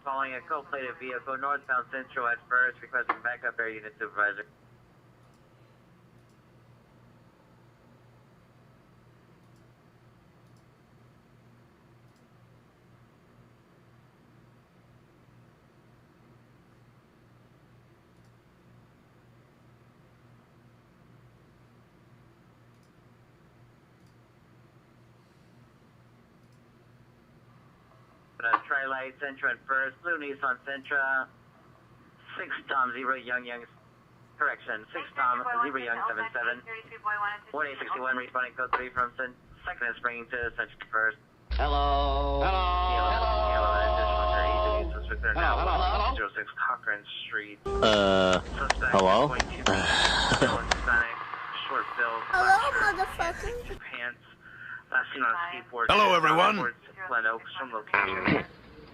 following a cold-plated vehicle northbound Central at first, requesting backup air unit supervisor. Tri-Light, Centra and First, Blue Nissan Centra, 6 Tom 0 Young, correction, 6 Tom 0 Young 77, 1861 responding code 3 from Second and springing to Centra First. Hello. Hello. 06 Cochran Street. Hello? Short bill. Hello, motherfucker. Pants. Last seen on a skateboard. Hello, everyone. Glen Oaks from location.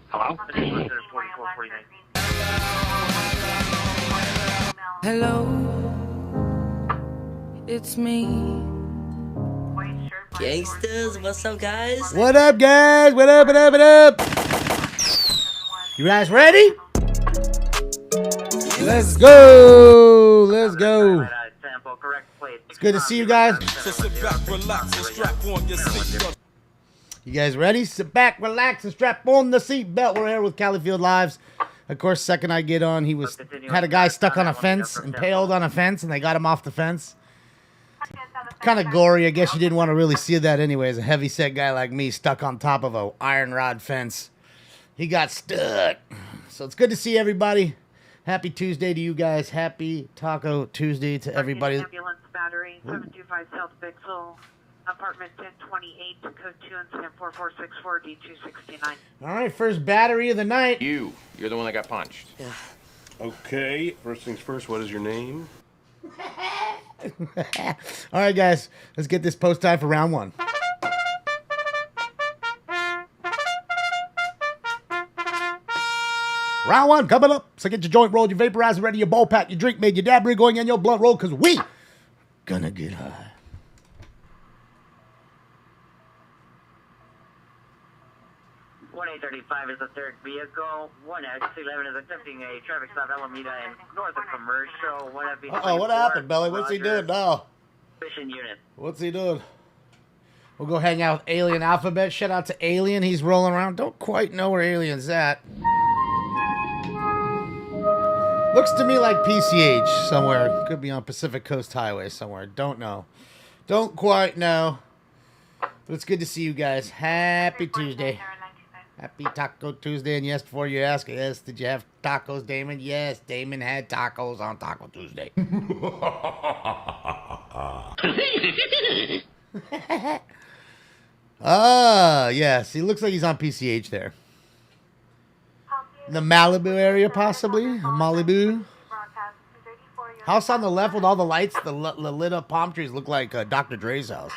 Hello? Additional 4449. Hello, it's me. Gangsters, what's up, guys? What up, guys? What up, what up, what up? You guys ready? Let's go. Let's go. It's good to see you guys. So sit back, relax, and strap on your seatbelt. You guys ready? Sit back, relax, and strap on the seatbelt. We're here with Califield Lives. Of course, second I get on, he had a guy stuck on a fence, impaled on a fence, and they got him off the fence. Kind of gory. I guess you didn't want to really see that anyways. A heavy-set guy like me stuck on top of a iron rod fence. He got stuck. So it's good to see everybody. Happy Tuesday to you guys. Happy Taco Tuesday to everybody. Ambulance battery, 725 South Bixel, apartment 1028, code 2 incident 4464 D269. All right, first battery of the night. You're the one that got punched. Yeah. Okay, first things first, what is your name? All right, guys, let's get this post time for round one. Round one coming up. So get your joint rolled, your vaporizer ready, your bowl pack, your drink made, your dab rig going, and your blunt roll, because we gonna get high. One 835 is the third vehicle. 1X11 is attempting a traffic stop Alameda and north of Commercial. Uh-oh, what happened, Belly? What's he doing now? Fishing unit. What's he doing? We'll go hang out with Alien Alphabet. Shout out to Alien. He's rolling around. Don't quite know where Alien's at. Looks to me like PCH somewhere. Could be on Pacific Coast Highway somewhere. Don't know. Don't quite know. But it's good to see you guys. Happy Tuesday. Happy Taco Tuesday. And yes, before you ask, yes, did you have tacos, Damon? Yes, Damon had tacos on Taco Tuesday. Yes. He looks like he's on PCH there. The Malibu area, possibly. Malibu. House on the left with all the lights, the lit up palm trees look like Dr. Dre's house.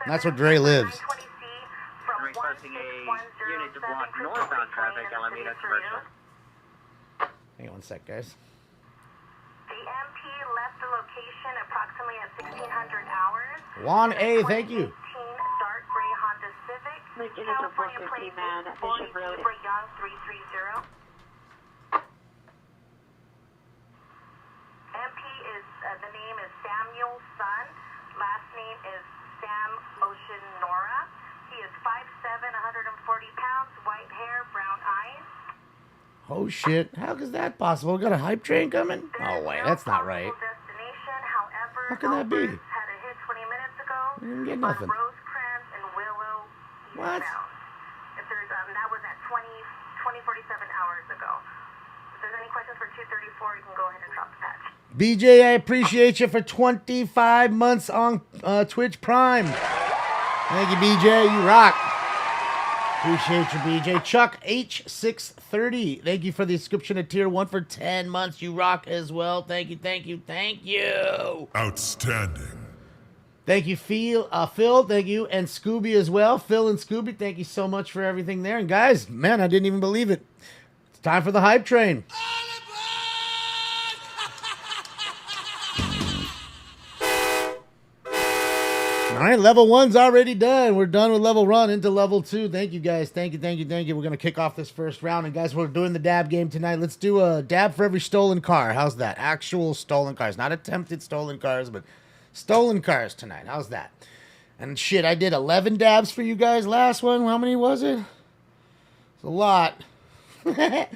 And that's where Dre lives. Requesting a unit to block northbound traffic, Alameda Commercial. Hang on one sec, guys. The MP left the location approximately at 1600 hours. Juan A, thank you. Dark gray Honda Civic. California plate man, Mission Road. Young 330. MP is, the name is Samuel Sun. Last name is Sam Ocean Nora. He is 5'7", 140 pounds, white hair, brown eyes. Oh, shit. How is that possible? We got a hype train coming? Oh, wait, that's not right. However, How can that be? had a hit 20 minutes ago. We didn't get nothing. Rosecrans and Willow. What? If there's, that was at 47 hours ago. If there's any questions for 234, you can go ahead and drop the patch. BJ, I appreciate you for 25 months on Twitch Prime. Thank you, BJ. You rock. Appreciate you, BJ. Chuck H630. Thank you for the subscription to Tier 1 for 10 months. You rock as well. Thank you, thank you, thank you. Outstanding. Thank you, Phil. Thank you. And Scooby as well. Phil and Scooby, thank you so much for everything there. And guys, man, I didn't even believe it. It's time for the hype train. right, level 1's already done. We're done with level 1 into level 2. Thank you, guys. Thank you. We're going to kick off this first round. And, guys, we're doing the dab game tonight. Let's do a dab for every stolen car. How's that? Actual stolen cars. Not attempted stolen cars, but stolen cars tonight. How's that? And, shit, I did 11 dabs for you guys last one. How many was it? It's a lot. It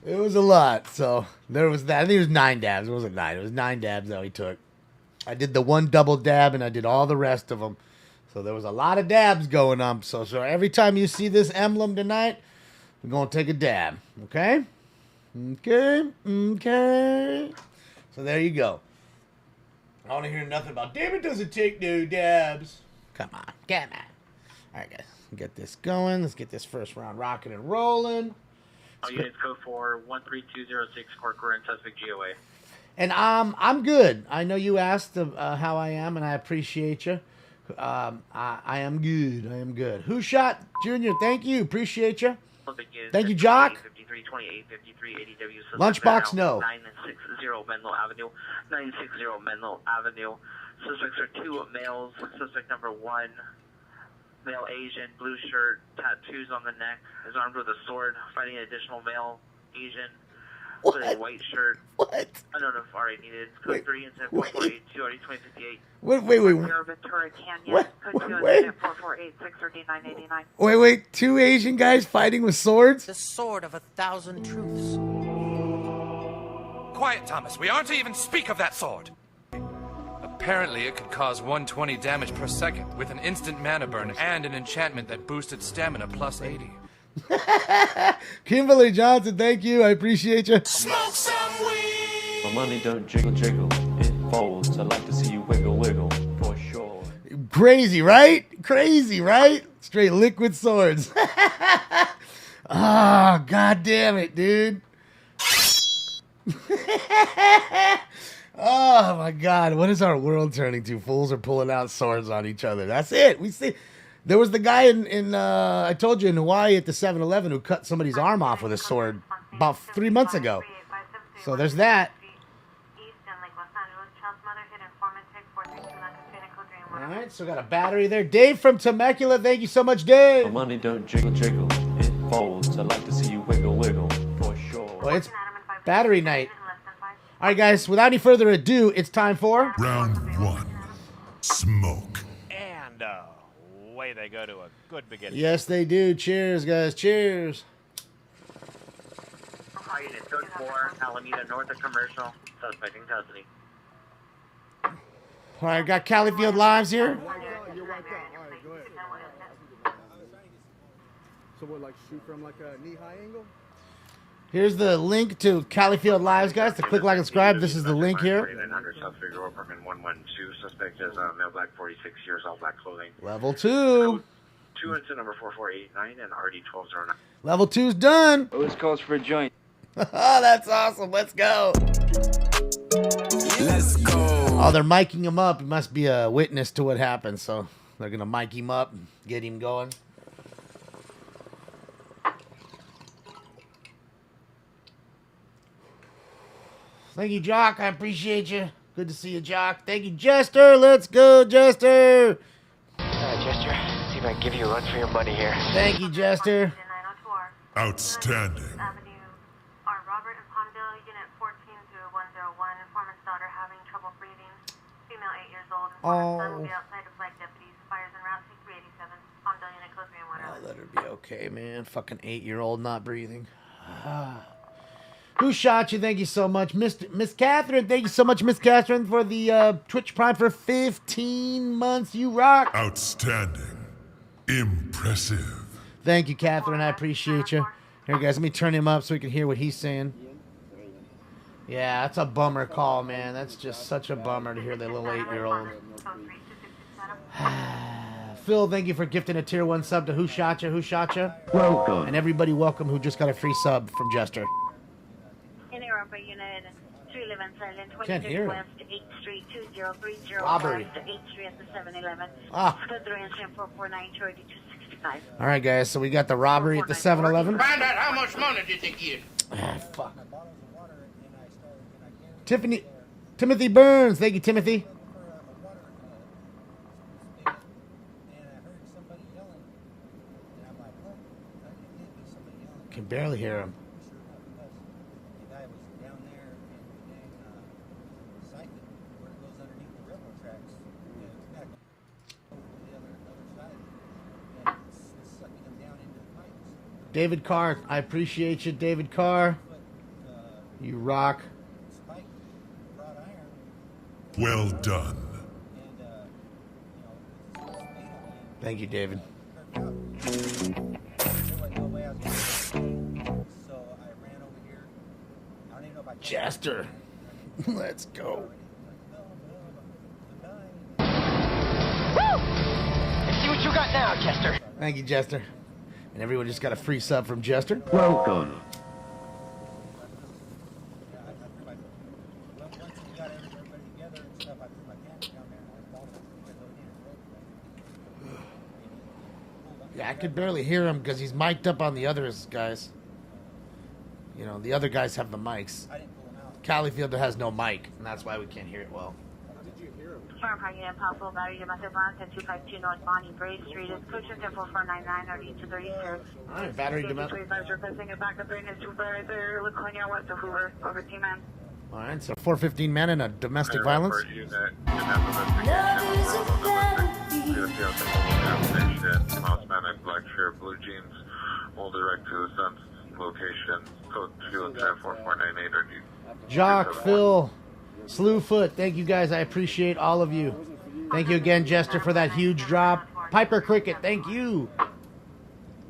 was a lot. So, there was that. I think it was 9 dabs. It wasn't 9. It was 9 dabs that we took. I did the one double dab, and I did all the rest of them. So there was a lot of dabs going on. So every time you see this emblem tonight, we're going to take a dab. Okay? Okay. So there you go. I want to hear nothing about, damn, it doesn't take no dabs. Come on. All right, guys. Get this going. Let's get this first round rocking and rolling. All units go for 13206, Corcoran, suspect GOA. And I'm good. I know you asked how I am, and I appreciate you. I am good. I am good. Who shot Junior? Thank you. Appreciate you. Thank you, Jock. 5328, 5380W. Lunchbox, no. 960 Menlo Avenue. 960 Menlo Avenue. Suspects are 2 males. Suspect number 1, male Asian, blue shirt, tattoos on the neck, is armed with a sword, fighting an additional male Asian. What? With a white shirt. What? I don't know if RA needed. Code 3 and 448 RD 2058. Wait. Ventura Canyon. What? Code 2 Wait. and 4486 or D989. Wait. 2 Asian guys fighting with swords? The sword of 1,000 truths. Quiet, Thomas. We aren't to even speak of that sword. Apparently, it could cause 120 damage per second with an instant mana burn and an enchantment that boosted stamina plus 80. Kimberly Johnson, thank you. I appreciate you. Smoke some weed! My money don't jiggle, it folds. I like to see you wiggle, for sure. Crazy, right? Straight liquid swords. Oh, god damn it, dude. Oh my god, what is our world turning to? Fools are pulling out swords on each other. That's it. We see. There was the guy in I told you, in Hawaii at the 7-Eleven who cut somebody's arm off with a sword about 3 months ago. So there's that. All right, so got a battery there. Dave from Temecula, thank you so much, Dave. My money don't jiggle, it folds. I like to see you wiggle, for sure. Well, it's battery night. All right, guys, without any further ado, it's time for Round 1. Smoke. And away they go to a good beginning. Yes, they do. Cheers, guys. Cheers. All units, code 4, Alameda North of Commercial, suspect in custody. All right, got Califield Lives here. You're wiped out. All right, go ahead. So what, like shoot from like a knee-high angle? Here's the link to Califield Lives, guys. To click like and subscribe. This is the link here. 4900 South Figure Apartment 112. Suspect is male black, 46 years, all black clothing. Level 2. 2 into number 4489 and RD 1209. Level 2's done. Oh, this calls for a joint. Oh, that's awesome. Let's go. Let's go. Oh, they're miking him up. He must be a witness to what happened, so they're going to mic him up and get him going. Thank you, Jock. I appreciate you. Good to see you, Jock. Thank you, Jester. Let's go, Jester. Jester, see if I can give you a run for your money here. Thank you, Jester. Outstanding. Robert and Palmdale, Unit 140101. Informant's daughter having trouble breathing. Female 8 years old. Informant's son will be outside of flag deputies. Fires en route 387. Palmdale Unit code 310. Oh, let her be okay, man. Fucking 8-year-old not breathing. Who shot you? Thank you so much. Miss Catherine, thank you so much, Miss Catherine, for the Twitch Prime for 15 months. You rock. Outstanding. Impressive. Thank you, Catherine. I appreciate you. Here, guys, let me turn him up so we can hear what he's saying. Yeah, that's a bummer call, man. That's just such a bummer to hear that little 8-year-old. Phil, thank you for gifting a tier 1 sub to Who Shot Ya? Who Shot Ya? Welcome. And everybody welcome who just got a free sub from Jester. In Europa, Unit 311 Silent, Can't 23 hear him. West 8th Street, 2030 Robbery. West 8th Street at the 7-Eleven. Ah. Code 3 and 449 265. All right, guys, so we got the robbery at the 7-Eleven. Find out how much money did they get. Ah, fuck. Timothy Burns. Thank you, Timothy. Can barely hear him. David Carr, I appreciate you, David Carr. You rock. Well done. Thank you, David. Chester, let's go. Woo! Let's see what you got now, Chester. Thank you, Jester. And everyone just got a free sub from Jester. Welcome. Yeah, I could barely hear him because he's mic'd up on the others, guys. You know, the other guys have the mics. Califield has no mic, and that's why we can't hear it well. Farm parking at Possible Battery Domestic Violence at 252 North Bonnie Brae Street is Coach 10499 or 8230. Alright, Battery Domestic. 25 requesting a backup in his trooper right there, Laconia west of Hoover, over team man. Alright, so 415 men in a domestic violence. Black shirt, blue jeans, all direct to the sun's location, code 2104498 or Jock, Phil, Slewfoot, thank you guys. I appreciate all of you. Thank you again, Jester, for that huge drop. Piper Cricket, thank you.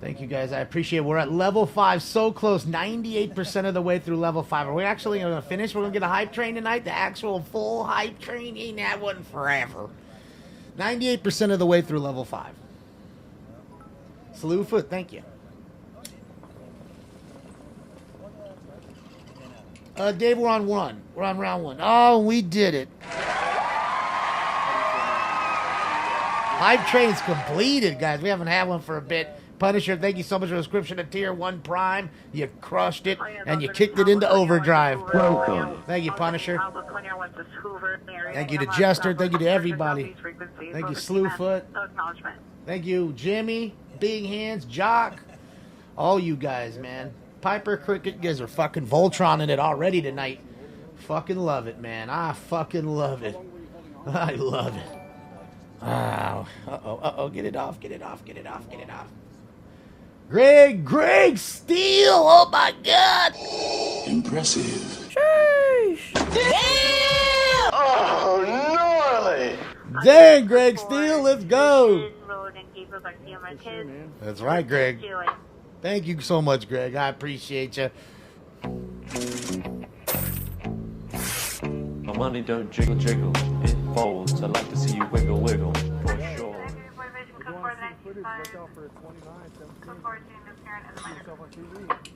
Thank you guys. I appreciate it. We're at level 5, so close, 98% of the way through level 5. Are we actually going to finish? We're going to get a hype train tonight? The actual full hype train? Ain't that one forever. 98% of the way through level 5. Slewfoot, thank you. Dave, we're on 1. We're on round 1. Oh, we did it. Hype train's completed, guys. We haven't had one for a bit. Punisher, thank you so much for the subscription to Tier 1 Prime. You crushed it, and you kicked it into overdrive. Welcome. Thank you, Punisher. Thank you to Jester. Thank you to everybody. Thank you, Slewfoot. Thank you, Jimmy, Big Hands, Jock. All you guys, man. Piper Cricket, you guys are fucking Voltroning it already tonight. Fucking love it, man. I fucking love it. I love it. Oh, uh-oh, get it off, get it off, get it off, get it off. Greg Steele, oh my God. Impressive. Sheesh. Damn! Oh, gnarly! Dang, Greg Steele, let's go. That's right, Greg. Thank you so much, Greg. I appreciate you. My money don't jiggle jiggle, it folds. I like to see you wiggle wiggle, for sure.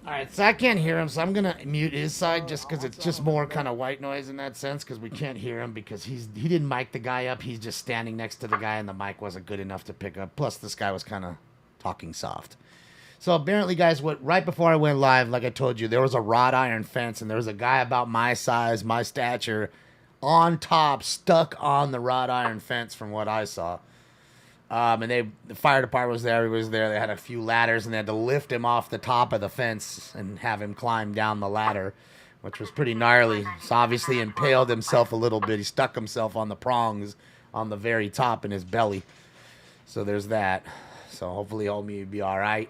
Alright, so I can't hear him, so I'm going to mute his side just because it's just more kind of white noise in that sense because we can't hear him because he didn't mic the guy up. He's just standing next to the guy and the mic wasn't good enough to pick up. Plus, this guy was kind of talking soft. So apparently, guys, right before I went live, like I told you, there was a wrought iron fence and there was a guy about my size, my stature, on top, stuck on the wrought iron fence from what I saw. And the fire department was there. Everybody was there. They had a few ladders and they had to lift him off the top of the fence and have him climb down the ladder, which was pretty gnarly. So obviously impaled himself a little bit. He stuck himself on the prongs on the very top in his belly. So there's that. So hopefully homie will be all right.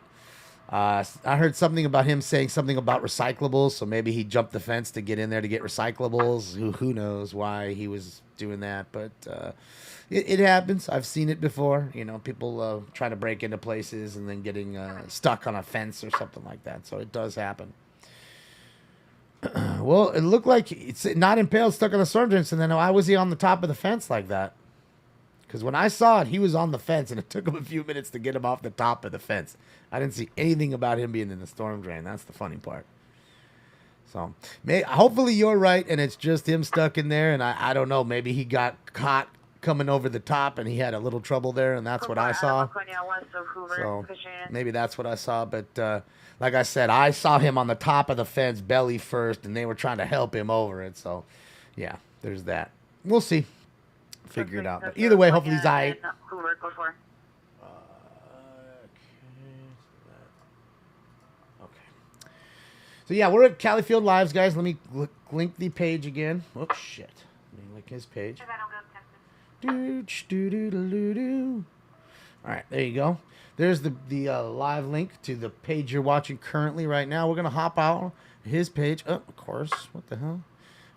I heard something about him saying something about recyclables, so maybe he jumped the fence to get in there to get recyclables. Who knows why he was doing that, but it happens. I've seen it before. You know, people trying to break into places and then getting stuck on a fence or something like that, so it does happen. Well, it looked like it's not impaled, stuck on the storm drain, so then why was he on the top of the fence like that? Because when I saw it, he was on the fence, and it took him a few minutes to get him off the top of the fence. I didn't see anything about him being in the storm drain. That's the funny part. So, hopefully you're right, and it's just him stuck in there, and I don't know. Maybe he got caught coming over the top, and he had a little trouble there, and that's what I saw. So, maybe that's what I saw. But, like I said, I saw him on the top of the fence, belly first, and they were trying to help him over it. So, yeah, there's that. We'll see. Figure it out. But either way, hopefully he's all right. Okay. So yeah, we're at Califield Lives, guys. Let me link the page again. Oh shit. Let me link his page. All right, there you go. There's the live link to the page you're watching currently right now. We're gonna hop out his page. Oh, of course. What the hell?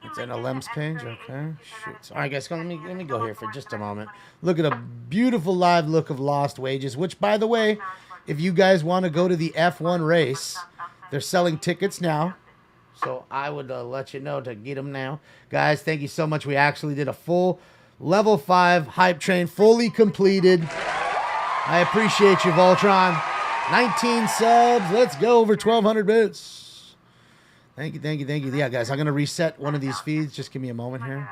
It's NLM's page. Okay. Shoot. All right, guys. Let me go here for just a moment. Look at a beautiful live look of Lost Wages. Which, by the way, if you guys want to go to the F1 race, they're selling tickets now. So I would let you know to get them now, guys. Thank you so much. We actually did a full level 5 hype train, fully completed. I appreciate you, Voltron. 19 subs. Let's go over 1,200 bits. Thank you, thank you, thank you. Yeah, guys, I'm going to reset one of these feeds. Just give me a moment here.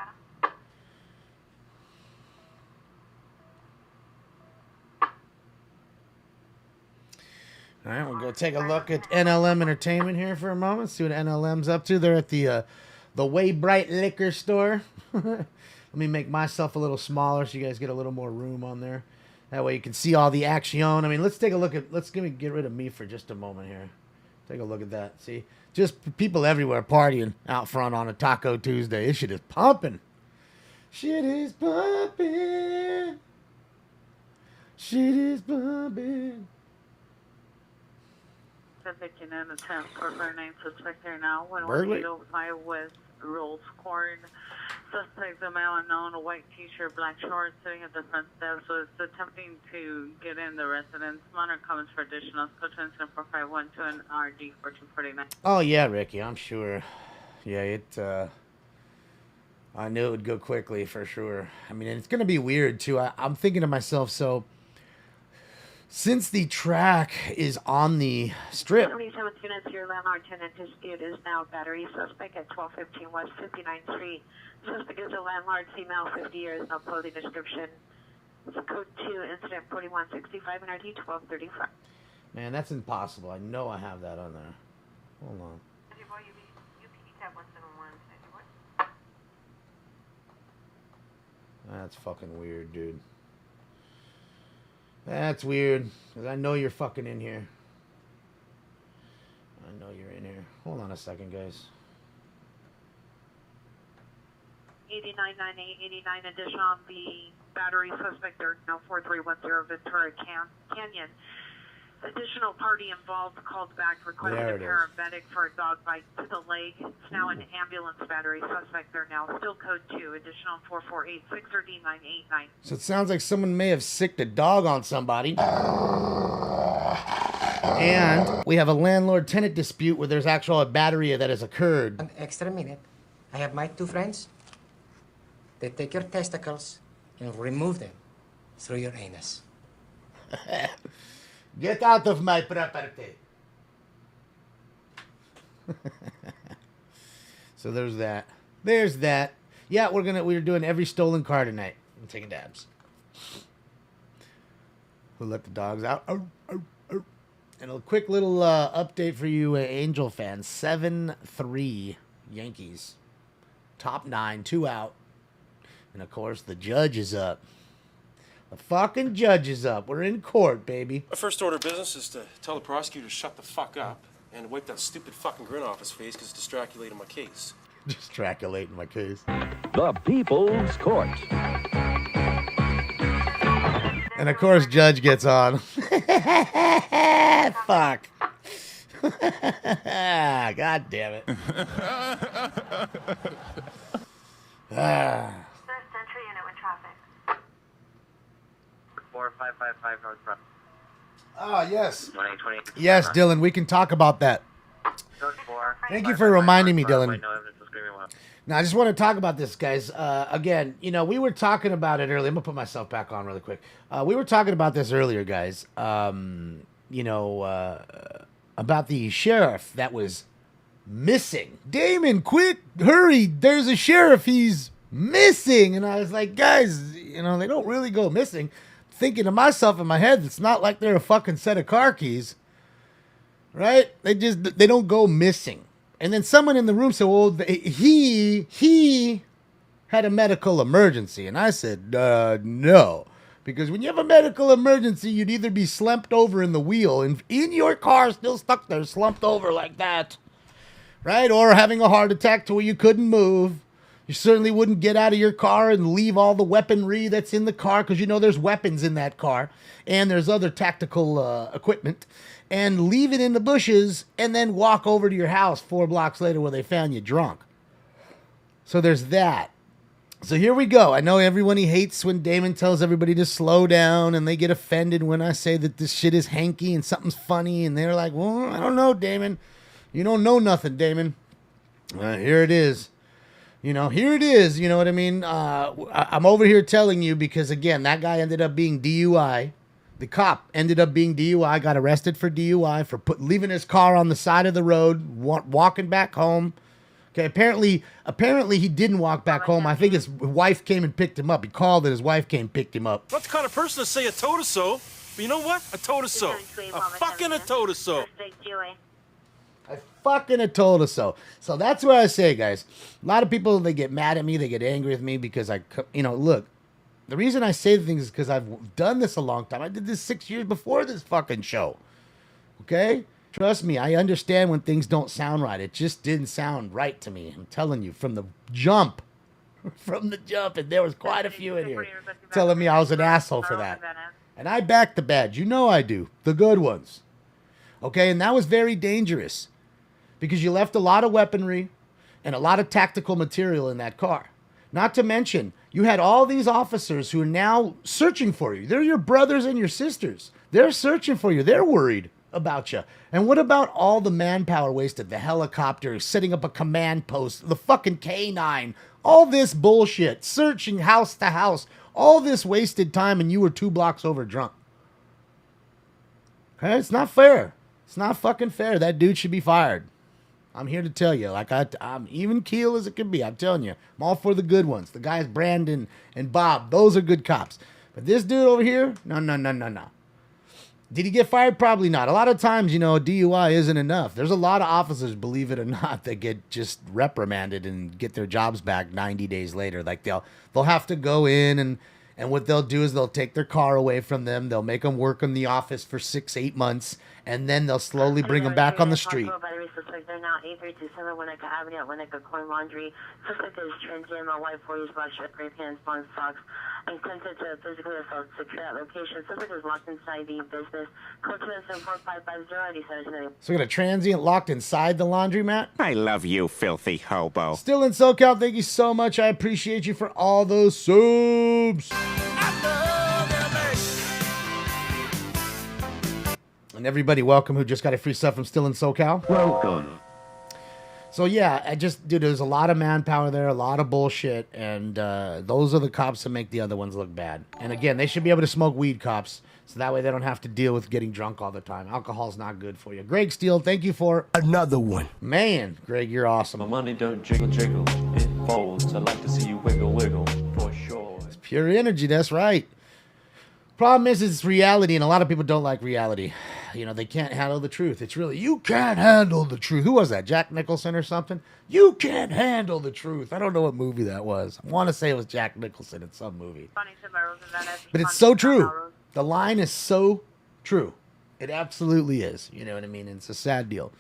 All right, we'll go take a look at NLM Entertainment here for a moment. See what NLM's up to. They're at the Way Bright Liquor Store. Let me make myself a little smaller so you guys get a little more room on there. That way you can see all the action. I mean, let's take a look at, get rid of me for just a moment here. Take a look at that. See? Just people everywhere partying out front on a Taco Tuesday. This shit is pumping. Shit is pumping. Shit is pumping. Picking in a transport for name suspect here now. Burglary? 11805 West Rolls Court. Suspect, a male unknown, a white t-shirt, black shorts, sitting at the front steps, was attempting to get in the residence. Minor comments for additional. Code 24512 and RD 1449. Oh, yeah, Ricky, I'm sure. Yeah, I knew it would go quickly for sure. I mean, it's going to be weird, too. I'm thinking to myself, so since the track is on the strip. 77th units, your landlord tenant dispute is now battery. Suspect at 1215 West 59th Street. Suspect is a landlord, female, 50 years, no clothing description. Code 2, incident 4165 and RT 1235. Man, that's impossible. I know I have that on there. Hold on. That's fucking weird, dude. That's weird, because I know you're fucking in here. I know you're in here. Hold on a second, guys. 899889 additional on the battery suspect there now 4310 Ventura Canyon. Additional party involved called back requested a paramedic for a dog bite to the leg. It's now an ambulance battery suspect there now. Still code 2 additional 4486 or D989. So it sounds like someone may have sicked a dog on somebody. And we have a landlord-tenant dispute where there's actually a battery that has occurred. An extra minute. I have my two friends. They take your testicles and remove them through your anus. Get out of my property. So there's that. There's that. Yeah, we're doing every stolen car tonight. I'm taking dabs. We'll let the dogs out. And a quick little update for you Angel fans. 7-3 Yankees. Top 9, 2 out. And of course the judge is up. The fucking judge is up. We're in court, baby. My first order of business is to tell the prosecutor to shut the fuck up and wipe that stupid fucking grin off his face because it's distraculating my case. Distraculating my case. The People's Court. And of course, Judge gets on. Fuck. God damn it. First entry unit with traffic. 4555 North Front. Oh, yes. 2020. Yes, Dylan, we can talk about that. Thank you for reminding me, Dylan. Now, I just want to talk about this, guys. Again, you know, we were talking about it earlier. I'm going to put myself back on really quick. We were talking about this earlier, guys. You know, about the sheriff that was missing. Damon, quick, hurry. There's a sheriff. He's missing. And I was like, guys, you know, they don't really go missing. Thinking to myself in my head, it's not like they're a fucking set of car keys. Right? They don't go missing. And then someone in the room said, well, he had a medical emergency. And I said, no. Because when you have a medical emergency, you'd either be slumped over in the wheel and in your car still stuck there, slumped over like that. right? Or having a heart attack to where you couldn't move. You certainly wouldn't get out of your car and leave all the weaponry that's in the car, because you know there's weapons in that car and there's other tactical equipment, and leave it in the bushes and then walk over to your house 4 blocks later where they found you drunk. So there's that. So here we go. I know everyone hates when Damon tells everybody to slow down, and they get offended when I say that this shit is hanky and something's funny, and they're like, well, I don't know, Damon. You don't know nothing, Damon. Here it is. You know, here it is. You know what I mean? I'm over here telling you because, again, that guy ended up being DUI. The cop ended up being DUI, got arrested for DUI for leaving his car on the side of the road, walking back home. Okay, apparently he didn't walk back home. I think his wife came and picked him up. He called and his wife came and picked him up. Not the kind of person to say I told her so, but you know what? I told her so. I fucking told her so. I fucking told her so. So that's what I say, guys. A lot of people, they get mad at me. They get angry with me because look, the reason I say things is because I've done this a long time. I did this 6 years before this fucking show. Okay? Trust me, I understand when things don't sound right. It just didn't sound right to me. I'm telling you, from the jump. From the jump. And there was quite a few in here telling me I was an asshole for that. And I back the bad. You know I do. The good ones. Okay? And that was very dangerous. Because you left a lot of weaponry and a lot of tactical material in that car. Not to mention, you had all these officers who are now searching for you. They're your brothers and your sisters. They're searching for you. They're worried about you. And what about all the manpower wasted? The helicopter, setting up a command post, the fucking K9, all this bullshit, searching house to house, all this wasted time, and you were 2 blocks over drunk. Okay, it's not fair. It's not fucking fair. That dude should be fired. I'm here to tell you, like I'm even keel as it can be. I'm telling you, I'm all for the good ones. The guys Brandon and Bob, those are good cops. But this dude over here, no. Did he get fired? Probably not. A lot of times, a DUI isn't enough. There's a lot of officers, believe it or not, that get just reprimanded and get their jobs back 90 days later. Like they'll have to go in and what they'll do is they'll take their car away from them. They'll make them work in the office for 6-8 months, and then they'll slowly bring them back on the street. They're now 8327 Winnetka Avenue at Winnetka Corn Laundry. Suspect is transient, my wife, 4 years, black shirt, gray pants, blonde socks. Intended to physically assault, secure that location. Suspect is locked inside the business. Code 2074550 So we got a transient locked inside the laundromat. I love you, filthy hobo. Still in SoCal, thank you so much. I appreciate you for all those subs. And everybody, welcome who just got a free sub from Still in SoCal. Welcome. So yeah, dude, there's a lot of manpower there, a lot of bullshit, and those are the cops that make the other ones look bad. And again, they should be able to smoke weed, cops, so that way they don't have to deal with getting drunk all the time. Alcohol's not good for you. Greg Steele, thank you for another one. Man, Greg, you're awesome. My money don't jiggle, jiggle. It folds. I like to see you wiggle, wiggle, for sure. It's pure energy, that's right. Problem is, it's reality, and a lot of people don't like reality. They can't handle the truth. It's really, you can't handle the truth. Who was that? Jack Nicholson or something? You can't handle the truth. I don't know what movie that was. I want to say it was Jack Nicholson in some movie. But it's so true. The line is so true. It absolutely is. You know what I mean? It's a sad deal.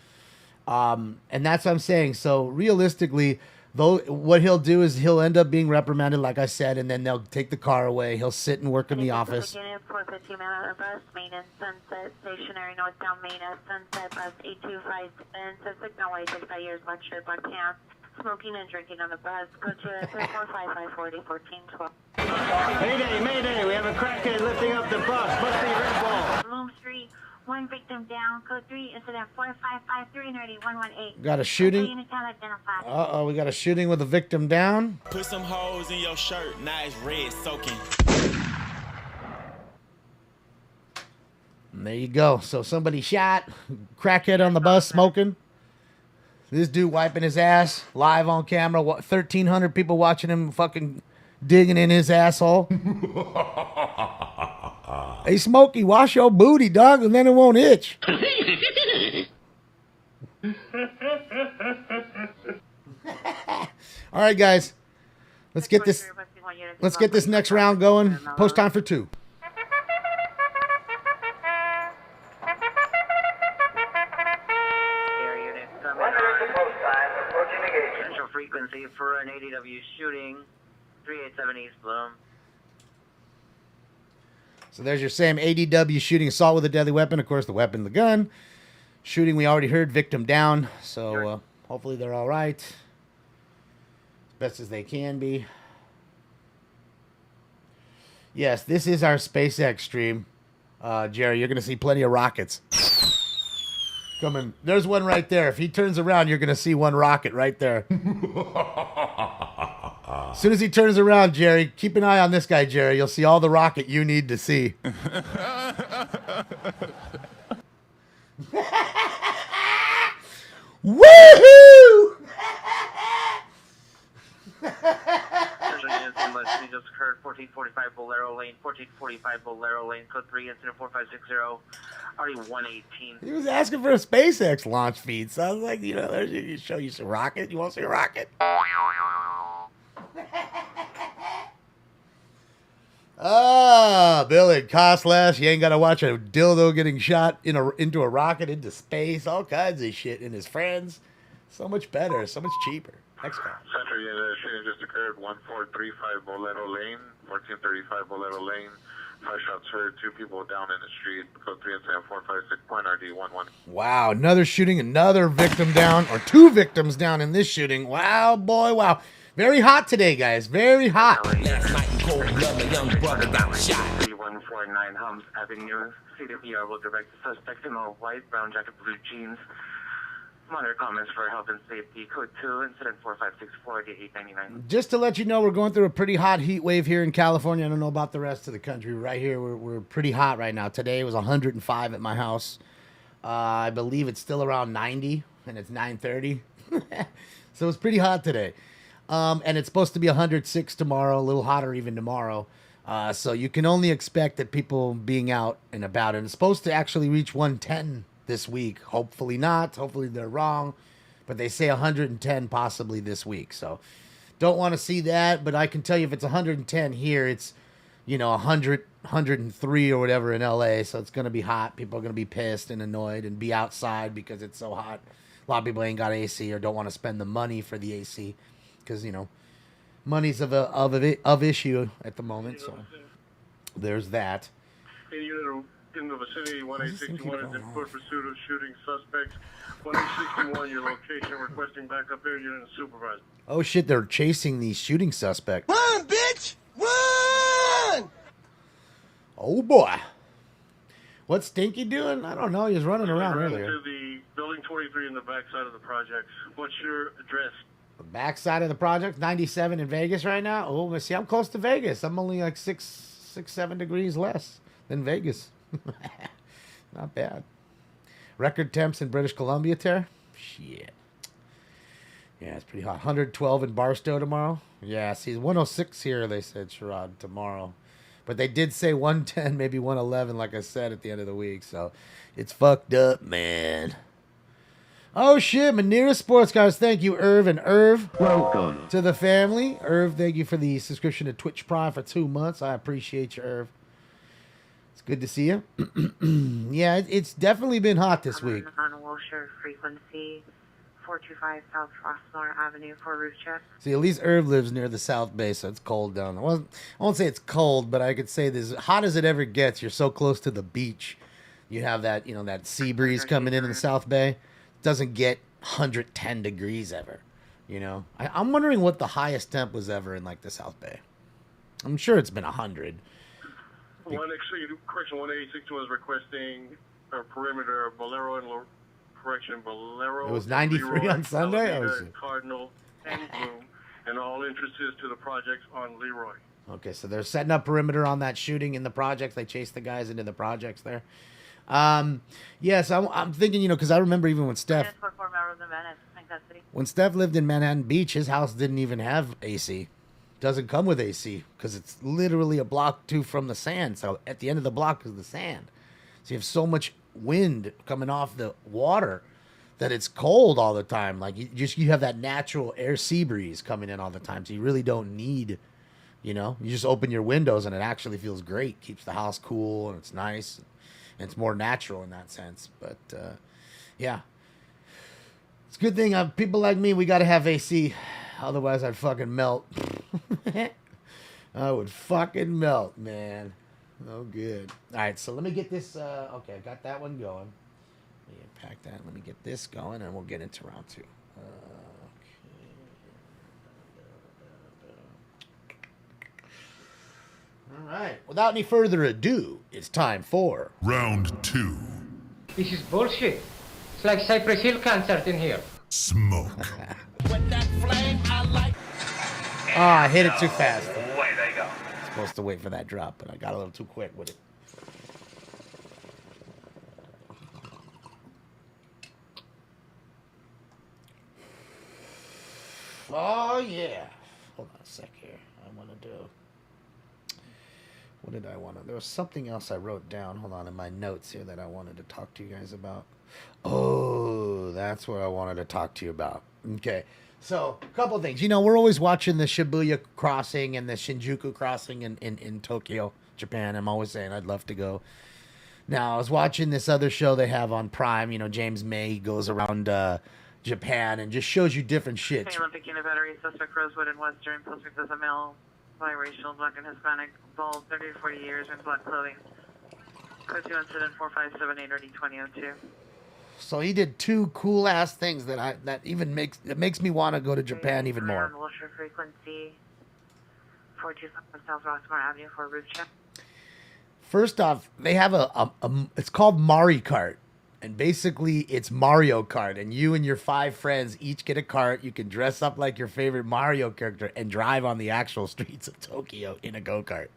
And that's what I'm saying. So realistically, though, what he'll do is he'll end up being reprimanded, like I said, and then they'll take the car away. He'll sit and work in the office. 415 bus, maintenance, Sunset, stationary, northbound, maintenance, Sunset, bus 8257, suspect no way, 35 years, black shirt, black pants, smoking and drinking on the bus. Go to 345-540-1412. Mayday, we have a crackhead lifting up the bus. Must be Red Bull. Loom Street. 1 victim down, code 3, incident 4553-118. Got a shooting. Uh-oh, we got a shooting with a victim down. Put some holes in your shirt, nice red soaking. And there you go. So somebody shot, crackhead on the bus smoking. This dude wiping his ass live on camera. 1,300 people watching him fucking digging in his asshole. Hey, Smokey, wash your booty, dog, and then it won't itch. All right, guys. Let's get this next round going. Post time for 2. Air unit coming on. frequency for an ADW shooting, 387 East Bloom. So there's your same ADW shooting, assault with a deadly weapon. Of course, the weapon, the gun. Shooting, we already heard, victim down. So hopefully they're all right. As best as they can be. Yes, this is our SpaceX stream. Jerry, you're going to see plenty of rockets. Coming. There's one right there. If he turns around, you're going to see one rocket right there. As soon as he turns around, Jerry, keep an eye on this guy, Jerry. You'll see all the rocket you need to see. Woohoo! We just heard 1445 Bolero Lane, 1445 Bolero Lane, code 3, incident 4560, RE118. He was asking for a SpaceX launch feed. So I was like, there's you show you some rocket. You want to see a rocket? Billy, cost less. You ain't got to watch a dildo getting shot into a rocket into space. All kinds of shit. And his friends. So much better. So much cheaper. Next call. Center unit, shooting just occurred, 1435 Bolero Lane, 1435 Bolero Lane. 5 shots heard, 2 people down in the street. Code 3 incident 456 point RD11. Wow, another shooting, another victim down, or 2 victims down in this shooting. Wow, boy, wow. Very hot today, guys. Very hot. Last night in cold blood, my young brother got shot. 3149 Hums Avenue. CWR will direct the suspect in all white, brown jacket, blue jeans. Monitor comments for health and safety. Code 2, incident 4564, 899. Just to let you know, we're going through a pretty hot heat wave here in California. I don't know about the rest of the country. Right here, we're pretty hot right now. Today it was 105 at my house. I believe it's still around 90, and it's 9:30. So it's pretty hot today. And it's supposed to be 106 tomorrow, a little hotter even tomorrow. So you can only expect that people being out and about. And it's supposed to actually reach 110 this week. Hopefully not. Hopefully they're wrong. But they say 110 possibly this week. So don't want to see that. But I can tell you if it's 110 here, it's, 100, 103 or whatever in LA. So it's going to be hot. People are going to be pissed and annoyed and be outside because it's so hot. A lot of people ain't got AC or don't want to spend the money for the AC. Because, money's of issue at the moment. So there's that. In the vicinity, 1861 is in full pursuit of shooting suspects. 1861, your location, requesting backup air unit and supervisor. Oh shit, they're chasing the shooting suspect. Run, bitch! Run! Oh boy. What's Stinky doing? I don't know. He was running around earlier. To the building 23 in the backside of the project. What's your address? The backside of the project, 97 in Vegas right now. Oh, see, I'm close to Vegas. I'm only like 7 degrees less than Vegas. Not bad. Record temps in British Columbia, Tara? Shit. Yeah, it's pretty hot. 112 in Barstow tomorrow. Yeah, see, 106 here, they said, Sherrod, tomorrow. But they did say 110, maybe 111, like I said, at the end of the week. So it's fucked up, man. Oh, shit. Manera Sports Cars. Thank you, Irv and Irv. Welcome to the family. Irv, thank you for the subscription to Twitch Prime for 2 months. I appreciate you, Irv. It's good to see you. Yeah, it's definitely been hot this week. On Wilshire frequency 425 South Rossmore Avenue for roof check. See, at least Irv lives near the South Bay, so it's cold down there. I won't say it's cold, but I could say this: hot as it ever gets. You're so close to the beach. You have that, that sea breeze coming in the South Bay. It doesn't get 110 degrees ever. I'm wondering what the highest temp was ever in like the South Bay. I'm sure it's been 100. Correction 1862 is requesting a perimeter of Bolero and Bolero. It was 93 Leroy, on Sunday? Cardinal and Bloom, and all entrances to the projects on Leroy. Okay, so they're setting up perimeter on that shooting in the projects. They chased the guys into the projects there. Yes, I'm thinking, because I remember even when Steph lived in Manhattan Beach, his house didn't even have AC. Doesn't come with AC because it's literally a block or two from the sand. So at the end of the block is the sand. So you have so much wind coming off the water that it's cold all the time. Like you have that natural air sea breeze coming in all the time. So you really don't need, you just open your windows and it actually feels great. Keeps the house cool and it's nice and it's more natural in that sense. But yeah, it's a good thing. People like me, we got to have AC. Otherwise, I'd fucking melt. I would fucking melt, man. Oh, good. All right, so let me get this. Okay, I got that one going. Let me unpack that. Let me get this going, and we'll get into round 2. All right. Without any further ado, it's time for round 2. This is bullshit. It's like Cypress Hill concert in here. Smoke. I hit it too fast. Away they go. Supposed to wait for that drop, but I got a little too quick with it. Oh yeah. Hold on a sec here. I want to do. What did I want to? There was something else I wrote down. Hold on in my notes here that I wanted to talk to you guys about. Oh, that's what I wanted to talk to you about. Okay. So, a couple things. You know, we're always watching the Shibuya crossing and the Shinjuku crossing in Tokyo, Japan. I'm always saying I'd love to go. Now, I was watching this other show they have on Prime. You know, James May goes around Japan and just shows you different shit. Olympic Unit Battery, suspect Rosewood and Western, suspect is a male, biracial, black and Hispanic, bald, 30 to 40 years, in black clothing. Code 2 incident 4578 or D2002. So he did 2 cool ass things that makes me want to go to Japan even more. Wilshire frequency 425 South Rossmore Avenue for a roof check. First off, they have it's called Mario Kart, and basically it's Mario Kart, and you and your 5 friends each get a kart. You can dress up like your favorite Mario character and drive on the actual streets of Tokyo in a go-kart.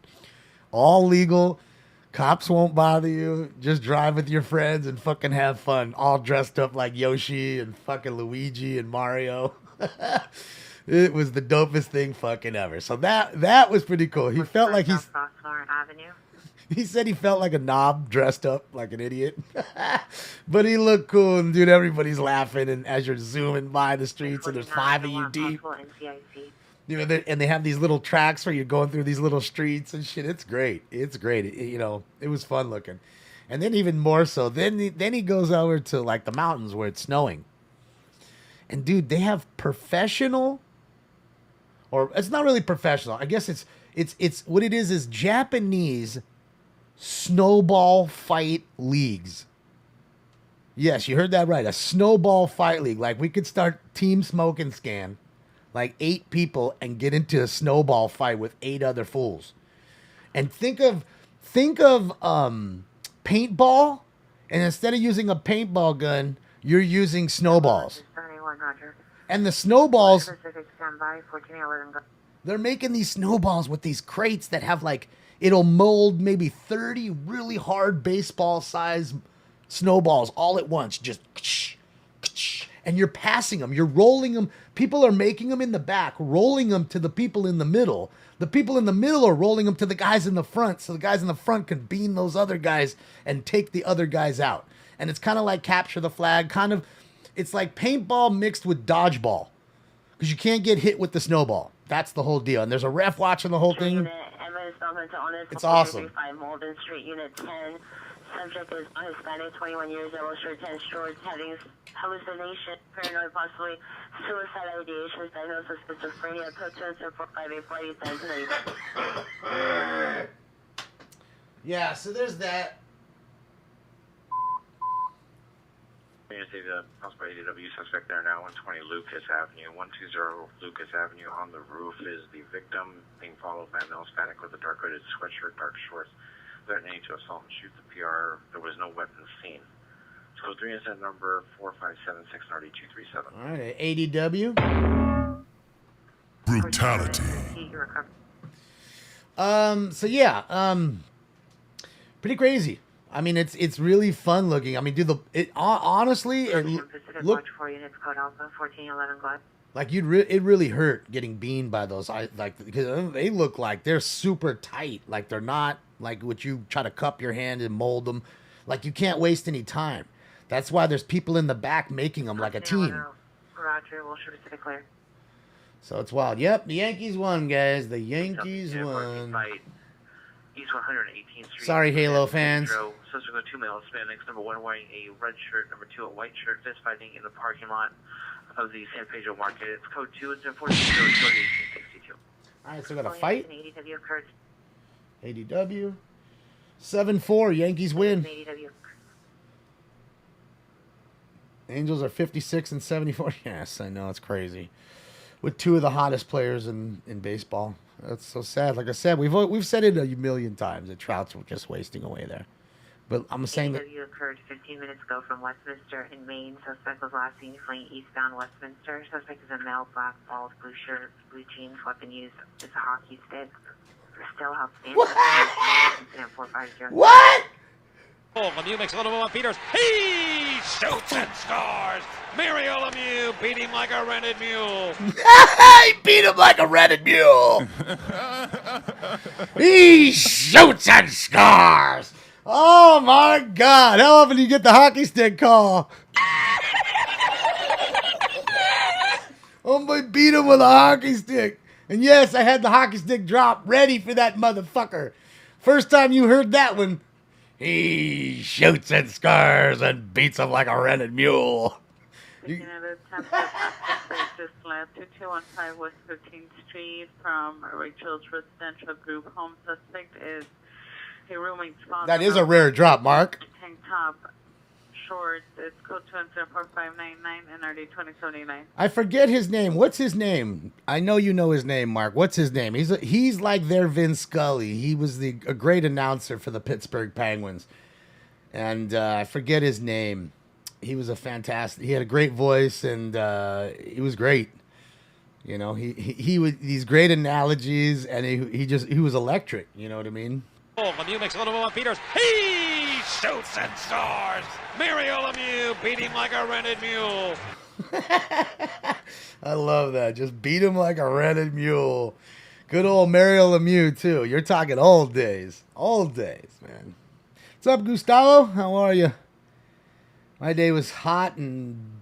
All legal. Cops won't bother you. Just drive with your friends and fucking have fun. All dressed up like Yoshi and fucking Luigi and Mario. It was the dopest thing fucking ever. So that was pretty cool. He felt like he said he felt like a knob dressed up like an idiot. But he looked cool, and dude, everybody's laughing, and as you're zooming by the streets and there's 5 of you deep. You know, and they have these little tracks where you're going through these little streets and shit. It's great. It's great. It was fun looking. And then even more so, then he goes over to like the mountains where it's snowing. And dude, they have professional, or it's not really professional. I guess it's what it is Japanese snowball fight leagues. Yes, you heard that right. A snowball fight league. Like we could start Team Smoke and Scan. Like 8 people and get into a snowball fight with 8 other fools. And think of paintball, and instead of using a paintball gun, you're using snowballs. And the snowballs, they're making these snowballs with these crates that have like, it'll mold maybe 30 really hard baseball size snowballs all at once. Just and you're passing them, you're rolling them. People are making them in the back, rolling them to the people in the middle. The people in the middle are rolling them to the guys in the front, so the guys in the front can beam those other guys and take the other guys out. And it's kind of like capture the flag, it's like paintball mixed with dodgeball, because you can't get hit with the snowball. That's the whole deal. And there's a ref watching the whole thing. It's awesome. Malden Street, Unit 10. Subject is Hispanic, 21 years, yellow shirt, 10 shorts, having hallucination, paranoid, possibly suicide ideation, diagnosis of schizophrenia, code 27458 Yeah, so there's that. You're going to see the possible ADW suspect there now, 120 Lucas Avenue, 120 Lucas Avenue. On the roof is the victim being followed by a male Hispanic with a dark hooded sweatshirt, dark shorts, threatening to assault and shoot the PR. There was no weapon seen. So 3 incident number 4576 RD237. All right, ADW. Brutality. So yeah, pretty crazy. I mean, it's really fun looking. I mean, dude, honestly, it look like it really hurt getting beamed by those. Because they look like they're super tight. Like they're not like what you try to cup your hand and mold them. Like you can't waste any time. That's why there's people in the back making them like a team. Roger, we'll shoot it clear. So it's wild. Yep, the Yankees won, guys. The Yankees won. East 118th Street. Sorry, Halo fans. Subsequent 2 male Hispanics, number 1 wearing a red shirt, number 2 a white shirt, fist fighting in the parking lot of the San Pedro Market. It's code 2, it's in 1862. Alright, so we got a fight. ADW occurred. ADW. 7-4, Yankees win. Angels are 56 and 74. Yes, I know, it's crazy. With 2 of the hottest players in baseball. That's so sad. Like I said, we've said it a million times that Trout's just wasting away there. But I'm saying that ADW occurred 15 minutes ago from Westminster in Maine. Suspect was last seen fleeing eastbound Westminster. Suspect is a male, black, bald, blue shirt, blue jeans. Weapon used is a hockey stick. Still outstanding. What? What? Lemieux makes a little move on Peters. He shoots and scores. Mario Lemieux beat him like a rented mule. He beat him like a rented mule. He shoots and scores. Oh my God! How often do you get the hockey stick call? Oh boy, beat him with a hockey stick. And yes, I had the hockey stick drop ready for that motherfucker. First time you heard that one. He shoots and scars and beats him like a rented mule. Just led to 215 West 13th Street from Rachel's Residential Group. Home suspect is a rooming spot. That is a rare drop, Mark. Tank top, shorts. It's code 2045999 NRD 2079. I forget his name. What's his name? I know you know his name, Mark. What's his name? He's like their Vin Scully. He was a great announcer for the Pittsburgh Penguins. And I forget his name. He was he had a great voice, and he was great. You know, he would these great analogies, and he was electric. You know what I mean? Lemieux makes a little move on Peters. He shoots and scores. Mario Lemieux beat him like a rented mule. I love that. Just beat him like a rented mule. Good old Mario Lemieux, too. You're talking old days. Old days, man. What's up, Gustavo? How are you? My day was hot and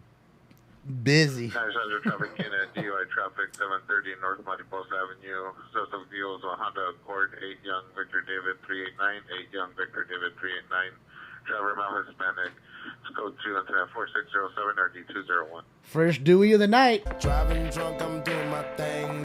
busy. Cars under traffic unit, DUI traffic, 730 North Monte Post Avenue. Suspect vehicles, a Honda Accord, 8 Young Victor David 389, 8 Young Victor David 389. Driver male Hispanic. It's code 2 incident 4607 RD201. First Dewey of the night. Driving drunk, I'm doing my thing.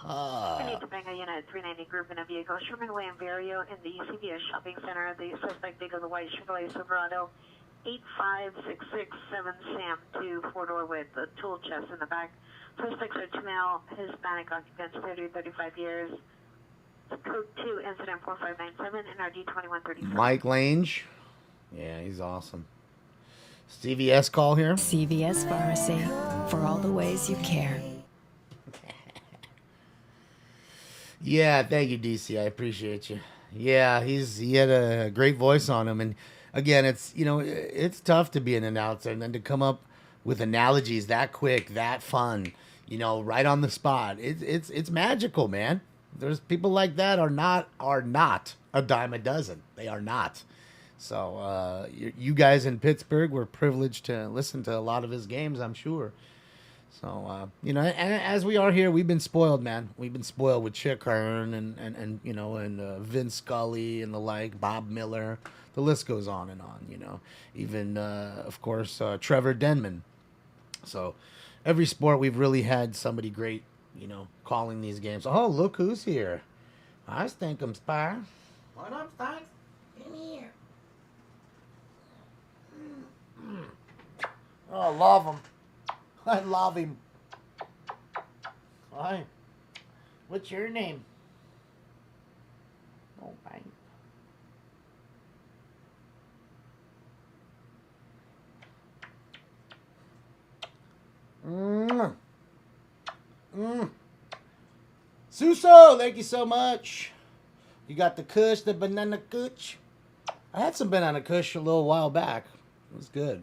I need to bring a unit 390 group in a vehicle. Sherman Way and Vario in the CVS shopping center. The suspect big of the white Chevrolet Silverado 85667 Sam 2 4-door with the tool chest in the back. Suspects are 2 male Hispanic occupants, 30 to 35 years. Code 2 incident 4597 NRD 2135. Mike Lange. Yeah, he's awesome. CVS call here. CVS Pharmacy, for all the ways you care. Yeah, thank you, DC. I appreciate you. Yeah, he had a great voice on him, and again, it's tough to be an announcer and then to come up with analogies that quick, that fun, right on the spot. It's magical, man. There's people like that are not a dime a dozen. They are not. So you guys in Pittsburgh were privileged to listen to a lot of his games, I'm sure. So, and as we are here, we've been spoiled, man. We've been spoiled with Chick Hearn and Vince Scully and the like, Bob Miller. The list goes on and on, Even, of course, Trevor Denman. So every sport we've really had somebody great, calling these games. Oh, look who's here. I Stinkum Spy. What up, Stinks? Come here. Oh, I love him. I love him. Hi. What's your name? Oh, bye. Suso, thank you so much. You got the Kush, the banana Kush. I had some banana Kush a little while back. It was good.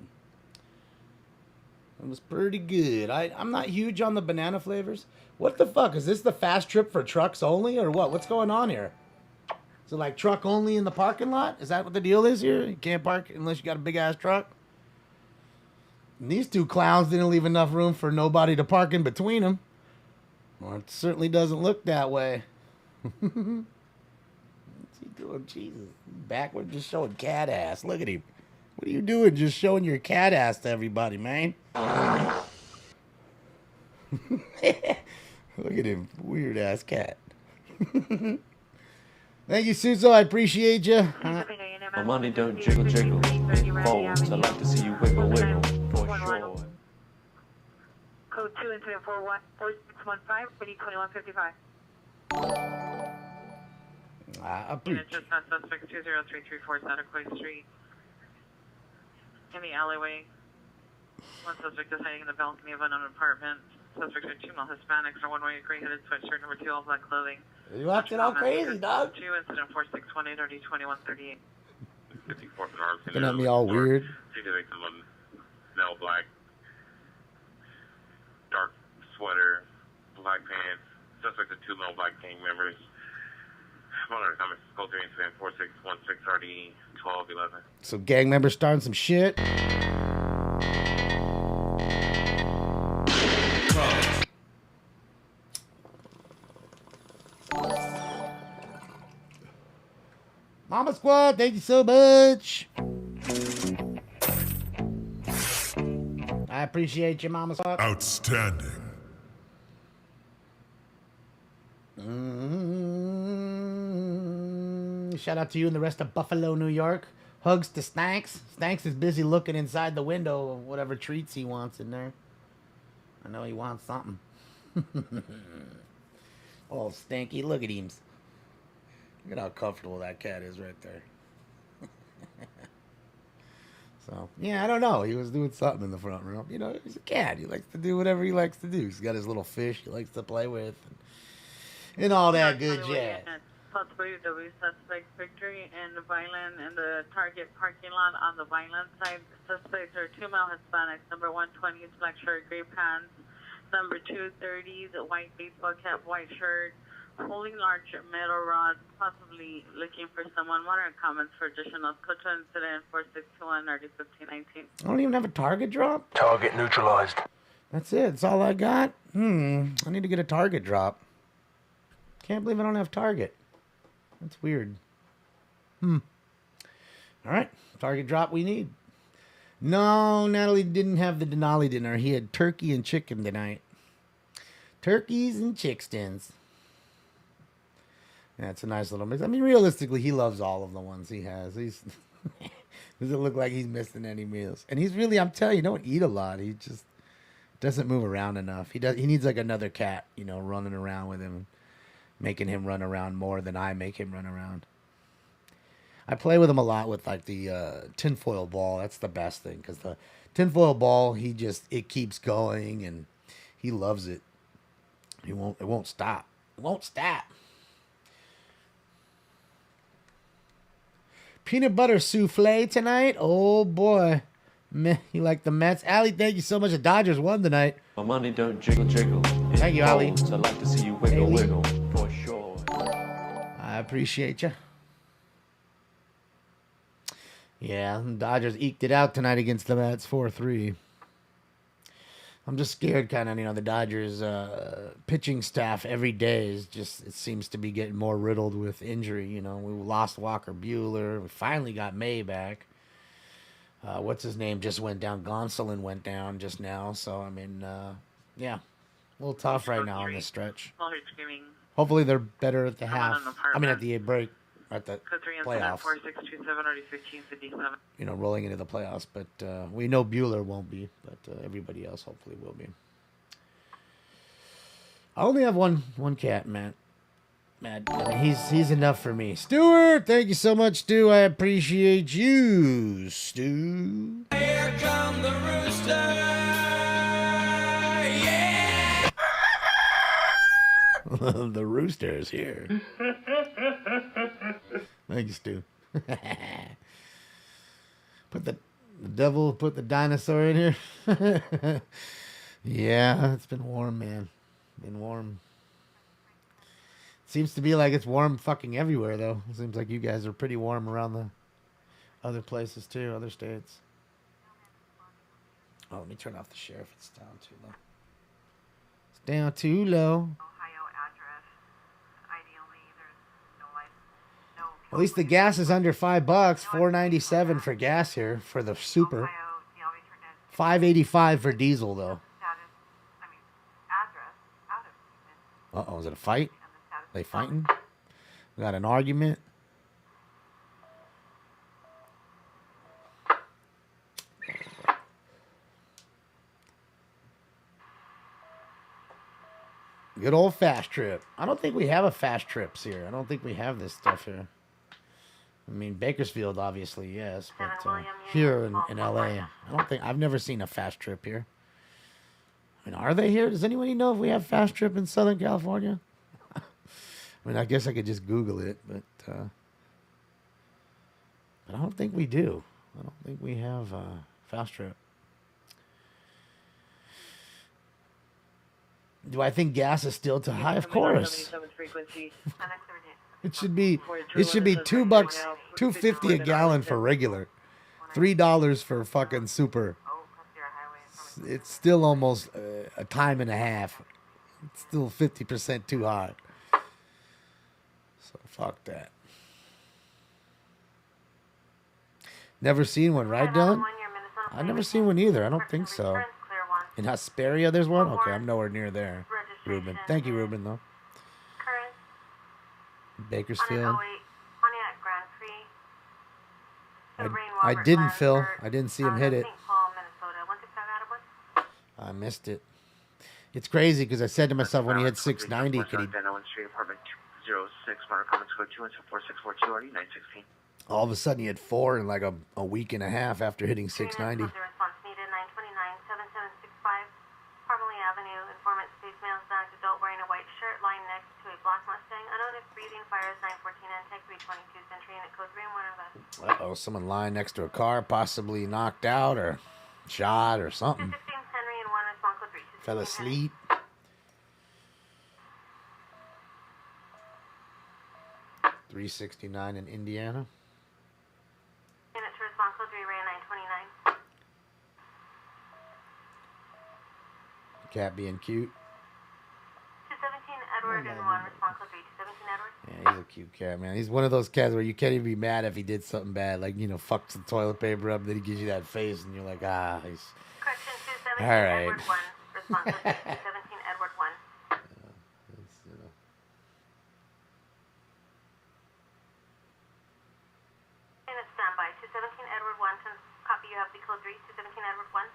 It was pretty good. I'm not huge on the banana flavors. What the fuck? Is this the fast trip for trucks only or what? What's going on here? Is it like truck only in the parking lot? Is that what the deal is here? You can't park unless you got a big ass truck? And these two clowns didn't leave enough room for nobody to park in between them. Well, it certainly doesn't look that way. What's he doing? Jesus. Backward, just showing cat ass. Look at him. What are you doing just showing your cat ass to everybody, man? Look at him. Weird ass cat. Thank you, Suzo. I appreciate you. My money don't jiggle jiggle. It folds. I like to see you wiggle wiggle. For sure. Code 2 incident 41 4615 2155. Unit just on suspect 20334 Santa Cruz Street. In the alleyway. One suspect is hiding in the balcony of unknown apartment. Suspects are 2 male Hispanics or one wearing a gray hooded sweatshirt, number 2 all black clothing. You acting all crazy, dog. 2 incident 4618 RD 2138. 54th and Arlington. Looking at me all weird. See the victim of male black, dark sweater, black pants. Suspect of 2 male black gang members. Monitor comments. Code 3 incident 4616 RD 1211. So gang members starting some shit. Mama Squad, thank you so much. I appreciate you, Mama Squad. Outstanding. Shout out to you and the rest of Buffalo, New York. Hugs to Stanks. Stanks is busy looking inside the window of whatever treats he wants in there. I know he wants something. Oh, Stinky, look at him. Look at how comfortable that cat is right there. So, yeah, I don't know. He was doing something in the front room. You know, he's a cat. He likes to do whatever he likes to do. He's got his little fish he likes to play with. And all that good jazz. Possibly the suspect victory and violent in the target parking lot on the violent side. Suspects are 2 male Hispanics. Number 120 is black shirt, gray pants. Number 230 the white baseball cap, white shirt, holding large metal rods, possibly looking for someone. Modern comments for additional code 2 incident 4621 RD 1519. I don't even have a target drop. Target neutralized. That's it. That's all I got. I need to get a target drop. Can't believe I don't have target. That's weird. All right. Target drop we need. No, Natalie didn't have the Denali dinner. He had turkey and chicken tonight. Turkeys and chickens. Yeah, it's a nice little mix. I mean, realistically, he loves all of the ones he has. He's doesn't look like he's missing any meals. And he's really, I'm telling you, don't eat a lot. He just doesn't move around enough. He needs like another cat, you know, running around with him, making him run around more than I make him run around. I play with him a lot with like the tinfoil ball. That's the best thing because the tinfoil ball, it keeps going and he loves it. It won't stop. It won't stop. Peanut butter souffle tonight. Oh boy, man, you like the Mets? Allie, thank you so much. The Dodgers won tonight. My money don't jiggle jiggle. It Thank you, Ali. folds. I like to see you wiggle wiggle. For sure. I appreciate you. Yeah, the Dodgers eked it out tonight against the Mets 4-3. I'm just scared kind of, you know, the Dodgers pitching staff every day is just, it seems to be getting more riddled with injury. You know, we lost Walker Buehler. We finally got May back. What's his name just went down. Gonsolin went down just now. So, I mean, yeah, a little tough right now on this stretch. Hopefully they're better at the half. I mean, at the break. At the playoffs. You know, rolling into the playoffs. But we know Bueller won't be, but everybody else hopefully will be. I only have one cat, Matt. I mean, he's enough for me. Stuart, thank you so much, Stu. I appreciate you, Stu. Here come the rooster. Yeah. The rooster is here. Thank you, Stu. Put the devil, put the dinosaur in here. Yeah, it's been warm, man. Been warm. Seems to be like it's warm fucking everywhere, though. It seems like you guys are pretty warm around the other places, too, other states. Oh, let me turn off the sheriff. It's down too low. It's Down too low. At least the gas is under $5. $4.97 for gas here for the super. $5.85 for diesel though. Uh-oh, is it a fight? They fighting? We got an argument. Good old fast trip. I don't think we have a fast trips here. I don't think we have this stuff here. I mean, Bakersfield, obviously, yes, but here in LA, I don't think I've never seen a fast trip here. I mean, are they here? Does anybody know if we have fast trip in Southern California? I mean, I guess I could just Google it, but I don't think we do. I don't think we have fast trip. Do I think gas is still too high? Of course. It should be $2, $2.50 a gallon for regular, $3 for fucking super. It's still almost a time and a half. It's still 50% too high. So fuck that. Never seen one, right, Dylan? I've never seen one either. I don't think so. In Hesperia, there's one? Okay, I'm nowhere near there. Ruben. Thank you, Ruben, though. Bakersfield. I didn't, Phil. I didn't see him hit it. I missed it. It's crazy because I said to myself when he hit 690, could he... All of a sudden he had 4 in like a week and a half after hitting 690. Uh-oh, someone lying next to a car, possibly knocked out or shot or something. Fell asleep. $369 in Indiana. Cat being cute. 217 Edward and 1, response code 317 Edward. Yeah, he's a cute cat, man. He's one of those cats where you can't even be mad if he did something bad, like, you know, fucks the toilet paper up, then he gives you that face, and you're like, ah, he's... Correction, 217 all right. Edward 1, response code 217 Edward 1. You know. And it's standby, 217 Edward 1, copy, you have the code 3, 217 Edward 1.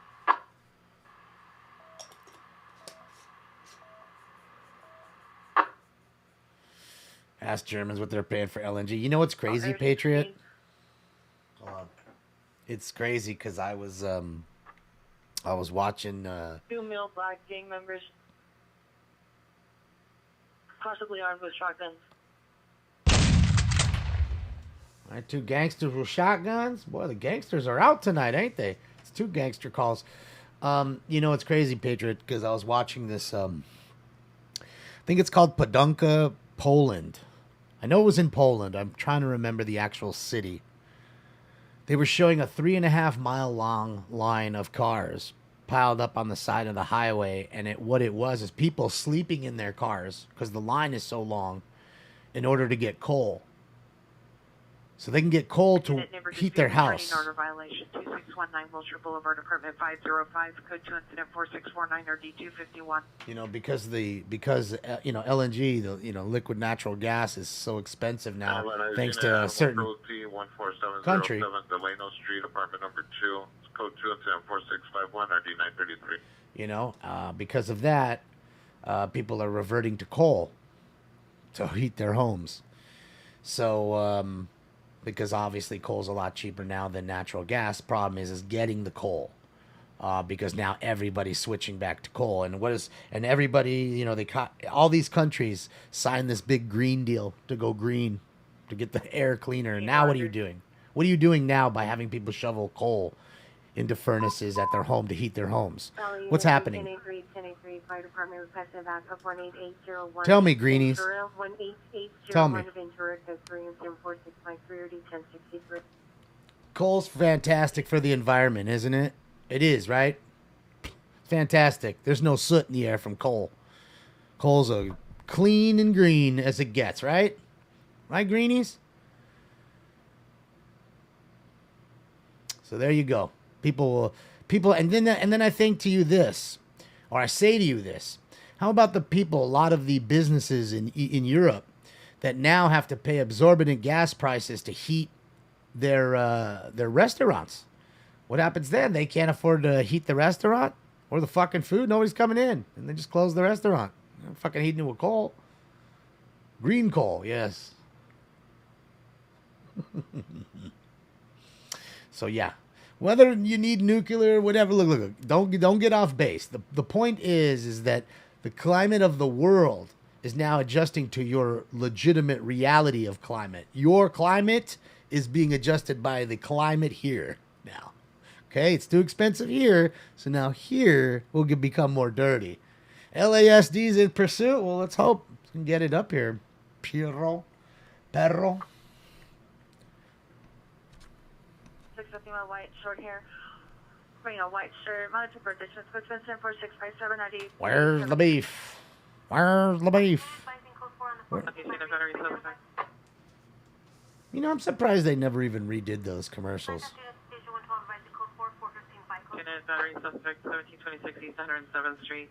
Ask Germans what they're paying for LNG. You know what's crazy, Patriot? It's crazy because I was watching. 2 male black gang members, possibly armed with shotguns. All right, 2 gangsters with shotguns. Boy, the gangsters are out tonight, ain't they? It's 2 gangster calls. You know, it's crazy, Patriot, because I was watching this. I think it's called Podunka, Poland. I know it was in Poland. I'm trying to remember the actual city. They were showing a 3.5 mile long line of cars piled up on the side of the highway, and what it was is people sleeping in their cars because the line is so long in order to get coal. So they can get coal to heat their house. Order violation 2619 Wilshire Boulevard, apartment 505, code 2 incident 4649 or D251. You know, because you know, LNG, the liquid natural gas is so expensive now, thanks to a certain country. Delano Street, apartment number 2, code 2 incident 4651 or D933. You know, because of that, people are reverting to coal to heat their homes. So, because obviously coal's a lot cheaper now than natural gas. Problem is getting the coal, because now everybody's switching back to coal. And everybody, you know, all these countries signed this big green deal to go green, to get the air cleaner. And now what are you doing? What are you doing now by having people shovel coal into furnaces at their home to heat their homes? What's happening? 1083, fire department requested backup 18801. Tell me, Greenies. Tell me. Coal's fantastic for the environment, isn't it? It is, right? Fantastic. There's no soot in the air from coal. Cole's a clean and green as it gets, right? Right, greenies? So there you go. People, and then I think to you this, or I say to you this. How about the people, a lot of the businesses in Europe that now have to pay exorbitant gas prices to heat their restaurants? What happens then? They can't afford to heat the restaurant or the fucking food. Nobody's coming in, and they just close the restaurant. They're fucking heating it with coal. Green coal, yes. So yeah, whether you need nuclear, whatever. Look. Don't get off base. The point is that the climate of the world is now adjusting to your legitimate reality of climate. Your climate is being adjusted by the climate here now. Okay, it's too expensive here, so now here will become more dirty. LASD's in pursuit. Well, let's hope we can get it up here. Perro. 650 white, short hair. Bring a white shirt. Monitor for distance. Quick 4657 ID. Where's the beef? Where's the beef? You know, I'm surprised they never even redid those commercials. Unit battery suspect 1726 East 107th Street.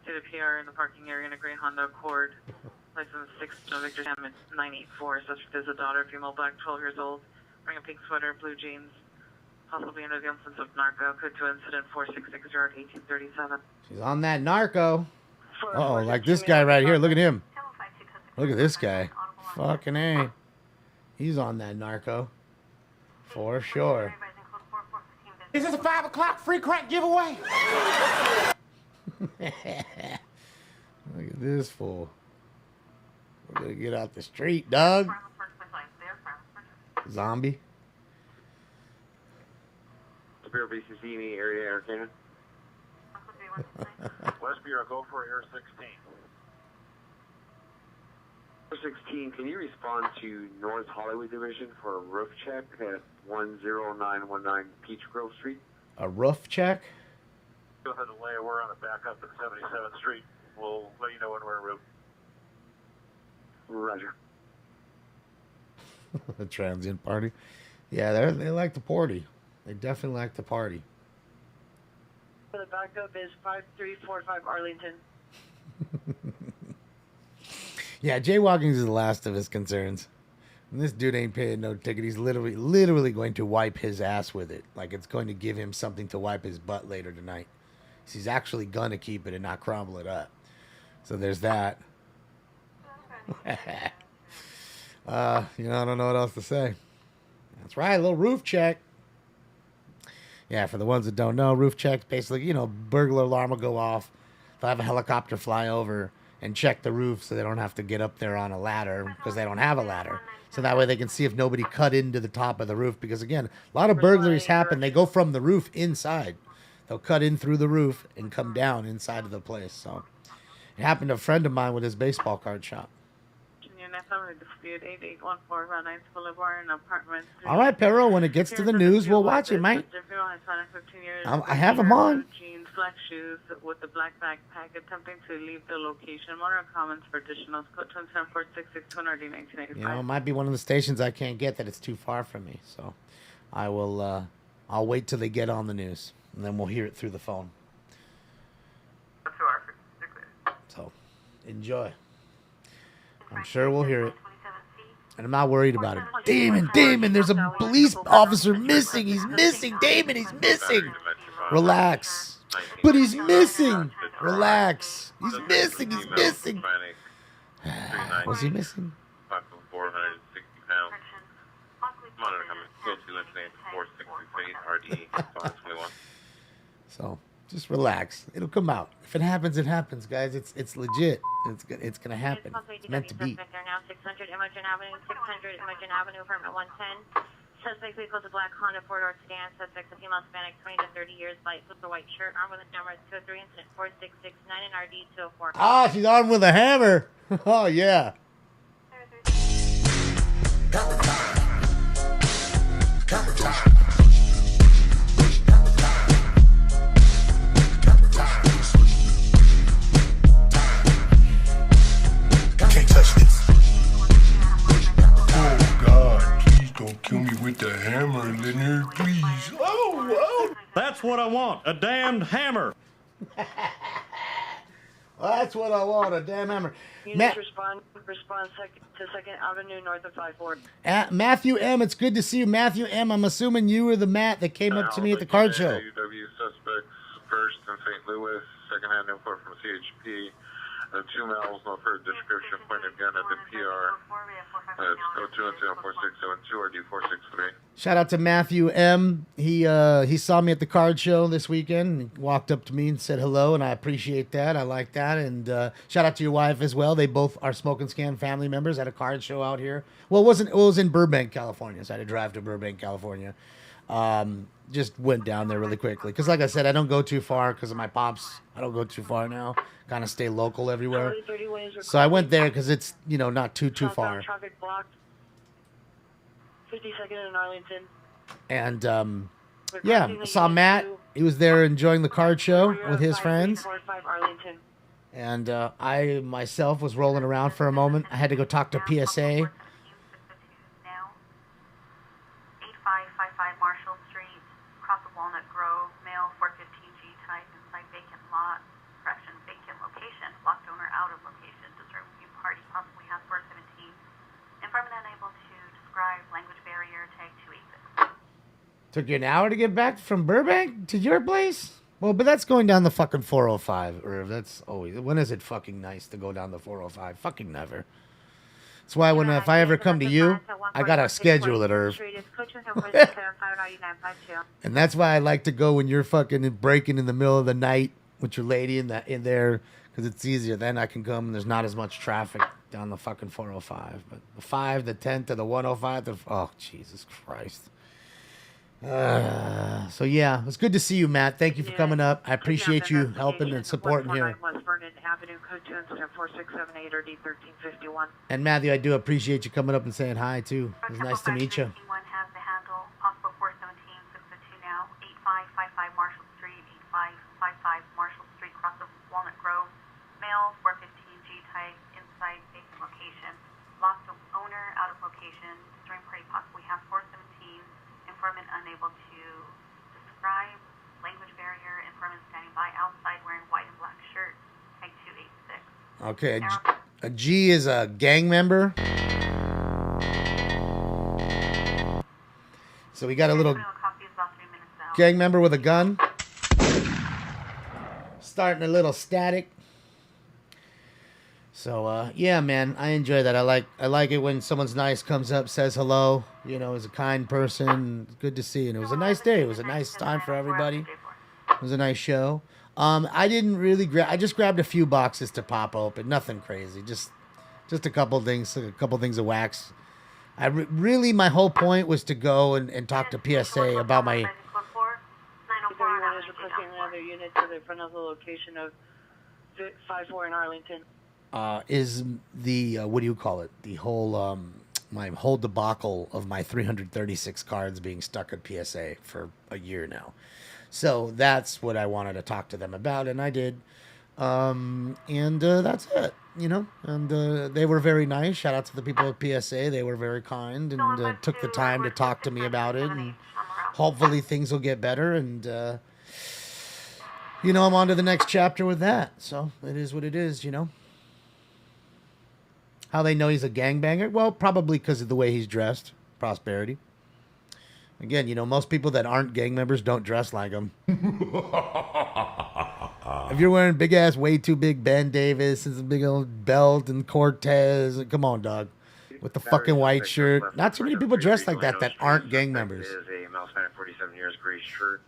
To the PR in the parking area in a gray Honda Accord. License 6 Victor Sam 984. Suspect is a daughter, female, black, 12 years old. Wearing a pink sweater, blue jeans. Possibly under the influence of narco. Code to incident 4660 1837. She's on that narco. Uh-oh, like this guy right here. Look at him. Look at this guy. Fucking A. He's on that narco. For sure. Is this a 5 o'clock free crack giveaway? Look at this fool. We're gonna get out the street, Doug. Zombie. Bureau BCC in the area, Air Cannon. West Bureau, go for Air 16. Air 16, can you respond to North Hollywood Division for a roof check at 10919 Peach Grove Street? A roof check? Go ahead and lay. We're on a backup at 77th Street. We'll let you know when we're en route. Roger. The transient party. Yeah, they like to party. They definitely like to party. The backup is 5345 Arlington. Yeah, jaywalking is the last of his concerns. And this dude ain't paying no ticket. He's literally going to wipe his ass with it. Like it's going to give him something to wipe his butt later tonight. He's actually gonna keep it and not crumble it up. So there's that. I don't know what else to say. That's right, a little roof check. Yeah, for the ones that don't know, roof checks basically, burglar alarm will go off. They'll have a helicopter fly over and check the roof so they don't have to get up there on a ladder because they don't have a ladder. So that way they can see if nobody cut into the top of the roof. Because again, a lot of burglaries happen. They go from the roof inside. They'll cut in through the roof and come down inside of the place. So it happened to a friend of mine with his baseball card shop. Dispute 8814 Route 9 Boulevard, an apartment. All right, Perro, when it gets to the news, we'll watch it, mate. I have them on. Jeans, black shoes with the black backpack, attempting to leave the location. Motor comments for additionals. Code 27466 It might be one of the stations I can't get that it's too far from me. So I will, I'll wait till they get on the news, and then we'll hear it through the phone. So enjoy. I'm sure we'll hear it. And I'm not worried about it. Damon, there's a police officer missing. He's missing. Damon, he's missing. Relax. But he's missing. Relax. He's missing. Was he missing? 460 pounds. Monitor coming. Close to left lane 460 RD 521. So just relax. It'll come out. If it happens, it happens, guys. It's legit. It's gonna happen. It's meant to be. Now 600 Imogen Avenue, 600 Imogen Avenue, apartment 110. Suspect vehicle is a black Honda 4-door sedan. Suspect a female Hispanic, 20 to 30 years, light with a white shirt, armed with a camera, 203, incident 4669 and RD 204. Ah, she's armed with a hammer. Oh yeah. hammer, Leonard, please. Oh. That's what I want, a damned hammer. That's what I want, a damn hammer. Units respond to 2nd Avenue north of 5-4. Matthew M., it's good to see you. Matthew M., I'm assuming you were the Matt that came up to me at the card show. UW suspects first in St. Louis, second-hand import from CHP. 2 miles north of description, pointed gun at the PR. It's 02104672 or D463. Shout out to Matthew M. He saw me at the card show this weekend. He walked up to me and said hello, and I appreciate that. I like that. And shout out to your wife as well. They both are Smoke and Scan family members at a card show out here. Well, it was in Burbank, California, so I had to drive to Burbank, California. Just went down there really quickly. Because like I said, I don't go too far because of my pops. I don't go too far now. Kind of stay local everywhere. So I went there because it's, not too far. Traffic blocked. 52nd in Arlington. And, yeah, I saw Matt. He was there enjoying the card show with his friends. And I, myself, was rolling around for a moment. I had to go talk to PSA. 8555 Marshall Street, across of Walnut Grove, male 415G type, inside vacant lot, correction, vacant location, locked owner out of location, disturbed view party, possibly has 417. Informant unable to describe, language barrier, tag 286. Took you an hour to get back from Burbank to your place? Well, but that's going down the fucking 405, Irv. That's always... When is it fucking nice to go down the 405? Fucking never. That's why if I ever come to you, I gotta schedule it, Irv. And that's why I like to go when you're fucking breaking in the middle of the night with your lady in there, because it's easier. Then I can come and there's not as much traffic down the fucking 405. But the 5, the 10 to the 105, oh, Jesus Christ. So yeah, it's good to see you, Matt. Thank you for coming up. I appreciate you helping and supporting here. West Vernon Avenue, code 2 incident 4678 or D1351. And Matthew, I do appreciate you coming up and saying hi too. It was nice to meet you. One has the handle, possible 417, 602 now, 8555 Marshall Street, 8555 Marshall Street, cross of Walnut Grove, male 415G type, inside vacant location, locked owner out of location, disturbing party possibly has 417. Informant unable to describe, language barrier, informant standing by outside wearing white and black shirt, tag 286. Okay, a G is a gang member. So we got a little gang member with a gun. Starting a little static. So yeah, man, I enjoy that. I like it when someone's nice, comes up, says hello. Is a kind person. Good to see. And it was a nice day. It was a nice time for everybody. It was a nice show. I didn't really I just grabbed a few boxes to pop open. Nothing crazy. Just a couple things of wax. Really, my whole point was to go and talk to PSA about my. Everyone is requesting another unit to the front of the location of 54 in Arlington. Is the what do you call it? The whole my whole debacle of my 336 cards being stuck at PSA for a year now. So that's what I wanted to talk to them about, and I did. And that's it, And they were very nice. Shout out to the people at PSA. They were very kind and took the time to talk to me about it. And hopefully things will get better. And I'm on to the next chapter with that. So it is what it is, How they know he's a gangbanger? Well, probably because of the way he's dressed. Prosperity. Again, most people that aren't gang members don't dress like him. If you're wearing big-ass, way too big Ben Davis and some big old belt and Cortez, come on, dog. With the fucking white shirt. Not too many people dress like that aren't gang members. Is a male span 47 years, gray shirt.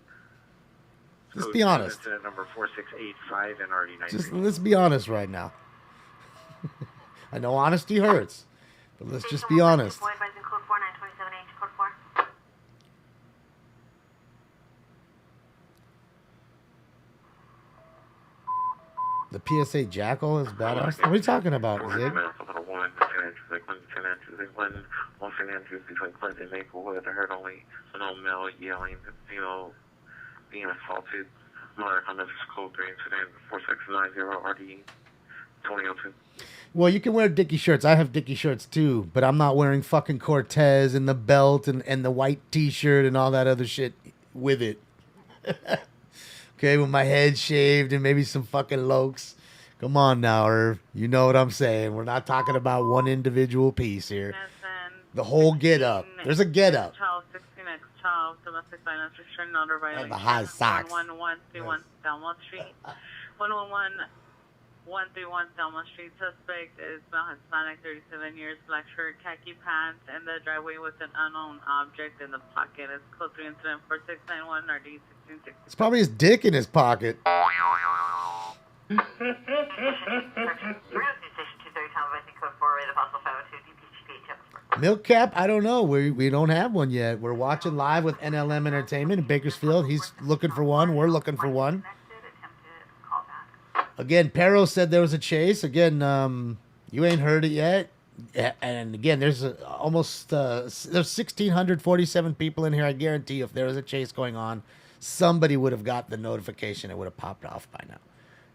Let's be honest. Incident number 4685 and RD19. Just let's be honest right now. I know honesty hurts, but let's just be honest. The PSA Jackal is badass. What are you talking about, Zig? Maplewood. I heard only no male yelling, being assaulted. Murder on the code 3 incident 4690 RD 2002. Well, you can wear Dickie shirts. I have Dickie shirts too, but I'm not wearing fucking Cortez and the belt and the white T-shirt and all that other shit with it. Okay, with my head shaved and maybe some fucking lokes. Come on now, Irv. You know what I'm saying. We're not talking about one individual piece here. The whole get up. There's a get up. 12, domestic violence restraint order violation. The high socks. 11131 Thelma Street. 111131 Thelma Street. Suspect is male Hispanic, 37 years, black shirt, khaki pants, in the driveway with an unknown object in the pocket. It's code 3 incident 4691 RD 1660. It's probably his dick in his pocket. Milk Cap, I don't know. We don't have one yet. We're watching live with NLM Entertainment in Bakersfield. He's looking for one. We're looking for one. Again, Perro said there was a chase. Again, you ain't heard it yet. And again, there's almost there's 1,647 people in here. I guarantee you, if there was a chase going on, somebody would have got the notification. It would have popped off by now.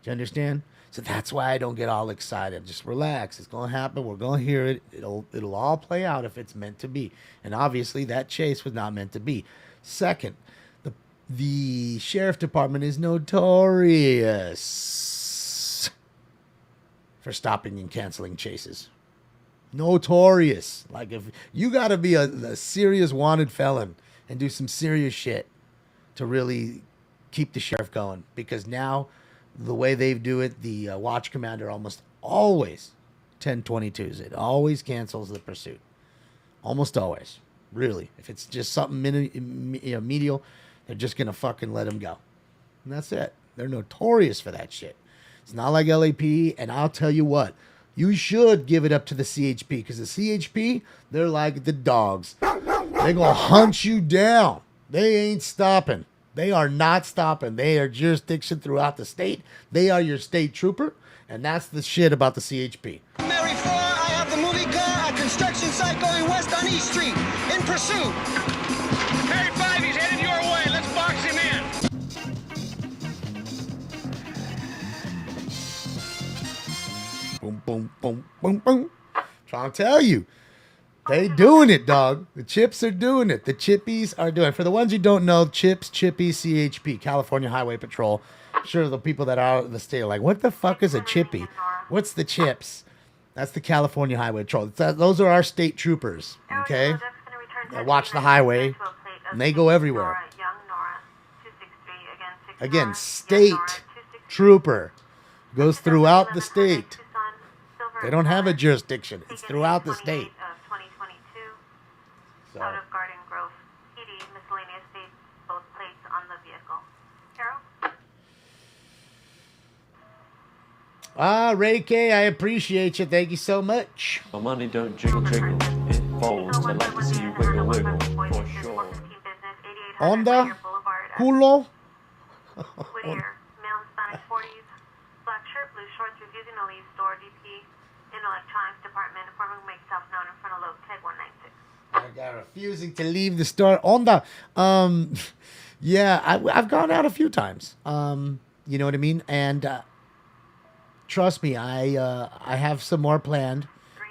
Do you understand? So that's why I don't get all excited. Just relax. It's going to happen. We're going to hear it. It'll all play out if it's meant to be. And obviously, that chase was not meant to be. Second, the sheriff department is notorious for stopping and canceling chases. Notorious. Like, if you got to be a serious wanted felon and do some serious shit to really keep the sheriff going. Because now, the way they do it, the watch commander almost always 1022s. It always cancels the pursuit. Almost always. Really. If it's just something medial, they're just going to fucking let him go. And that's it. They're notorious for that shit. It's not like LAP, and I'll tell you what. You should give it up to the CHP, because the CHP, they're like the dogs. They're going to hunt you down. They ain't stopping. They are not stopping. They are jurisdiction throughout the state. They are your state trooper, and that's the shit about the CHP. Mary 4, I have the movie car, a construction site going west on East Street. In pursuit. Mary 5, he's headed your way. Let's box him in. Boom, boom, boom, boom, boom. Trying to tell you. They doing it, dog. The chips are doing it. The chippies are doing it. For the ones who don't know, chips, chippy, CHP, California Highway Patrol. I'm sure the people that are out of the state are like, what the fuck is a chippy? What's the chips? That's the California Highway Patrol. Those are our state troopers, okay? They watch the highway, and they go everywhere. Again, state trooper. Goes throughout the state. They don't have a jurisdiction. It's throughout the state. So. Out of Garden Grove, PD, miscellaneous states, both plates on the vehicle. Carol? Ray K, I appreciate you. Thank you so much. My money don't jiggle jiggle, it folds. I like to see you wiggle wiggle, for sure. Onda? Culo? Whittier, male Hispanic 40s, black shirt, blue shorts, refusing to leave store, DP, in electronics department, informing make self known in front of load tag 196. I got refusing to leave the store. Onda. Yeah, I've gone out a few times. You know what I mean? And trust me, I have some more planned.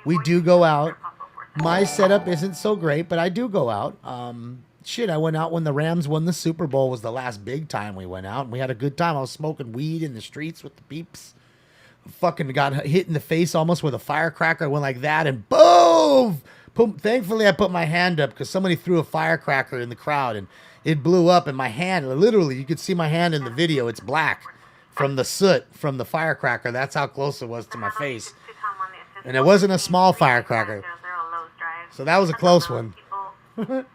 We do go out. My setup isn't so great, but I do go out. Shit, I went out when the Rams won the Super Bowl. Was the last big time we went out, and we had a good time. I was smoking weed in the streets with the peeps. Fucking got hit in the face almost with a firecracker. I went like that, and boom! Thankfully, I put my hand up because somebody threw a firecracker in the crowd, and it blew up in my hand. Literally, you could see my hand in the video. It's black from the soot from the firecracker. That's how close it was to my face. And it wasn't a small firecracker. So that was a close one. Are not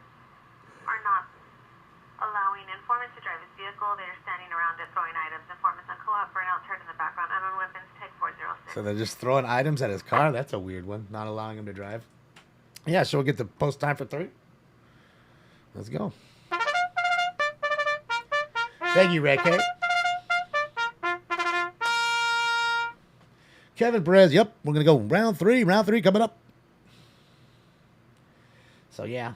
allowing informants to drive his vehicle. They are standing around it throwing items. Informants on co-op, burnout, turned in the background. Unknown weapons, take 406. So they're just throwing items at his car? That's a weird one. Not allowing him to drive. Yeah, so we'll get the post time for 3. Let's go. Thank you, Ray K. Kevin Perez, yep, we're going to go round 3 coming up. So, yeah.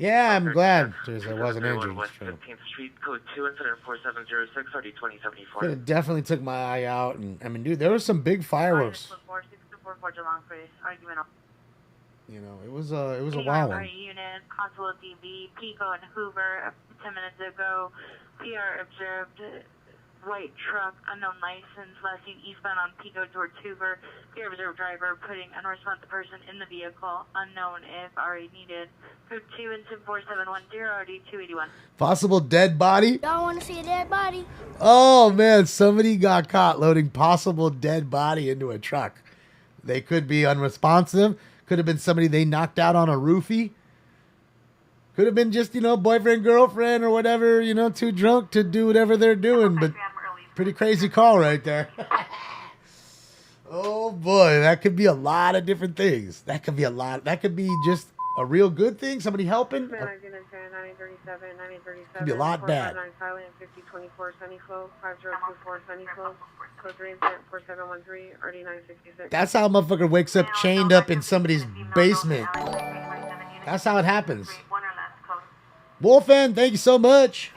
Yeah, I'm glad. Seriously, I wasn't injured. West 15th Street, code 2, incident 4706, RD 2074. Could have definitely took my eye out, and I mean, dude, there was some big fireworks. You know, it was a wild one. Unit, Consulate DB, Pico and Hoover, 10 minutes ago. PR observed white truck, unknown license, last seen eastbound on Pico towards Hoover. PR observed driver putting unresponsive person in the vehicle, unknown if RA needed. Code 2 and 4710, RD 281. Possible dead body? Y'all want to see a dead body? Oh, man, somebody got caught loading possible dead body into a truck. They could be unresponsive. Could have been somebody they knocked out on a roofie. Could have been just, you know, boyfriend, girlfriend, or whatever, you know, too drunk to do whatever they're doing. But pretty crazy call right there. Oh, boy, that could be a lot of different things. That could be a lot. That could be just a real good thing, somebody helping. Could be a lot bad. That's how a motherfucker wakes up chained up in somebody's basement. That's how it happens. Wolfen, thank you so much.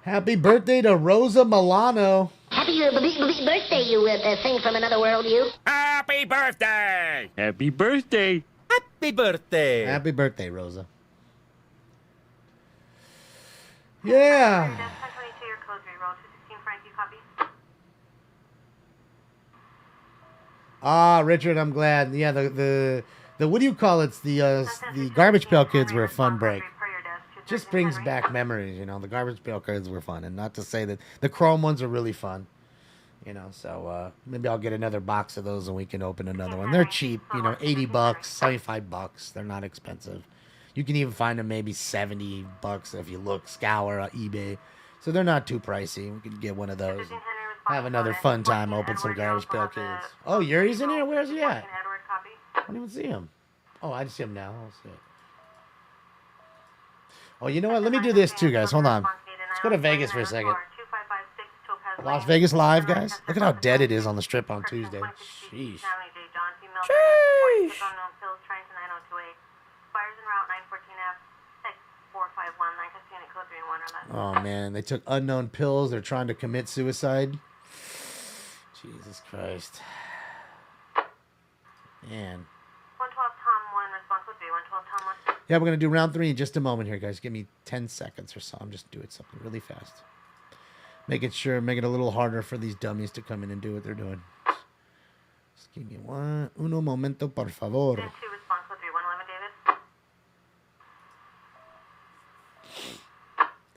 Happy birthday to Rosa Milano. Happy birthday, you thing from another world, you. Happy birthday! Happy birthday! Happy birthday! Happy birthday, Rosa. Yeah. Ah, Richard, I'm glad. Yeah, the what do you call it? The Garbage Pail Kids were a fun break. Just brings back memories, you know. The Garbage Pail Kids were fun, and not to say that the Chrome ones are really fun, you know. So maybe I'll get another box of those and we can open another one. They're cheap, you know, $80, $75. They're not expensive. You can even find them maybe $70 if you look, scour eBay. So they're not too pricey. We could get one of those. Have another fun time, open some Garbage Pail Kids. Oh, Yuri's in here? Where's he at? I don't even see him. Oh, I see him now. I'll see it. Oh, you know what? Let me do this too, guys. Hold on. Let's go to Vegas for a second. Las Vegas Live, guys. Look at how dead it is on the strip on Tuesday. Sheesh. Sheesh. Oh, man. They took unknown pills. They're trying to commit suicide. Jesus Christ. Man. 112 Tom 1, response would be 112 Tom 1. Yeah, we're going to do round 3 in just a moment here, guys. Give me 10 seconds or so. I'm just doing something really fast. Make it a little harder for these dummies to come in and do what they're doing. Just give me uno momento, por favor. 2, response would be 111, David.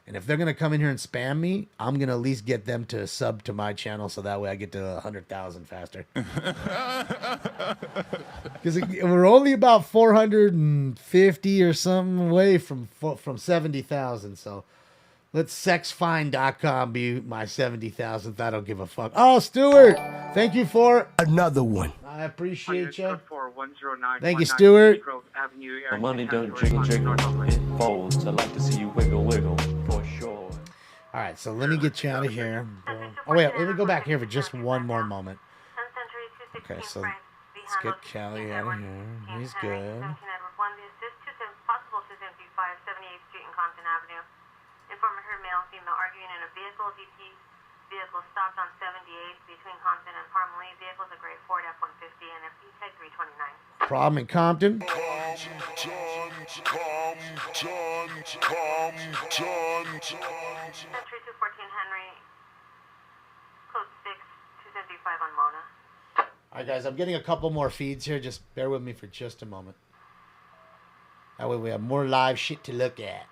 And if they're going to come in here and spam me, I'm going to at least get them to sub to my channel so that way I get to 100,000 faster. Because we're only about 450 or something away from 70,000. So let sexfind.com be my 70,000th. I don't give a fuck. Oh, Stuart, thank you for another one. I appreciate you. Thank you, Stuart. My money don't jiggle jiggle, it folds. I like to see you wiggle wiggle, for sure. All right, so let me get you out of here. Oh, wait, let me go back here for just one more moment. Okay, so let's get Callie out of here. He's good. Informer heard male and female arguing in a vehicle. DP vehicle stopped on 78 between Compton and Parmalee. Vehicles a gray Ford F-150 and a E-Tech 329. Problem in Compton. Century 214 Henry, code 6, 275 on Mona. All right, guys, I'm getting a couple more feeds here. Just bear with me for just a moment. That way we have more live shit to look at.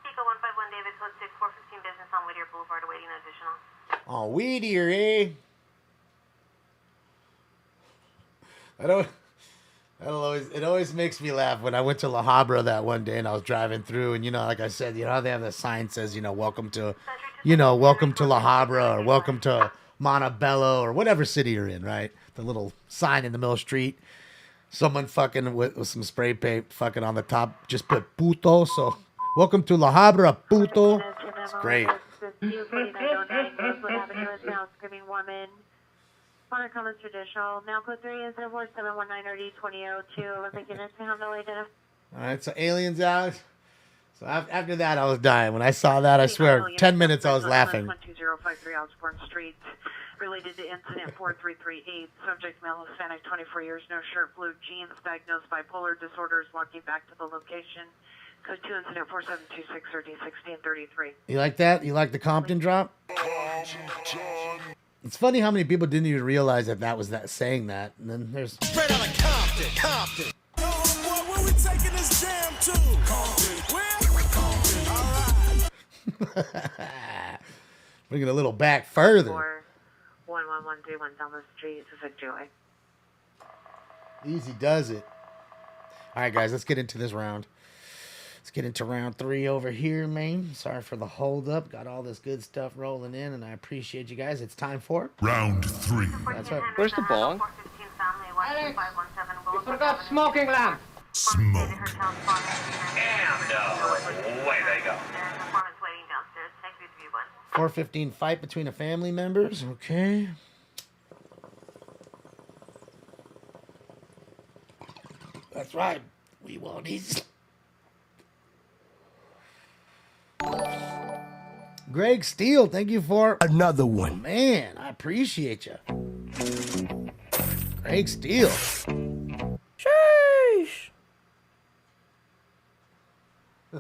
Pico 151 David, code 6, 415 business on Whittier Boulevard, awaiting additional. Oh, Whittier, eh? It always makes me laugh when I went to La Habra that one day and I was driving through and, you know, like I said, you know how they have the sign says, you know, welcome to La Habra or welcome to Montebello or whatever city you're in, right? The little sign in the middle of the street. Someone fucking with some spray paint fucking on the top just put puto. So welcome to La Habra, puto. It's great. 4909 Rosewood Avenue is now Screaming Woman. Honor Commons Traditional. Now code 3 is 4719 RD2002. Olympic units to handle identified. All right, so aliens out. So after that, I was dying. When I saw that, I swear, 10 minutes I was laughing. 12053 Osborne Street. Related to incident 4338. Subject male Hispanic, 24 years, no shirt, blue jeans, diagnosed bipolar disorders, walking back to the location. Code 2 incident 4726 RD1633. You like that? You like the Compton drop? It's funny how many people didn't even realize that was that saying that. And then there's Straight out of Compton. Compton. Yo, boy, where we taking this jam to? Compton. Where? Compton. All right. bringing it a little back further. 11131 Thomas Street, Pacific Joy. Easy does it. All right, guys, let's get into this round. Let's get into round 3 over here, man. Sorry for the hold up. Got all this good stuff rolling in, and I appreciate you guys. It's time for round 3. That's right. Where's the bong? Alex, you forgot smoking lamp. Smoke. And away they go. 4:15 fight between the family members. Okay. That's right. We want these. Greg Steele, thank you for another one. Man, I appreciate you. Greg Steele. Sheesh.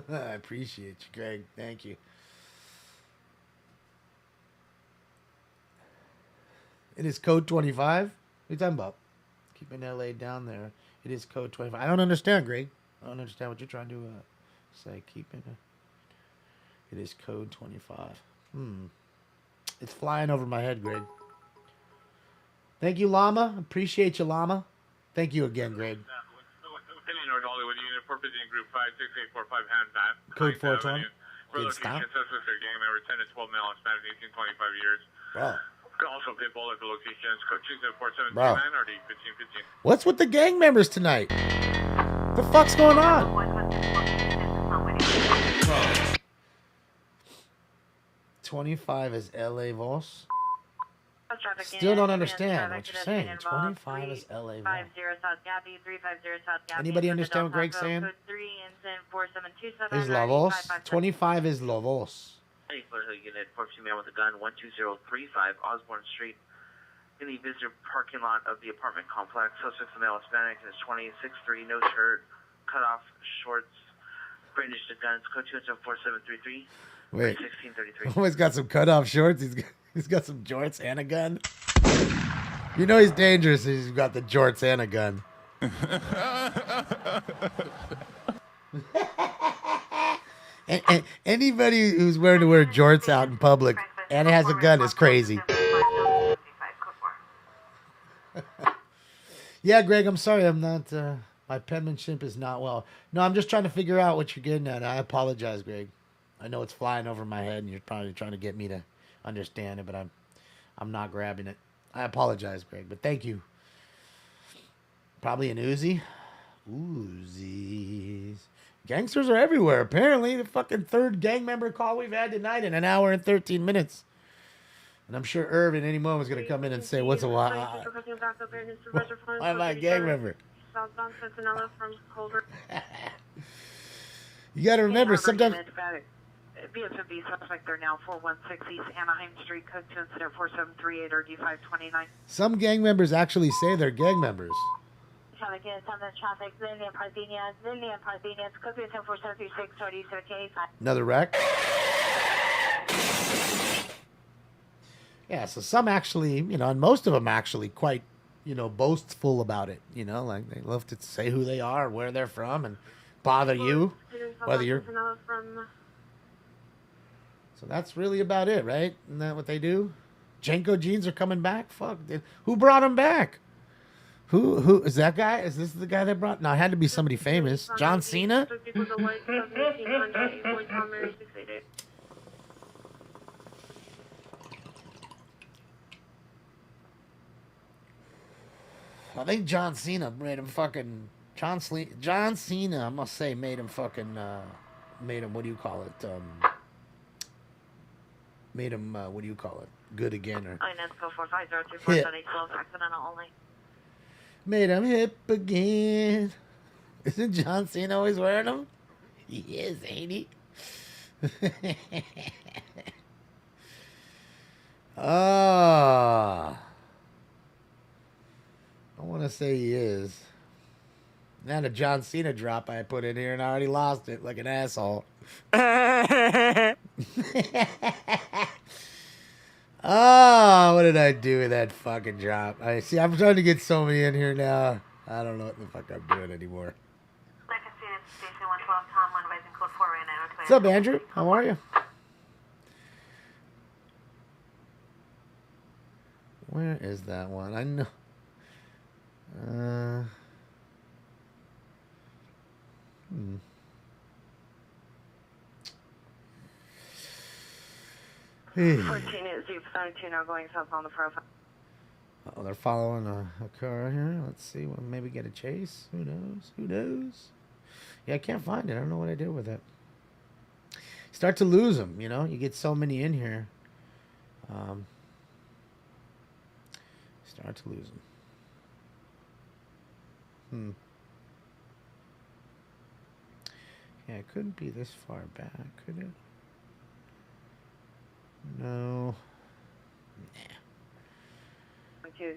I appreciate you, Greg. Thank you. It is code 25. What are you talking about? Keeping LA down there. It is code 25. I don't understand, Greg. I don't understand what you're trying to say. Keeping it. It is code 25. It's flying over my head, Greg. Thank you, Llama. Appreciate you, Llama. Thank you again, Greg. North Hollywood Unit 450 Group 56845 Handback. Code 420. Good stop. Suspects are gang member 10 to 12 male Hispanic 18 25 years. Bro. Also pitbull at the locations. Code 24729 Bro. RD 1515. What's with the gang members tonight? The fuck's going on? 25 is LA Voss. Still don't understand what you're saying. 25 is LA Voss. Anybody understand what Greg's saying? Is La Voz. 25 is La Voz. Unit 14 man with a gun, 12035 Osborne Street, in the visitor parking lot of the apartment complex. Suspect's a male Hispanic and is 26'3", no shirt, cut off shorts, brandished the guns. Code 24733. Wait. 1633. Oh, he's got some cutoff shorts. He's got some jorts and a gun. You know he's dangerous. He's got the jorts and a gun. And anybody who's wearing to wear jorts out in public and has a gun is crazy. Yeah, Greg, I'm sorry. I'm not. My penmanship is not well. No, I'm just trying to figure out what you're getting at. I apologize, Greg. I know it's flying over my head, and you're probably trying to get me to understand it, but I'm not grabbing it. I apologize, Greg, but thank you. Probably an Uzi. Uzis. Gangsters are everywhere. Apparently, the fucking third gang member call we've had tonight in an hour and 13 minutes. And I'm sure Irv in any moment is going to come in and say, what's a why? Why am I a gang member? You got to remember, sometimes... BFB suspect there now, 416 East Anaheim Street, code 2 incident 4738 or D529. Some gang members actually say they're gang members. Traffic is on the traffic, Lillian Parthenians, code 2 4736 or D1385. Another wreck? Yeah, so some actually, and most of them actually quite, boastful about it. Like they love to say who they are, where they're from, and bother you, whether you're... So that's really about it, right? Isn't that what they do? Jenko jeans are coming back? Fuck. Who brought them back? Who is that guy? Is this the guy that brought? No, it had to be somebody famous. John Cena? I think John Cena made him fucking... John Cena, I must say, made him fucking... made him, what do you call it? Made him, what do you call it? Good again, or Unesco 450247 accidental only. made him hip again. Isn't John Cena always wearing them? He is, ain't he? I want to say he is. Not a John Cena drop I put in here and I already lost it like an asshole. Oh, what did I do with that fucking drop? I'm trying to get so many in here now. I don't know what the fuck I'm doing anymore. What's up, Andrew? How are you? Where is that one? I know. Hmm. 14 is 72 now going south on the profile. Oh, they're following a car here. Let's see. Well, maybe get a chase. Who knows? Who knows? Yeah, I can't find it. I don't know what I did with it. Start to lose them, you know? You get so many in here. Start to lose them. Yeah, it couldn't be this far back, could it? No.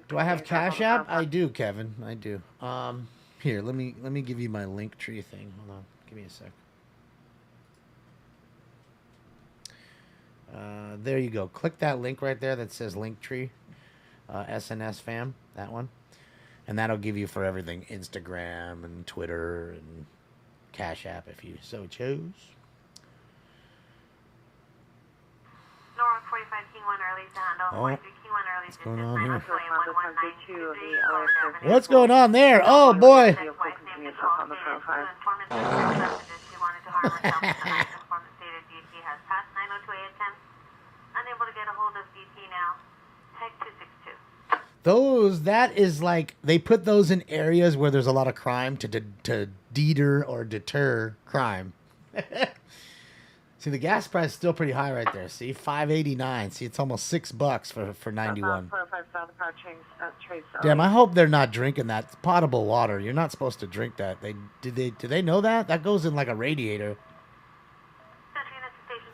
Do I have Cash App? I do, Kevin. I do. Here, let me give you my link tree thing. Hold on. Give me a sec. There you go. Click that link right there that says link tree. SNS fam, that one. And that'll give you for everything. Instagram and Twitter and Cash App if you so chose. Nora 45 King 1 early to handle. 43 King 1 early What's going on here? 1192. What's going on there? Oh boy. Unable to get a hold of DT now. Tag 262. That is like, they put those in areas where there's a lot of crime to deter or deter crime. See, the gas price is still pretty high right there. See, $5.89. See, it's almost $6 for 91. Damn, I hope they're not drinking that. It's potable water. You're not supposed to drink that. Do they know that? That goes in like a radiator.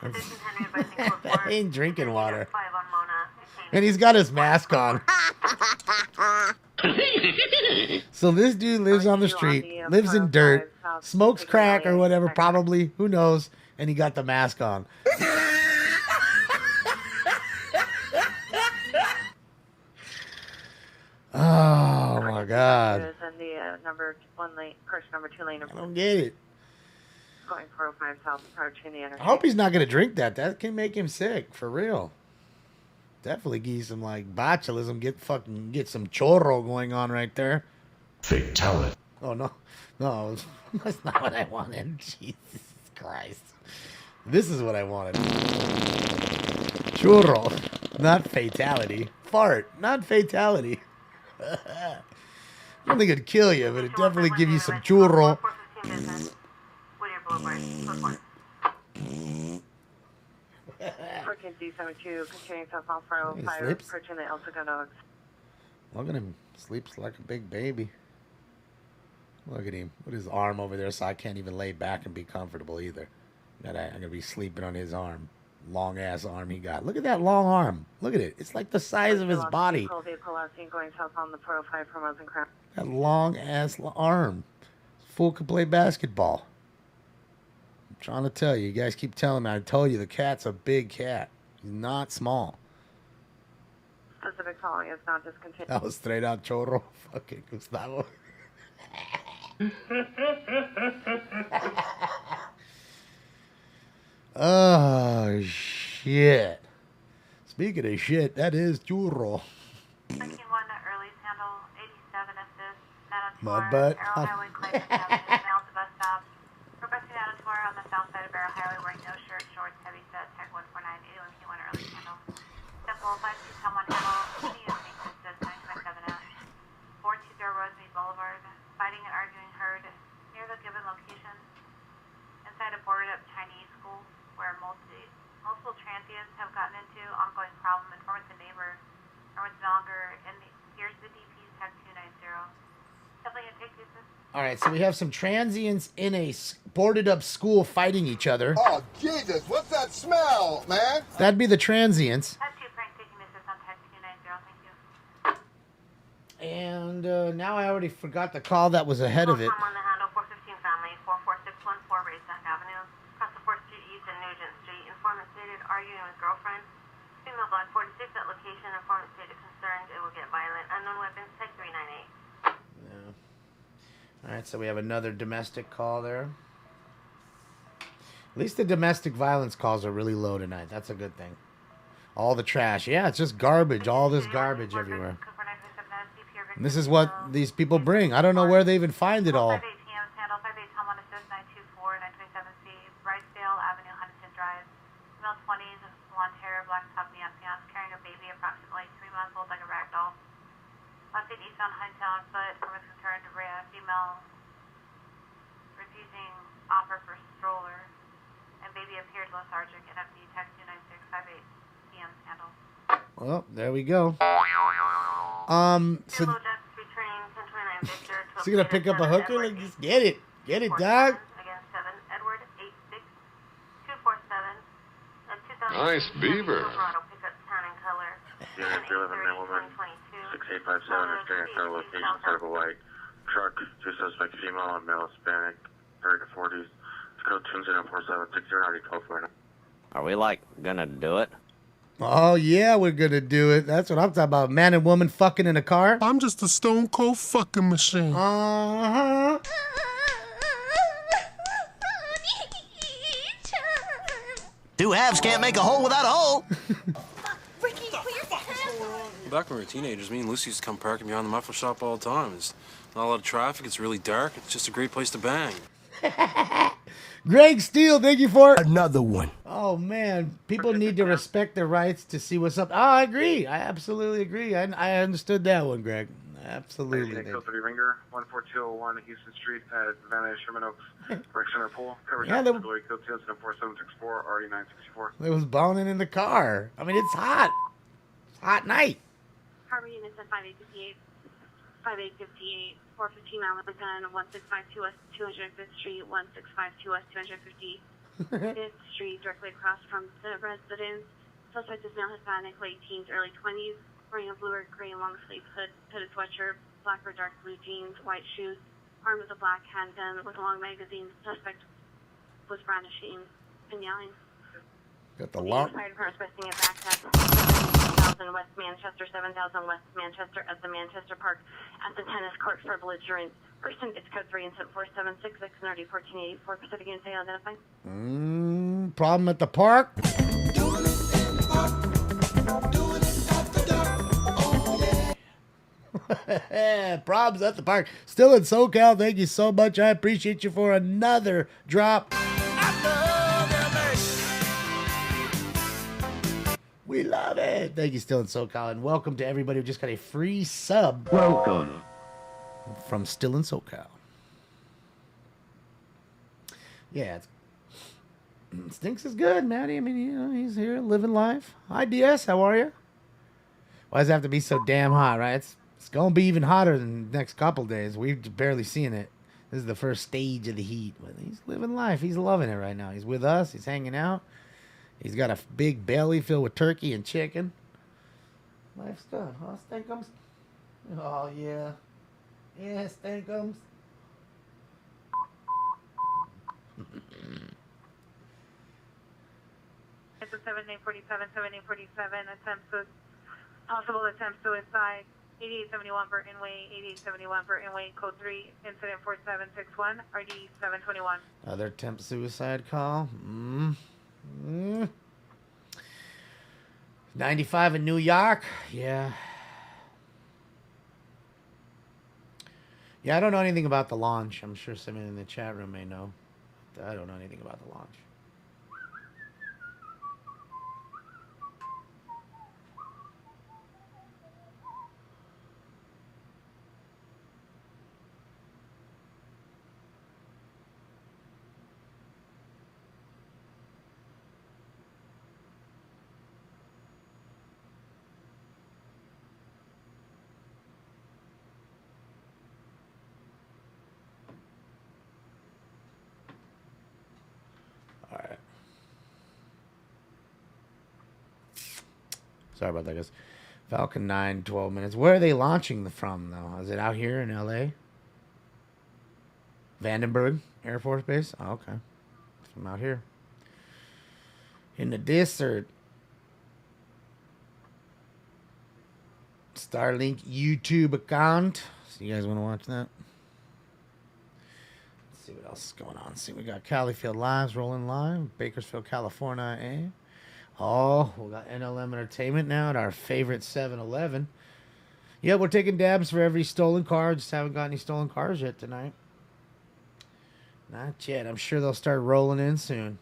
That ain't drinking water. And he's got his mask on. So this dude lives on the street, lives in dirt, smokes crack or whatever, probably. Who knows? And he got the mask on. Oh my God. I don't get it. Going 405 south, approaching the interchange. I hope he's not going to drink that. That can make him sick, for real. Definitely give you some, like, botulism. Get some chorro going on right there. Fatality. Oh, no. No, that's not what I wanted. Jesus Christ. This is what I wanted. Churro. Not fatality. Fart. Not fatality. I don't think it'd kill you, but it'd definitely give you some churro. Freaking D72, continuing south on 405, approaching the El Segundo. Look at him. Sleeps like a big baby. Look at him. With his arm over there, so I can't even lay back and be comfortable either. I'm going to be sleeping on his arm. Long ass arm he got. Look at that long arm. Look at it. It's like the size of his body. Vehicle last seen going south on the 405 from Rosencrantz. That long ass arm. Fool could play basketball. I'm trying to tell you. You guys keep telling me. I told you the cat's a big cat. He's not small. Specific following is not discontinued. That was straight out chorro. Fucking Gustavo. Oh, shit. Speaking of shit, that is churro. Mud butt. Fighting and arguing heard near the given location inside a boarded up Chinese school where multiple multiple transients have gotten into ongoing problem. Inform with the neighbor or with longer. And here's the DP's tag 290. Something to take this. All right, so we have some transients in a boarded up school fighting each other. Oh, Jesus, what's that smell, man? That'd be the transients. That's you, Frank, taking this on tag 290. Thank you. And now I already forgot the call that was ahead of it. On the handle 415 family, 44614 Raceback Avenue, across the 4th Street East and Nugent Street. Informant stated arguing with girlfriend. Female block 46 at location. Informant stated concerned it will get violent. Unknown weapons, tag 398. Yeah. All right, so we have another domestic call there. At least the domestic violence calls are really low tonight. That's a good thing. All the trash. Yeah, it's just garbage. All this garbage everywhere. And this is what these people bring. I don't know where they even find it all. Ricedale Avenue, Huntington Drive. Male 20s, blonde hair, black top, neon pants, carrying a baby approximately 3 months old like a rag doll. Last seen eastbound Huntington foot from a concerned Rhea female refusing offer for stroller, and baby appeared lethargic. NFD text 29658 PM handle. Well, there we go. So is he gonna pick up a hooker? Like, just get it, dog. Again, 7 Edward 86 247 Nice beaver. Colorado pickup town and color. Yeah, 11 man woman, 6857, restraining center location, set of a white truck, 2 suspect female and male Hispanic, 30 to 40s. Code 20476, how do you call for it? Are we, like, gonna do it? Oh yeah, we're gonna do it. That's what I'm talking about. Man and woman fucking in a car. I'm just a stone cold fucking machine. Uh-huh. Two halves can't make a hole without a hole. Back when we were teenagers, me and Lucy used to come parking behind the muffler shop all the time. There's not a lot of traffic. It's really dark. It's just a great place to bang. Greg Steele, thank you for another one. Oh man, people need to respect their rights to see what's up. Oh, I agree. I absolutely agree. I understood that one, Greg. Absolutely. Code 3 Ringer, 14201 Houston Street at Savannah, Sherman Oaks, Rec Center Pool. Coverage Yeah, Glory Code 24764, RD 964. It was boning in the car. I mean, it's hot. It's a hot night. Harbor units at 5858, 5858, 415 Mount Lincoln, 1652 West 205th Street, 1652 West 255th Street, directly across from the residence. Suspect is male Hispanic, late teens, early 20s, wearing a blue or gray long sleeve hooded sweatshirt, black or dark blue jeans, white shoes, armed with a black handgun with a long magazine. Suspect was brandishing and yelling. Got the long. Fire department requesting a back at 7000 West Manchester, 7000 West Manchester at the Manchester Park at the tennis court for belligerent person. It's code 3 incident 4766 and RD 1484 Pacific Unit identified. Problem at the park. Problems at the park. Still in SoCal. Thank you so much. I appreciate you for another drop. We love it. Thank you, Still in SoCal, and welcome to everybody who just got a free sub. Welcome from Still in SoCal. Yeah, Stinks is good, Maddie. I mean, you know, he's here living life. Hi, DS. How are you? Why does it have to be so damn hot, right? It's going to be even hotter than the next couple days. We've barely seen it. This is the first stage of the heat. But he's living life. He's loving it right now. He's with us. He's hanging out. He's got a big belly filled with turkey and chicken. Life's good, huh, Stinkums? Oh, yeah. Yeah, Stinkums. It's a 7847, 7847, possible attempt suicide, 8871 Burton Way, 8871 Burton Way, code 3, incident 4761, RD 721. Other attempt suicide call. 95 in New York. Yeah. Yeah, I don't know anything about the launch. I'm sure someone in the chat room may know. I don't know anything about the launch. Sorry about that, guys. Falcon 9, 12 minutes. Where are they launching from, though? Is it out here in L.A.? Vandenberg Air Force Base? Oh, okay. From out here. In the desert. Starlink YouTube account. So you guys want to watch that? Let's see what else is going on. See, we got Califield Lives rolling live. Bakersfield, California, eh? Oh, we got NLM Entertainment now at our favorite 7-Eleven. Yeah, we're taking dabs for every stolen car. Just haven't got any stolen cars yet tonight. Not yet. I'm sure they'll start rolling in soon.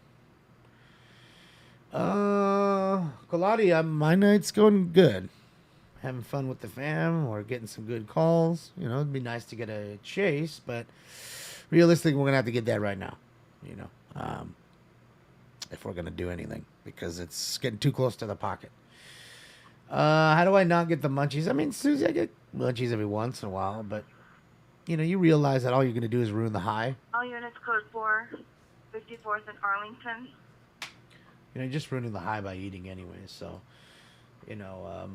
Kaladi, my night's going good. Having fun with the fam. We're getting some good calls. You know, it'd be nice to get a chase, but realistically, we're going to have to get that right now. You know, if we're going to do anything, because it's getting too close to the pocket. How do I not get the munchies? I mean, Susie, I get munchies every once in a while, but you know, you realize that all you're going to do is ruin the high. All units code 4, 54th and Arlington. You know, you're just ruining the high by eating anyway. So, you know,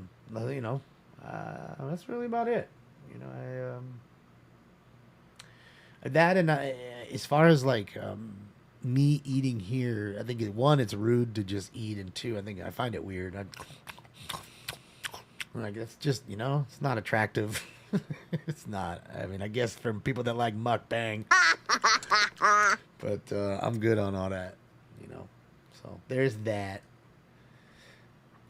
that's really about it. You know, that and as far as like me eating here, I think one, it's rude to just eat, and two, I find it weird. Like it's just, you know, it's not attractive. It's not. I mean, I guess from people that like mukbang. But I'm good on all that, you know. So there's that.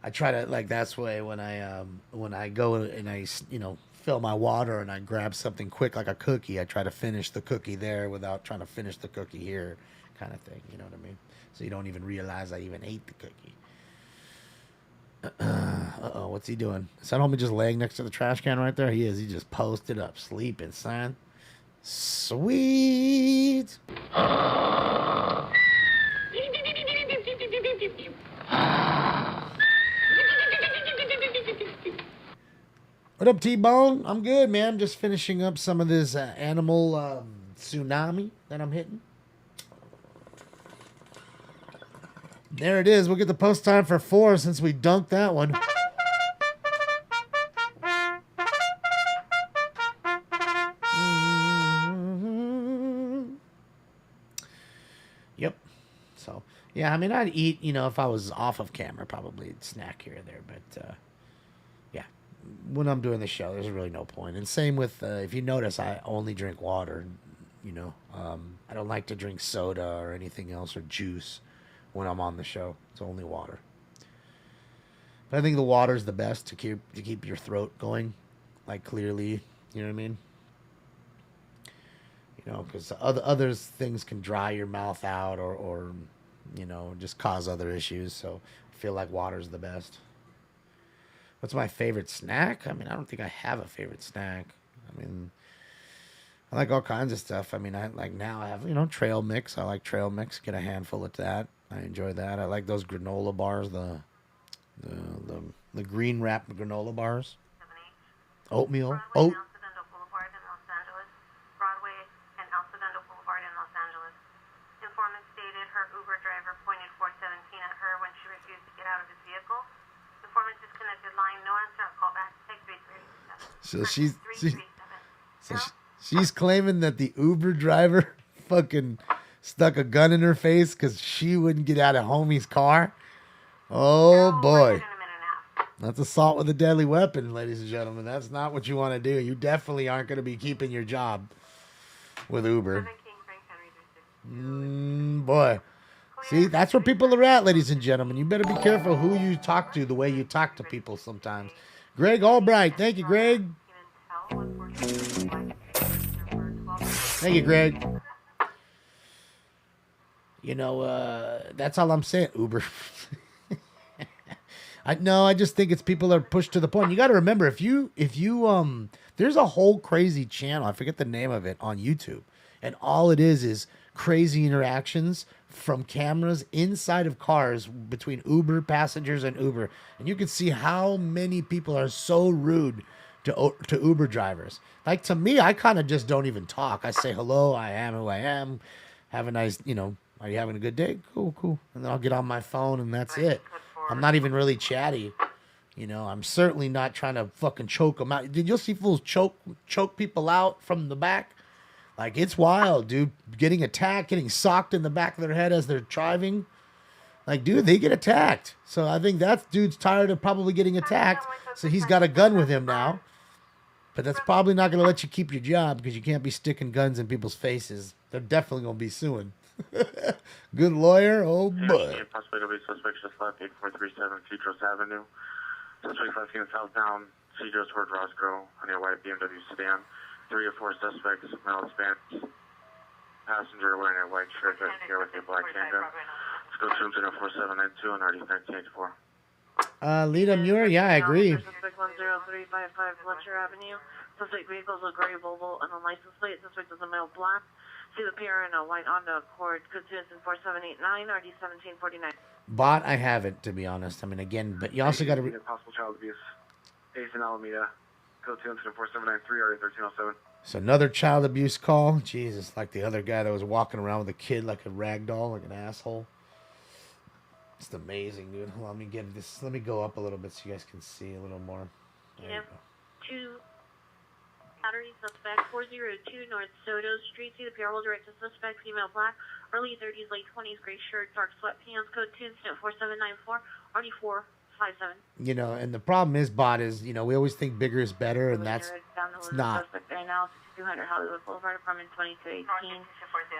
I try to, like, that's why when I go and I, you know, fill my water and I grab something quick like a cookie, I try to finish the cookie there without trying to finish the cookie here, kind of thing. You know what I mean? So you don't even realize I even ate the cookie. Uh-oh, what's he doing? Is that homie just laying next to the trash can right there? He is. He just posted up, sleeping, son. Sweet. What up, T-Bone? I'm good, man. I'm just finishing up some of this animal tsunami that I'm hitting. There it is. We'll get the post time for 4 since we dunked that one. Yep. So, yeah, I mean, I'd eat, you know, if I was off of camera, probably snack here or there. But, yeah, when I'm doing the show, there's really no point. And same with, if you notice, I only drink water. You know, I don't like to drink soda or anything else or juice. When I'm on the show, it's only water. But I think the water is the best to keep your throat going, like clearly. You know what I mean? You know, because other things can dry your mouth out or you know, just cause other issues. So I feel like water is the best. What's my favorite snack? I mean, I don't think I have a favorite snack. I mean, I like all kinds of stuff. I mean, I have, you know, trail mix. I like trail mix. Get a handful of that. I enjoy that. I like those granola bars, the green wrap granola bars. Oatmeal. Broadway and El Segundo Boulevard in Los Angeles. Informant stated her Uber driver pointed .417 at her when she refused to get out of his vehicle. Informant disconnected line. No answer. Call back. Take 337. So she's claiming that the Uber driver fucking stuck a gun in her face because she wouldn't get out of homie's car. Oh, boy. That's assault with a deadly weapon, ladies and gentlemen. That's not what you want to do. You definitely aren't going to be keeping your job with Uber. Boy. See, that's where people are at, ladies and gentlemen. You better be careful who you talk to, the way you talk to people sometimes. Greg Albright. Thank you, Greg. Thank you, Greg. You know, that's all I'm saying, Uber. I just think it's people are pushed to the point. You got to remember, if you there's a whole crazy channel, I forget the name of it, on YouTube. And all it is crazy interactions from cameras inside of cars between Uber passengers and Uber. And you can see how many people are so rude to Uber drivers. Like, to me, I kind of just don't even talk. I say, hello, I am who I am. Have a nice, you know, are you having a good day? Cool. And then I'll get on my phone and that's it. I'm not even really chatty. You know, I'm certainly not trying to fucking choke them out. Did you see fools choke people out from the back? Like, it's wild, dude. Getting attacked, getting socked in the back of their head as they're driving. Like, dude, they get attacked. So I think that dude's tired of probably getting attacked. So he's got a gun with him now. But that's probably not going to let you keep your job because you can't be sticking guns in people's faces. They're definitely going to be suing. Good lawyer? Oh, boy. Possibly going to be suspects just left 8437 Cedros Avenue. Suspect left seen southbound Cedros toward Roscoe on a white BMW sedan. 3 or 4 suspects, male advanced. Passenger wearing a white shirt here with a black handgun. Let's go to 04792 and RD 1384. Lita Muir, yeah, I agree. Suspect 10355 Fletcher Avenue. Suspect vehicles a gray Volvo and a license plate. Suspect is a male black. See the pair in a white Honda Accord. Code 4789 RD 1749. Bot, I haven't, to be honest. I mean, again, but you also got to... Possible child abuse. Ace in Alameda. Code 4793 RD 1307. So another child abuse call. Jesus, like the other guy that was walking around with a kid like a rag doll, like an asshole. It's amazing, dude. Hold on, let me get this. Let me go up a little bit so you guys can see a little more. There you go. 2 battery suspect 402 North Soto Street. See the pair will direct to suspect, female black, early 30s, late 20s, gray shirt, dark sweatpants. Code 2 incident 4794 RD 457. You know, and the problem is, bot, is, you know, we always think bigger is better, and that's it's not. Right now, 200 Hollywood Boulevard, apartment 2218.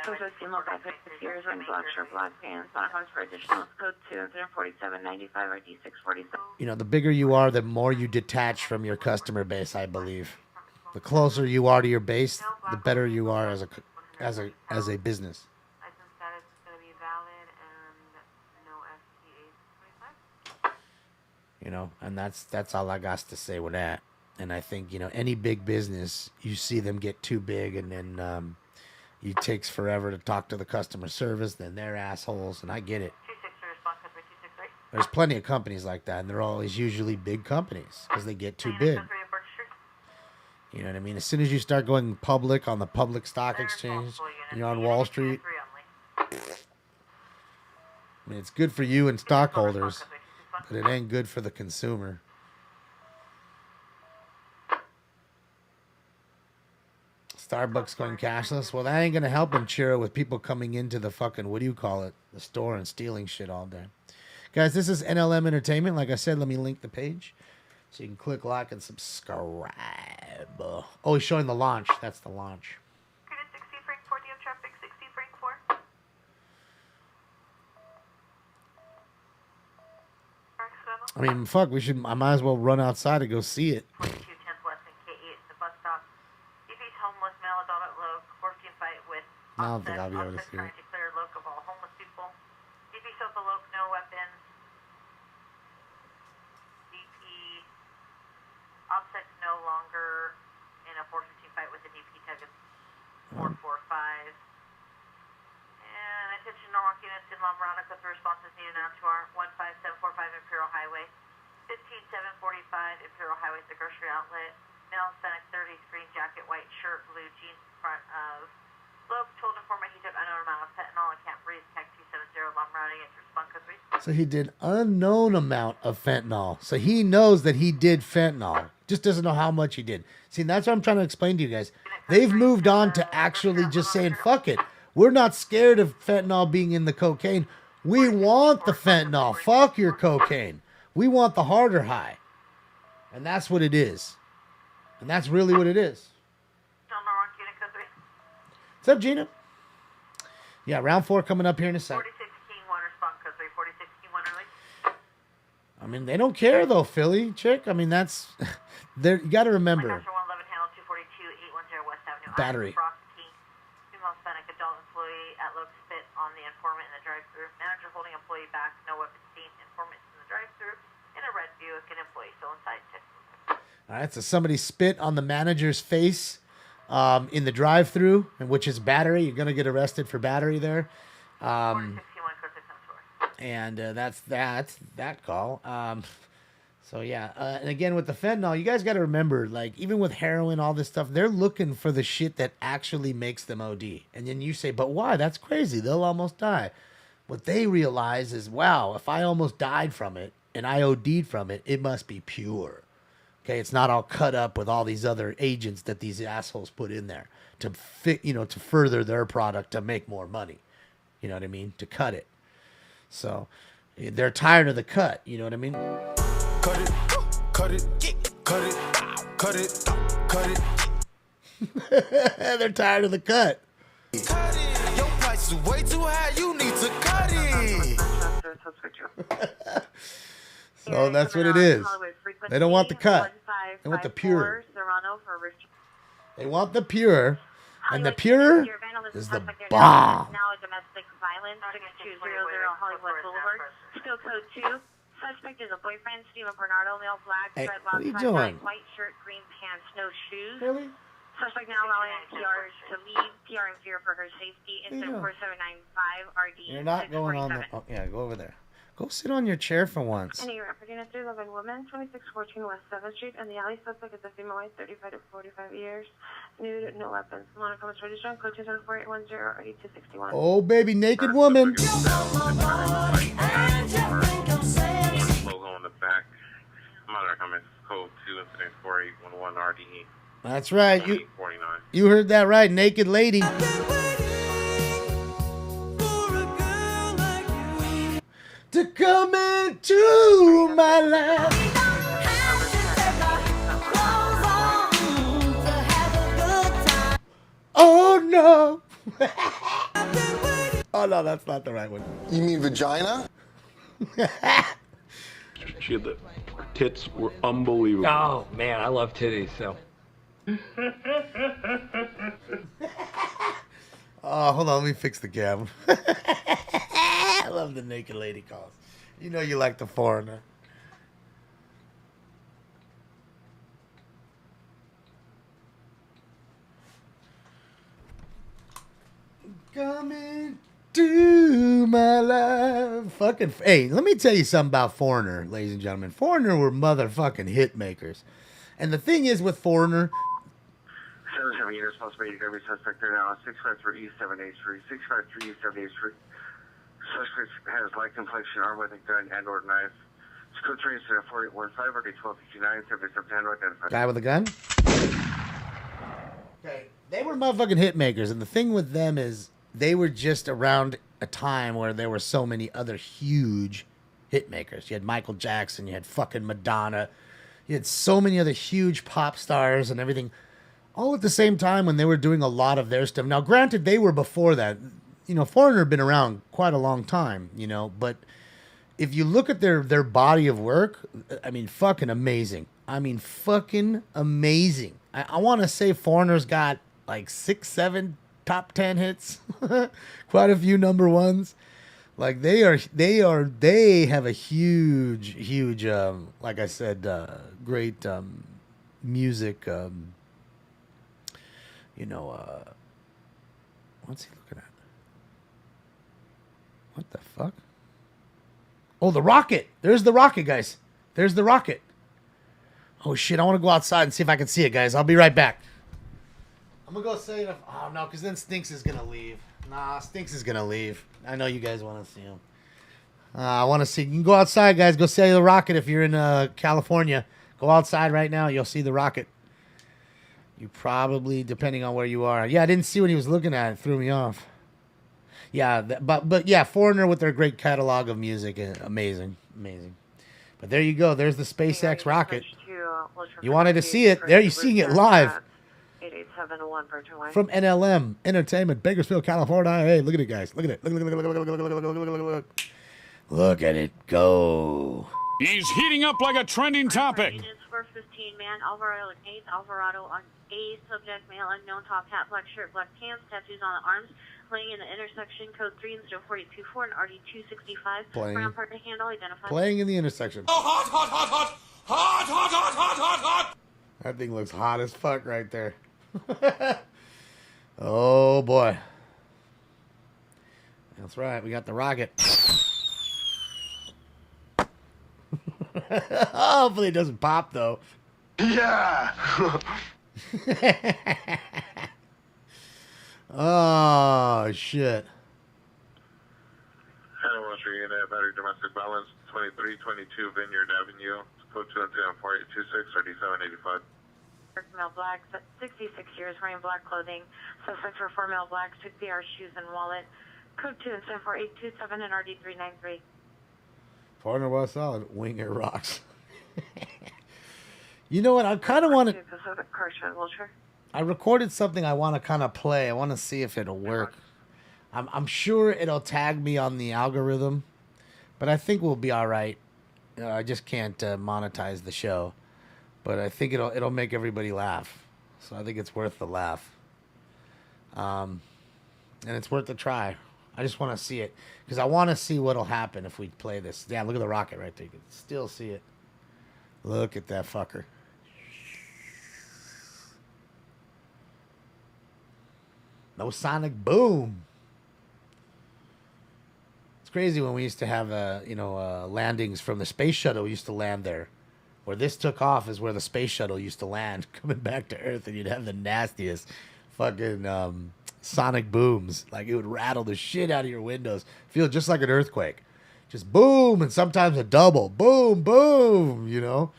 Suspect female black, 50 years, wearing black shirt, black pants. On house for additional. Code 2 incident 4795 RD 647. You know, the bigger you are, the more you detach from your customer base, I believe. The closer you are to your base, the better you are as a business. License status is going to be valid and no FTA 25. You know, and that's all I got to say with that. And I think, you know, any big business, you see them get too big, and then it takes forever to talk to the customer service, then they're assholes, and I get it. 263 response code 263. There's plenty of companies like that, and they're always usually big companies because they get too big. You know what I mean? As soon as you start going public on the public stock exchange, you're on Wall Street. I mean, it's good for you and stockholders, but it ain't good for the consumer. Starbucks going cashless? Well, that ain't going to help them, Chiro, with people coming into the fucking, what do you call it, the store and stealing shit all day. Guys, this is NLM Entertainment. Like I said, let me link the page so you can click like and subscribe. Oh, he's showing the launch. That's the launch. Unit 60 Frankfurt, you have traffic 60 Frankfurt. I mean, fuck, I might as well run outside and go see it. 22 10th West and K8 at the bus stop. DP's homeless male adult at Loke. 14 fight with I don't think I'll be able to see it. trying to declare Loke of all homeless people. DP showed the Loke no weapons. DP offset's no longer in a 415 fight with the DP tag of 445. And attention Norwalk units in La Mirada, code 3 responses needed now to our 15745 Imperial Highway. 15745 Imperial Highway is the grocery outlet. Male Hispanic 30s, green jacket, white shirt, blue jeans in front of Loeb. Told informant he took unknown amount of fentanyl and can't breathe. Tech 270 La Mirada against response code 3. So he did unknown amount of fentanyl. So he knows that he did fentanyl. Just doesn't know how much he did. See, that's what I'm trying to explain to you guys. They've moved on to actually just saying, fuck it. We're not scared of fentanyl being in the cocaine. We want the fentanyl. Fuck your cocaine. We want the harder high. And that's what it is. And that's really what it is. What's up, Gina? Yeah, round 4 coming up here in a sec. 46 King 1 response code 3. 46 King 1 release. I mean, they don't care though, Philly chick. I mean, that's you got to remember. 111 handle 242 810 West Avenue. Battery. Brock King, female Hispanic adult employee at Loke spit on the informant in the drive-thru. Manager holding employee back. No weapon seen. Informant in the drive-thru. In a red Buick, an employee still inside. All right, so somebody spit on the manager's face in the drive-thru, which is battery. You're gonna get arrested for battery there. And that's that call. So yeah, and again with the fentanyl, you guys got to remember, like even with heroin, all this stuff, they're looking for the shit that actually makes them OD. And then you say, but why? That's crazy. They'll almost die. What they realize is, wow, if I almost died from it, and I OD'd from it, it must be pure. Okay, it's not all cut up with all these other agents that these assholes put in there to fit, to further their product to make more money. You know what I mean? To cut it. So they're tired of the cut. You know what I mean? Cut it, cut it, cut it, cut it, cut it. They're tired of the cut. Cut it. Your price is way too high. You need to cut it. So that's what it is. They don't want the cut. They want the pure. They want the pure. And the pure is the bomb. Now a domestic violence, 6200 Hollywood Boulevard. Still code 2. Suspect is a boyfriend, Steven Bernardo, male, black, Hey, dreadlocks, what are you doing? white shirt, green pants, no shoes. Really? Suspect now allowing PR to leave. PR in fear for her safety. Incident 4795 RD. You're not going on the... Oh, yeah, go over there. Go sit on your chair for once. Any reporting a 311 woman, 2614 West 7th Street, and the alley suspect is a female white, 35 to 45 years, nude, no weapons. Mono comments registered, code 274-810, RD261. Oh, baby, naked woman. Logo on the back. Monitor comments code 2 incident 4811 RDE. That's right. 49. You heard that right, naked lady. To come into my life. Oh no. Oh no, that's not the right one. You mean vagina? She had the tits were unbelievable. Oh man, I love titties. So. Oh, hold on, let me fix the camera. I love the naked lady calls. You know you like the foreigner. Coming to my life. Fucking, hey, let me tell you something about Foreigner, ladies and gentlemen. Foreigner were motherfucking hit makers. And the thing is with Foreigner, 77 units, possible every suspect there now. 653 East 7th Street. 653 East 7th Street. Suspect has light complexion, armed with a gun and or knife. Code 3 incident 4815, RD 1259, subject of hand identified. guy with a gun. Okay, they were motherfucking hit makers, and the thing with them is they were just around a time where there were so many other huge hit makers. You had Michael Jackson, you had fucking Madonna, you had so many other huge pop stars and everything, all at the same time when they were doing a lot of their stuff. Now, granted, they were before that. You know, Foreigner had been around quite a long time, you know, but if you look at their body of work, I mean, fucking amazing. I mean, fucking amazing. I want to say Foreigner's got like 6, 7 top 10 hits, quite a few number ones. Like they have a huge, like I said, great music. What's he looking at? What the fuck? Oh, the rocket. There's the rocket, guys. There's the rocket. Oh, shit. I want to go outside and see if I can see it, guys. I'll be right back. I'm going to go say if... Oh, no, because then Stinks is going to leave. Nah, Stinks is going to leave. I know you guys want to see him. I want to see... You can go outside, guys. Go see the rocket if you're in California. Go outside right now. You'll see the rocket. You probably, depending on where you are. Yeah, I didn't see what he was looking at. It threw me off. Yeah, but yeah, Foreigner with their great catalog of music, amazing. But there you go. There's the SpaceX rocket. You wanted to see it? There, you're seeing it live. 887-1 From NLM Entertainment, Bakersfield, California. Hey, look at it, guys. Look at it. Look at it go. He's heating up like a trending topic. Square 15 man, Alvarado on A, subject male, unknown, top hat, black shirt, black pants, tattoos on the arms, playing in the intersection, code 3 and 0424 and RD 265. Brown partner handle identified. Playing in the intersection. Oh, hot. That thing looks hot as fuck right there. Oh boy. That's right, we got the rocket. Hopefully it doesn't pop though. Yeah. Oh shit. Hello, Foster unit, battery domestic balance, 2322 Vineyard Avenue, code 210-4826, 3785. Male black, 66 years, wearing black clothing. Suspect for 4 male blacks, 60 hours, shoes and wallet. Code 210-4827 and RD393. Partner was solid. Winger rocks. You know what? I kind of want to. I recorded something I want to kind of play. I want to see if it'll work. I'm sure it'll tag me on the algorithm, but I think we'll be all right. I just can't monetize the show, but I think it'll make everybody laugh. So I think it's worth the laugh. And it's worth the try. I just want to see it because I want to see what'll happen if we play this. Yeah, look at the rocket right there. You can still see it. Look at that fucker. No sonic boom. It's crazy when we used to have landings from the space shuttle used to land there. Where this took off is where the space shuttle used to land, coming back to Earth, and you'd have the nastiest fucking sonic booms. Like, it would rattle the shit out of your windows. Feel just like an earthquake. Just boom, and sometimes a double. Boom, boom, you know?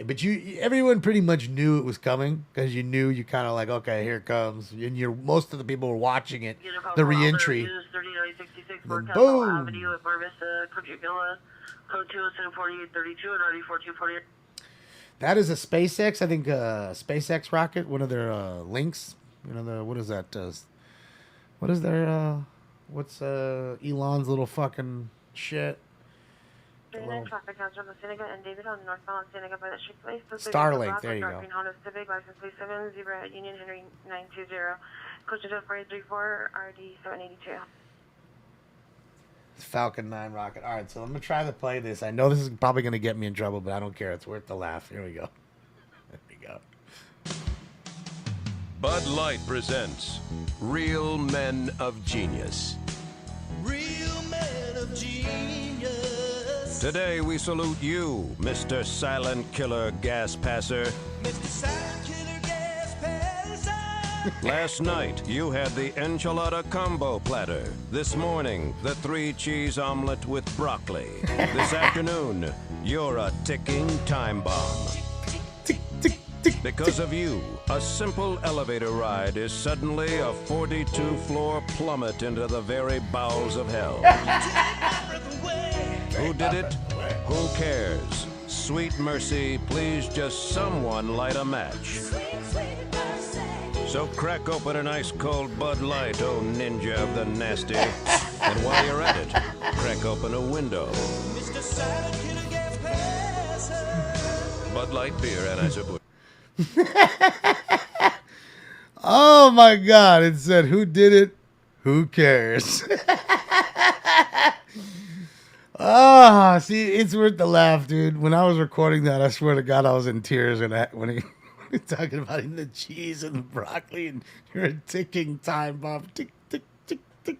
But everyone pretty much knew it was coming, because you knew, you kind of like, okay, here it comes. And most of the people were watching it, the re-entry. Then boom. Avenue at Bar Vista, code 207-4832 and RD4248. That is a SpaceX, I think, SpaceX rocket, one of their links. You know, what is that? What is their, what's Elon's little fucking shit? Traffic counts from the Seneca and David on northbound Seneca by the Street Place. Starlink, there you go. Honda Civic, license plate 70 at Union Henry 920. Code 4834 RD782. Falcon 9 rocket. All right, so I'm going to try to play this. I know this is probably going to get me in trouble, but I don't care. It's worth the laugh. Here we go. There we go. Bud Light presents Real Men of Genius. Real men of genius. Today we salute you, Mr. Silent Killer Gas Passer. Mr. Silent Killer Gas Passer. Last night you had the enchilada combo platter. This morning, the 3-cheese omelet with broccoli. This afternoon, you're a ticking time bomb. Because of you, a simple elevator ride is suddenly a 42-floor plummet into the very bowels of hell. Who did it? Who cares? Sweet mercy, please just someone light a match. So crack open an ice-cold Bud Light, oh ninja of the nasty. And while you're at it, crack open a window. Bud Light beer, Anheuser-Busch. Oh my God, it said, who did it? Who cares? Ah, see, it's worth the laugh, dude. When I was recording that, I swear to God, I was in tears when he was talking about eating the cheese and the broccoli, and you're a ticking time bomb. Tick, tick, tick, tick.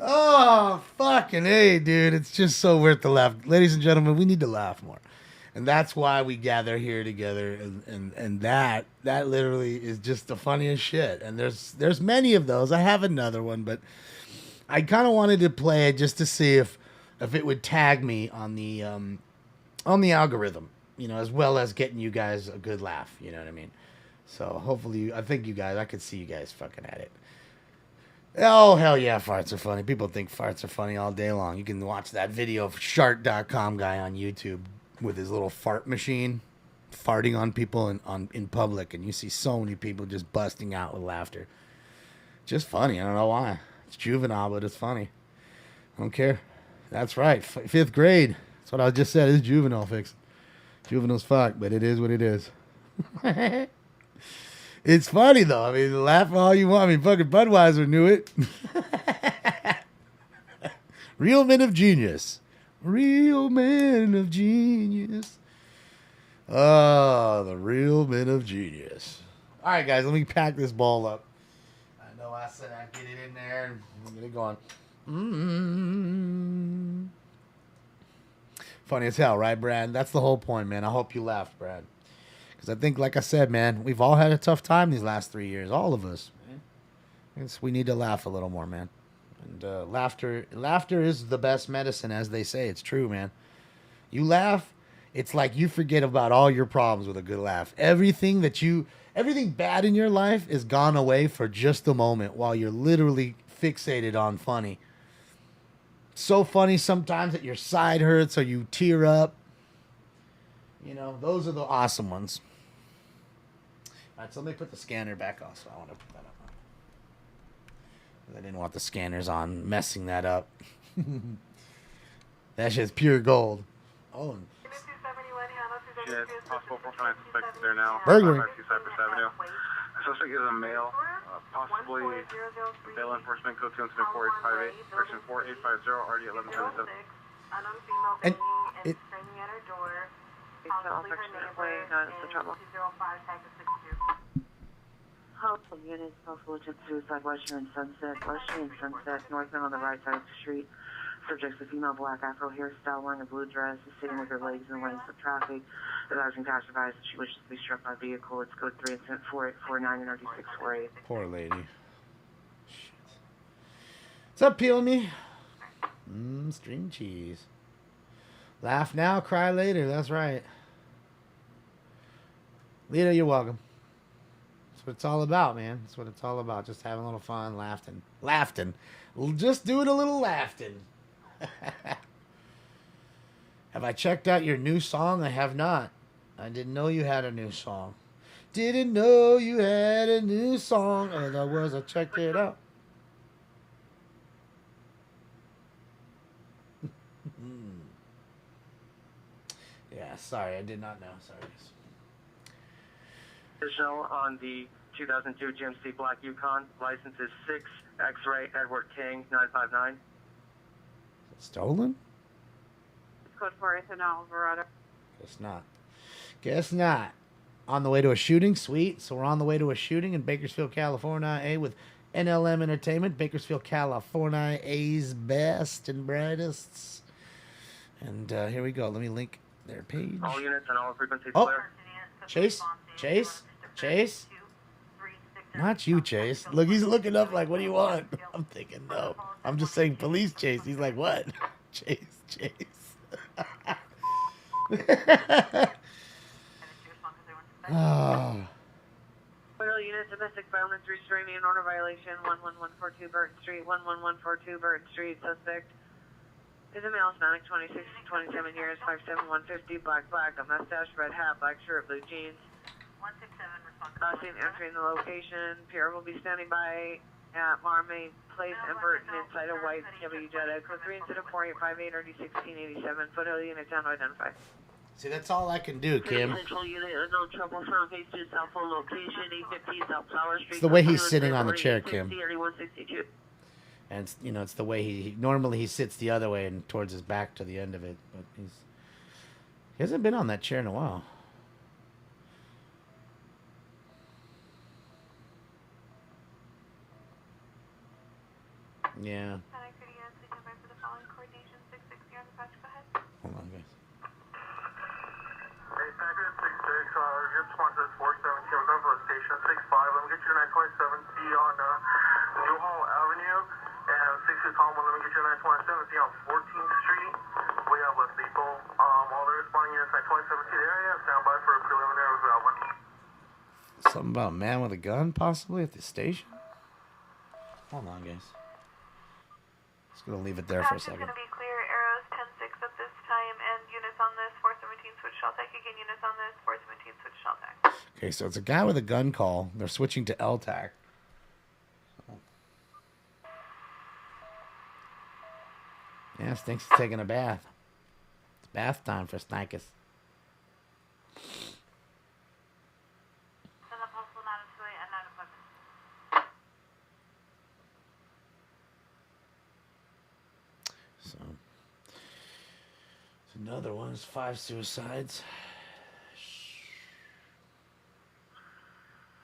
Oh, fucking A, dude. It's just so worth the laugh. Ladies and gentlemen, we need to laugh more. And that's why we gather here together. And that literally is just the funniest shit. And there's many of those. I have another one, but I kind of wanted to play it just to see if it would tag me on the algorithm, you know, as well as getting you guys a good laugh. You know what I mean? So hopefully, I think you guys, I could see you guys fucking at it. Oh, hell yeah, farts are funny. People think farts are funny all day long. You can watch that video of Shark.com guy on YouTube with his little fart machine farting on people in public, and you see so many people just busting out with laughter. Just funny. I don't know why. It's juvenile, but it's funny. I don't care. That's right. 5th grade. That's what I just said. It's juvenile fix. Juvenile's fuck, but it is what it is. It's funny, though. I mean, laugh all you want. I mean, fucking Budweiser knew it. Real men of genius. Real men of genius. Oh, the real men of genius. All right, guys, let me pack this ball up. I know I said I'd get it in there and get it going. Funny as hell, right, Brad? That's the whole point, man. I hope you laughed, Brad. Because I think, like I said, man, we've all had a tough time these last 3 years. All of us. We need to laugh a little more, man. And laughter is the best medicine, as they say. It's true, man. You laugh, it's like you forget about all your problems with a good laugh. Everything bad in your life is gone away for just a moment while you're literally fixated on funny. So funny sometimes that your side hurts or you tear up. You know, those are the awesome ones. All right, so let me put the scanner back on. So I want to put that up. I didn't want the scanners on, messing that up. That shit's pure gold. Oh. Yeah, it's possible for finance suspect there now. Burglary. Cypress Avenue. Suspect is a male, possibly bail enforcement code 24858, section 4850, RD 1177. And it. Helpful units, possible agent suicide, Western and Sunset, northbound on the right side of the street. Subject's a female, black afro hairstyle, wearing a blue dress, is sitting with her legs in the lanes of traffic. The advising cash advised that she wishes to be struck by vehicle. It's code 3 and 4849 and 3648. Poor lady. Shit. What's up, Peel Me? String cheese. Laugh now, cry later. That's right. Lita, you're welcome. That's what it's all about, man. That's what it's all about. Just having a little fun, laughing. Just doing a little laughing. Have I checked out your new song? I have not. I didn't know you had a new song. Didn't know you had a new song. Otherwise, I checked it out. Yeah, sorry. I did not know. Sorry. Additional on the 2002 GMC Black Yukon. License is 6 X-Ray Edward King 959. Stolen? It's code 4 Ethanol Alvarado. Guess not. On the way to a shooting? Sweet. So we're on the way to a shooting in Bakersfield, California, with NLM Entertainment. Bakersfield, California, A's best and brightest. And here we go. Let me link their page. All units and all frequencies clear. Chase. Not you, Chase. Look, he's looking up like, what do you want? I'm thinking, no. I'm just saying police chase. He's like, what? Chase. Oh. Federal unit, domestic violence, restraining and order violation, 11142 Burton Street, 11142 Burton Street. Suspect is a male, Hispanic, 26 to 27 years, 5'7", 150, black, a mustache, red hat, black shirt, blue jeans. 167 seen entering the location. Pierre will be standing by at Marmaid Place and Burton inside a white W Jetta. Code 3 instead of 4858 or D1687. Foothill unit down to identify. See, that's all I can do, Kim. Central unit, no trouble, from phase 2 South Pole location, 850 South Flower Street. It's the way he's sitting on the chair, Kim. 162. And it's, you know, it's the way he normally he sits the other way and towards his back to the end of it, but he hasn't been on that chair in a while. Yeah. Hold on, guys. Hey, Packet 66, your sponsor is 417. I'm going for a station 65. Let me get you 927C on Newhall Avenue. And 60 Palm, let me get you 927C on 14th Street. We have a lethal. All the responding units 927C area. Stand by for a preliminary evaluation. Something about a man with a gun, possibly, at the station? Hold on, guys. Just gonna leave it there for a second. Going to be clear, arrows 10-6 at this time, and units on this, 417 switch Sheltec. Again, units on this, 417 switch Sheltec. Okay, so it's a guy with a gun call. They're switching to LTAC. Yeah, Stinks is taking a bath. It's bath time for Stinkus. So, another one is 5 suicides.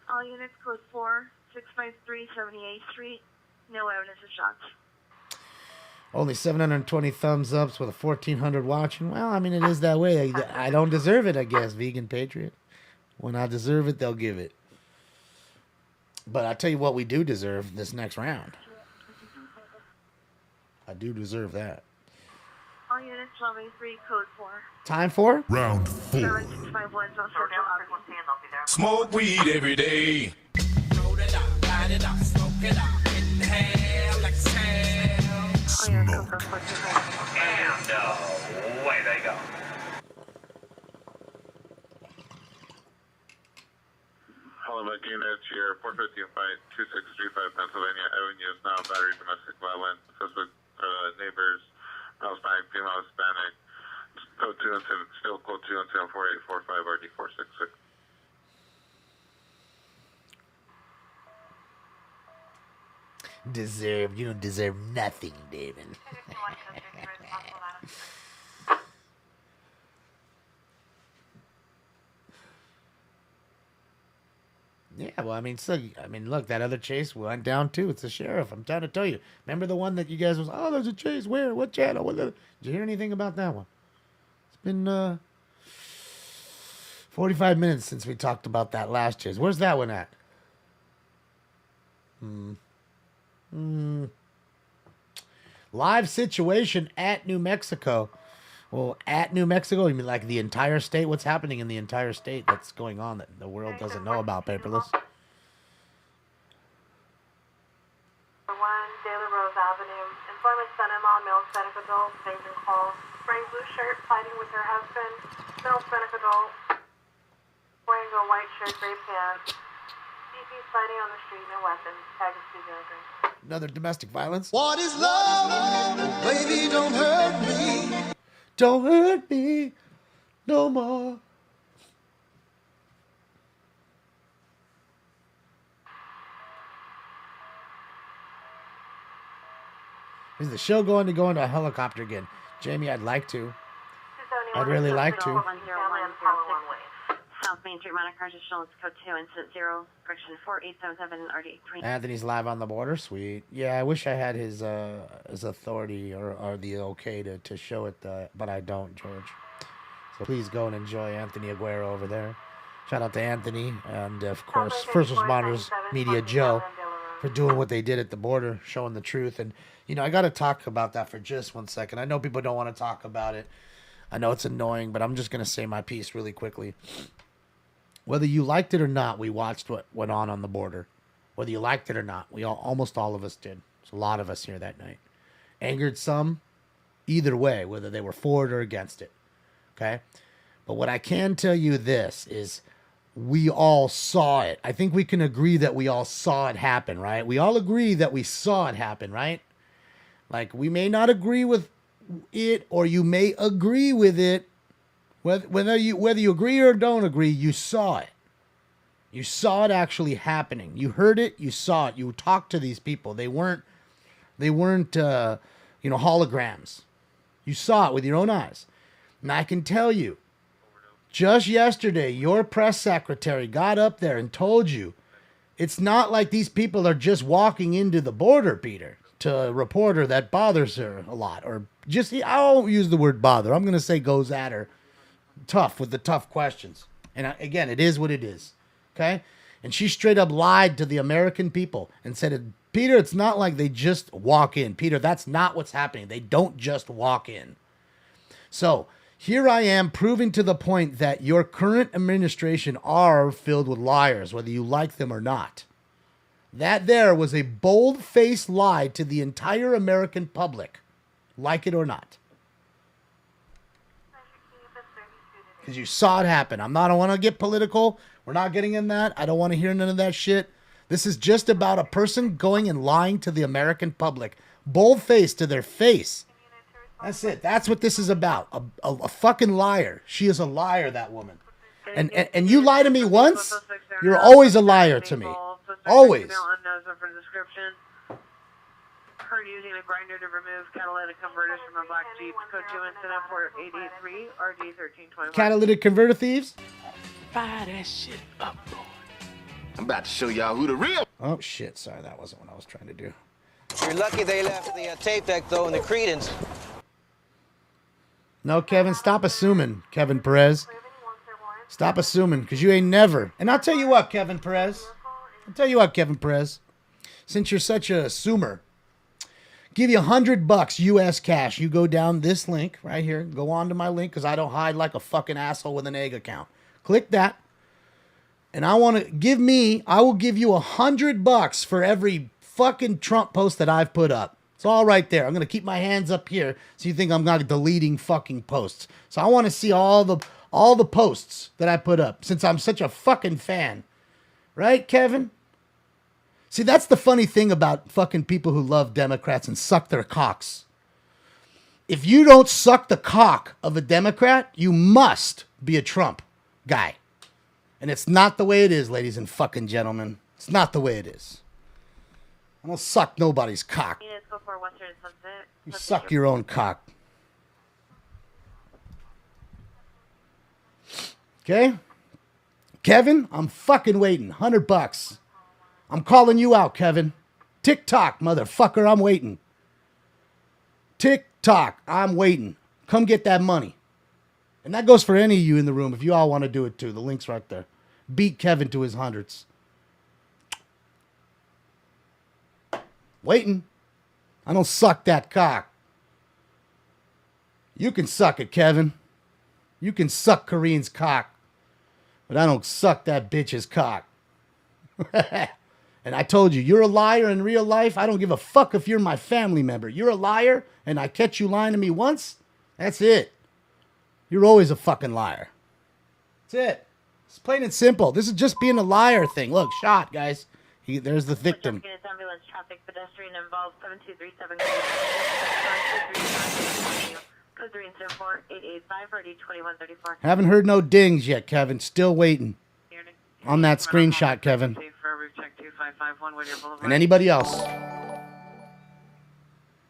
All units, code 4, 653 78th Street. No evidence of shots. Only 720 thumbs ups with a 1,400 watching. Well, I mean, it is that way. I don't deserve it, I guess, vegan patriot. When I deserve it, they'll give it. But I tell you what, we do deserve this next round. I do deserve that. All units, lobby 3, code 4. Time for? Round 4. 7651, Smoke weed every day. Roll it up, light it up, smoke it up, inhale, exhale. Smoke. And away they go. Holoback units, your 450 fight 2635 Pennsylvania Avenue is now battery domestic violence. Suspect neighbors, male Hispanic, female Hispanic. Code 2 and 7, still code 2 and 74845 RD 466. Deserve. You don't deserve nothing, David. Yeah, well, I mean, look, that other chase went down too. It's the sheriff. I'm trying to tell you. Remember the one that you guys was, oh, there's a chase. Where? What channel? Did you hear anything about that one? It's been 45 minutes since we talked about that last chase. Where's that one at? Live situation at New Mexico. Well, at New Mexico, you mean like the entire state? What's happening in the entire state that's going on that the world doesn't know about, Paperless? 1 Daily Rose Avenue. Employment son-in-law, male Hispanic adult, danger call. Wearing blue shirt, fighting with her husband. Male Hispanic adult. Wearing a white shirt, gray pants. CP's fighting on the street, no weapons. Tag is drink. Another domestic violence. What is love? Baby, don't hurt me. Don't hurt me no more. Is the show going to go into a helicopter again? Jamie, I'd like to. I'd really like to. South Main Street, Monte Carlo, Insurance Code 2, Incident 0, correction 4877, RD820. Anthony's live on the border. Sweet. Yeah, I wish I had his authority or the okay to show it, but I don't, George. So please go and enjoy Anthony Aguero over there. Shout out to Anthony and, of course, First Responders Media Joe for doing what they did at the border, showing the truth. And, you know, I got to talk about that for just 1 second. I know people don't want to talk about it. I know it's annoying, but I'm just going to say my piece really quickly. Whether you liked it or not, we watched what went on the border. Whether you liked it or not, almost all of us did. There's a lot of us here that night. Angered some, either way, whether they were for it or against it. Okay? But what I can tell you this is we all saw it. I think we can agree that we all saw it happen, right? We all agree that we saw it happen, right? Like, we may not agree with it, or you may agree with it. Whether you agree or don't agree, you saw it. You saw it actually happening. You heard it. You saw it. You talked to these people. They weren't holograms. You saw it with your own eyes. And I can tell you, just yesterday, your press secretary got up there and told you, it's not like these people are just walking into the border, Peter, to a reporter that bothers her a lot, or just, I won't use the word bother. I'm going to say goes at her. Tough with the tough questions. And again, it is what it is. Okay? And she straight up lied to the American people and said, Peter, it's not like they just walk in. Peter, that's not what's happening. They don't just walk in. So here I am proving to the point that your current administration are filled with liars, whether you like them or not. That there was a bold-faced lie to the entire American public, like it or not. Because you saw it happen. I don't want to get political. We're not getting in that. I don't want to hear none of that shit. This is just about a person going and lying to the American public. Bold-faced to their face. That's it. That's what this is about. A fucking liar. She is a liar, that woman. And you lie to me once, you're always a liar to me. Always. Her using a grinder to remove catalytic converters from a black Jeep. Code 2 incident 4883 RD 1321. Catalytic converter thieves? Fire that shit up, boy. I'm about to show y'all who the real. Oh, shit. Sorry, that wasn't what I was trying to do. You're lucky they left the tape deck, though, in the credence. No, Kevin, stop assuming, Kevin Perez. Stop assuming, because you ain't never. And I'll tell you what, Kevin Perez. Since you're such a assumer, give you $100 U.S. cash. You go down this link right here. Go on to my link, because I don't hide like a fucking asshole with an egg account. Click that. And I will give you $100 for every fucking Trump post that I've put up. It's all right there. I'm going to keep my hands up here so you think I'm not deleting fucking posts. So I want to see all the posts that I put up since I'm such a fucking fan. Right, Kevin? See, that's the funny thing about fucking people who love Democrats and suck their cocks. If you don't suck the cock of a Democrat, you must be a Trump guy. And it's not the way it is, ladies and fucking gentlemen. It's not the way it is. I don't suck nobody's cock. You suck your own cock. Okay? Kevin, I'm fucking waiting. $100. I'm calling you out, Kevin. TikTok, motherfucker, I'm waiting. TikTok, I'm waiting. Come get that money. And that goes for any of you in the room if you all want to do it too. The link's right there. Beat Kevin to his hundreds. Waiting. I don't suck that cock. You can suck it, Kevin. You can suck Kareen's cock. But I don't suck that bitch's cock. And I told you, you're a liar in real life. I don't give a fuck if you're my family member. You're a liar, and I catch you lying to me once. That's it. You're always a fucking liar. That's it. It's plain and simple. This is just being a liar thing. Look, shot, guys. There's the victim. Ambulance traffic pedestrian involved 7237 code 374 885 ready 2134. Haven't heard no dings yet, Kevin. Still waiting on that screenshot, Kevin. And anybody else.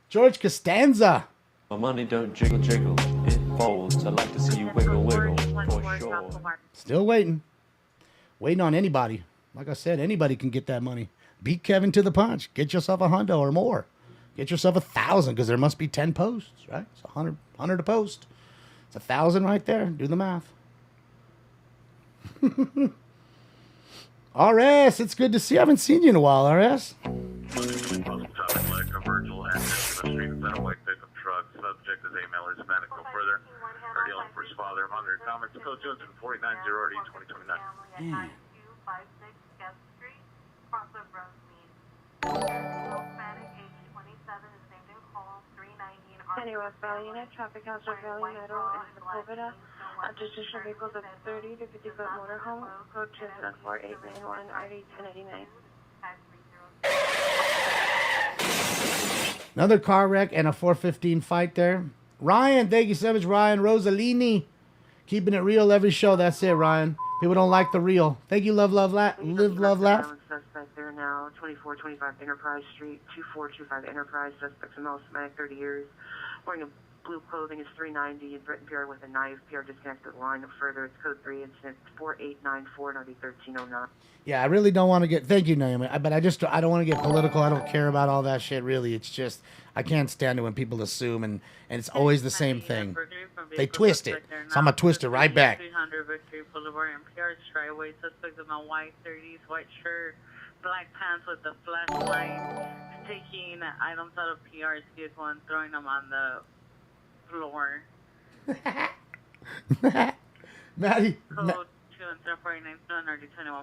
George Costanza. My money don't jiggle jiggle, it folds. I'd like to see you wiggle wiggle, for sure. Still waiting. Waiting on anybody. Like I said, anybody can get that money. Beat Kevin to the punch. Get yourself a $100 or more. Get yourself 1,000 because there must be 10 posts, right? It's 100 a post. It's 1,000 right there. Do the math. RS, it's good to see you. I haven't seen you in a while, RS. Subject is a male Hispanic. Go further. Are dealing for his father. Monitor comments. Code 249 2029. Any West Valley Unit, traffic house of Valley Meadow and Sepulveda. Additional vehicles of 30 to 50 foot motorhome. Code 24891 RD 1089. Another car wreck and a 415 fight there. Ryan, thank you so much, Ryan. Rosalini, keeping it real every show. That's it, Ryan. People don't like the real. Thank you, Live, Love, Laugh. Suspect there now, 2425 Enterprise Street, 2425 Enterprise. Suspect's a male, Hispanic, 30 years. Wearing a blue clothing is 390 in Britain PR with a knife. PR disconnected line. Further, it's code 3 incident 4894 1309. Yeah, I really don't want to get. Thank you, Naomi. But I don't want to get political. I don't care about all that shit. Really, it's just I can't stand it when people assume and it's always the same thing. They twist it, so I'm gonna twist it right back. 300 Victory Boulevard and PR Stryway. Suspect in a white 30s, white shirt, black pants with the flashlight, taking items out of PR's vehicle and throwing them on the floor. Maddie. Maddie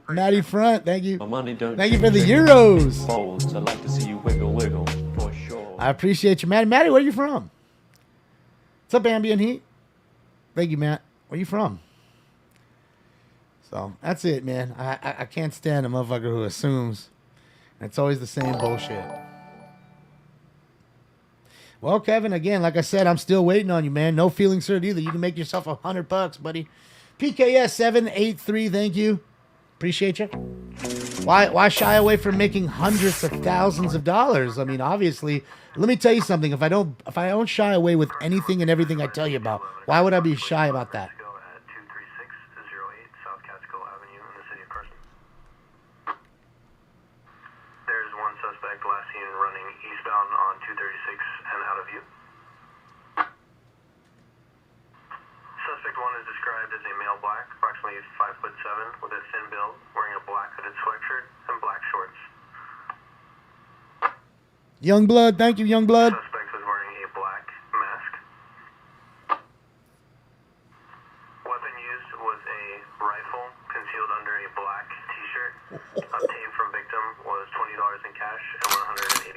Maddie Front, thank you. My money don't thank you for the euros. Folds. I'd like to see you wiggle wiggle, for sure. I appreciate you, Maddie. Maddie, where are you from? What's up, Ambient Heat? Thank you, Matt. Where you from? So that's it, man. I can't stand a motherfucker who assumes. It's always the same bullshit. Well, Kevin, again, like I said, I'm still waiting on you, man. No feelings hurt either. You can make yourself $100, buddy. PKS 783, thank you. Appreciate you. Why shy away from making hundreds of thousands of dollars? I mean, obviously, let me tell you something. If I don't shy away with anything and everything I tell you about, why would I be shy about that? There's one suspect last seen running eastbound on 236 and out of view. Suspect 1 is described as a male black, approximately approximately 5'7", with a thin build, wearing a black hooded sweatshirt and black shorts. Youngblood, thank you, Youngblood. Suspect was wearing a black mask. Weapon used was a rifle concealed under a black t-shirt. Obtained from victim was $20 in cash and $180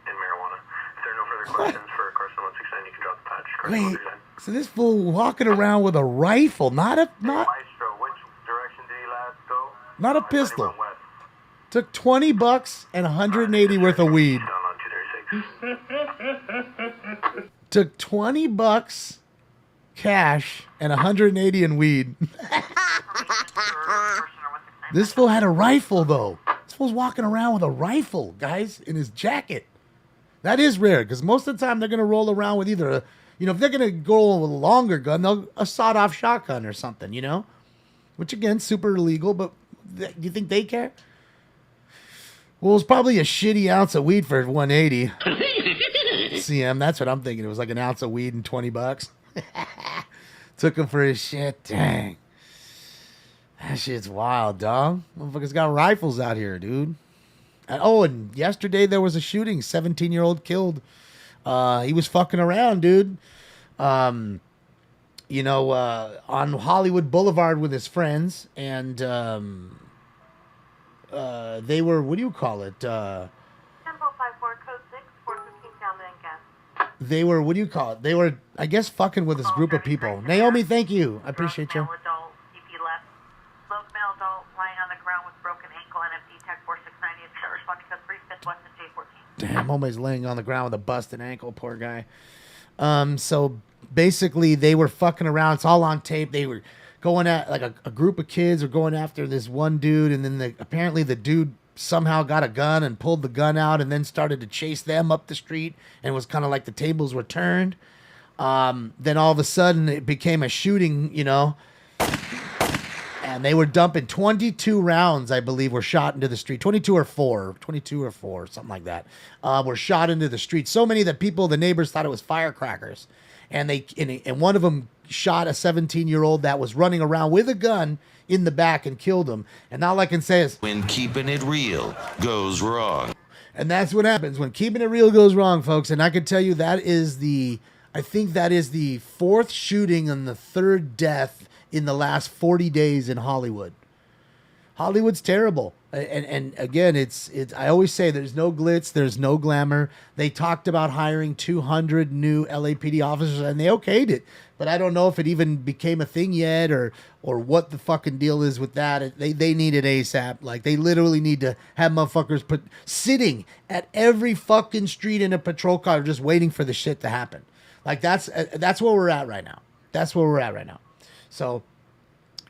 in marijuana. If there are no further questions for Carson 169, you can drop the patch. Wait, so this fool walking around with a rifle, not Maestro, which direction did he last go? not a pistol. Took $20 and 180 worth of weed. Took $20 cash and 180 in weed. This fool had a rifle though. This fool's walking around with a rifle, guys, in his jacket. That is rare because most of the time they're gonna roll around with either a, if they're gonna go with a longer gun, they'll a sawed-off shotgun or something, which again super illegal. But do you think they care? Well, it was probably a shitty ounce of weed for 180. CM, that's what I'm thinking. It was like an ounce of weed and $20. Took him for his shit. Dang. That shit's wild, dog. Motherfuckers got rifles out here, dude. And yesterday there was a shooting. 17-year-old killed. He was fucking around, dude. On Hollywood Boulevard with his friends. And they were, what do you call it? Tempo 54, code 6, 415 Calvin and Gas. They were, what do you call it? They were, I guess, fucking with this group of people. Naomi, thank you. I appreciate you. Male adult, DP left. Low male adult lying on the ground with broken ankle, NFD tech 4690, and start responding to 3-5 West and J14. Damn, homie's laying on the ground with a busted ankle, poor guy. So basically they were fucking around. It's all on tape. They were going at, like a group of kids were going after this one dude, and then apparently the dude somehow got a gun and pulled the gun out and then started to chase them up the street, and it was kind of like the tables were turned. Then all of a sudden it became a shooting, and they were dumping 22 rounds, I believe, were shot into the street. 22 or 4, something like that, were shot into the street. So many that the neighbors thought it was firecrackers. And one of them shot a 17-year-old that was running around with a gun in the back and killed him. And all I can say is, when keeping it real goes wrong. And that's what happens when keeping it real goes wrong, folks. And I can tell you I think that is the 4th shooting and the 3rd death in the last 40 days in Hollywood. Hollywood's terrible. And again, it's I always say there's no glitz, there's no glamour. They talked about hiring 200 new LAPD officers and they okayed it. But I don't know if it even became a thing yet or what the fucking deal is with that. They need it ASAP. Like, they literally need to have motherfuckers sitting at every fucking street in a patrol car just waiting for the shit to happen. Like, that's where we're at right now. That's where we're at right now. So,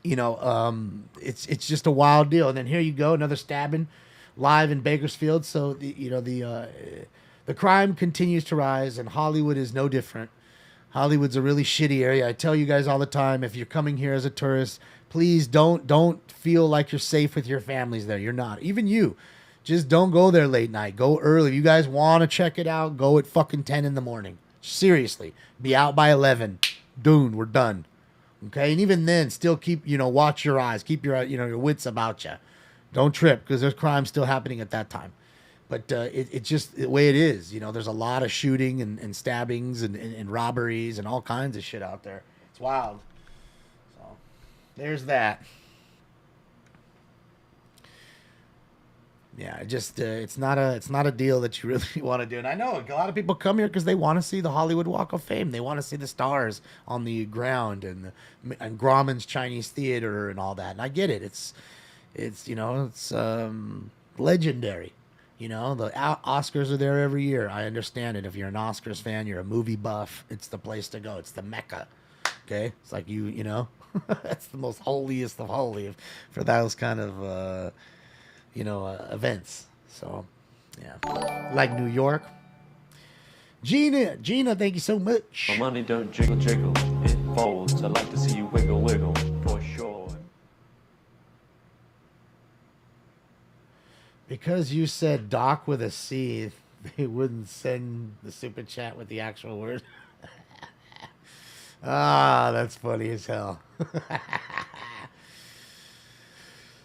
it's just a wild deal. And then here you go, another stabbing live in Bakersfield. So, the crime continues to rise, and Hollywood is no different. Hollywood's a really shitty area. I tell you guys all the time, if you're coming here as a tourist, please don't feel like you're safe with your families there. You're not. Even you. Just don't go there late night. Go early. If you guys want to check it out, go at fucking 10 in the morning. Seriously. Be out by 11. Dude, we're done. Okay? And even then, still keep, watch your eyes. Keep your, your wits about you. Don't trip, because there's crime still happening at that time. But it's just the way it is. There's a lot of shooting and stabbings and robberies and all kinds of shit out there. It's wild. So there's that. Yeah, it's not a deal that you really want to do. And I know a lot of people come here because they want to see the Hollywood Walk of Fame. They want to see the stars on the ground and Grauman's Chinese Theater and all that. And I get it. It's legendary. The Oscars are there every year. I understand it. If you're an Oscars fan, you're a movie buff, it's the place to go. It's the Mecca. Okay? It's like that's the most holiest of holy for those kind of events. So, yeah. Like New York. Gina, thank you so much. My money don't jiggle, jiggle. It folds. I like to see you wiggle, wiggle, for sure. Because you said Doc with a C, they wouldn't send the super chat with the actual word. That's funny as hell.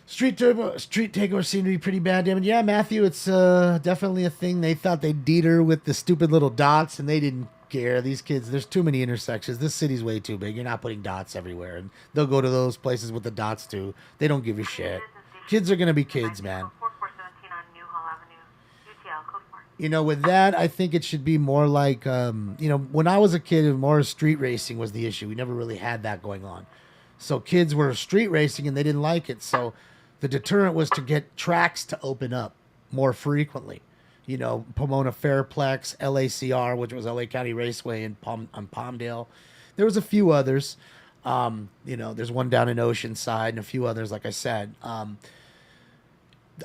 Street takeover seemed to be pretty bad damage. Yeah, Matthew, it's definitely a thing. They thought they'd deed her with the stupid little dots, and they didn't care. These kids, there's too many intersections. This city's way too big. You're not putting dots everywhere, and they'll go to those places with the dots too. They don't give a shit. Kids are gonna be kids, man. You know, with that, I think it should be more like, you know, when I was a kid, more street racing was the issue. We never really had that going on. So kids were street racing and they didn't like it. So the deterrent was to get tracks to open up more frequently. You know, Pomona Fairplex, LACR, which was LA County Raceway in Palmdale. There was a few others. You know, there's one down in Oceanside and a few others, like I said.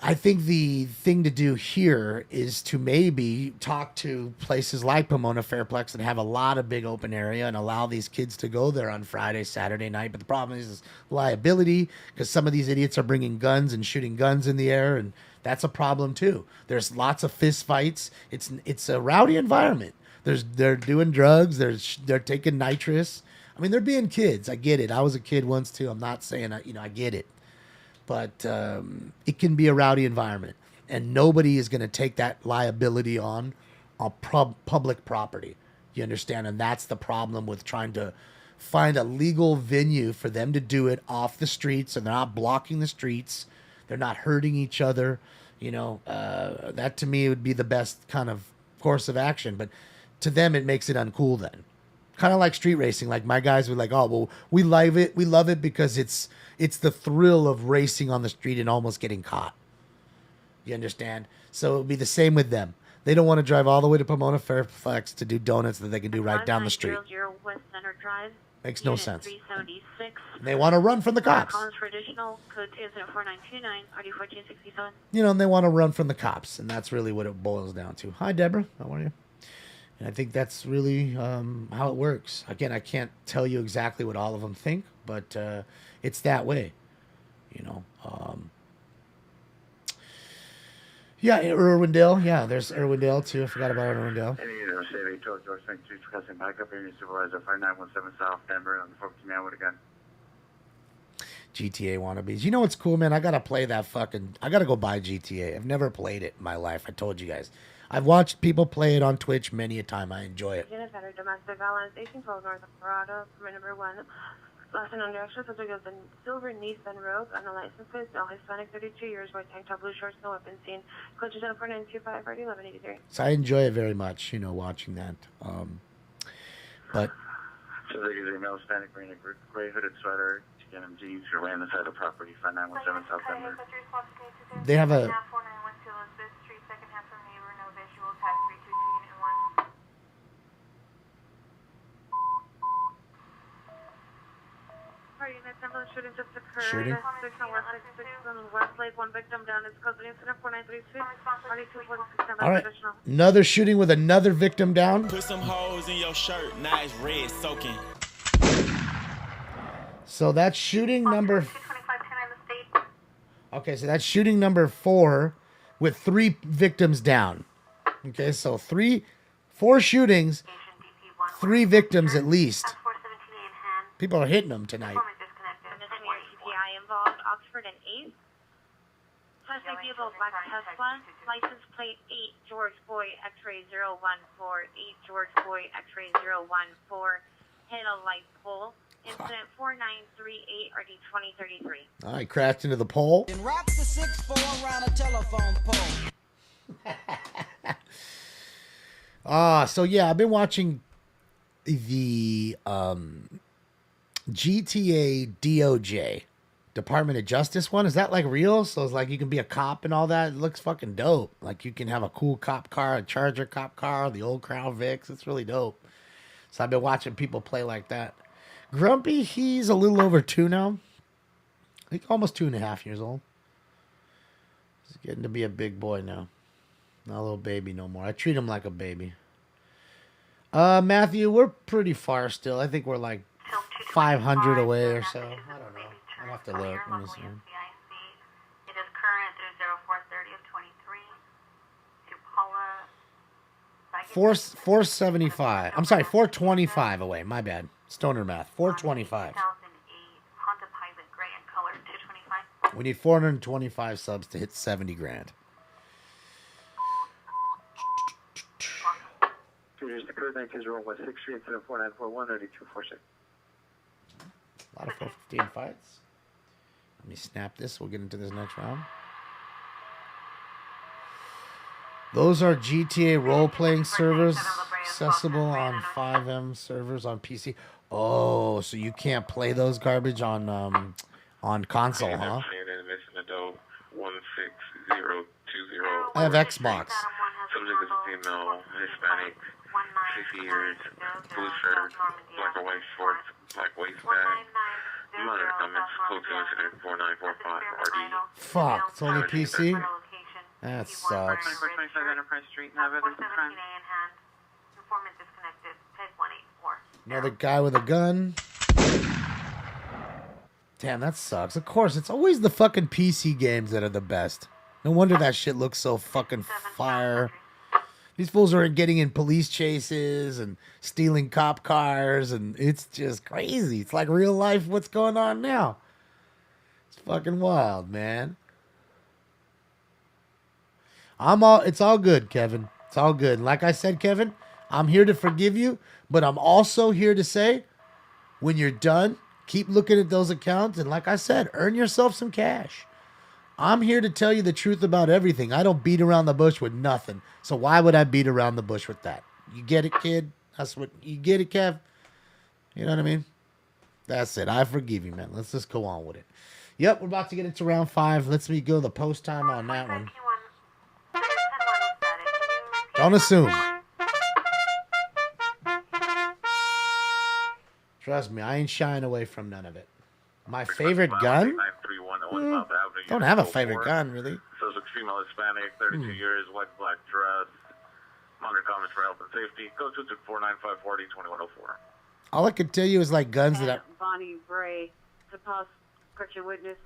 I think the thing to do here is to maybe talk to places like Pomona Fairplex and have a lot of big open area and allow these kids to go there on Friday, Saturday night. But the problem is liability, because some of these idiots are bringing guns and shooting guns in the air, and that's a problem too. There's lots of fist fights. It's a rowdy environment. They're doing drugs. They're taking nitrous. I mean, they're being kids. I get it. I was a kid once too. I'm not saying I get it. But it can be a rowdy environment, and nobody is going to take that liability on public property. You understand? And that's the problem with trying to find a legal venue for them to do it off the streets, and they're not blocking the streets. They're not hurting each other. You know, that to me would be the best kind of course of action. But to them, it makes it uncool then. Kind of like street racing. Like my guys were like, oh, well, we love it. We love it because it's the thrill of racing on the street and almost getting caught. You understand? So it would be the same with them. They don't want to drive all the way to Pomona Fairplex to do donuts that they can do right down the street. West Center Drive. Makes no sense. 376. They want to run from the cops. Collins for additional code 4929 RD 1467. You know, and they want to run from the cops, and that's really what it boils down to. Hi, Deborah. How are you? And I think that's really how it works. Again, I can't tell you exactly what all of them think, but it's that way, you know. Yeah, Irwindale. Yeah, there's Irwindale, too. I forgot about Irwindale. Chevy, George 23, discussing backup area supervisor 5917 South Denver on the 14 man with a gun. GTA wannabes. You know what's cool, man? I got to play that fucking... I got to go buy GTA. I've never played it in my life. I told you guys. I've watched people play it on Twitch many a time. I enjoy it. Domestic violence, 1812 North of Parada, permit number 1. Last and under extra, subject of the silver Nissan Rogue on the license plate, male Hispanic, 32 years, white tank top, blue shorts, no weapon seen. Code to 4925 RD 1183. So I enjoy it very much, you know, watching that. But... So they use a male Hispanic wearing a gray hooded sweater, TNMG, who ran inside the property, 5917 South Denver. They have a... Shooting just occurred. Shooting? 6 on West 66 on West Lake. One victim down. It's code incident 4932. All right. Another shooting with another victim down. Put some holes in your shirt. Nice red soaking. So that's shooting number... Okay, so that's shooting number 4 with 3 victims down. Okay, so 4 shootings, 3 victims at least. People are hitting them tonight. Oxford and 8. Suspect vehicle black Tesla. License plate 8 George Boy X-ray 014. 8 George Boy X-ray 014. Hit a light pole. Incident 4938 RD 2033. All right, crashed into the pole. And wrap the 6-4 around a telephone pole. So yeah, I've been watching the GTA DOJ. Department of Justice one. Is that like real? So it's like you can be a cop and all that. It looks fucking dope. Like you can have a cool cop car, a Charger cop car, the old Crown Vics. It's really dope. So I've been watching people play like that. Grumpy, he's a little over 2 now. I think almost 2.5 years old. He's getting to be a big boy now. Not a little baby no more. I treat him like a baby. Matthew, we're pretty far still. I think we're like 500 away or so. I don't know. I'll have to look. Let me see. It is current through 0430 of 23 to Paula. 475. I'm sorry, 425 away. My bad. Stoner math. 425. 2008 Honda Pilot gray in color 225. We need 425 subs to hit 70 grand. Here's the code 190163 instead of 4941 9246. A lot of 415 fights. Let me snap this. We'll get into this next round. Those are GTA role-playing servers accessible on 5M servers on PC. Oh, so you can't play those garbage on console, huh? I have Xbox. Subject is female, Hispanic, 60 years, blue shirt, black or white shorts, black waistband. Mother comments, code to incident 4945 RD. Fuck, it's only PC? That sucks. 2425 Enterprise Street, no evidence of crime. Informant disconnected. Take 184. Another guy with a gun. Damn, that sucks. Of course, it's always the fucking PC games that are the best. No wonder that shit looks so fucking fire. These fools are getting in police chases and stealing cop cars, and it's just crazy. It's like real life what's going on now. It's fucking wild, man. It's all good, Kevin. It's all good. Like I said, Kevin, I'm here to forgive you, but I'm also here to say, when you're done, keep looking at those accounts, and like I said, earn yourself some cash. I'm here to tell you the truth about everything. I don't beat around the bush with nothing. So why would I beat around the bush with that? You get it, kid? That's what you get it, Kev? You know what I mean? That's it. I forgive you, man. Let's just go on with it. Yep, we're about to get into round 5. Let's go the post time on that one. Don't assume. Trust me, I ain't shying away from none of it. My favorite gun? Don't have a favorite gun, really. So it's female Hispanic, 32 years, white, black dress. Monitor comments for health and safety. Code 22495402104. All I could tell you is like guns that I... Bonnie Bray, supposed correction witness.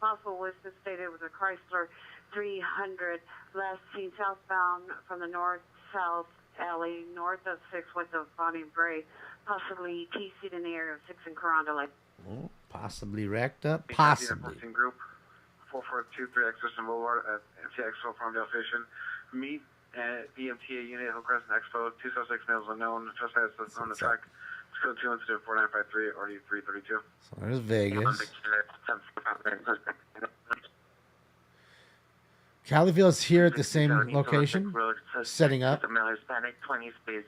Possible witness stated it was a Chrysler 300 last seen southbound from the north-south alley, north of 6 west of Bonnie Bray, possibly TC'd in the area of 6 and Carondelet. Oh, possibly wrecked up? Possibly. Group 4423 Exposition Boulevard at MTX Farmdale Station. Meet at EMTA unit, Hillcrest Expo. 2 suspects, males unknown. Trespass on the track. Code 2 incident 4953 RD332. So there's Vegas. California's here at the same location, setting up. The male Hispanic, 20s, beige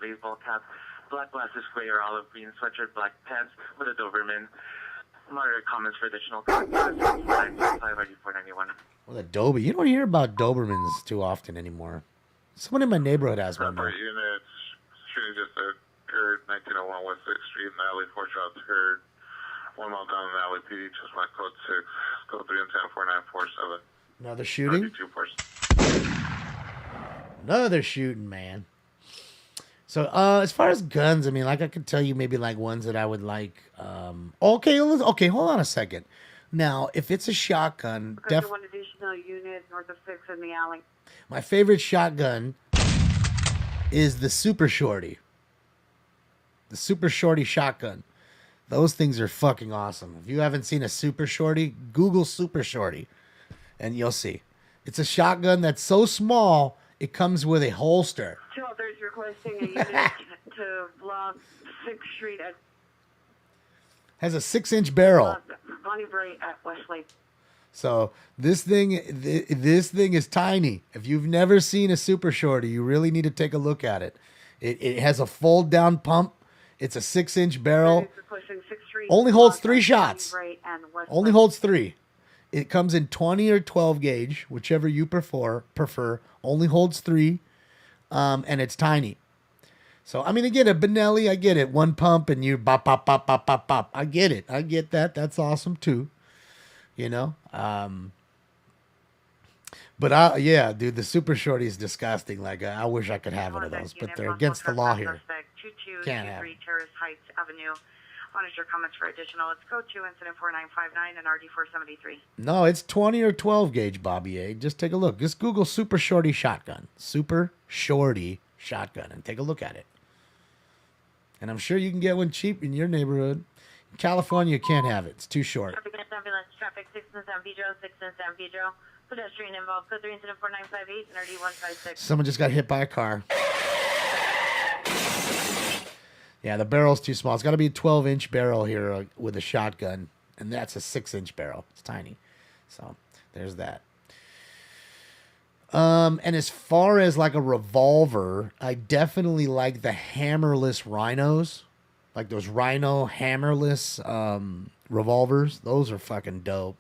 baseball cap, black glasses, gray or olive green sweatshirt, black pants with a Doberman. Moderate comments for additional contact. 491. Well, the Dober. You don't hear about Dobermans too often anymore. Someone in my neighborhood has one though. Units, shooting just occurred 1901 West 6th Street in the alley. 4 shots heard. 1 mile down the alley. PD just my code 6. Code 3 and 10 4947. Another shooting? Another shooting, man. So, as far as guns, I mean, like I could tell you maybe like ones that I would like. Okay, hold on a second. Now, if it's a shotgun, One additional unit north of 6 in the alley. My favorite shotgun is the Super Shorty. The Super Shorty shotgun. Those things are fucking awesome. If you haven't seen a Super Shorty, Google Super Shorty, and you'll see. It's a shotgun that's so small, it comes with a holster. 2 others requesting a unit to block 6th Street at... Has a 6-inch barrel. Bonnie Bray at Westlake. So this thing is tiny. If you've never seen a Super Shorty, you really need to take a look at it. It has a fold down pump. It's a 6-inch barrel. Only holds 3 shots. Only holds 3. It comes in 20 or 12 gauge, whichever you prefer. Only holds 3, and it's tiny. So, I mean, again, a Benelli, I get it. 1 pump and you bop, bop, bop, bop, bop, bop. I get it. I get that. That's awesome, too. You know? But, yeah, dude, the Super Shorty is disgusting. Like, I wish I could have one of those, but they're against the law here. Can't have it. Terrace Heights Avenue. Monitor comments for additional. It's code 2, incident 4959 and RD473. No, it's 20 or 12 gauge, Bobby A. Just take a look. Just Google Super Shorty shotgun. Super Shorty shotgun and take a look at it. And I'm sure you can get one cheap in your neighborhood. California, you can't have it. It's too short. Ambulance, traffic 6 in San Pedro, 6 in San Pedro. Pedestrian involved, code 3 incident 4958 and RD156. Someone just got hit by a car. Yeah, the barrel's too small. It's got to be a 12-inch barrel here with a shotgun, and that's a 6-inch barrel. It's tiny. So there's that. And as far as like a revolver, I definitely like the hammerless rhinos. Like those rhino hammerless revolvers. Those are fucking dope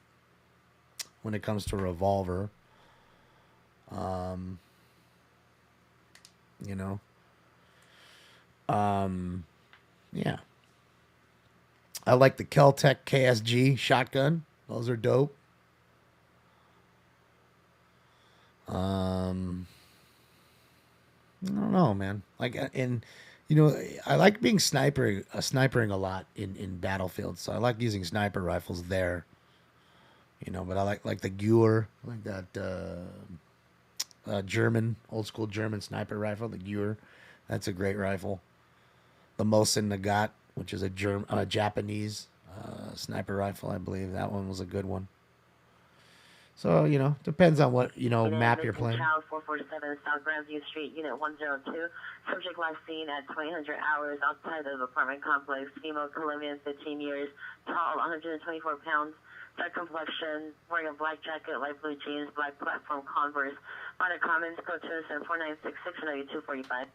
when it comes to a revolver. You know. Yeah. I like the Keltec KSG shotgun. Those are dope. I don't know, man. Like, and you know, I like being snipering a lot in battlefields. So I like using sniper rifles there. You know, but I like the Gewehr, like that German, old school German sniper rifle, the Gewehr. That's a great rifle. The Mosin-Nagant, which is a Japanese sniper rifle, I believe. That one was a good one. So, you know, depends on what, you know, map you're playing. Child 447 South Grandview Street, Unit 102. Subject last seen at 2000 hours outside of apartment complex. Female, Colombian, 15 years. Tall, 124 pounds. Dark complexion, wearing a black jacket, light blue jeans, black platform Converse. Minor comments, code 27496 and 245.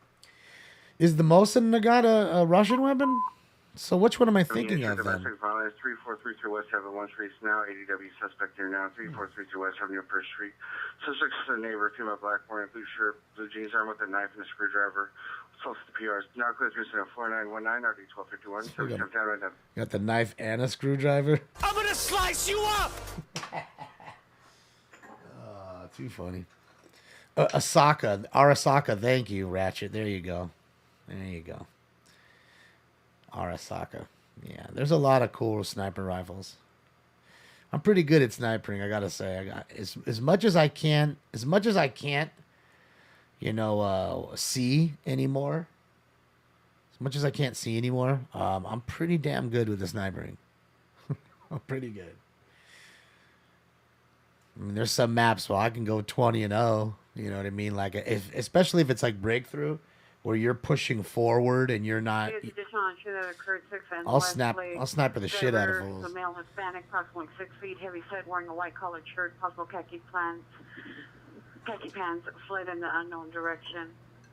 Is the Mosin-Nagant a Russian weapon? So which one am I thinking of then? Domestic violence, 3433 West 71 Street now. ADW suspect here now. 3432 West Avenue, First Street. Suspect is a neighbor, female, black, wearing a blue shirt, blue jeans, armed with a knife and a screwdriver. Assaults the PRs. Now clear through 4919, RD 1251. So we come down right now. Got the knife and a screwdriver. I'm gonna slice you up! Too funny. Arasaka, thank you, Ratchet. There you go. There you go. Arasaka. Yeah, there's a lot of cool sniper rifles. I'm pretty good at snipering, I gotta say. I got as much as I can't, you know, see anymore. As much as I can't see anymore, I'm pretty damn good with the snipering. I'm pretty good. I mean, there's some maps where I can go 20-0. You know what I mean? Like, especially if it's like breakthrough, where you're pushing forward and you're not. I'll sniper the shit out of fools. A male Hispanic, approximately 6 feet, heavy set, wearing a white collared shirt, possible khaki pants, fled in the unknown direction.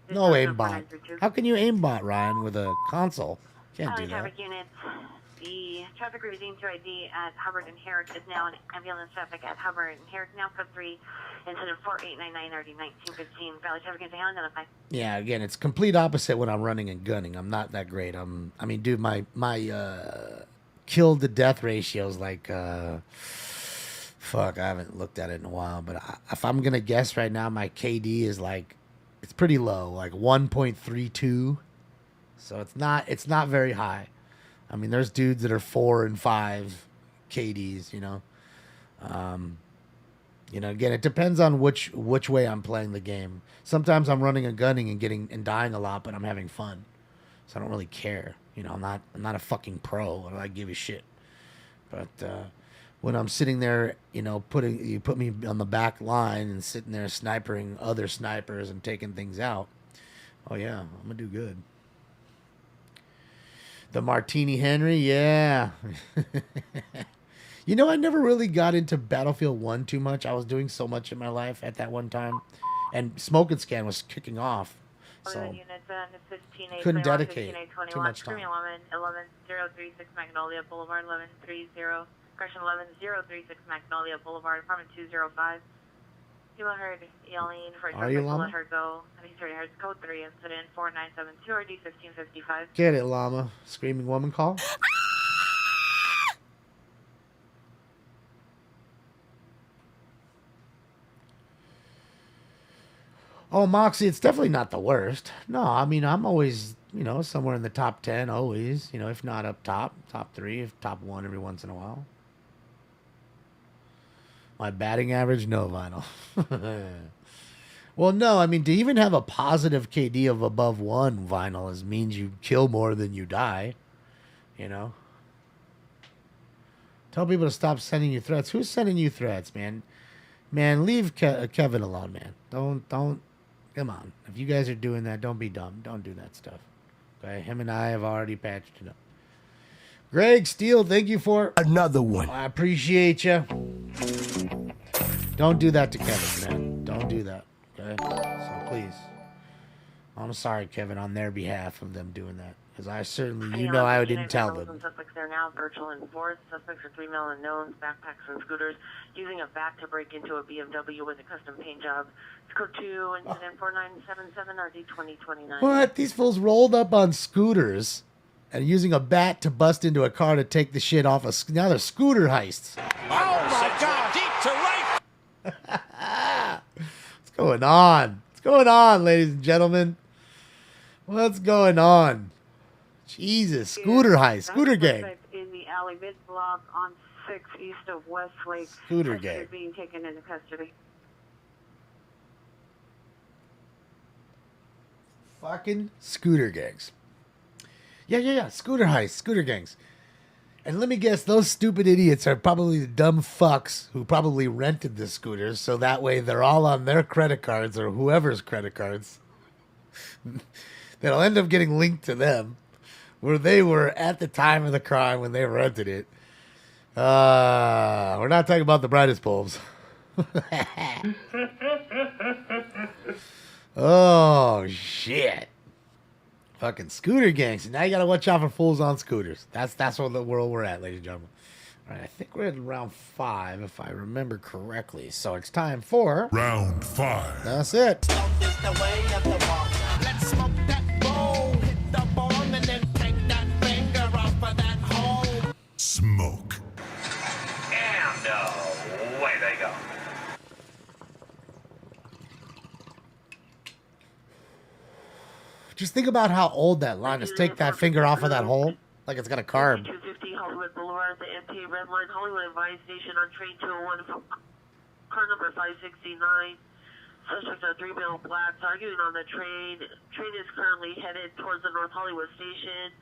No aimbot. How can you aimbot, Ryan, with a console? Can't do that. Traffic units. The traffic routine to ID at Hubbard and Herrick is now in ambulance traffic at Hubbard and Herrick now for 3, incident 4899 RD 1915. Valley traffic is identified. Yeah, again, it's complete opposite when I'm running and gunning. I'm not that great. I mean, dude, my kill to death ratio is like, fuck, I haven't looked at it in a while. But if I'm gonna guess right now, my KD is like, it's pretty low, like 1.32. So it's not very high. I mean, there's dudes that are 4 and 5 KDs, you know. You know, again, it depends on which way I'm playing the game. Sometimes I'm running and gunning and dying a lot, but I'm having fun, so I don't really care. You know, I'm not a fucking pro. I give a shit. But when I'm sitting there, you know, you put me on the back line and sitting there snipering other snipers and taking things out. Oh yeah, I'm gonna do good. The Martini Henry, yeah. You know, I never really got into Battlefield 1 too much. I was doing so much in my life at that one time. And Smoke and Scan was kicking off. So couldn't dedicate too much time. 11036 Magnolia Boulevard, 1130, correction, 11036 Magnolia Boulevard, apartment 205. You heard yelling for traffic to let her go. And he's heard code 3, incident 4972 RD 1555. Get it, llama. Screaming woman call. Oh, Moxie, it's definitely not the worst. No, I mean, I'm always, you know, somewhere in the top 10, always. You know, if not up top 3, if top 1 every once in a while. My batting average, no, Vinyl. Well, no, I mean, to even have a positive KD of above 1, Vinyl, means you kill more than you die, you know? Tell people to stop sending you threats. Who's sending you threats, man? Man, leave Kevin alone, man. Don't. Come on. If you guys are doing that, don't be dumb. Don't do that stuff. Okay? Him and I have already patched it up. Greg Steele, thank you for another one. I appreciate you. Don't do that to Kevin, man. Don't do that. Okay? So please. I'm sorry, Kevin, on their behalf of them doing that. Because I certainly, I didn't tell them. Suspects there now, virtual and forced. Suspects are 3 male unknowns, backpacks and scooters, using a bat to break into a BMW with a custom paint job. It's code 2, incident 4977, RD 2029. What? These fools rolled up on scooters and using a bat to bust into a car to take the shit off of. Now they're scooter heists. Oh my God! Deep to right. What's going on? What's going on, ladies and gentlemen? What's going on? Jesus, scooter heist, scooter gang. In the alley mid block on 6 east of Westlake. Scooter gang. Is being taken into custody. Fucking scooter gangs. Yeah. Scooter heists, scooter gangs. And let me guess, those stupid idiots are probably the dumb fucks who probably rented the scooters, so that way they're all on their credit cards or whoever's credit cards. That'll end up getting linked to them, where they were at the time of the crime when they rented it. We're not talking about the brightest bulbs. Oh, shit. Fucking scooter gangs. Now you gotta watch out for fools on scooters. That's what the world we're at, ladies and gentlemen. All right, I think we're at round 5, if I remember correctly. So it's time for round 5. That's it. Let's smoke that bowl, hit the bong, and then take that finger off of that hole. Smoke. And away they go. Just think about how old that line is. Take that finger off of that hole like it's got a carb. 250 Hollywood Boulevard, the MTA Red Line, Hollywood Advice Station on train 201 from car number 569. Suspect on 3 male blacks arguing on the train. Train is currently headed towards the North Hollywood station.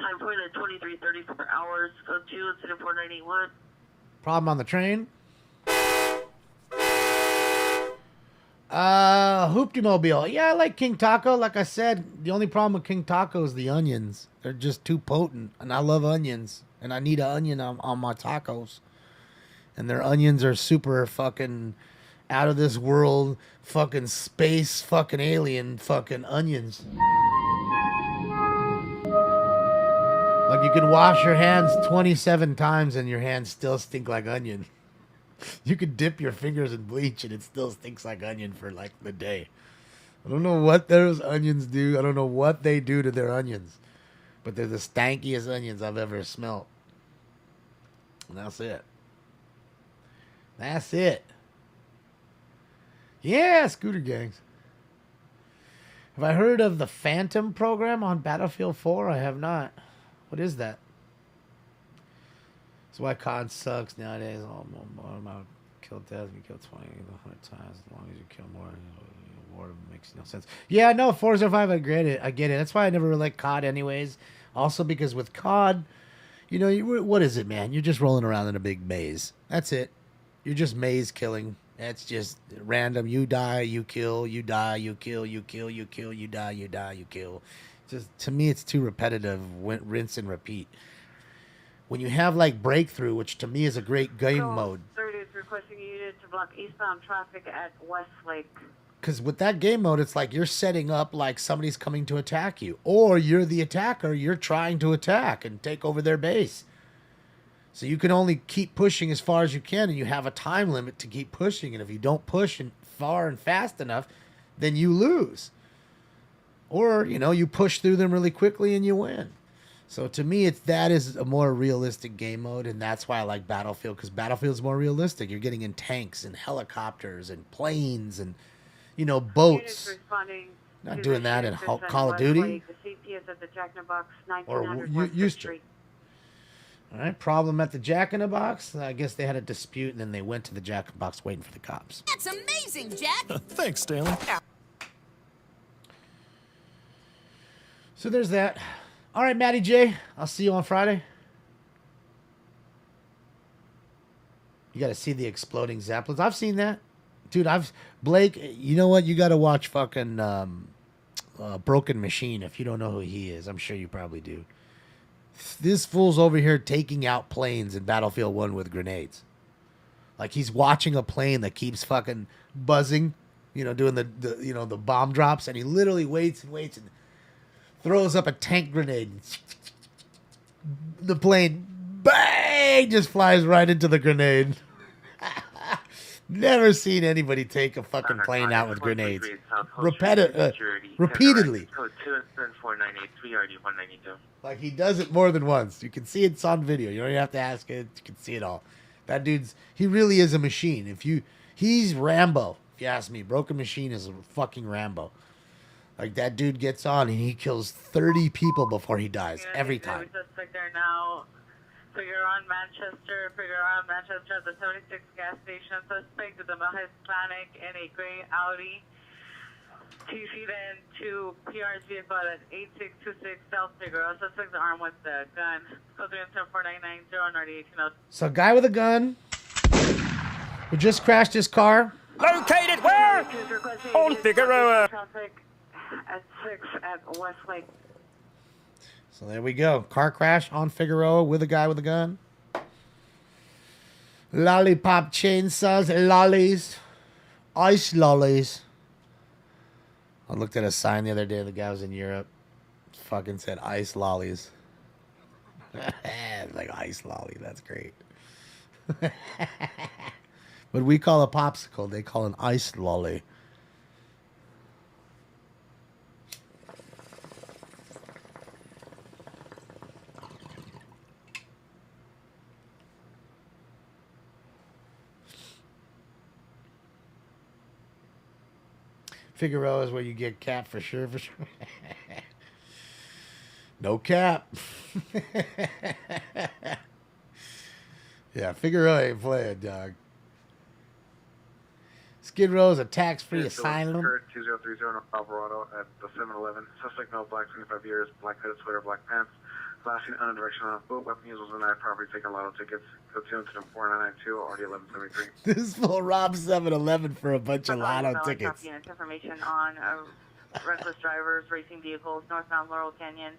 Time point at 23:34 hours. Code 2, incident 4981. Problem on the train? Hoopty-mobile. Yeah, I like King Taco. Like I said, the only problem with King Taco is the onions. They're just too potent, and I love onions, and I need an onion on my tacos. And their onions are super fucking out of this world, fucking space, fucking alien, fucking onions. Like you can wash your hands 27 times and your hands still stink like onion. You could dip your fingers in bleach and it still stinks like onion for like the day. I don't know what those onions do. I don't know what they do to their onions. But they're the stankiest onions I've ever smelled. And that's it. That's it. Yeah, scooter gangs. Have I heard of the Phantom program on Battlefield 4? I have not. What is that? That's why COD sucks nowadays. Oh, about kill death, you kill 20 100 times. As long as you kill more, war makes no sense. Yeah, no, Forza 5, I get it. That's why I never really liked COD anyways. Also because with COD, what is it, man? You're just rolling around in a big maze. That's it. You're just maze killing. That's just random. You die, you kill, you die, you kill, you kill, you kill, you die, you die, you kill. Just to me, it's too repetitive. Rinse and repeat. When you have like Breakthrough, which to me is a great game mode. 30 is requesting a unit to block eastbound traffic at Westlake. Because with that game mode, it's like you're setting up like somebody's coming to attack you. Or you're the attacker, you're trying to attack and take over their base. So you can only keep pushing as far as you can, and you have a time limit to keep pushing. And if you don't push far and fast enough, then you lose. Or, you push through them really quickly and you win. So to me, that is a more realistic game mode, and that's why I like Battlefield, because Battlefield's more realistic. You're getting in tanks and helicopters and planes and, boats. Not doing that in Call of Duty. The CPS at the Jack in the Box, Or used to. All right, problem at the Jack in the Box. I guess they had a dispute, and then they went to the Jack in the Box waiting for the cops. That's amazing, Jack. Thanks, Stanley. So there's that. All right, Matty J, I'll see you on Friday. You got to see the exploding Zeppelins. I've seen that. Dude, Blake, you know what? You got to watch fucking Broken Machine if you don't know who he is. I'm sure you probably do. This fool's over here taking out planes in Battlefield 1 with grenades. Like he's watching a plane that keeps fucking buzzing, doing the bomb drops, and he literally waits and throws up a tank grenade. The plane, bang, just flies right into the grenade. Never seen anybody take a fucking plane out with grenades. Repeatedly. Code 27498 Like he does it more than once. You can see it's on video. You don't even have to ask it. You can see it all. That he really is a machine. He's Rambo, if you ask me. Broken Machine is a fucking Rambo. Like that dude gets on and he kills 30 people before he dies every time. Suspect there now. Figure on Manchester at the 76 gas station. Suspect with a Hispanic in a gray Audi. TC then to PR's vehicle at 8626 South Figueroa. Suspect armed with the gun. Code 37499 So, guy with a gun who just crashed his car. Located where? On Figueroa. Traffic at 6 at Westlake. So there we go. Car crash on Figueroa with a guy with a gun. Lollipop chainsaws, lollies, ice lollies. I looked at a sign the other day. The guy was in Europe. Fucking said ice lollies. Like ice lolly. That's great. What we call a popsicle, they call an ice lolly. Figueroa is where you get cap for sure. No cap. Yeah, Figueroa ain't playing, dog. Skid Row is a tax-free asylum. 2030 in Alvarado at the 7-Eleven. Suspect male, black, 25 years, black hooded sweater, black pants. Last seen unidirectional on foot. Weapon used was a knife. Property taken lotto tickets. Code 24992, already 1173. This fool robbed 7-Eleven for a bunch of lotto tickets. Information on reckless drivers, racing vehicles, northbound Laurel Canyon.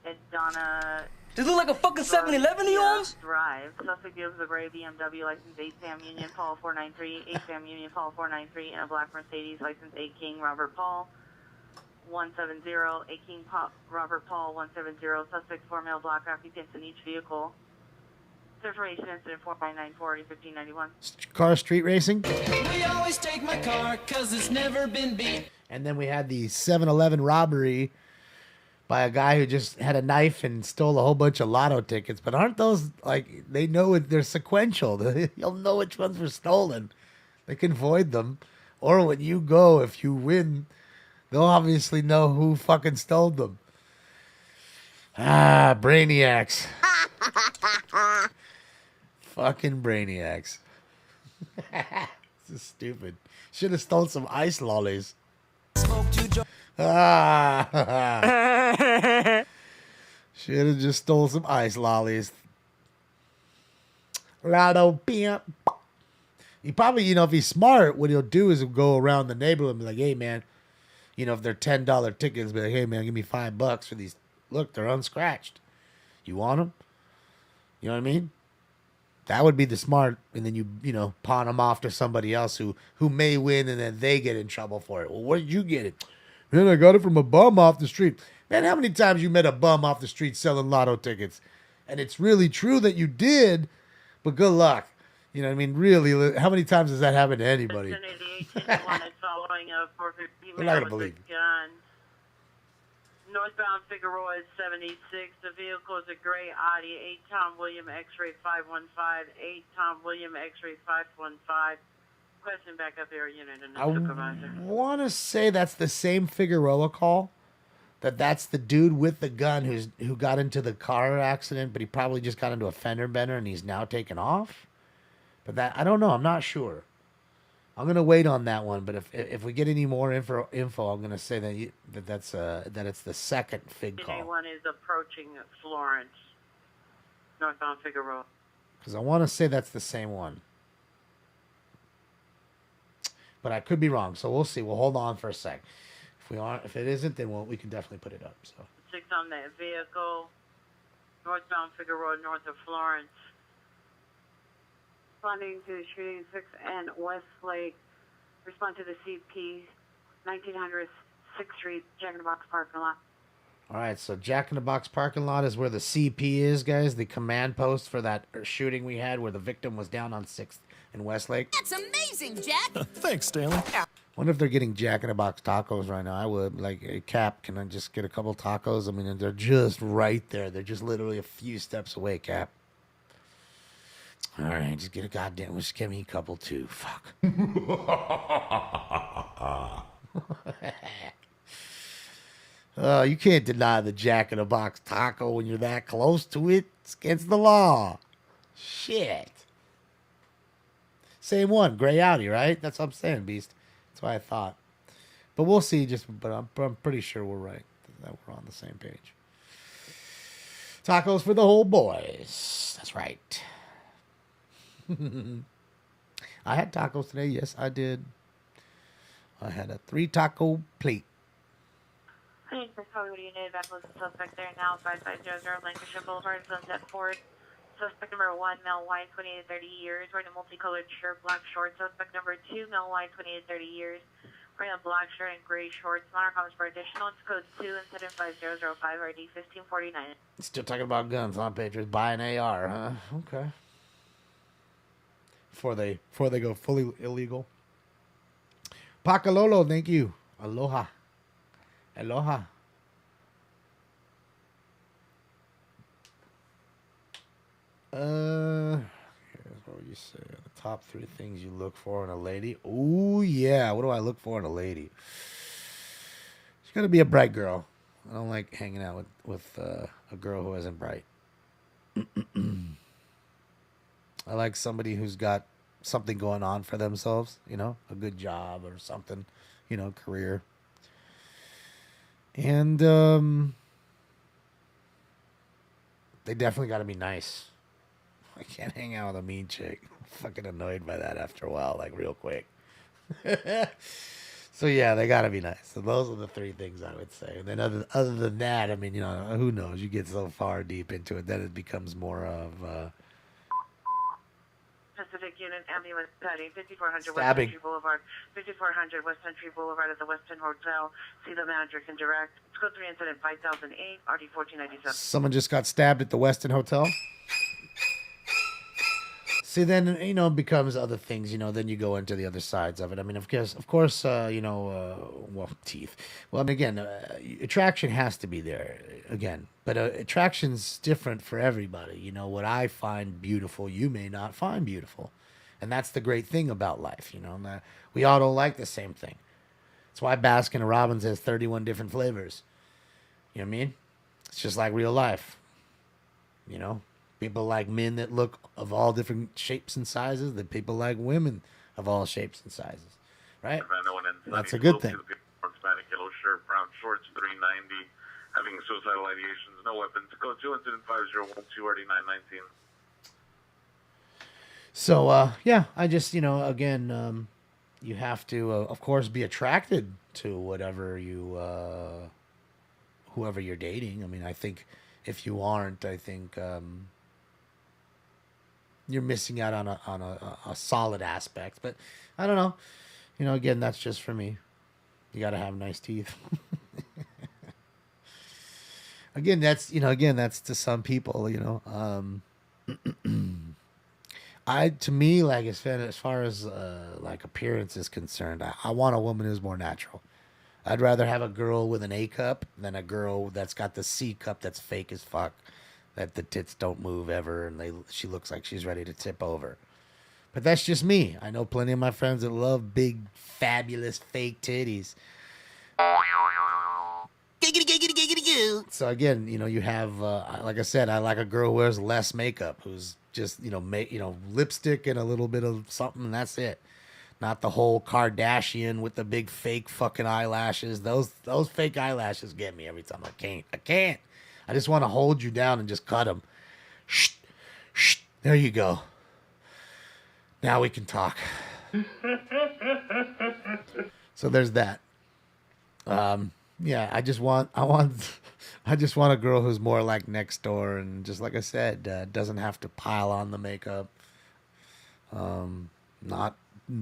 It's Donna. Does it look like a fucking 7-Eleven he owns? Drive. Suspect deals with a gray BMW, license 8 Sam Union Paul 493, 8 Sam Union Paul 493, and a black Mercedes, license 8 King Robert Paul 170, 8 King Robert Paul 170. Suspect 4 male black occupants in each vehicle. Information incident 4594 1591. Car street racing. We always take my car because it's never been beat. And then we had the 7-Eleven robbery by a guy who just had a knife and stole a whole bunch of lotto tickets. But aren't those, like, they know it, they're sequential. You'll know which ones were stolen. They can void them. Or when you go, if you win, they'll obviously know who fucking stole them. Ah, brainiacs. Fucking brainiacs. This is stupid. Should have stole some ice lollies. Ah. Should have just stole some ice lollies. Lotto pimp. He probably, if he's smart, what he'll do is he'll go around the neighborhood and be like, hey, man, if they're $10 tickets, be like, hey, man, give me $5 for these. Look, they're unscratched. You want them? You know what I mean? That would be the smart, and then you pawn them off to somebody else who may win, and then they get in trouble for it. Well, where did you get it? Man, I got it from a bum off the street. Man, how many times you met a bum off the street selling lotto tickets? And it's really true that you did, but good luck. You know what I mean? Really, how many times has that happened to anybody? We're not going to believe it. Northbound Figueroa is 76. The vehicle is a gray Audi, 8 Tom William X-ray 515, 8 Tom William X-ray 515. Question backup area unit and the supervisor. I want to say that's the same Figueroa call. That's the dude with the gun who got into the car accident, but he probably just got into a fender bender and he's now taken off. But that, I don't know. I'm not sure. I'm gonna wait on that one. But if we get any more info, I'm gonna say that it's the second Fig call. One is approaching Florence, northbound Figueroa. Because I want to say that's the same one. But I could be wrong, so we'll see. We'll hold on for a sec. If it isn't, then we can definitely put it up. So 6 on that vehicle, northbound Figure Road, north of Florence. Responding to the shooting 6 and Westlake. Respond to the CP 1900 6th Street, Jack in the Box parking lot. all right, so Jack in the Box parking lot is where the CP is, guys. The command post for that shooting we had, where the victim was down on 6th and Westlake. That's amazing, Jack. Thanks, Stanley. Wonder if they're getting Jack in the Box tacos right now. I would. Like, hey, Cap, can I just get a couple tacos? I mean, they're just right there. They're just literally a few steps away, Cap. All right, just get a goddamn. Just give me a couple too. Fuck. You can't deny the Jack in the Box taco when you're that close to it. It's against the law. Shit. Same one, Gray Audi, right? That's what I'm saying, Beast. That's what I thought. But we'll see. But I'm pretty sure we're right. That we're on the same page. Tacos for the whole boys. That's right. I had tacos today. Yes, I did. I had a 3-taco plate. Hey, Chris, what do you need? Vandalism suspect there now, 5500 Lancashire Boulevard, Sunset Ford. Suspect number 1, male, white, 28 to 30 years, wearing a multicolored shirt, black shorts. Suspect number 2, male, white, 28 to 30 years, wearing a black shirt and gray shorts. Monarch comes for additional. It's code 2 and 75005 RD 1549. Still talking about guns, huh, Patriots? Buy an AR, huh? Okay. Before they go fully illegal. Pakalolo, thank you. Aloha. Aloha. Here's what you say. The top 3 things you look for in a lady. Ooh, yeah. What do I look for in a lady? She's got to be a bright girl. I don't like hanging out with a girl who isn't bright. I like somebody who's got something going on for themselves, you know, a good job or something, you know, career. And they definitely got to be nice. I can't hang out with a mean chick. I'm fucking annoyed by that after a while, like real quick. So yeah, they got to be nice. So those are the 3 things I would say. And then other than that, I mean, you know, who knows? You get so far deep into it, then it becomes more of Pacific Unit Ambulance Patty, 5400 West stabbing. Century Boulevard, 5400 West Century Boulevard at the Westin Hotel. See the manager can direct. It's code 3 incident 5008, RD 1497. Someone just got stabbed at the Westin Hotel. See, then, you know, it becomes other things, you know, then you go into the other sides of it. I mean, of course, you know, well, teeth. Well, I mean, again, attraction has to be there, again. But attraction's different for everybody. You know, what I find beautiful, you may not find beautiful. And that's the great thing about life, you know. We all don't like the same thing. That's why Baskin Robbins has 31 different flavors. You know what I mean? It's just like real life, you know. People like men that look of all different shapes and sizes. That people like women of all shapes and sizes, right? That's a good thing. Hispanic, yellow shirt, brown shorts, 390, having suicidal ideations, no weapons. Code 2 incident 5012 RD 919. So yeah, I just, you know, again, you have to, of course, be attracted to whatever you, whoever you're dating. I mean, I think if you aren't, I think. You're missing out on a solid aspect, but I don't know. You know, again, that's just for me. You got to have nice teeth. Again, that's to some people, you know. To me, like as far as like appearance is concerned, I want a woman who's more natural. I'd rather have a girl with an A cup than a girl that's got the C cup that's fake as fuck. That the tits don't move ever, and she looks like she's ready to tip over. But that's just me. I know plenty of my friends that love big, fabulous, fake titties. So again, you know, you have, like I said, I like a girl who wears less makeup, who's just, you know, lipstick and a little bit of something, and that's it. Not the whole Kardashian with the big fake fucking eyelashes. Those fake eyelashes get me every time. I can't. I just want to hold you down and just cut them. Shh. There you go. Now we can talk. So there's that. Yeah, I just want a girl who's more like next door, and just like I said, doesn't have to pile on the makeup. Not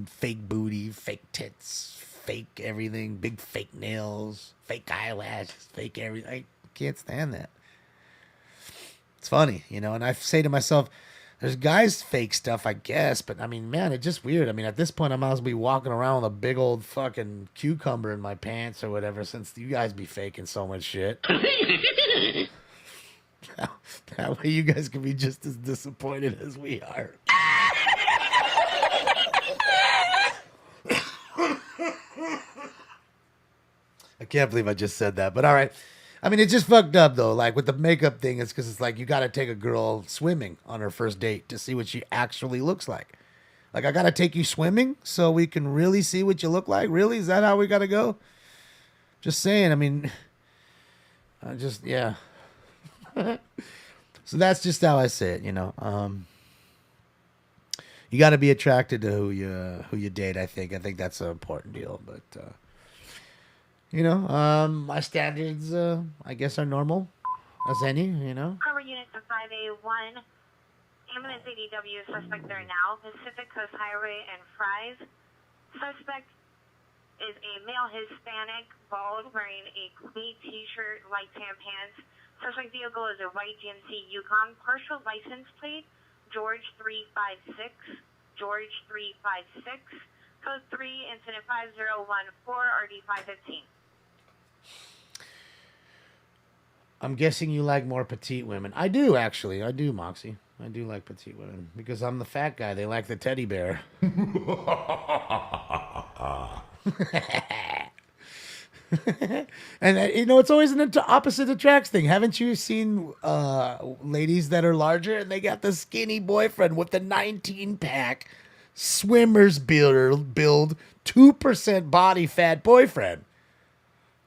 fake booty, fake tits, fake everything, big fake nails, fake eyelashes, fake everything. I can't stand that. It's funny, you know, and I say to myself, there's guys fake stuff, I guess, but I mean, man, it's just weird. I mean, at this point, I might as well be walking around with a big old fucking cucumber in my pants or whatever, since you guys be faking so much shit. That way you guys can be just as disappointed as we are. I can't believe I just said that, but all right. I mean, it's just fucked up, though. Like, with the makeup thing, it's because it's like you got to take a girl swimming on her first date to see what she actually looks like. Like, I got to take you swimming so we can really see what you look like? Really? Is that how we got to go? Just saying. I mean, yeah. So that's just how I say it, you know. You got to be attracted to who you date, I think. I think that's an important deal, but... you know, my standards, I guess, are normal as any, you know. Cover units of 5A1, ambulance ADW, suspect there now, Pacific Coast Highway and Fries. Suspect is a male Hispanic, bald, wearing a clean t-shirt, light tan pants. Suspect vehicle is a white GMC Yukon, partial license plate, George 356, George 356, code 3, incident 5014, RD 515. I'm guessing you like more petite women. I do, actually. I do, Moxie. I do like petite women. Because I'm the fat guy. They like the teddy bear. And, you know, it's always an opposite attracts thing. Haven't you seen ladies that are larger and they got the skinny boyfriend with the 19-pack swimmer's build 2% body fat boyfriend?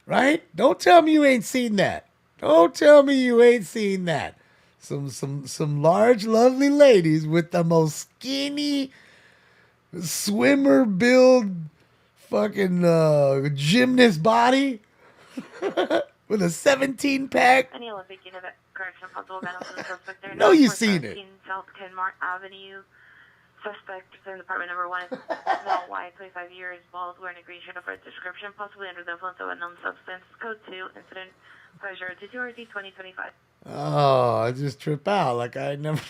Right? Don't tell me you ain't seen that. Don't tell me you ain't seen that. Some large, lovely ladies with the most skinny swimmer build fucking gymnast body with a 17-pack. Any Olympic unit correction possible medicine suspect there. No, you seen it. South Kenmore Avenue. Suspect in department number 1 is male, white, 25 years, bald, wearing a green shirt of red description, possibly under the influence of unknown substance. Code 2, incident 5022 RD 2025. Oh, I just trip out like I never.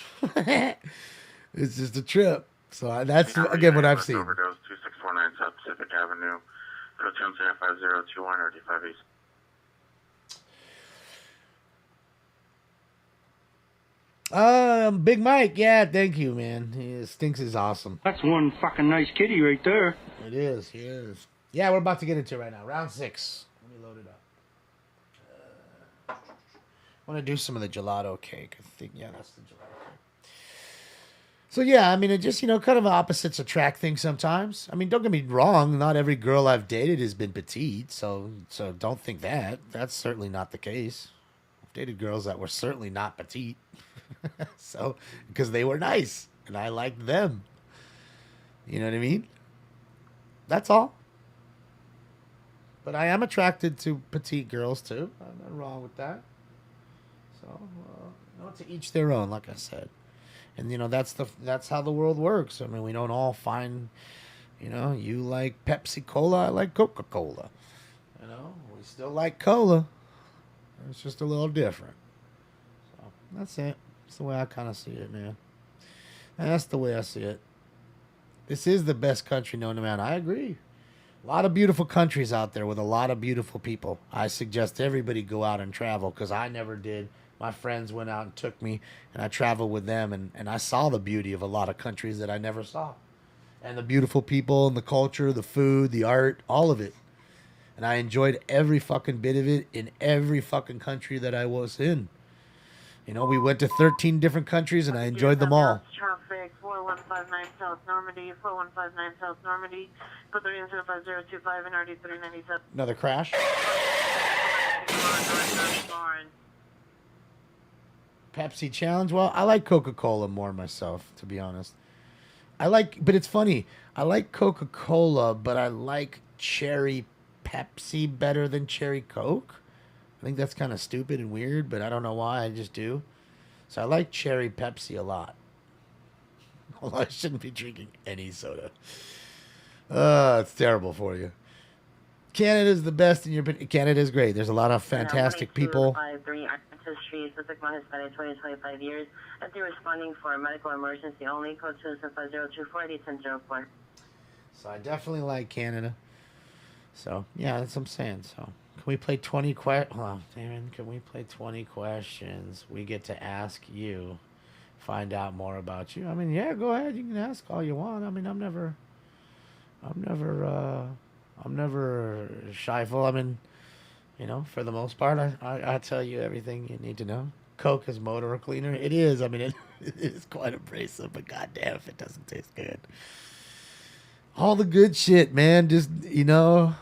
It's just a trip. So that's again what I've seen. Overdose 2649 South Pacific Avenue. Code 25021 RD 58. Big Mike, yeah, thank you, man. Stinks is awesome. That's one fucking nice kitty right there. It is, he is. Yeah, we're about to get into it right now. Round 6. Let me load it up. I want to do some of the gelato cake. I think, yeah, that's the gelato cake. So, yeah, I mean, it just, you know, kind of opposites attract things sometimes. I mean, don't get me wrong. Not every girl I've dated has been petite, so don't think that. That's certainly not the case. I've dated girls that were certainly not petite. So, because they were nice and I liked them. You know what I mean? That's all. But I am attracted to petite girls too. I'm not wrong with that. So, you know, to each their own, like I said. And you know, that's how the world works. I mean, we don't all find, you know, you like Pepsi Cola, I like Coca-Cola. You know, we still like cola. It's just a little different. So, that's it. That's the way I kind of see it, man. And that's the way I see it. This is the best country known to man. I agree. A lot of beautiful countries out there with a lot of beautiful people. I suggest everybody go out and travel because I never did. My friends went out and took me, and I traveled with them, and I saw the beauty of a lot of countries that I never saw. And the beautiful people and the culture, the food, the art, all of it. And I enjoyed every fucking bit of it in every fucking country that I was in. You know, we went to 13 different countries, and I enjoyed them all. Traffic 4159 South Normandy, 4159 South Normandy, code 35025 and RD 397. Another crash? Pepsi challenge? Well, I like Coca-Cola more myself, to be honest. but it's funny. I like Coca-Cola, but I like cherry Pepsi better than cherry Coke. I think that's kind of stupid and weird, but I don't know why. I just do. So I like cherry Pepsi a lot. Although I shouldn't be drinking any soda. It's terrible for you. Canada's the best in your opinion. Canada's great. There's a lot of fantastic people. 5253 Arthur Street, Sussex, Hispanic, 20-25 years. And they're responding for medical emergency only. Code 27502481004. So I definitely like Canada. So, yeah, that's what I'm saying. So, can we play 20 questions? Oh, Darren, can we play 20 questions? We get to ask you, find out more about you. I mean, yeah, go ahead. You can ask all you want. I mean, I'm never shyful. I mean, you know, for the most part, I tell you everything you need to know. Coke is motor cleaner. It is. I mean, it is quite abrasive, but goddamn if it doesn't taste good. All the good shit, man. Just, you know,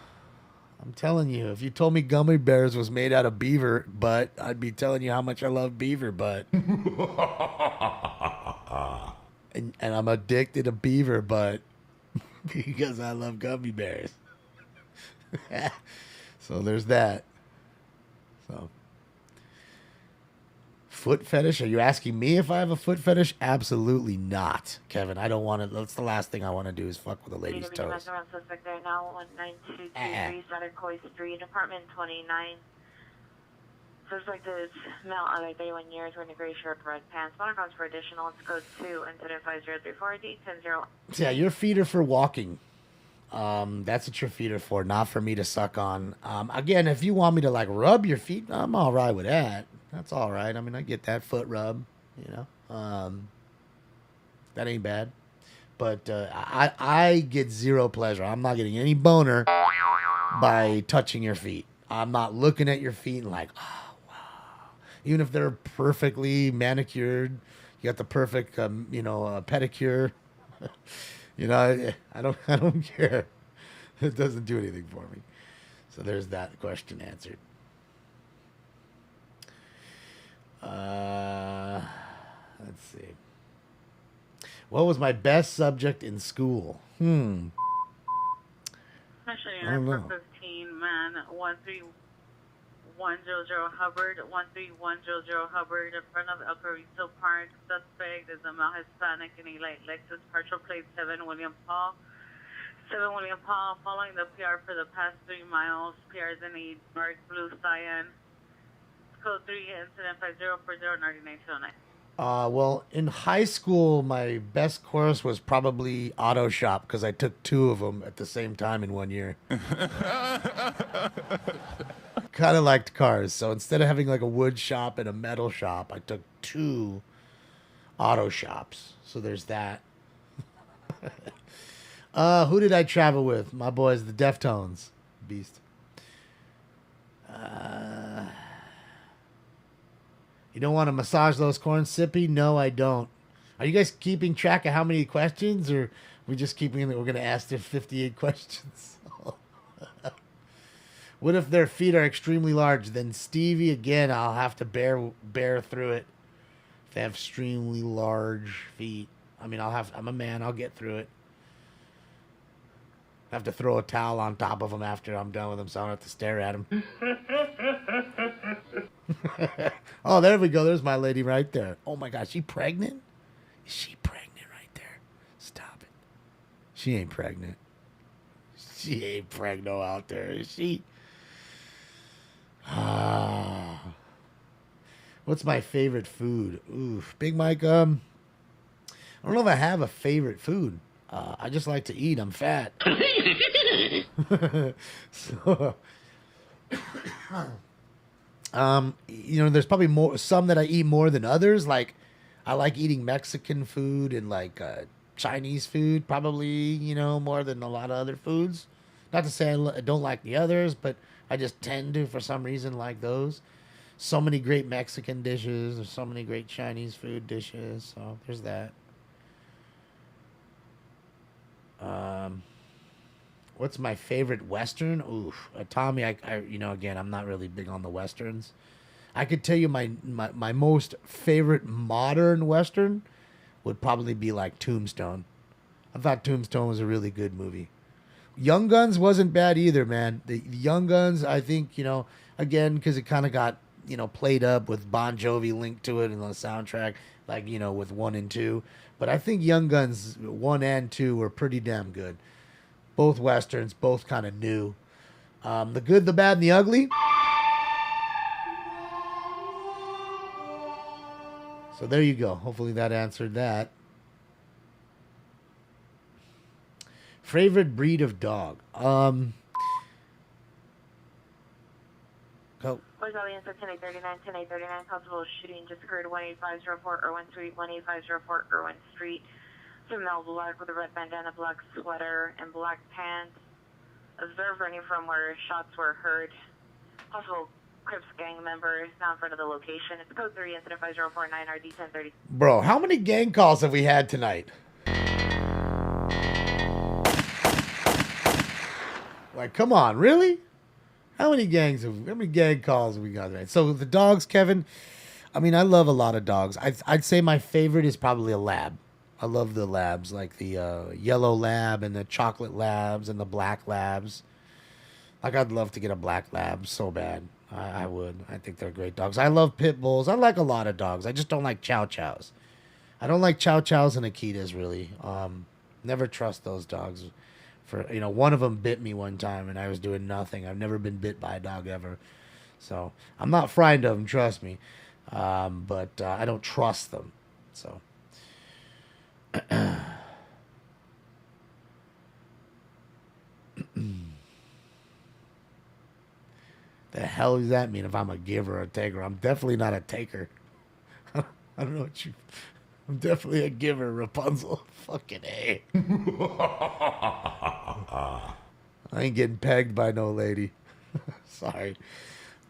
I'm telling you, if you told me gummy bears was made out of beaver butt, I'd be telling you how much I love beaver butt. and I'm addicted to beaver butt because I love gummy bears. So there's that. So, foot fetish? Are you asking me if I have a foot fetish? Absolutely not, Kevin. I don't want to. That's the last thing I want to do is fuck with a lady's toes. Suspect there now, 19223 Southern Street, apartment 29. Suspect is male, under 31 years, wearing a gray shirt, red pants. One comes for additional. It's code 2 and 5034 D10. Yeah, your feet are for walking. That's what your feet are for, not for me to suck on. Again, if you want me to like rub your feet, I'm all right with that. That's all right. I mean, I get that foot rub, you know. That ain't bad. But I get zero pleasure. I'm not getting any boner by touching your feet. I'm not looking at your feet and like, oh, wow. Even if they're perfectly manicured, you got the perfect, pedicure. You know, I don't care. It doesn't do anything for me. So there's that question answered. Let's see. What was my best subject in school? Actually, I don't know. 15, man, 13100 Hubbard, 13100 Hubbard, in front of El Carrito Park. Suspect is a male Hispanic in a light Lexus, partial plate 7 William Paul. 7 William Paul, following the PR for the past 3 miles. PR is in a dark blue cyan. Code 3, incident 50409909. Well, in high school, my best course was probably auto shop because I took 2 of them at the same time in 1 year. Kind of liked cars, so instead of having like a wood shop and a metal shop, I took 2 auto shops. So there's that. Who did I travel with? My boys, the Deftones. Beast. You don't want to massage those corns, Sippy? No, I don't. Are you guys keeping track of how many questions, or we just keeping that we're going to ask the 58 questions? What if their feet are extremely large? Then Stevie, again, I'll have to bear through it. If they have extremely large feet, I mean, I'm a man. I'll get through it. I have to throw a towel on top of them after I'm done with them, so I don't have to stare at them. Oh, there we go. There's my lady right there. Oh my gosh, she pregnant? Is she pregnant right there? Stop it. She ain't pregnant. She ain't pregno out there, is she? What's my favorite food? Oof, Big Mike. I don't know if I have a favorite food. I just like to eat. I'm fat. So, there's probably some that I eat more than others. Like, I like eating Mexican food and like Chinese food, probably, more than a lot of other foods. Not to say I don't like the others, but I just tend to, for some reason, like those. So many great Mexican dishes. There's so many great Chinese food dishes. So there's that. What's my favorite Western? Oof, Tommy. Again, I'm not really big on the Westerns. I could tell you my most favorite modern Western would probably be like Tombstone. I thought Tombstone was a really good movie. Young Guns wasn't bad either, man. The Young Guns, I think, again, because it kind of got, played up with Bon Jovi linked to it in the soundtrack, like, with 1 and 2. But I think Young Guns 1 and 2 were pretty damn good. Both Westerns, both kind of new. The Good, the Bad, and the Ugly. So there you go. Hopefully that answered that. Favorite breed of dog? Go. Boys Valley Answer 10839, 10839. Possible shooting just occurred 18504 Irwin Street, 18504 Irwin Street. Female black with a red bandana, black sweater, and black pants. Observed running from where shots were heard. Possible Crips gang members now in front of the location. It's code 3, incident 5049 RD 1030. Bro, how many gang calls have we had tonight? Like, come on, really? How many gang calls have we got tonight? So the dogs, Kevin, I mean, I love a lot of dogs. I'd say my favorite is probably a lab. I love the labs, like the yellow lab and the chocolate labs and the black labs. Like, I'd love to get a black lab so bad. I would. I think they're great dogs. I love pit bulls. I like a lot of dogs. I just don't like chow chows. I don't like chow chows and Akitas, really. Never trust those dogs. One of them bit me one time and I was doing nothing. I've never been bit by a dog ever. So I'm not frightened of them, trust me. But I don't trust them. So. The hell does that mean if I'm a giver or a taker? I'm definitely not a taker. I don't know what you... I'm definitely a giver, Rapunzel. Fucking A. I ain't getting pegged by no lady. Sorry.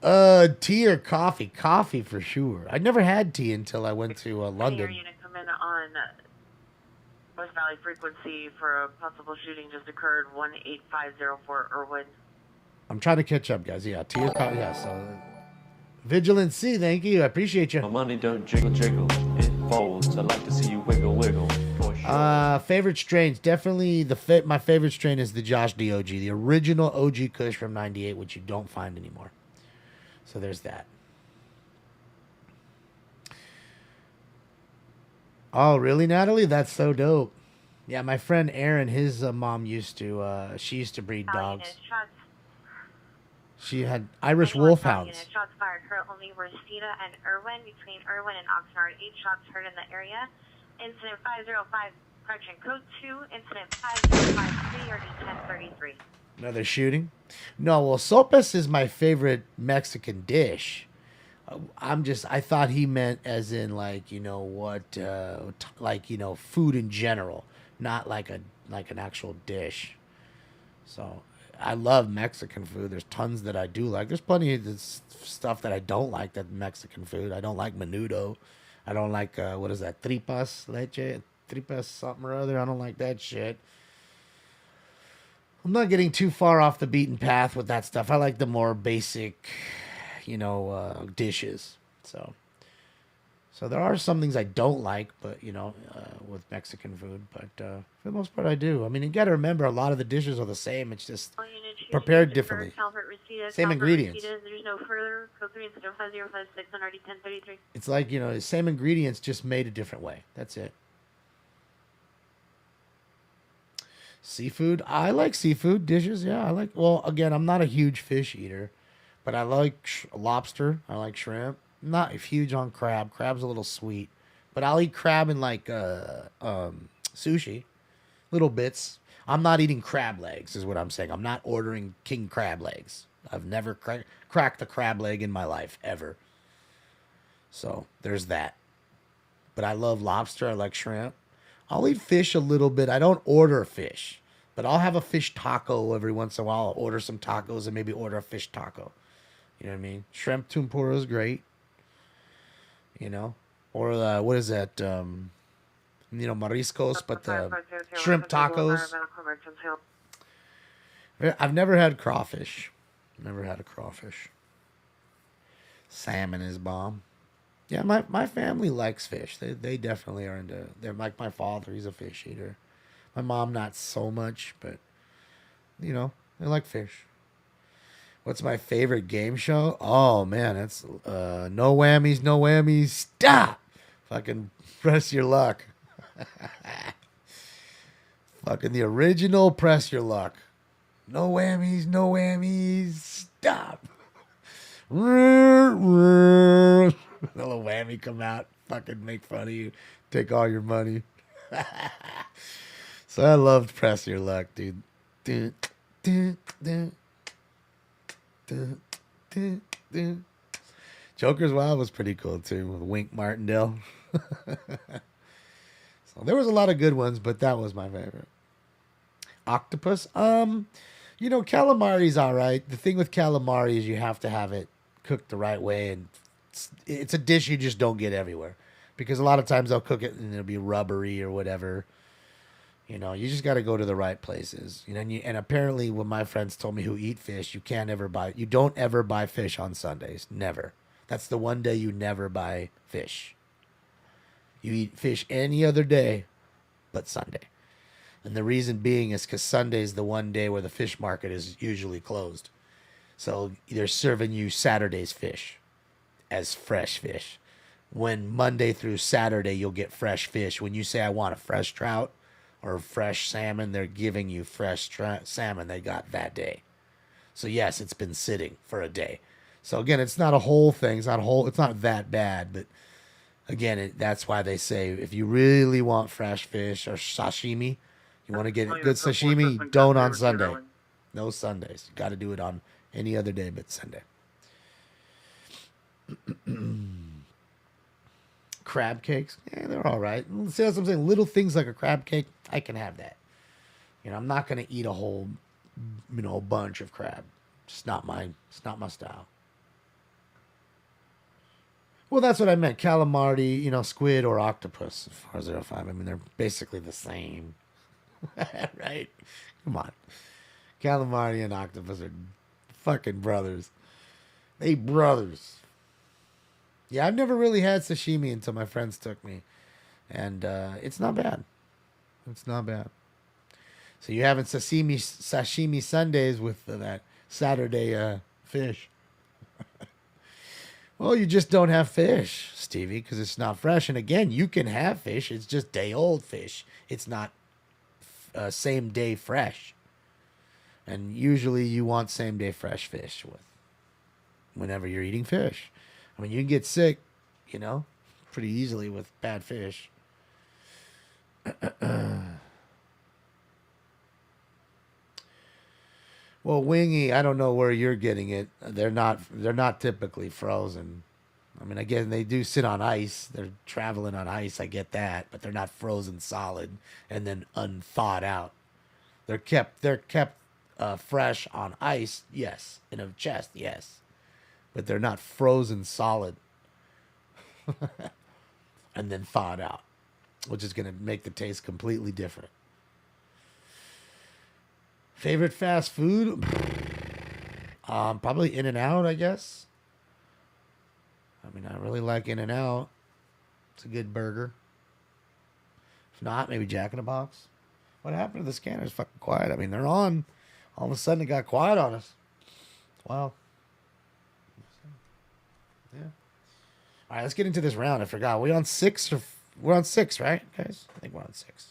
Tea or coffee? Coffee for sure. I never had tea until I went to London. Your unit come in on West Valley frequency for a possible shooting just occurred 18504 Irwin. I'm trying to catch up, guys. Yeah, tea or coffee. Yeah, so... Vigilant C, thank you. I appreciate you. My money don't jiggle, jiggle. It folds. I like to see you wiggle, wiggle. For sure. Favorite strains. Definitely my favorite strain is the Josh D OG. The original OG Kush from 98, which you don't find anymore. So there's that. Oh, really, Natalie? That's so dope. Yeah, my friend Aaron, his mom used to, she used to breed dogs. She had Irish wolfhounds. Shots fired currently were Cedar and Irwin, between Irwin and Oxnard. 8 shots heard in the area. Incident 505, correction, code 2, incident 5053, or 1033. Another shooting? No, well, sopes is my favorite Mexican dish. I thought he meant as in like, food in general, not like an actual dish. So I love Mexican food. There's tons that I do like. There's plenty of stuff that I don't like that Mexican food. I don't like menudo. I don't like, what is that? Tripas leche? Tripas something or other. I don't like that shit. I'm not getting too far off the beaten path with that stuff. I like the more basic, dishes. So there are some things I don't like, but, with Mexican food. But for the most part, I do. I mean, you got to remember, a lot of the dishes are the same. It's just prepared differently. Same ingredients. There's no further. Code 3, incident 5056, on RD 1033. It's like, same ingredients, just made a different way. That's it. Seafood. I like seafood dishes. Yeah, well, again, I'm not a huge fish eater, but I like lobster. I like shrimp. I'm not huge on crab. Crab's a little sweet, but I'll eat crab in sushi, little bits. I'm not eating crab legs is what I'm saying. I'm not ordering king crab legs. I've never cracked a crab leg in my life, ever. So there's that. But I love lobster. I like shrimp. I'll eat fish a little bit. I don't order fish, but I'll have a fish taco every once in a while. I'll order some tacos and maybe order a fish taco. You know what I mean? Shrimp tempura is great. Or what is that? Mariscos, but the shrimp tacos. I've never had crawfish. Never had a crawfish. Salmon is bomb. Yeah, my family likes fish. They definitely are into. They're like my father. He's a fish eater. My mom, not so much, but, you know, I like fish. What's my favorite game show? Oh, man, that's No Whammies, No Whammies. Stop! Fucking Press Your Luck. Fucking the original Press Your Luck. No whammies, no whammies. Stop. The little whammy come out, fucking make fun of you, take all your money. So I loved Press Your Luck, dude. Joker's Wild was pretty cool too, with Wink Martindale. So there was a lot of good ones, but that was my favorite. Octopus, you know, calamari's all right. The thing with calamari is you have to have it cooked the right way, and it's a dish you just don't get everywhere, because a lot of times they'll cook it and it'll be rubbery or whatever. You know, you just got to go to the right places. You know, and apparently, when my friends told me who eat fish, you don't ever buy fish on Sundays. Never. That's the one day you never buy fish. You eat fish any other day but Sunday. And the reason being is because Sunday is the one day where the fish market is usually closed. So they're serving you Saturday's fish as fresh fish. When Monday through Saturday, you'll get fresh fish. When you say, I want a fresh trout or fresh salmon, they're giving you fresh salmon they got that day. So yes, it's been sitting for a day. So again, it's not a whole thing. It's not that bad. But again, that's why they say if you really want fresh fish or sashimi, you want to get good sashimi, don't on Sunday. No Sundays. You got to do it on any other day but Sunday. Crab cakes, yeah, they're all right. See, that's what I'm saying. Little things like a crab cake, I can have that. You know, I'm not going to eat a whole, bunch of crab. It's not my style. Well, that's what I meant. Calamari, squid or octopus, as far as 05. I mean, they're basically the same. Right? Come on. Calamari and octopus are fucking brothers. They brothers. Yeah, I've never really had sashimi until my friends took me. And it's not bad. It's not bad. So you're having sashimi Sundays with that Saturday fish. Well, you just don't have fish, Stevie, because it's not fresh. And again, you can have fish. It's just day-old fish. It's not same-day fresh. And usually you want same-day fresh fish whenever you're eating fish. I mean, you can get sick, pretty easily with bad fish. Well, wingy, I don't know where you're getting it. They're not typically frozen. I mean, again, they do sit on ice. They're traveling on ice. I get that, but they're not frozen solid and then unthawed out. They're kept fresh on ice, yes. In a chest, yes. But they're not frozen solid and then thawed out, which is going to make the taste completely different. Favorite fast food? Probably In-N-Out, I guess. I mean, I really like In-N-Out. It's a good burger. If not, maybe Jack in the Box. What happened to the scanner? It's fucking quiet. I mean, they're on. All of a sudden, it got quiet on us. Wow. Yeah. All right, let's get into this round. I forgot. We're on 6, right, guys? I think we're on 6.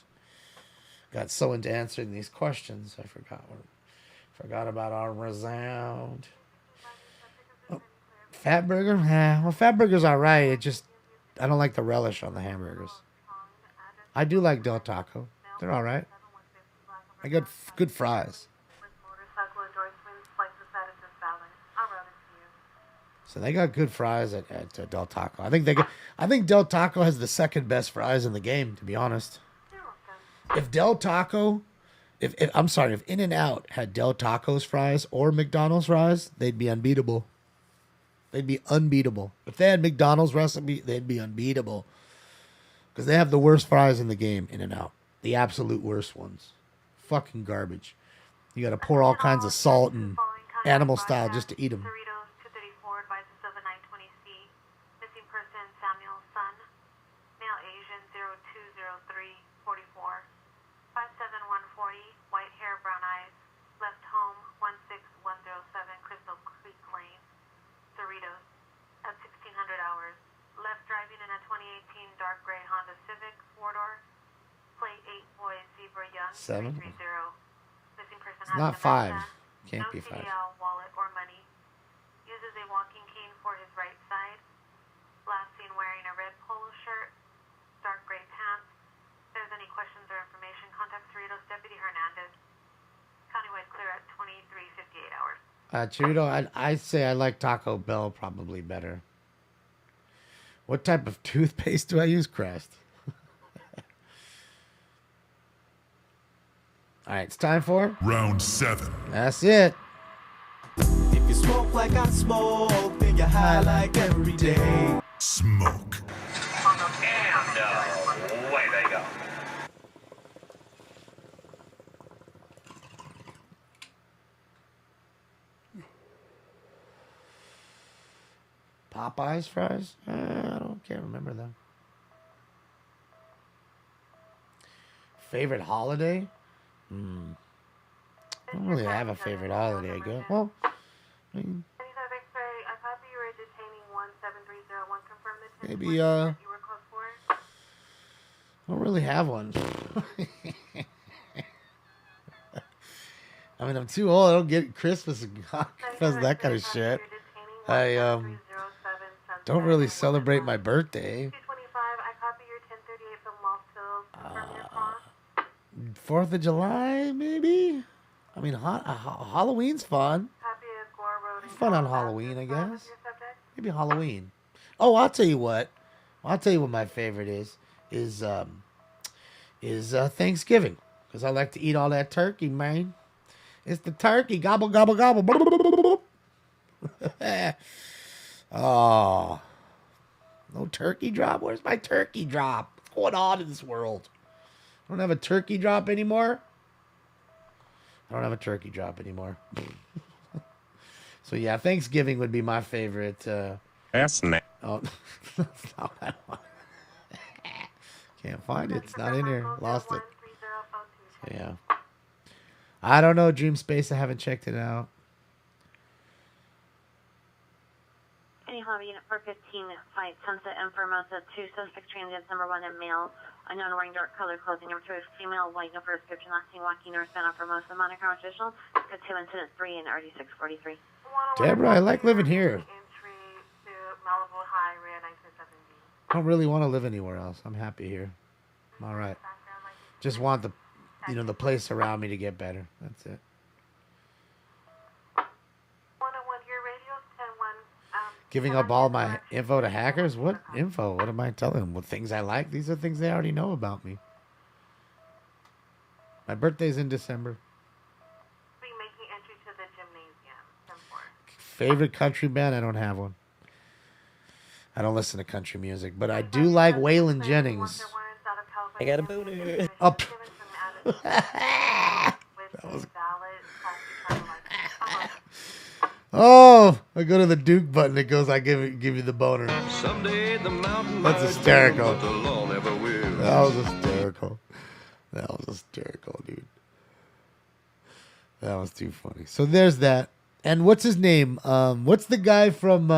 Got so into answering these questions, I forgot about our resound. Oh, Fat Burger? Well, Fat Burger's all right. I don't like the relish on the hamburgers. I do like Del Taco. They're all right. I got good fries. So they got good fries at Del Taco. I think Del Taco has the second best fries in the game, to be honest. If In-N-Out had Del Taco's fries or McDonald's fries, they'd be unbeatable. They'd be unbeatable. If they had McDonald's recipe, they'd be unbeatable. Because they have the worst fries in the game, In-N-Out. The absolute worst ones. Fucking garbage. You got to pour all kinds of salt and animal style just to eat them. 7? Missing person It's has not 5. Can't no be 5. CDL, wallet, or money. Uses a walking cane for his right side. Last seen wearing a red polo shirt, dark gray pants. If there's any questions or information, contact Cerritos Deputy Hernandez. Countywide clear at 23:58 hours. Chirito, I say I like Taco Bell probably better. What type of toothpaste do I use, Crest? All right, it's time for Round 7. That's it. If you smoke like I smoke, then you're high like every day. Smoke. And away they go. Popeyes fries? Can't remember them. Favorite holiday? I don't really have a favorite holiday, I guess. Well, I mean, maybe, I don't really have one. I mean, I'm too old. I don't get Christmas and Hanukkah, that kind of shit. I don't really celebrate my birthday. 4th of July, maybe? I mean, Halloween's fun. It's fun on Halloween, I guess. Maybe Halloween. Oh, I'll tell you what. I'll tell you what my favorite is Thanksgiving. Because I like to eat all that turkey, man. It's the turkey. Gobble, gobble, gobble. Oh. No turkey drop? Where's my turkey drop? What's going on in this world? I don't have a turkey drop anymore. So yeah, Thanksgiving would be my favorite. That's not. Oh, that's not what I want. Can't find it. It's not in here. Lost it. So yeah. I don't know, Dream Space. I haven't checked it out. Any Hobby Unit 415, Flight Sunset and Formosa, 2 suspect transits, number 1 and male, unknown wearing dark color clothing, number 2 is female, white, no further description, last seen walking northbound on Formosa, Monaco Traditional, code 2 incident 3 and RD 643. Deborah, I like living here. I don't really want to live anywhere else. I'm happy here. I'm all right. Just want the, the place around me to get better. That's it. Giving up all my info to hackers? What info? What am I telling them? What things I like? These are things they already know about me. My birthday's in December. Favorite country band? I don't have one. I don't listen to country music, but I do like Waylon Jennings. I got a boner. Up. Oh, I go to the Duke button. It goes, I give you the boner. Someday the mountain That's hysterical. but the law never will. That was hysterical. That was hysterical, dude. That was too funny. So there's that. And what's his name? What's the guy from?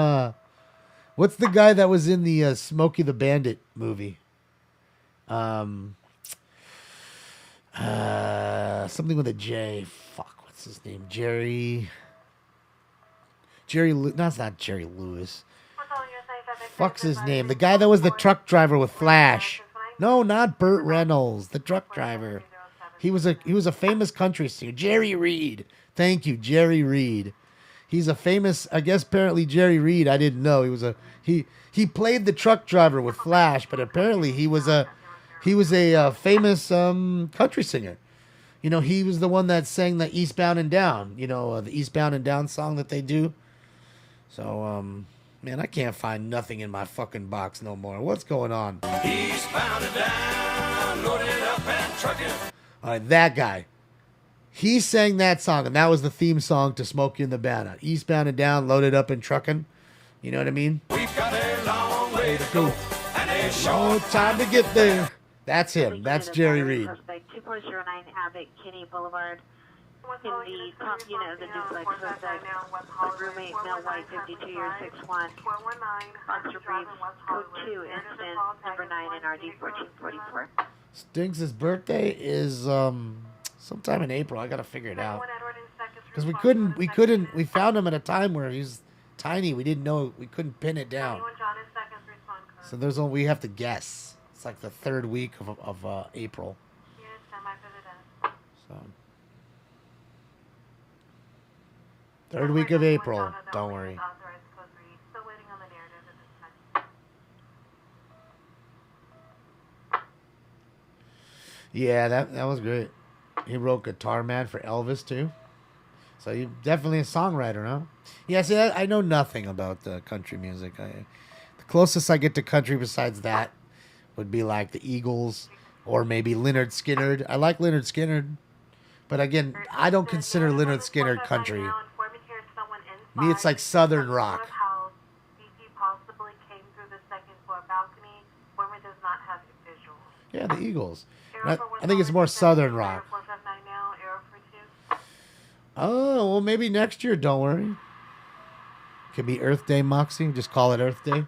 What's the guy that was in the Smokey the Bandit movie? Something with a J. Fuck, what's his name? Jerry. No, it's not Jerry Lewis. Fuck's his name? The guy that was the truck driver with Flash. No, not Burt Reynolds. The truck driver. He was a famous country singer. Jerry Reed. Thank you, Jerry Reed. He's a famous. I guess apparently Jerry Reed. I didn't know he played the truck driver with Flash, but apparently he was a famous country singer. He was the one that sang the Eastbound and Down. The Eastbound and Down song that they do. So, man, I can't find nothing in my fucking box no more. What's going on? Eastbound and down, loaded up and trucking. All right, that guy. He sang that song, and that was the theme song to Smokey and the Bandit. Eastbound and Down, loaded up and trucking. You know what I mean? We've got a long way to go, and a short time to get there. That's him. That's Jerry Reed. 2409 Abbott, Kinney Boulevard. In the top unit of the duplex suspect, the roommate, male white, 52 years, 6'1". Officer brief, code 2, incident number 9 in RD 1444. Stinks' birthday is sometime in April. I gotta figure it out. Because we found him at a time where he's tiny. We didn't know, we couldn't pin it down. So we have to guess. It's like the third week of April. So third week of April. Don't worry. Yeah, that was great. He wrote Guitar Man for Elvis too. So you're definitely a songwriter, huh? Yeah, see, I know nothing about country music. The closest I get to country besides that would be like the Eagles or maybe Lynyrd Skynyrd. I like Lynyrd Skynyrd. But again, I don't consider Lynyrd Skynyrd country. Me, it's like Southern rock. Yeah, the Eagles. I think it's more Southern rock. Oh, well, maybe next year. Don't worry. Could be Earth Day, Moxie. Just call it Earth Day.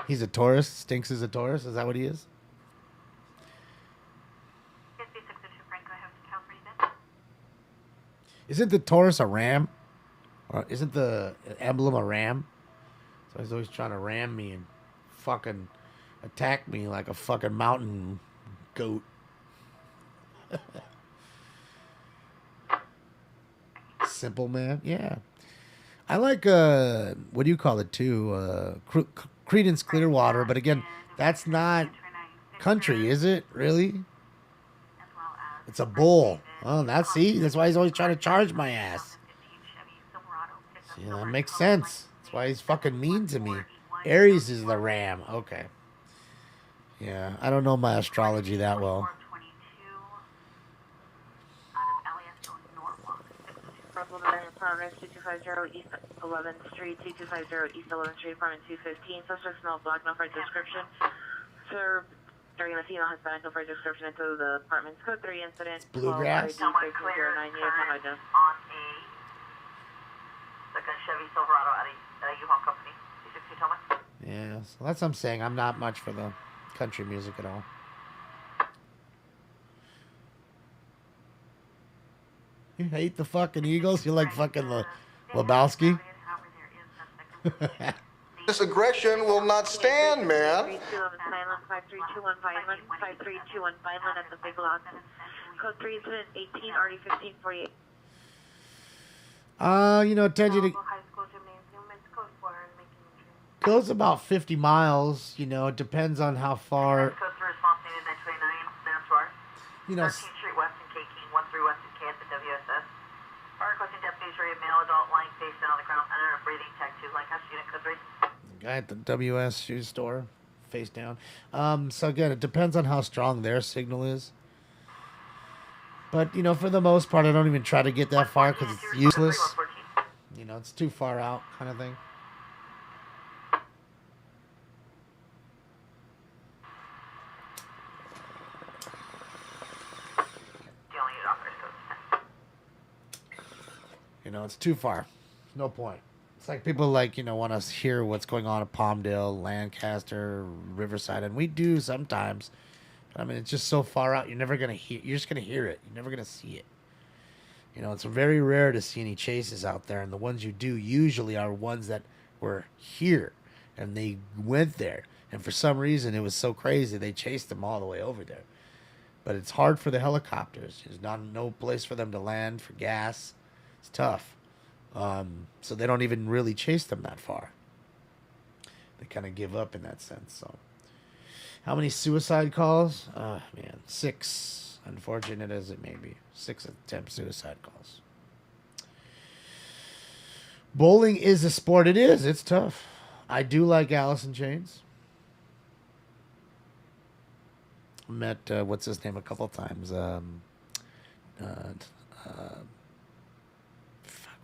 He's a Taurus. Stinks is a Taurus. Is that what he is? Isn't the Taurus a ram? Or isn't the emblem a ram? So he's always trying to ram me and fucking attack me like a fucking mountain goat. Simple Man, yeah. I like what do you call it too? Creedence Clearwater, but again, that's not country, is it? Really? It's a bull. Oh, that's why he's always trying to charge my ass. See, that makes sense. That's why he's fucking mean to me. Aries is the ram. Okay. Yeah, I don't know my astrology that well. Progress 2250 East 11th Street, 2250 East 11th Street, apartment 215. Suspect small black, no further description. Sir, during the female Hispanic, no further description into the apartment's code 3 incident. Bluegrass. Someone cleared on a Chevy Silverado at a U-Haul company. 262 Thomas. Yeah, so that's what I'm saying. I'm not much for the country music at all. You hate the fucking Eagles? You like fucking Lebowski? This aggression will not stand, man. 5321 Vineland at the Big Lots. Code 3 incident 18 RD 1548. Tend you to goes about 50 miles. You know, it depends on how far. You know. 13th Street West in K-King, 13 West in K at the WSS. Our requesting deputies ready male adult lying face down on the ground under a breathing tech 2 Lancaster unit code 3. Guy at the WS shoe store, face down. So again, it depends on how strong their signal is. But, for the most part, I don't even try to get that far because it's useless. It's too far out kind of thing. It's too far. No point. It's like people want to hear what's going on at Palmdale, Lancaster, Riverside, and we do sometimes. But I mean, it's just so far out. You're never gonna hear. You're just gonna hear it. You're never gonna see it. It's very rare to see any chases out there, and the ones you do usually are ones that were here, and they went there, and for some reason it was so crazy they chased them all the way over there. But it's hard for the helicopters. There's no place for them to land for gas. It's tough. So they don't even really chase them that far. They kind of give up in that sense. So, how many suicide calls? Man, 6. Unfortunate as it may be, 6 attempt suicide calls. Bowling is a sport. It is. It's tough. I do like Alice in Chains. Met what's his name a couple times.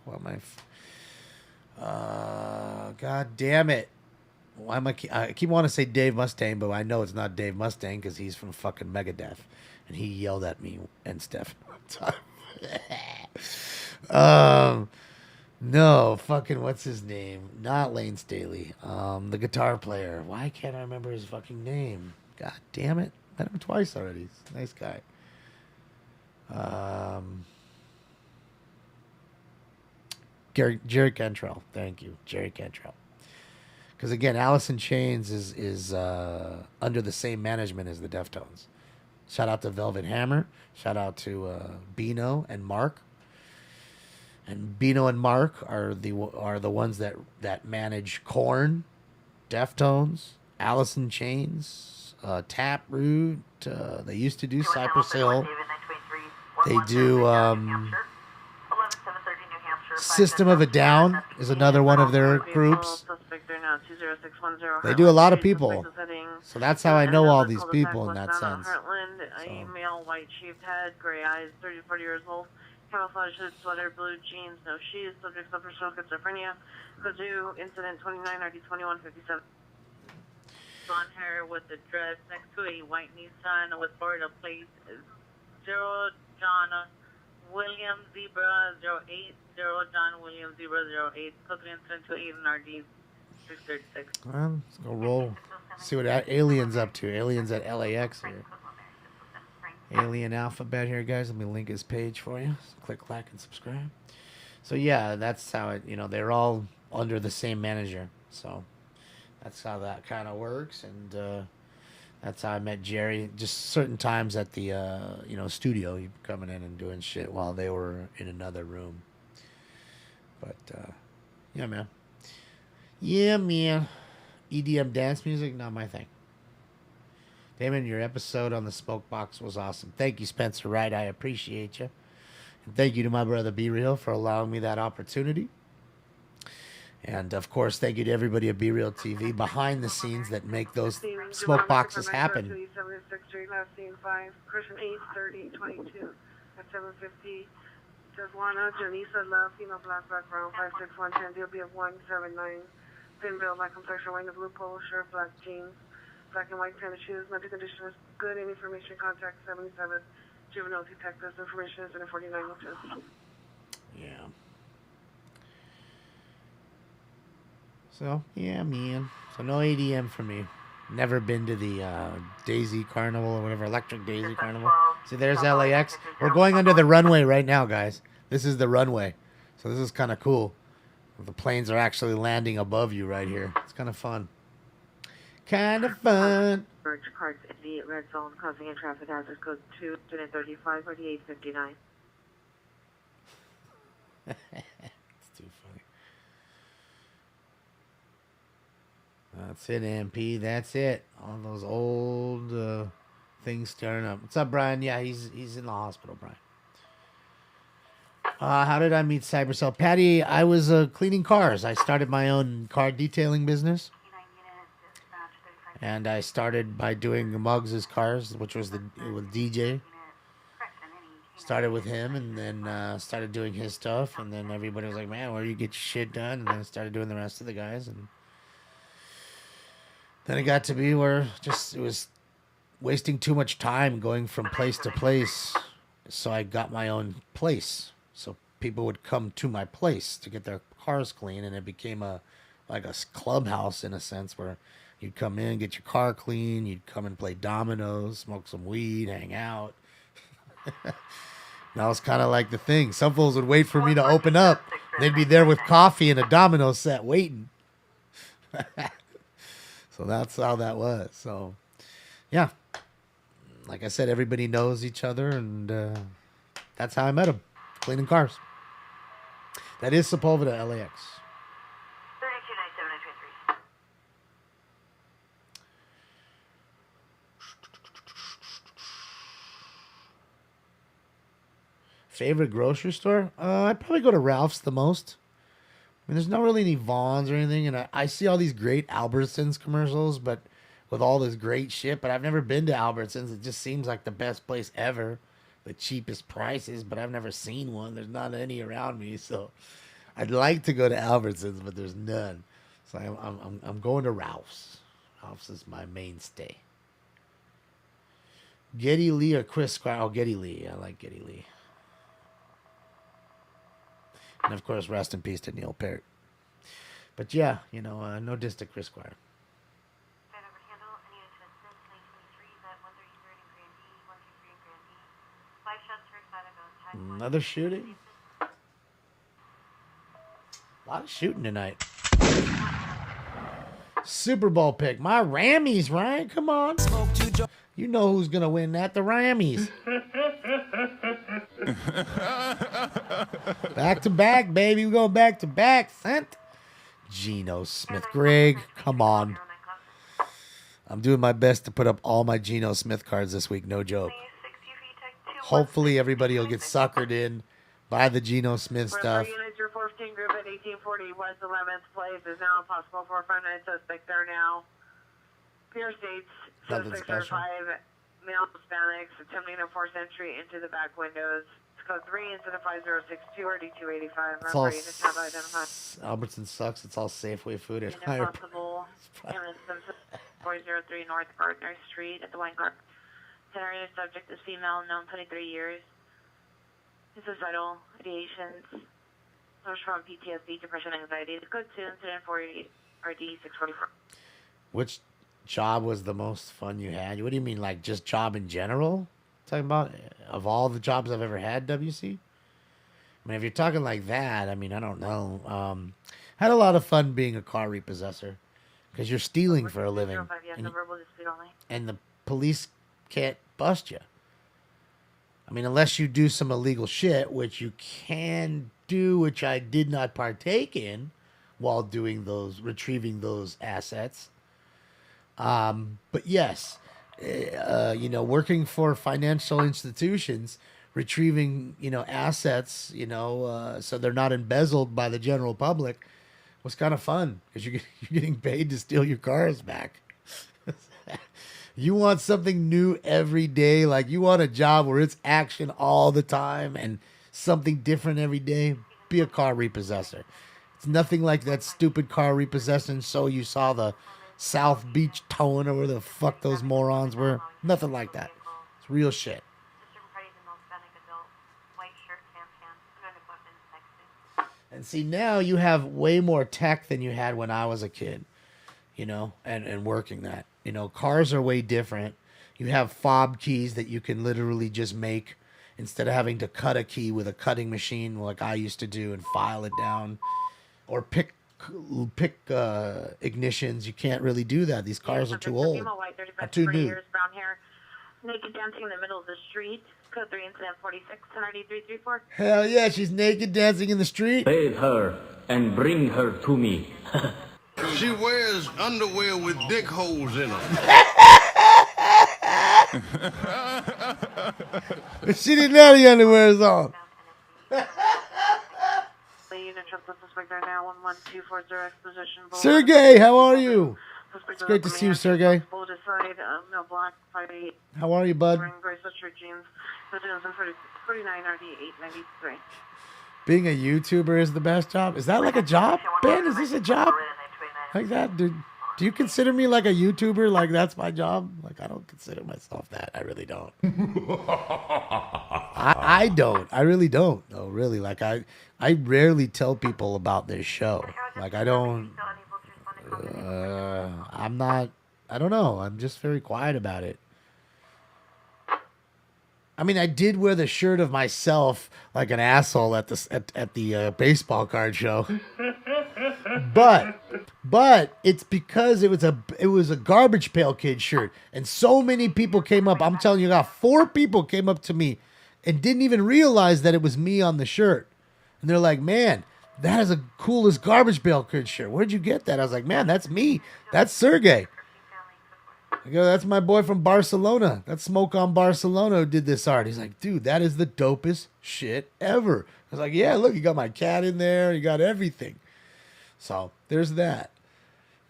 What am I? God damn it! Why am I keep wanting to say Dave Mustaine, but I know it's not Dave Mustaine because he's from fucking Megadeth, and he yelled at me and Steph one time. No, fucking what's his name? Not Lane Staley. The guitar player. Why can't I remember his fucking name? God damn it. Met him twice already. He's a nice guy. Jerry Cantrell. Thank you. Jerry Cantrell. Because again, Alice in Chains is under the same management as the Deftones. Shout out to Velvet Hammer. Shout out to Bino and Mark. And Bino and Mark are the ones that manage Korn, Deftones, Alice in Chains, Taproot. They used to do Cypress Hill. They do System of a Down is another one of their groups. They do a lot of people. So that's how I know all these people in that sense. Heartland, a male, white shaved head, gray eyes, 30 to 40 years old. Camouflage hood, sweater, blue jeans, no shoes, subject of personal schizophrenia. Kaju, incident 29, RD 2157. Blonde hair with the dress next to a white Nissan with Florida plate. 0 John William Zebra 08, 0 John William Zebra 08. Code incident 28 and RD 636. Well, let's go roll. See what Alien's up to. Alien's at LAX here. Alien Alphabet here, guys. Let me link his page for you. Click like and subscribe. So yeah, that's how it. They're all under the same manager. So that's how that kind of works, and that's how I met Jerry. Just certain times at the studio, he'd coming in and doing shit while they were in another room. But yeah, man. Yeah, man. EDM dance music, not my thing. Damon, your episode on the Smoke Box was awesome. Thank you, Spencer Wright. I appreciate you. And thank you to my brother Be Real for allowing me that opportunity. And, of course, thank you to everybody at Be Real TV behind the scenes that make those smoke boxes happen. Christian 83022 at 750. Jaswana, Janisa, Love, Female, Black, Brown, 56110, DLB of 179. Thin bill, black complexion, wearing the blue polo shirt, black jeans. Black and white tennis shoes. Mental condition is good. Any information, contact 77 Juvenile Detectives. Information is in 4902. Yeah. So, yeah, man. So, no ADM for me. Never been to the Daisy Carnival or whatever, Electric Daisy Carnival. See, there's LAX. We're going under the runway right now, guys. This is the runway. So, this is kind of cool. The planes are actually landing above you right here. It's kind of fun. Kind of fun. Merge cards in the red zone causing a traffic hazard. Code 2, 35, 4859. It's too funny. That's it, MP. That's it. All those old things stirring up. What's up, Brian? Yeah, he's in the hospital, Brian. How did I meet Cybercell? Patty, I was cleaning cars. I started my own car detailing business. And I started by doing Muggs' cars, which was with DJ. Started with him, and then started doing his stuff. And then everybody was like, man, where do you get your shit done? And then I started doing the rest of the guys. And then it got to be where it was wasting too much time going from place to place. So I got my own place. So people would come to my place to get their cars clean. And it became like a clubhouse in a sense where you'd come in, get your car clean. You'd come and play dominoes, smoke some weed, hang out. That was kind of like the thing. Some fools would wait for me to open up. They'd be there with coffee and a domino set waiting. So that's how that was. So, yeah. Like I said, everybody knows each other, and that's how I met him, cleaning cars. That is Sepulveda, LAX. Favorite grocery store? I'd probably go to Ralph's the most. I mean, there's not really any Vaughn's or anything, and I see all these great Albertsons commercials, but with all this great shit, but I've never been to Albertsons. It just seems like the best place ever. The cheapest prices, but I've never seen one. There's not any around me, so I'd like to go to Albertsons, but there's none. So I'm going to Ralph's. Ralph's is my mainstay. Geddy Lee or Chris Squire? Oh, Geddy Lee. I like Geddy Lee. And of course, rest in peace to Neil Peart. But yeah, no distant Chris Squire. Another shooting? A lot of shooting tonight. Super Bowl pick. My Rammies, Ryan. Come on. You know who's going to win that. The Rammies. Back to back, baby. We're going back to back. Sent. Geno Smith. Greg, come on. I'm doing my best to put up all my Geno Smith cards this week. No joke. Hopefully everybody will get suckered in by the Geno Smith stuff. Units, your 14 group at 1840 West 11th Place is now possible 459 suspect there now. Pierce States, suspects are 5 male Hispanics attempting to force entry into the back windows. It's code 3 incident 5062 or D285. It's all Albertson sucks. It's all Safeway food at higher possible 403 North Gardner Street at the Wine Park. Scenario subject is female, known 23 years. Suicidal ideations. Source from PTSD, depression, anxiety. The code 2, incident 40 RD 644. Which job was the most fun you had? What do you mean, like just job in general? Talking about of all the jobs I've ever had, WC? I mean, if you're talking like that, I mean, I don't know. Had a lot of fun being a car repossessor because you're stealing for a living. And the police can't bust you. I mean, unless you do some illegal shit, which you can do, which I did not partake in while doing retrieving those assets. But yes, working for financial institutions, retrieving, assets, so they're not embezzled by the general public was kind of fun because you're getting paid to steal your cars back. You want something new every day. Like you want a job where it's action all the time and something different every day. Be a car repossessor. It's nothing like that stupid car repossession. So you saw the South Beach towing or where the fuck those morons were. Nothing like that. It's real shit. And see, now you have way more tech than you had when I was a kid, and working that. Cars are way different. You have fob keys that you can literally just make instead of having to cut a key with a cutting machine like I used to do and file it down. Or pick ignitions. You can't really do that. These cars are too old. Are too new. Brown hair, naked dancing in the middle of the street. Code 3 incident 46 334. Hell yeah, she's naked dancing in the street. Bathe her and bring her to me. She wears underwear with dick holes in them. She didn't have the underwear on. Sergey, how are you? It's great to see you, Sergey. How are you, bud? Being a YouTuber is the best job. Is that like a job, Ben? Is this a job? Like that, dude? Do you consider me like a YouTuber? Like that's my job? Like I don't consider myself that. I really don't. I don't. I really don't. No, really. Like I rarely tell people about this show. Like I don't. I'm not. I don't know. I'm just very quiet about it. I mean, I did wear the shirt of myself like an asshole at the baseball card show. But it's because it was a Garbage Pail Kid shirt, and so many people came up. I'm telling you, about 4 people came up to me and didn't even realize that it was me on the shirt, and they're like, "Man, that is the coolest Garbage Pail Kid shirt. Where'd you get that?" I was like, "Man, that's me. That's Sergey." I go, "That's my boy from Barcelona. That's Smoke on Barcelona who did this art." He's like, "Dude, that is the dopest shit ever." I was like, "Yeah, look, you got my cat in there. You got everything." So there's that.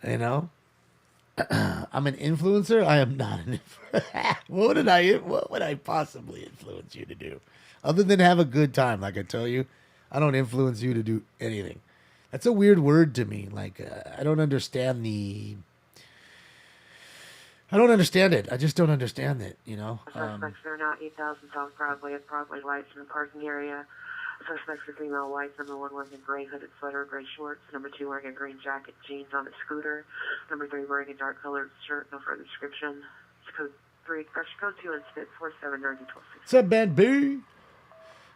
I'm an influencer. I am not an influencer. What would I possibly influence you to do? Other than have a good time, like I tell you, I don't influence you to do anything. That's a weird word to me. Like, I don't understand it. I just don't understand it, Suspects are now 8,000 South Broadway at Broadway Lights in the parking area. Suspects are female white. Number 1 wearing a gray hooded sweater, gray shorts. Number 2 wearing a green jacket, jeans on a scooter. Number 3 wearing a dark colored shirt, no further description. It's code 3, correction code 2 incident 4790 What's up, Ben B?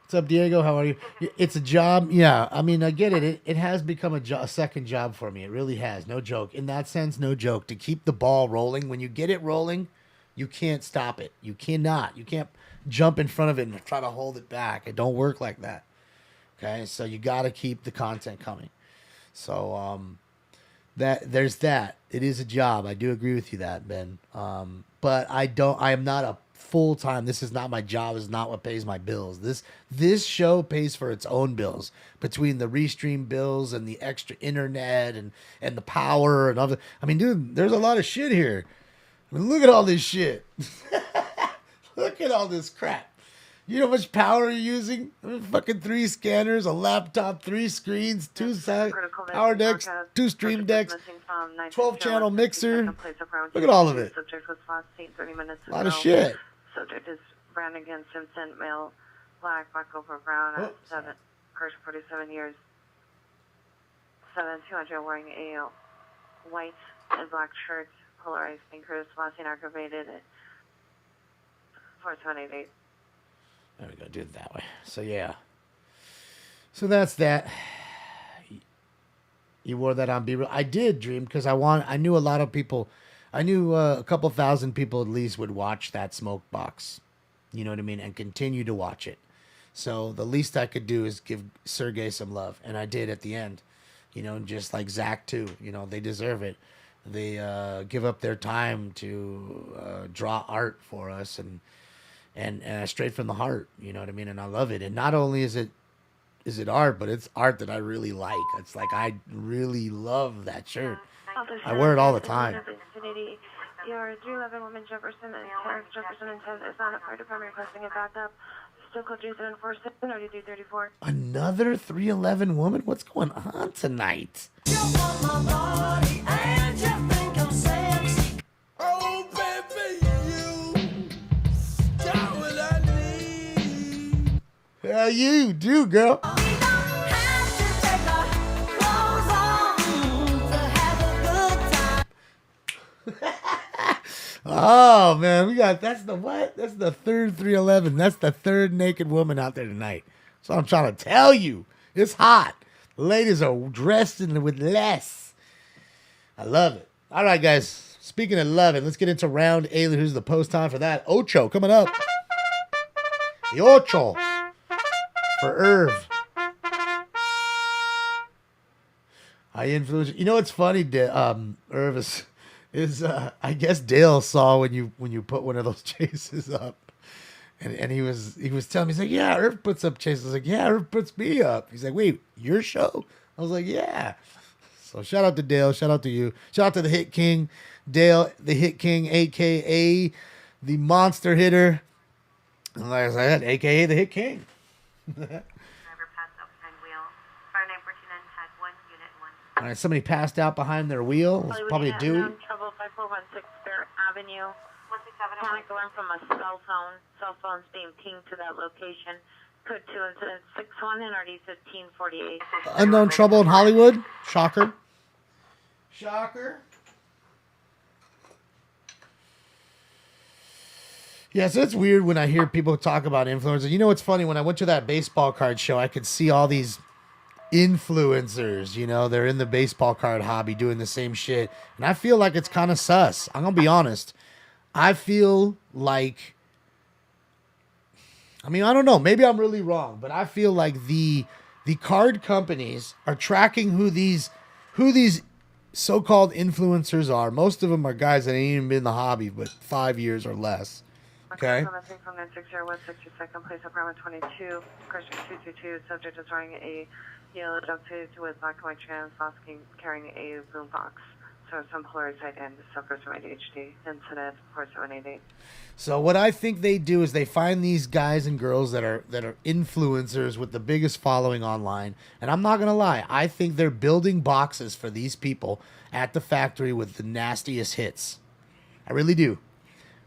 What's up, Diego? How are you? It's a job. Yeah, I mean, I get it. It has become a second job for me. It really has. No joke. In that sense, no joke. To keep the ball rolling. When you get it rolling, you can't stop it. You cannot. You can't jump in front of it and try to hold it back. It don't work like that. Okay? So you got to keep the content coming. So there's that. It is a job. I do agree with you that, Ben. But I am not a full-time. This is not my job. This is not what pays my bills. This show pays for its own bills, between the restream bills and the extra internet and the power and other. I mean, dude, there's a lot of shit here. I mean, look at all this shit. Look at all this crap. You know how much power you're using? I mean, fucking 3 scanners, a laptop, 3 screens, 2 power decks, 2 stream decks, 12-channel mixer. Look at all of it. A lot of shit. Subject is Brannigan Simpson, male, black over brown, 7, correction, 47 years, 7-200, wearing a white and black shirt, polarized thinkers, last seen aggravated at 4788. There we go. Do it that way. So yeah. So that's that. You wore that on Be Real. I did, Dream, because I knew a lot of people. I knew a couple thousand people at least would watch that smoke box. You know what I mean? And continue to watch it. So the least I could do is give Sergey some love. And I did at the end. You know, just like Zach too. You know, they deserve it. They give up their time to draw art for us and straight from the heart. You know what I mean? And I love it. And not only is it art, but it's art that I really like. It's like I really love that shirt. I wear it all the time. Your 311 woman Jefferson and Jefferson intent is on a fire department requesting a backup. Still code 3747 or 334. Another 311 woman? What's going on tonight? You want my body and you think I'm sexy. Oh, baby, you got what I need. Yeah, you do, girl. Oh man, that's the what? That's the third 311. That's the third naked woman out there tonight. So I'm trying to tell you, it's hot. The ladies are dressed with less. I love it. All right, guys. Speaking of loving, let's get into round 8. Here's the post time for that. Ocho coming up. The Ocho for Irv. I influence. You know what's funny? Irv is I guess Dale saw when you put one of those chases up, and he was telling me, he's like, yeah, Irv puts up chases. I was like, yeah, Irv puts me up. He's like, wait, your show? I was like, yeah. So shout out to Dale, shout out to you, shout out to the Hit King, Dale, the Hit King, aka the monster hitter, and like I said, aka the Hit King. All right, somebody passed out behind their wheel. It's probably a Dewey. Trouble 5416 Fair Avenue. Panic alarm from a cell phone. Cell phone's being pinged to that location. Code 2 incident 61 and RD 1548. Unknown trouble in Hollywood. Shocker. Shocker. Yeah, so it's weird when I hear people talk about influencers. You know what's funny? When I went to that baseball card show, I could see all these influencers, you know, they're in the baseball card hobby doing the same shit. And I feel like it's kind of sus. I'm going to be honest. I feel like, I mean, I don't know. Maybe I'm really wrong, but I feel like the card companies are tracking who these so-called influencers are. Most of them are guys that ain't even been in the hobby but 5 years or less. Okay. From 960-162nd place, apartment 22, question 222. Subject is wearing a yellow jumpsuit with black and white trans masking, carrying a boombox. So some polarized side end, suffers from ADHD. Incident 4788. So what I think they do is they find these guys and girls that are influencers with the biggest following online. And I'm not gonna lie, I think they're building boxes for these people at the factory with the nastiest hits. I really do.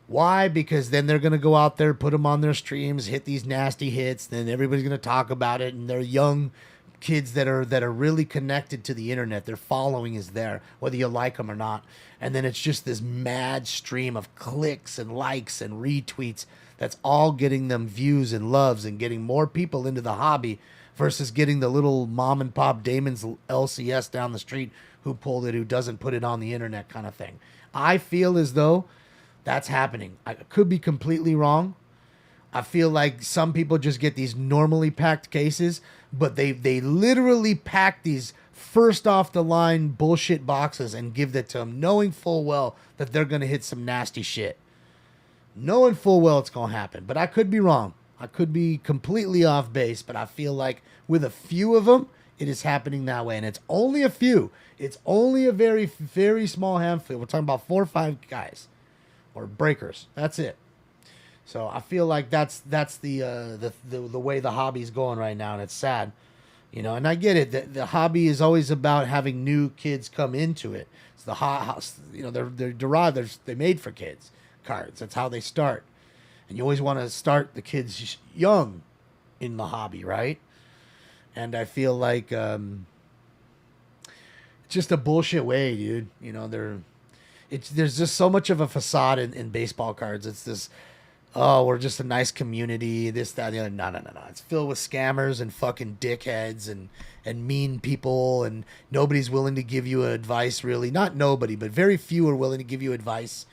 Why? Because then they're going to go out there, put them on their streams, hit these nasty hits. Then everybody's going to talk about it. And they're young kids that are really connected to the internet. Their following is there, whether you like them or not. And then it's just this mad stream of clicks and likes and retweets that's all getting them views and loves and getting more people into the hobby versus getting the little mom and pop Damon's LCS down the street who pulled it, who doesn't put it on the internet kind of thing. I feel as though that's happening. I could be completely wrong. I feel like some people just get these normally packed cases, but they literally pack these first off the line bullshit boxes and give that to them, knowing full well that they're going to hit some nasty shit. Knowing full well it's going to happen. But I could be wrong. I could be completely off base, but I feel like with a few of them, it is happening that way. And it's only a few. It's only a very, very small handful. We're talking about 4 or 5 guys or breakers. That's it. So I feel like that's the way the hobby's going right now, and it's sad, you know. And I get it. The hobby is always about having new kids come into it. It's the house, you know. They're derived. They're made for kids cards. That's how they start, and you always want to start the kids young in the hobby, right? And I feel like it's just a bullshit way, dude. You know, there's just so much of a facade in baseball cards. It's this. Oh, we're just a nice community, this, that, the other. No. It's filled with scammers and fucking dickheads and mean people, and nobody's willing to give you advice, really. Not nobody, but very few are willing to give you advice.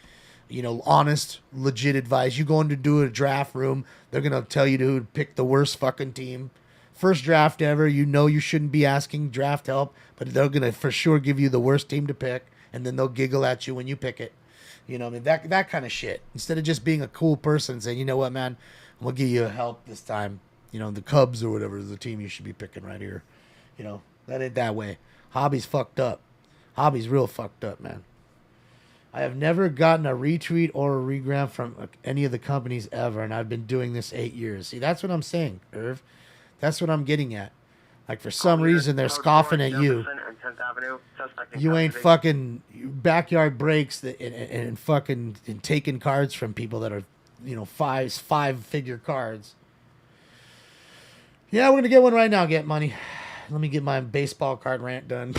You know, honest, legit advice. You go in to do a draft room, they're going to tell you to pick the worst fucking team. First draft ever, you know you shouldn't be asking draft help, but they're going to for sure give you the worst team to pick, and then they'll giggle at you when you pick it. You know, I mean, that kind of shit. Instead of just being a cool person and saying, you know what, man, we'll give you help this time. You know, the Cubs or whatever is the team you should be picking right here. You know, that ain't that way. Hobby's fucked up. Hobby's real fucked up, man. I have never gotten a retweet or a regram from any of the companies ever, and I've been doing this 8 years. See, that's what I'm saying, Irv. That's what I'm getting at. Like, for some reason, they're scoffing at you. You ain't fucking backyard breaks and fucking taking cards from people that are, you know, five-figure cards. Yeah, we're going to get one right now, Get Money. Let me get my baseball card rant done.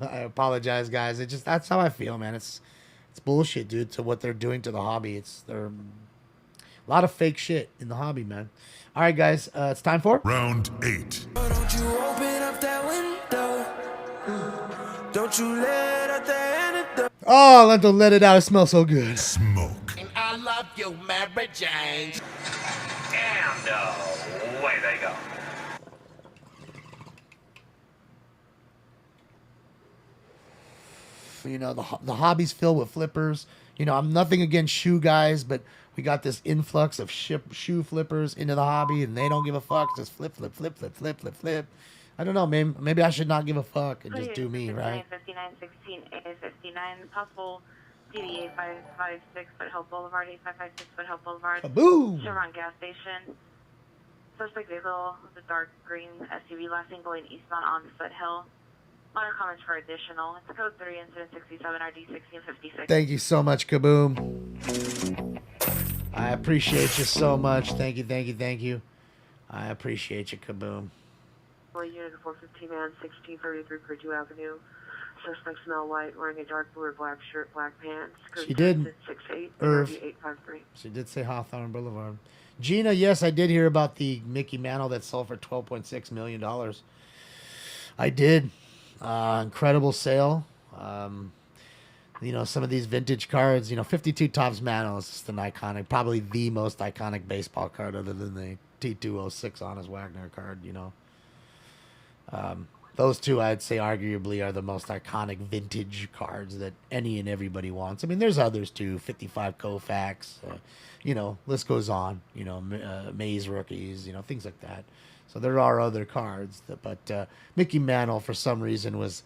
I apologize, guys. That's how I feel, man. It's bullshit, dude, to what they're doing to the hobby. They're a lot of fake shit in the hobby, man. All right, guys, it's time for Round 8. Don't you open up that window. Don't you let out the antidote. Oh, don't let it out. It smells so good. Smoke. And I love you, Mary Jane. And away they go. You know, the hobby's filled with flippers. You know, I'm nothing against shoe guys, but we got this influx of shoe flippers into the hobby, and they don't give a fuck. Just flip. I don't know, maybe I should not give a fuck and just do me, right? 5916A59, possible DD 8556 Foothill Boulevard, 8556 Foothill Boulevard. Kaboom! Chevron gas station. Suspect vehicle, the dark green SUV, last seen going eastbound on Foothill. Minor comments for additional. It's code 3, incident 67, RD 1656. Thank you so much, Kaboom. I appreciate you so much. Thank you. I appreciate you, Kaboom. Unit 415 man, 1633 Purdue Avenue. Suspect smell white, wearing a dark blue or black shirt, black pants. She did. 68, Irv. 853. She did say Hawthorne Boulevard. Gina, yes, I did hear about the Mickey Mantle that sold for $12.6 million. I did. Incredible sale. You know, some of these vintage cards, you know, 52 Topps Mantle is just an iconic, probably the most iconic baseball card other than the T206 Honest Wagner card, you know. Those two, I'd say, arguably are the most iconic vintage cards that any and everybody wants. I mean, there's others too, 55 Koufax, you know, list goes on, you know, Mays rookies, you know, things like that. So there are other cards, but Mickey Mantle, for some reason, was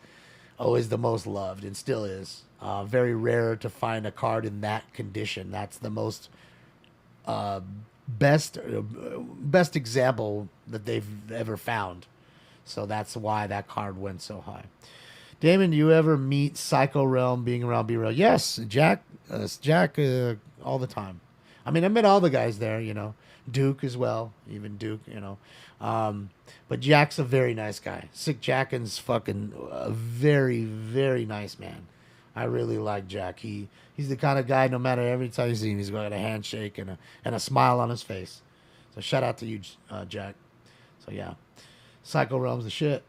always the most loved and still is. Very rare to find a card in that condition. That's the most best example that they've ever found. So that's why that card went so high. Damon, do you ever meet Psycho Realm being around B-Rail? Yes, Jack, all the time. I mean, I met all the guys there, you know. Duke as well, even Duke, you know. But Jack's a very nice guy. Sick Jackin's fucking a very, very nice man. I really like Jack. He's the kind of guy, no matter every time you see him, he's got a handshake and a smile on his face. So shout out to you, Jack. So yeah, Psycho Realm's the shit.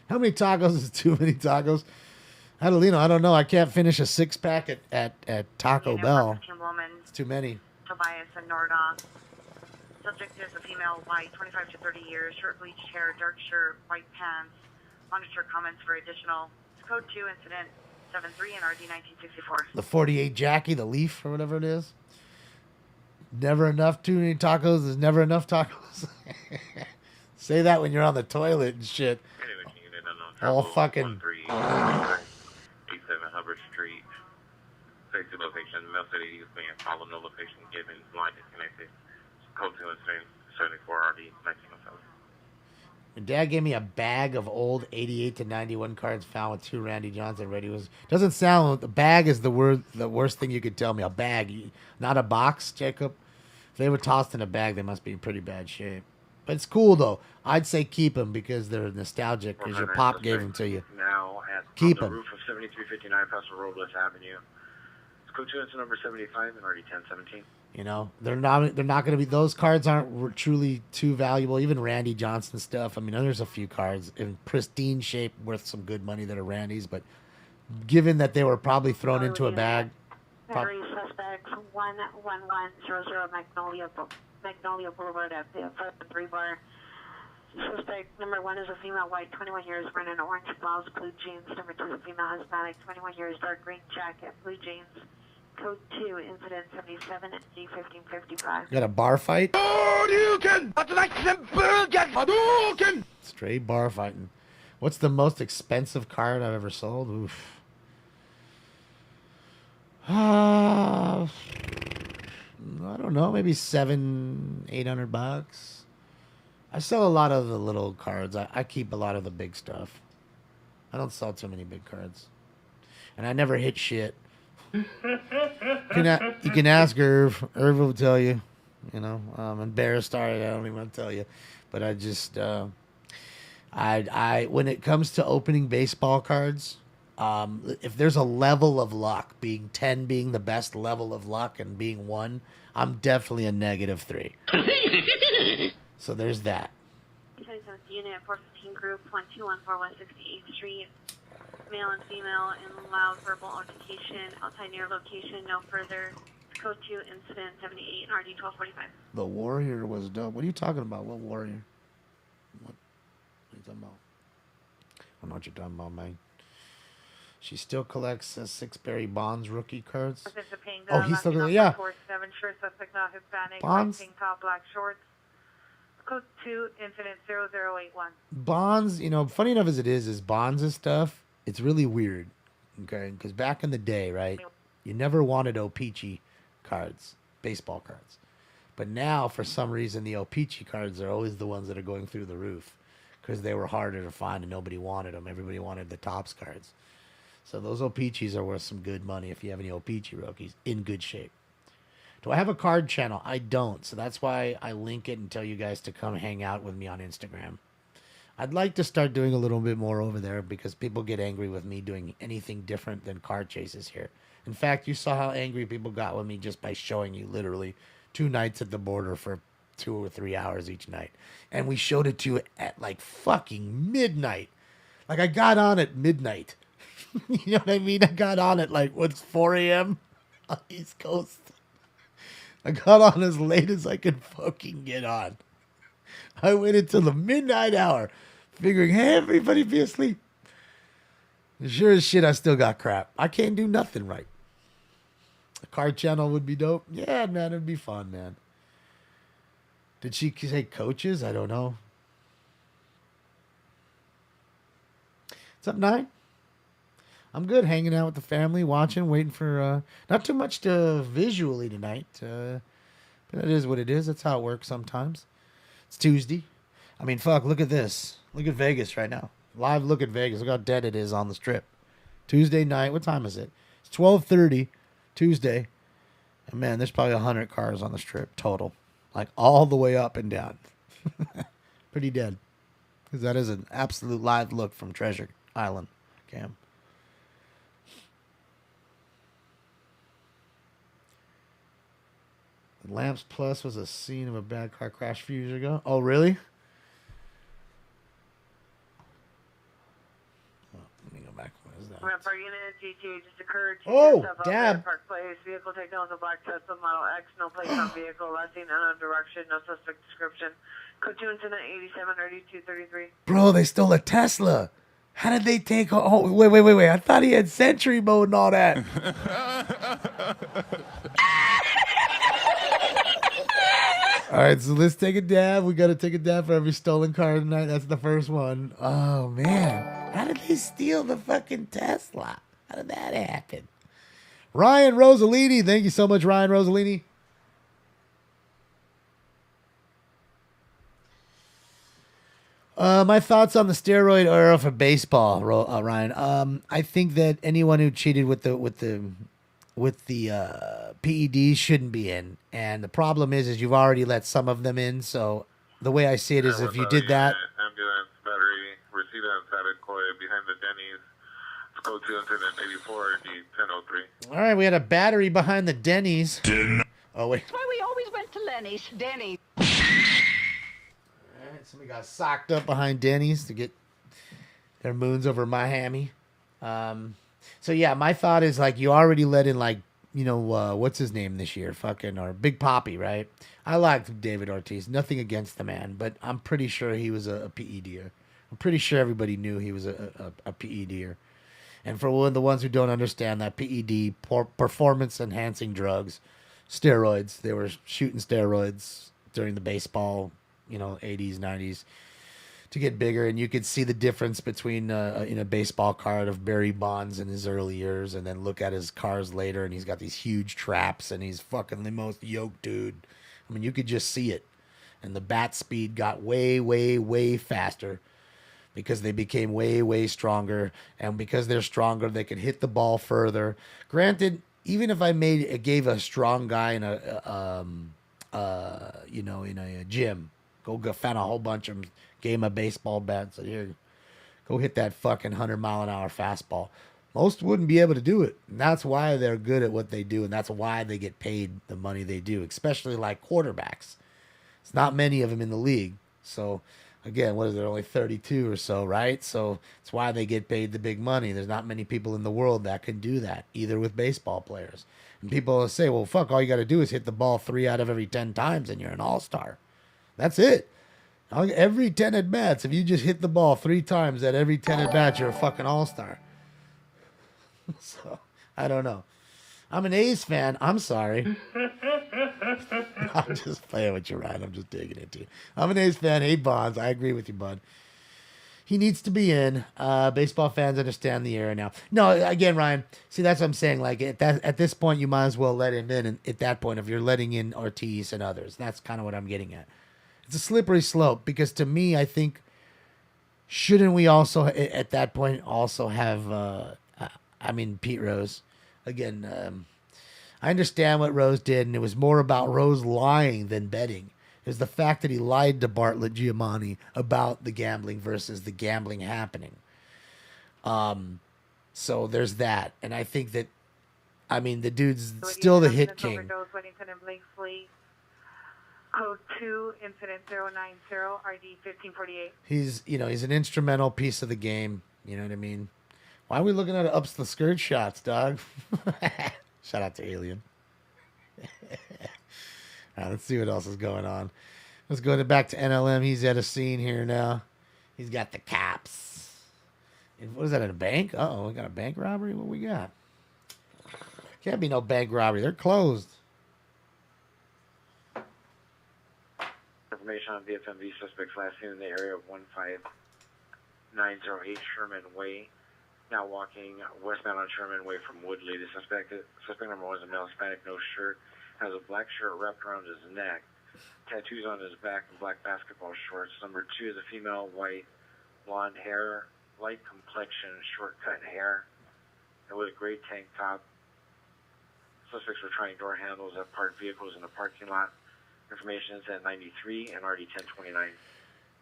How many tacos is too many tacos? Adelino, I don't know. I can't finish a 6-pack at Taco Bell. It's too many. Tobias and Nordoff. Subject is a female, white, 25 to 30 years, short bleached hair, dark shirt, white pants. Monitor comments for additional. Code 2, incident 73 and RD 1964. The 48 Jackie, the Leaf, or whatever it is. Never enough, too many tacos. There's never enough tacos. Say that when you're on the toilet and shit. All fucking... 87 Hubbard Street. Safety location, Mel City, East Bay, follow no location given, line disconnected. Code 2 incident 74 RD 1907. My dad gave me a bag of old 88 to 91 cards found with 2 Randy Johnson radios. Doesn't sound... The bag is the worst thing you could tell me. A bag, not a box, Jacob. If they were tossed in a bag, they must be in pretty bad shape. But it's cool, though. I'd say keep them because they're nostalgic because your pop gave them to you. Now at Keep the 'em. roof of 7359 Paso Robles Avenue. Code 2 incident number 75 and RD 1017. You know, they're not going to be... Those cards aren't truly too valuable. Even Randy Johnson stuff. I mean, there's a few cards in pristine shape worth some good money that are Randy's, but given that they were probably thrown into a bag... Battery suspects 11100 Magnolia Boulevard at the 3 bar. Suspect number 1 is a female, white, 21 years, wearing an orange blouse, blue jeans. Number 2 is a female, Hispanic, 21 years, dark green jacket, blue jeans. Code 2, incident 77 at G1555. Got a bar fight? Straight bar fighting. What's the most expensive card I've ever sold? Oof. I don't know, maybe $700-800. I sell a lot of the little cards. I keep a lot of the big stuff. I don't sell too many big cards, and I never hit shit. You can ask Irv. Irv will tell you. You know, I'm embarrassed. Sorry, I don't even want to tell you, but I just I when it comes to opening baseball cards. If there's a level of luck, being 10 being the best level of luck and being 1, I'm definitely a -3. So there's that. Unit 415 group 1214168th Street. Male and female in loud verbal altercation outside near location. No further. Code 2 incident 78 and RD 1245. The Warrior was dope. What are you talking about? What Warrior? What are you talking about? I don't know what you're talking about, man. She still collects 6 Barry Bonds rookie cards. Oh, he's still collecting, yeah. Bonds? Pink top, black shorts. Code 2, incident 0081. Bonds, you know, funny enough as it is Bonds and stuff, it's really weird, okay? Because back in the day, right, you never wanted O-Pee-Chee cards, baseball cards. But now, for some reason, the O-Pee-Chee cards are always the ones that are going through the roof because they were harder to find and nobody wanted them. Everybody wanted the Topps cards. So those O-Pee-Chees are worth some good money if you have any O-Pee-Chee rookies in good shape. Do I have a card channel? I don't. So that's why I link it and tell you guys to come hang out with me on Instagram. I'd like to start doing a little bit more over there because people get angry with me doing anything different than card chases here. In fact, you saw how angry people got with me just by showing you literally 2 nights at the border for 2 or 3 hours each night. And we showed it to you at like fucking midnight. Like I got on at midnight. You know what I mean? I got on at like, what's 4 a.m. on the East Coast. I got on as late as I could fucking get on. I waited till the midnight hour, figuring, hey, everybody be asleep. And sure as shit, I still got crap. I can't do nothing right. A card channel would be dope. Yeah, man, it'd be fun, man. Did she say coaches? I don't know. What's up, 9? I'm good, hanging out with the family, watching, waiting for, not too much to visually tonight. But it is what it is. That's how it works sometimes. It's Tuesday. I mean, fuck, look at this. Look at Vegas right now. Live look at Vegas. Look how dead it is on the strip. Tuesday night. What time is it? It's 12:30 Tuesday. And man, there's probably 100 cars on the strip total. Like all the way up and down. Pretty dead. Because that is an absolute live look from Treasure Island, Cam. Lamps Plus was a scene of a bad car crash a few years ago. Oh, really? Oh, let me go back. What is that? Ramp unit GTA just occurred. Oh, dab. Park Place. Vehicle taken with a black Tesla Model X. No place on vehicle. Last seen unknown direction. No suspect description. Code 2 incident 873233. Bro, they stole a Tesla. How did they take... Oh, wait. I thought he had Sentry mode and all that. All right, so let's take a dab. We got to take a dab for every stolen car tonight. That's the first one. Oh, man. How did they steal the fucking Tesla? How did that happen? Ryan Rosalini. Thank you so much, Ryan Rosalini. My thoughts on the steroid era for baseball, Ryan. I think that anyone who cheated with the PEDs shouldn't be in, and the problem is you've already let some of them in. So the way I see it is, if you did that, Ambulance, battery, receiver and static coil behind the Denny's. Code 2 incident 84 D1003. all right, we had a battery behind the Denny's. Oh wait, That's why we always went to Lenny's. Denny's. all right, somebody got socked up behind Denny's to get their moons over Miami. So yeah, my thought is like you already let in like, you know, what's his name this year? Fucking, or Big Papi, right? I liked David Ortiz. Nothing against the man, but I'm pretty sure he was a PEDer. I'm pretty sure everybody knew he was a PEDer. And for one of the ones who don't understand that PED, performance enhancing drugs, steroids, they were shooting steroids during the baseball, 80s, 90s. To get bigger, and you could see the difference between a baseball card of Barry Bonds in his early years, and then look at his cars later, and he's got these huge traps, and he's fucking the most yoked dude. I mean, you could just see it, and the bat speed got way, way, way faster because they became way, way stronger, and because they're stronger, they could hit the ball further. Granted, even if I gave a strong guy in a gym, go find a whole bunch of them. Gave him a baseball bat, said, here, go hit that fucking 100-mile-an-hour fastball. Most wouldn't be able to do it. And that's why they're good at what they do, and that's why they get paid the money they do, especially like quarterbacks. It's not many of them in the league. So, again, what is there, only 32 or so, right? So it's why they get paid the big money. There's not many people in the world that can do that, either with baseball players. And people will say, well, fuck, all you got to do is hit the ball 3 out of every 10 times, and you're an all-star. That's it. Every 10 at-bats, if you just hit the ball 3 times at every 10 at-bats, you're a fucking all-star. So, I don't know. I'm an A's fan. I'm sorry. I'm just playing with you, Ryan. I'm just digging it, too. I'm an A's fan. Hate Bonds. I agree with you, bud. He needs to be in. Baseball fans understand the era now. No, again, Ryan, see, that's what I'm saying. Like, at this point, you might as well let him in. And at that point, if you're letting in Ortiz and others, that's kind of what I'm getting at. It's a slippery slope because to me, I think, shouldn't we also, at that point, also have, Pete Rose. Again, I understand what Rose did, and it was more about Rose lying than betting. It was the fact that he lied to Bartlett Giamatti about the gambling versus the gambling happening. So there's that. And I think that, the dude's still the hit king. Code 2, incident 090, RD 1548. He's an instrumental piece of the game. You know what I mean? Why are we looking at ups the skirt shots, dog? Shout out to Alien. All right, let's see what else is going on. Let's go back to NLM. He's at a scene here now. He's got the cops. What is that, at a bank? Uh-oh, we got a bank robbery? What we got? Can't be no bank robbery. They're closed. Information on VFMV suspects last seen in the area of 15908 Sherman Way. Now walking westbound on Sherman Way from Woodley. The suspect number 1 is a male Hispanic, no shirt, has a black shirt wrapped around his neck, tattoos on his back, and black basketball shorts. Number 2 is a female, white, blonde hair, light complexion, short cut hair, and with a gray tank top. Suspects were trying door handles at parked vehicles in the parking lot. Information is at 93 and RD 1029.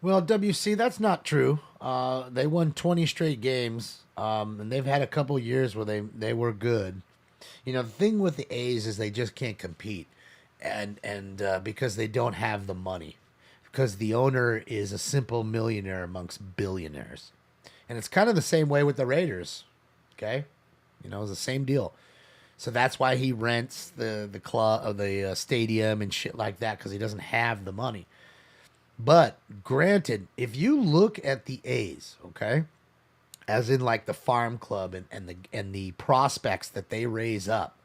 Well, WC, that's not true. They won 20 straight games, and they've had a couple years where they were good. You know, the thing with the A's is they just can't compete, and because they don't have the money, because the owner is a simple millionaire amongst billionaires, and it's kind of the same way with the Raiders. Okay, you know, it's the same deal. So that's why he rents the club or the stadium and shit like that, because he doesn't have the money. But granted, if you look at the A's, okay, as in like the farm club and the prospects that they raise up,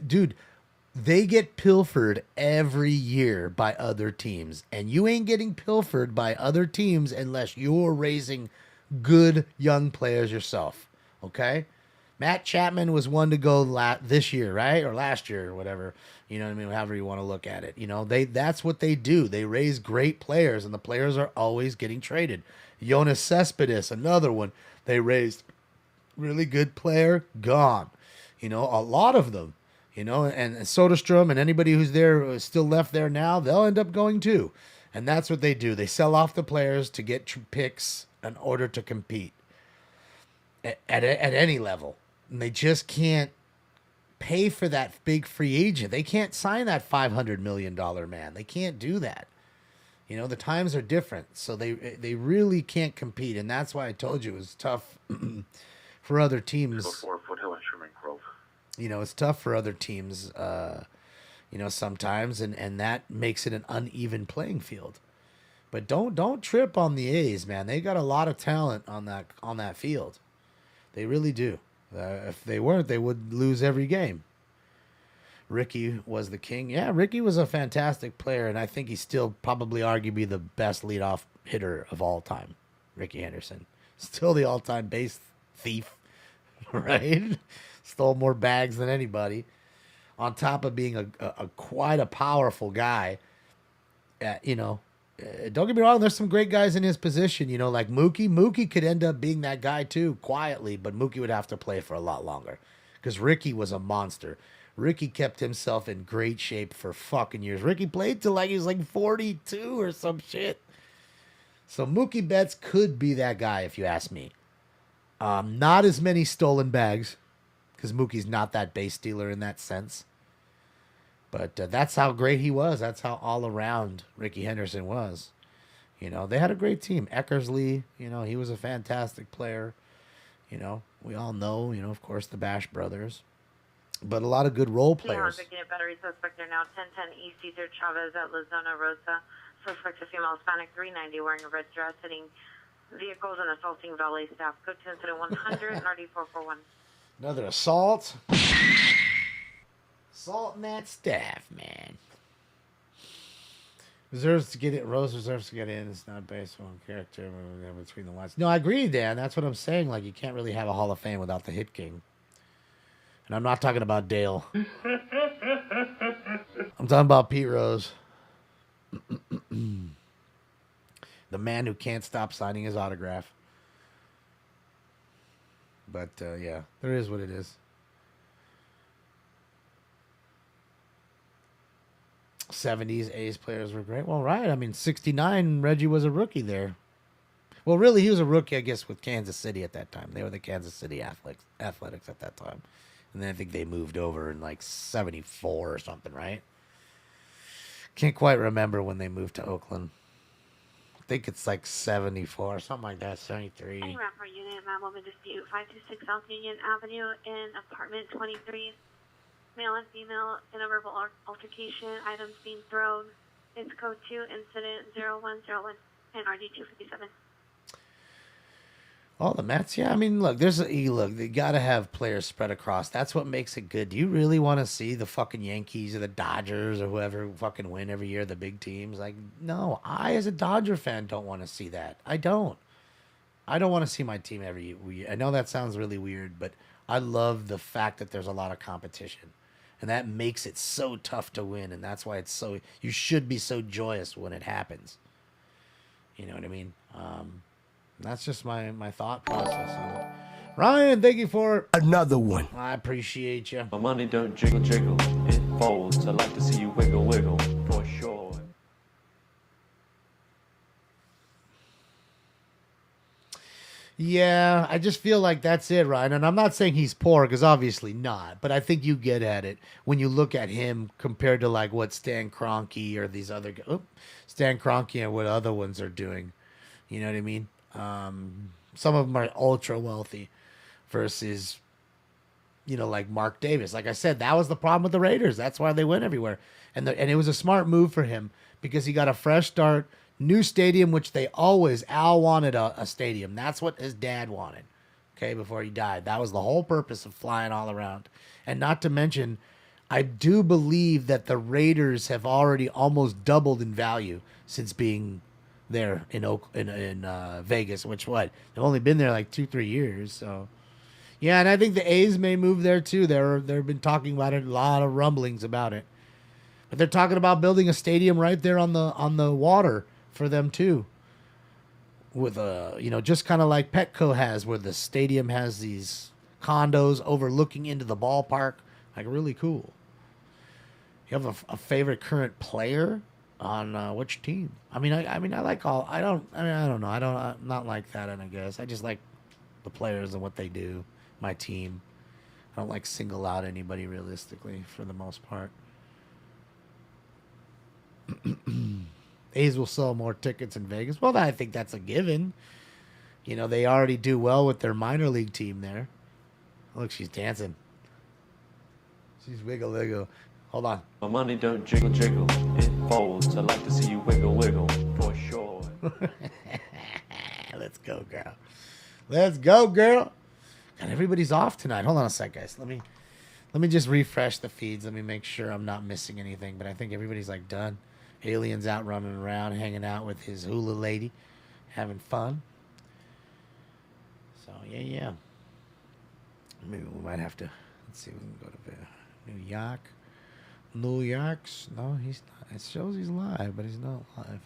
dude, they get pilfered every year by other teams, and you ain't getting pilfered by other teams unless you're raising good young players yourself. Okay. Matt Chapman was one to go this year, right? Or last year or whatever. You know what I mean? However you want to look at it. You know, that's what they do. They raise great players, and the players are always getting traded. Jonas Cespedes, another one. They raised really good player, gone. You know, a lot of them. You know, and Soderstrom and anybody who's there, still left there now, they'll end up going too. And that's what they do. They sell off the players to get picks in order to compete at any level. And they just can't pay for that big free agent. They can't sign that $500 million man. They can't do that. You know, the times are different. So they really can't compete. And that's why I told you it was tough for other teams. Foothill and Sherman Grove. You know, it's tough for other teams, you know, sometimes. And that makes it an uneven playing field. But don't trip on the A's, man. They got a lot of talent on that field. They really do. If they weren't, they would lose every game. Ricky was the king. Yeah, Ricky was a fantastic player, and I think he's still probably arguably the best leadoff hitter of all time. Ricky Henderson. Still the all-time base thief, right? Stole more bags than anybody. On top of being a quite a powerful guy. You know, don't get me wrong, there's some great guys in his position, you know, like Mookie. Mookie could end up being that guy too, quietly, but Mookie would have to play for a lot longer because Ricky was a monster. Ricky kept himself in great shape for fucking years. Ricky played till like he was like 42 or some shit. So Mookie Betts could be that guy if you ask me. Not as many stolen bags because Mookie's not that base stealer in that sense. But that's how great he was. That's how all around Ricky Henderson was. You know, they had a great team. Eckersley, you know, he was a fantastic player. You know, we all know, you know, of course, the Bash brothers. But a lot of good role players. Picking a battery suspect there now. 1010 East Cesar Chavez at La Zona Rosa. Suspect a female Hispanic 390 wearing a red dress, hitting vehicles and assaulting valet staff. Code to incident 100 and RD 441. Another assault. Assaulting that staff, man. Deserves to get it. Rose deserves to get in. It's not based on character between the lines. No, I agree, Dan. That's what I'm saying. Like, you can't really have a Hall of Fame without the Hit King. And I'm not talking about Dale. I'm talking about Pete Rose. The man who can't stop signing his autograph. But, yeah, there is what it is. 70s A's players were great. Well, right. I mean, 69, Reggie was a rookie there. Well, really, he was a rookie, I guess, with Kansas City at that time. They were the Kansas City Athletics at that time. And then I think they moved over in like 74 or something, right? Can't quite remember when they moved to Oakland. I think it's like 74, something like that, 73. Any rapper unit, ma'am, woman dispute 526 South Union Avenue in apartment 23. Male and female in a verbal altercation, items being thrown. It's code 2, incident 0101 and RD 257. All the Mets, yeah. I mean, look, they got to have players spread across. That's what makes it good. Do you really want to see the fucking Yankees or the Dodgers or whoever fucking win every year, the big teams? Like, no, I as a Dodger fan don't want to see that. I don't want to see my team every year. I know that sounds really weird, but I love the fact that there's a lot of competition. And that makes it so tough to win, and that's why you should be so joyous when it happens. You know what I mean? That's just my thought process on it. Ryan, thank you for another one. I appreciate you. My money don't jiggle jiggle, it folds. I like to see you wiggle wiggle, for sure. Yeah, I just feel like that's it, Ryan. And I'm not saying he's poor, because obviously not. But I think you get at it when you look at him compared to like what Stan Kroenke or these other Stan Kroenke and what other ones are doing. You know what I mean? Some of them are ultra wealthy versus, you know, like Mark Davis. Like I said, that was the problem with the Raiders. That's why they went everywhere. And it was a smart move for him because he got a fresh start. New stadium, which Al wanted a stadium. That's what his dad wanted, okay, before he died. That was the whole purpose of flying all around. And not to mention, I do believe that the Raiders have already almost doubled in value since being there in Vegas, which they've only been there like 2-3 years. So, yeah, and I think the A's may move there too. They've been talking about it, a lot of rumblings about it. But they're talking about building a stadium right there on the water for them too, with just kind of like Petco has, where the stadium has these condos overlooking into the ballpark, like really cool. You have a favorite current player on which team? I like all. I don't know. I'm not like that, and I guess I just like the players and what they do. My team. I don't like single out anybody realistically for the most part. A's will sell more tickets in Vegas. Well, I think that's a given. You know, they already do well with their minor league team there. Look, she's dancing. She's wiggle wiggle. Hold on. My money don't jiggle jiggle, it folds. I like to see you wiggle wiggle, for sure. Let's go, girl. Let's go, girl. God, everybody's off tonight. Hold on a sec, guys. Let me just refresh the feeds. Let me make sure I'm not missing anything. But I think everybody's like done. Alien's out running around, hanging out with his hula lady, having fun. So, yeah. Maybe we might have to, let's see, we can go to New York. New York's, no, he's not. It shows he's live, but he's not live.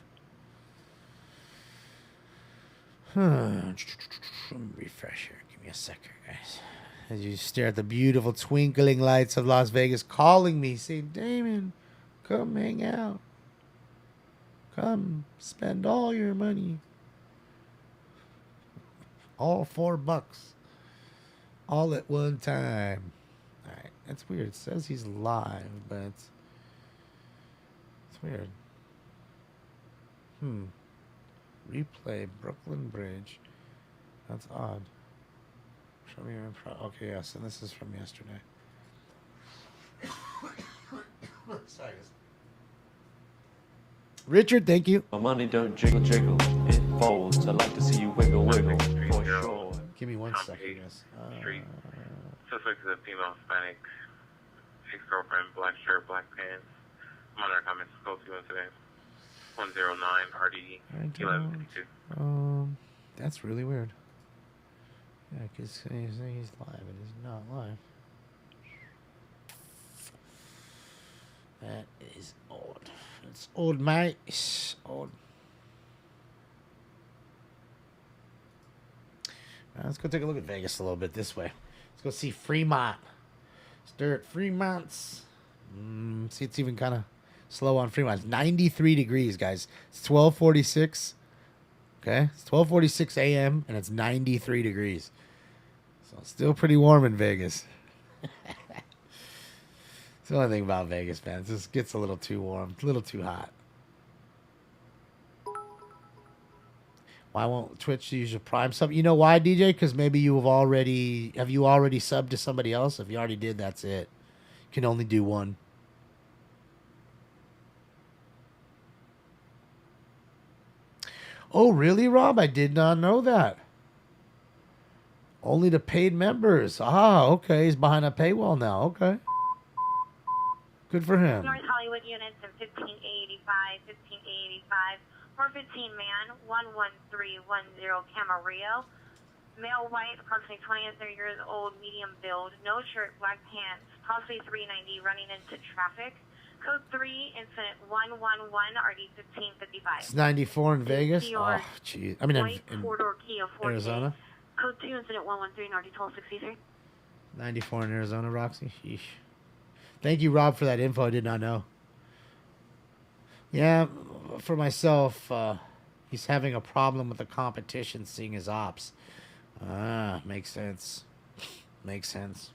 Let me refresh here. Give me a second, guys. As you stare at the beautiful twinkling lights of Las Vegas calling me, say, Damon, come hang out. Come spend all your money. All $4. All at one time. Alright, that's weird. It says he's live, but it's weird. Replay Brooklyn Bridge. That's odd. Show me your info. Okay, yes, and this is from yesterday. Sorry. Richard, thank you. My money don't jiggle jiggle, it folds. I like to see you wiggle wiggle, for sure. Give me 1 second, guys. Street. Suspect is a female Hispanic, ex-girlfriend, black shirt, black pants. I'm on our comments. Call to incident 109 RD 1152. That's really weird. Yeah, because he's live and he's not live. That is odd. It's odd, mate. It's odd. Let's go take a look at Vegas a little bit this way. Let's go see Fremont. Stare at Fremont's. See, it's even kind of slow on Fremont. It's 93 degrees, guys. It's 12:46. Okay, it's 12:46 a.m. and it's 93 degrees. So it's still pretty warm in Vegas. It's the only thing about Vegas, man. It just gets a little too warm. It's a little too hot. Why won't Twitch use your Prime sub? You know why, DJ? Because maybe you have already subbed to somebody else? If you already did, that's it. You can only do one. Oh, really, Rob? I did not know that. Only the paid members. Ah, okay. He's behind a paywall now. Okay. Good for him. North Hollywood units in 1585, 1585. 415 man, 11310 Camarillo. Male white, approximately 20 to 30 years old, medium build, no shirt, black pants, possibly 390, running into traffic. Code 3, incident 111, RD 1555. It's 94 in Vegas. Oh, jeez. I mean, White in four-door Kia Forte. Arizona. Code 2, incident 113, RD 1263. 94 in Arizona, Roxy. Sheesh. Thank you, Rob, for that info. I did not know. Yeah, for myself, he's having a problem with the competition seeing his ops. Makes sense. Makes sense.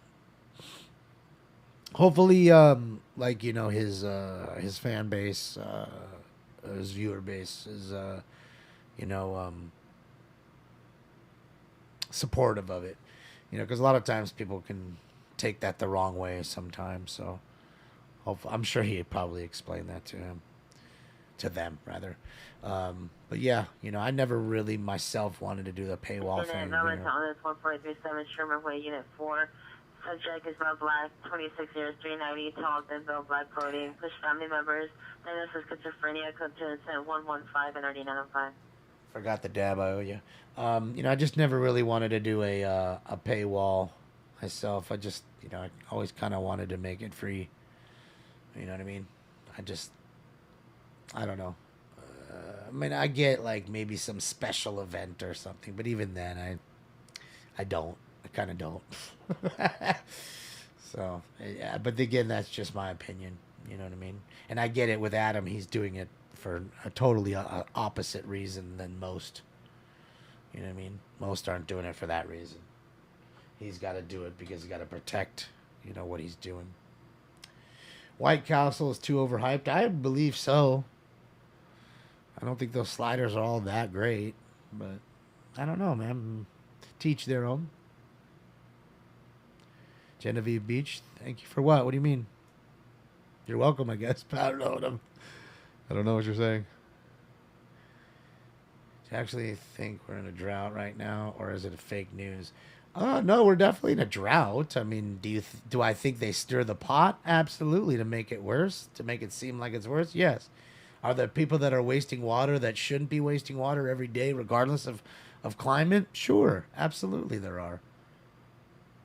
Hopefully, like, you know, his fan base, his viewer base is, you know, supportive of it. You know, because a lot of times people can take that the wrong way sometimes. So, I'm sure he probably explained that to him. To them, rather. But yeah, you know, I never really myself wanted to do the paywall thing. Number on this 1437 Sherman Way, Unit 4. Subject is Mel Black, 26 years, 390, tall, thin built, black clothing. Push family members. Diagnosis schizophrenia, code 2 incident 115 and RD 905. Forgot the dab I owe you. You know, I just never really wanted to do a paywall myself. I just, you know, I always kind of wanted to make it free. You know what I mean? I don't know. I mean, I get like maybe some special event or something, but even then, I don't. I kind of don't. So, yeah. But again, that's just my opinion. You know what I mean? And I get it with Adam. He's doing it for a totally opposite reason than most. You know what I mean? Most aren't doing it for that reason. He's got to do it because he's got to protect, you know, what he's doing. White Castle is too overhyped. I believe so. I don't think those sliders are all that great, but I don't know, man. Teach their own. Genevieve Beach, thank you for what? What do you mean? You're welcome, I guess. But I don't know what you're saying. Do you actually think we're in a drought right now, or is it a fake news? No, we're definitely in a drought. I mean, do I think they stir the pot? Absolutely, to make it worse, to make it seem like it's worse. Yes. Are there people that are wasting water that shouldn't be wasting water every day, regardless of climate? Sure, absolutely there are.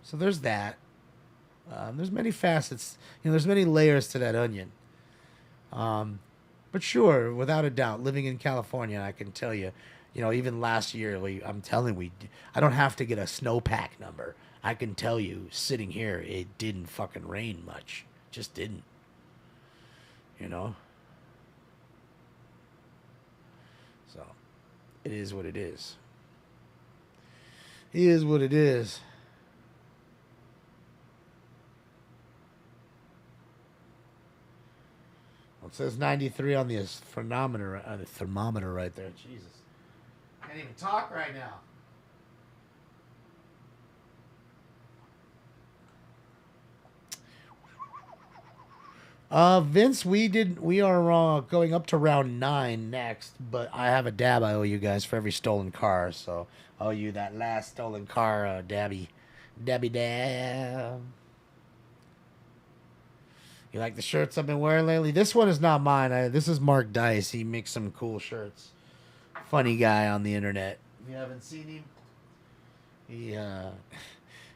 So there's that. There's many facets. You know, there's many layers to that onion. But sure, without a doubt, living in California, I can tell you, you know, even last year, I don't have to get a snowpack number. I can tell you, sitting here, it didn't fucking rain much. Just didn't. You know? So, it is what it is. It is what it is. Well, it says 93 on the thermometer right there. Jesus. Can't even talk right now. Vince, we are going up to round 9 next, but I have a dab I owe you guys for every stolen car, so I owe you that last stolen car, Dabby dab. You like the shirts I've been wearing lately? This one is not mine. This is Mark Dice. He makes some cool shirts. Funny guy on the internet. If you haven't seen him,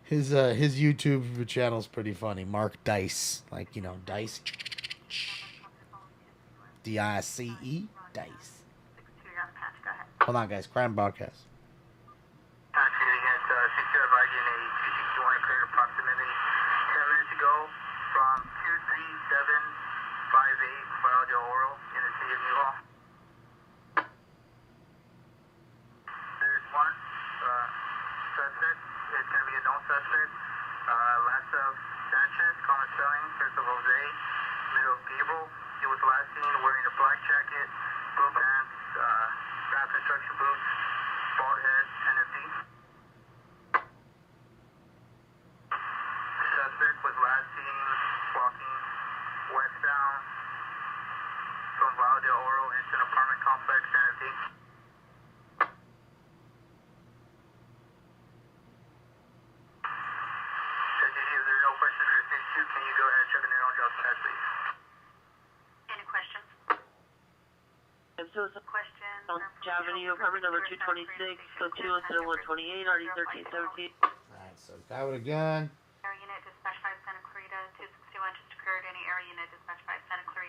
his YouTube channel's pretty funny. Mark Dice, like, you know, Dice. D-I-C-E, Dice. Hold on, guys. Crime broadcast. Avenue, apartment number 226, code 2 incident 128, RD 1317. Alright, so guy with a gun. Air unit dispatched by Santa Clarita 261 just occurred. Any air unit dispatched by Santa Clarita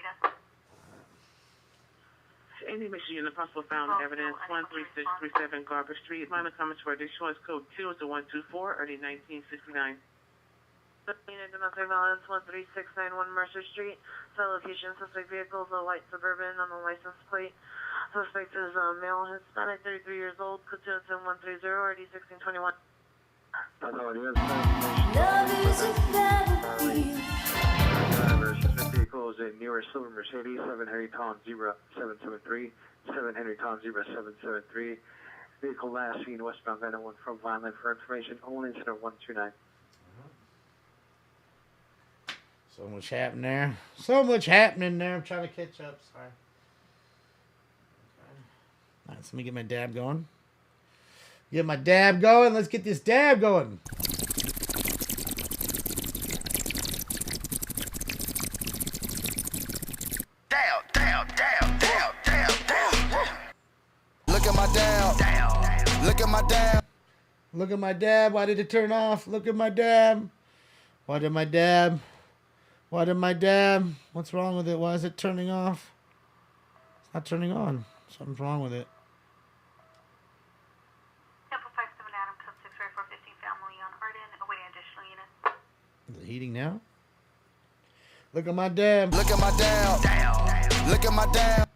Mission Unit, possible found evidence, 13637 Garber Street. Minor comments for additional code 2 is the 124, early 1969. Unit domestic violence 13691 Mercer Street. Cell location, suspect vehicle is a white Suburban on the license plate. Suspect is a male, Hispanic, 33 years old, code 130, ID 1621. That's all it is. Love is a battlefield. Suspect vehicle is a newer silver Mercedes, 7 Henry Tom 0773, 7 Henry Tom 0773. Vehicle last seen westbound 901 from Vineland. For information, only incident 129. So much happening there. So much happening there. I'm trying to catch up. Sorry. All right, so let me get my dab going. Get my dab going. Let's get this dab going. Look at my dab. Look at my dab. Look at my dab. Why did it turn off? Look at my dab. Why did my dab? Why did my dab? What's wrong with it? Why is it turning off? It's not turning on. Something's wrong with it. Temple 57 Adam, code 64415 family on Arden, awaiting additional units. Is it heating now? Look at my dab. Look at my dab. Look at my dab.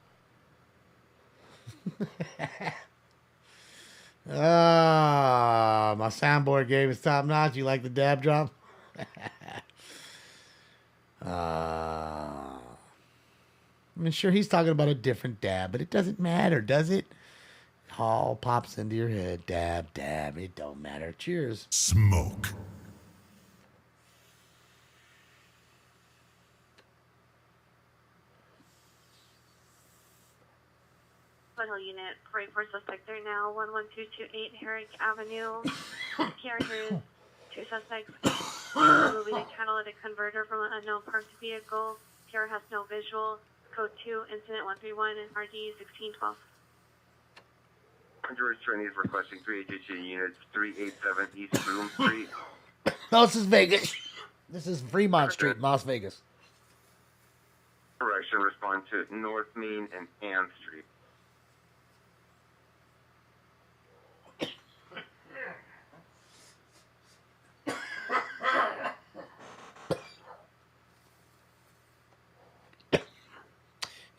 My soundboard game is top notch. You like the dab drop? I mean, sure, he's talking about a different dab, but it doesn't matter, does it? It all pops into your head. Dab, dab. It don't matter. Cheers. Smoke. Hotel unit, parade for suspect there now, 11228 Herrick Avenue. Here is two suspects removing a catalytic converter from an unknown parked vehicle. Here has no visual. Code 2, incident 131 and RD 1612. George Chinese requesting 3 HHA units, 387 East Broom Street. No, this is Vegas. This is Fremont Street, Las Vegas. Correction, respond to North Main and Ann Street.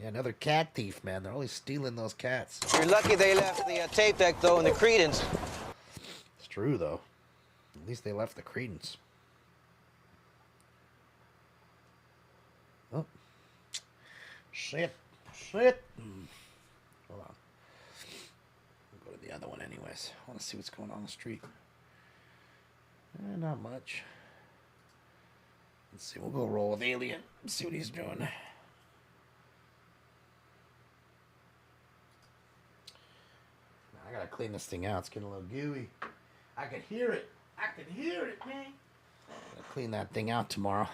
Yeah, another cat thief, man. They're always stealing those cats. You're lucky they left the tape deck, though, and the credence. It's true, though. At least they left the credence. Oh. Shit. Shit. Hold on. We'll go to the other one anyways. I want to see what's going on the street. Not much. Let's see. We'll go roll with Alien. See what he's doing. I gotta clean this thing out. It's getting a little gooey. I can hear it. I can hear it, man. I'm gonna clean that thing out tomorrow.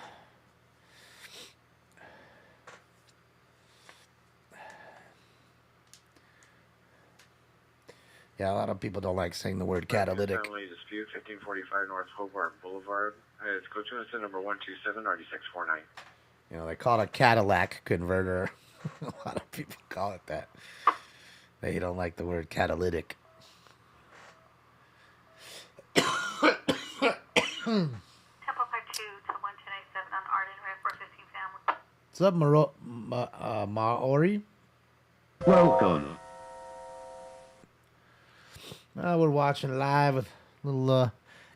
Yeah, a lot of people don't like saying the word catalytic. Family dispute, 1545 North Hobart Boulevard. It's coach unit number 127, RD649. You know, they call it a Cadillac converter. A lot of people call it that. They don't like the word catalytic. Temple 52 to 1297 on Arden, Red 415 family. What's up, Maori? Welcome. We're watching live with little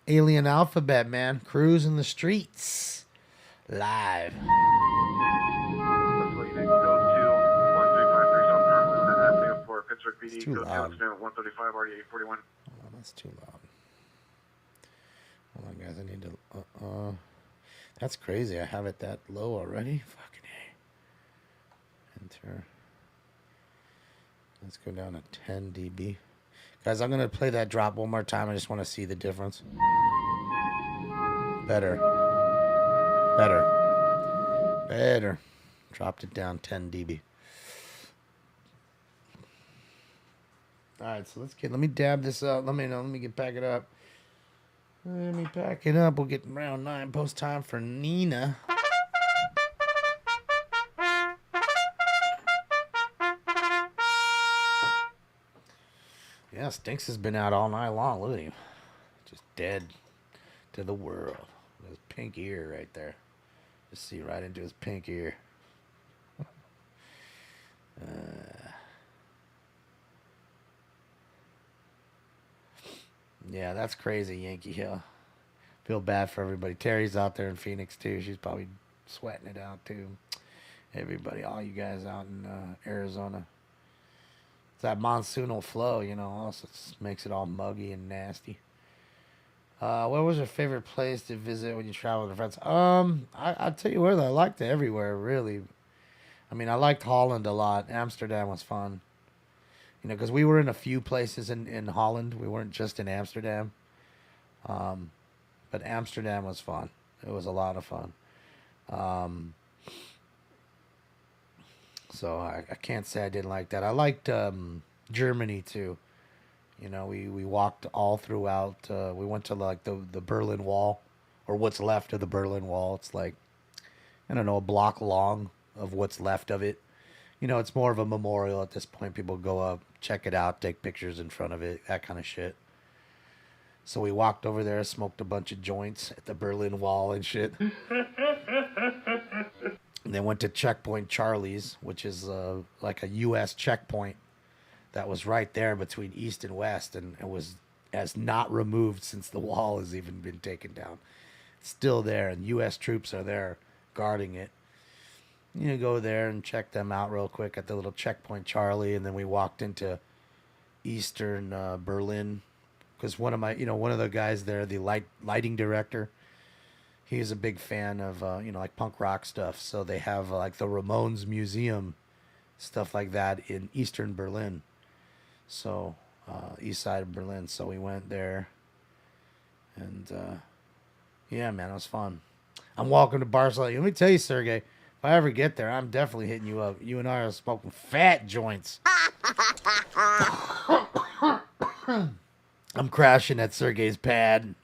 Alien Alphabet, man. Cruising the streets. Live. It's too loud. 135 RD841. Oh, that's too loud. Hold on, guys. I need to... That's crazy. I have it that low already. Fucking A. Enter. Let's go down to 10 dB. Guys, I'm going to play that drop one more time. I just want to see the difference. Better. Better. Better. Dropped it down 10 dB. All right, so let me dab this up. Let me get pack it up. Let me pack it up. We'll get round 9 post time for Nina. Yeah, Stinks has been out all night long. Look at him. Just dead to the world. His pink ear right there. Just see right into his pink ear. Yeah, that's crazy, Yankee Hill. Feel bad for everybody. Terry's out there in Phoenix, too. She's probably sweating it out, too. Everybody, all you guys out in Arizona. It's that monsoonal flow, you know, also makes it all muggy and nasty. What was your favorite place to visit when you travel with friends? I'll tell you where, I liked it everywhere, really. I mean, I liked Holland a lot. Amsterdam was fun. You know, because we were in a few places in Holland. We weren't just in Amsterdam. But Amsterdam was fun. It was a lot of fun. So I can't say I didn't like that. I liked Germany, too. You know, we walked all throughout. We went to, like, the Berlin Wall, or what's left of the Berlin Wall. It's like, I don't know, a block long of what's left of it. You know, it's more of a memorial at this point. People go up, check it out, take pictures in front of it, that kind of shit. So we walked over there, smoked a bunch of joints at the Berlin Wall and shit. And then went to Checkpoint Charlie's, which is like a U.S. checkpoint that was right there between East and West, and it was as not removed since the wall has even been taken down. It's still there, and U.S. troops are there guarding it. You know, go there and check them out real quick at the little Checkpoint Charlie, and then we walked into Eastern Berlin, because one of the guys there, the lighting director, he's a big fan of like punk rock stuff. So they have like the Ramones Museum, stuff like that in Eastern Berlin. So east side of Berlin. So we went there, and yeah, man, it was fun. I'm walking to Barcelona. Let me tell you, Sergey, if I ever get there, I'm definitely hitting you up. You and I are smoking fat joints. I'm crashing at Sergey's pad.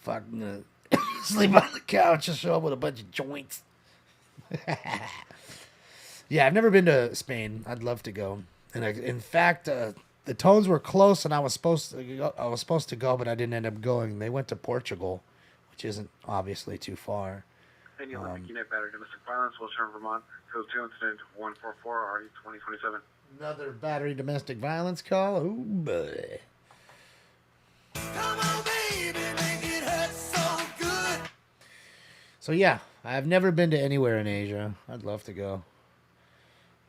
Fucking sleep on the couch and show up with a bunch of joints. Yeah, I've never been to Spain. I'd love to go. And in fact, the tones were close, and I was supposed to go, but I didn't end up going. They went to Portugal, which isn't obviously too far. Any Olympic unit battery domestic violence, Wilshire, Vermont, code 2 incident 144, RE 2027. Another battery domestic violence call? Ooh, boy. Come on, baby, make it hurt so good. So yeah, I've never been to anywhere in Asia. I'd love to go.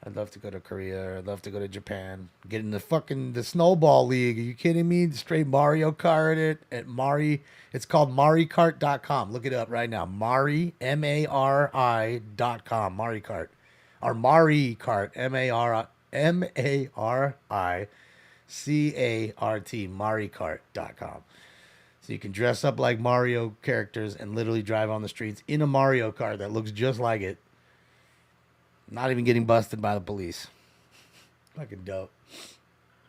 I'd love to go to Korea. I'd love to go to Japan. Get in the Snowball League. Are you kidding me? Straight Mario Kart at Mari. It's called MariKart.com. Look it up right now. Mari, MARI.com. MariKart. Or MariKart, MARICART. MariKart.com. So you can dress up like Mario characters and literally drive on the streets in a Mario Kart that looks just like it. Not even getting busted by the police. Fucking dope.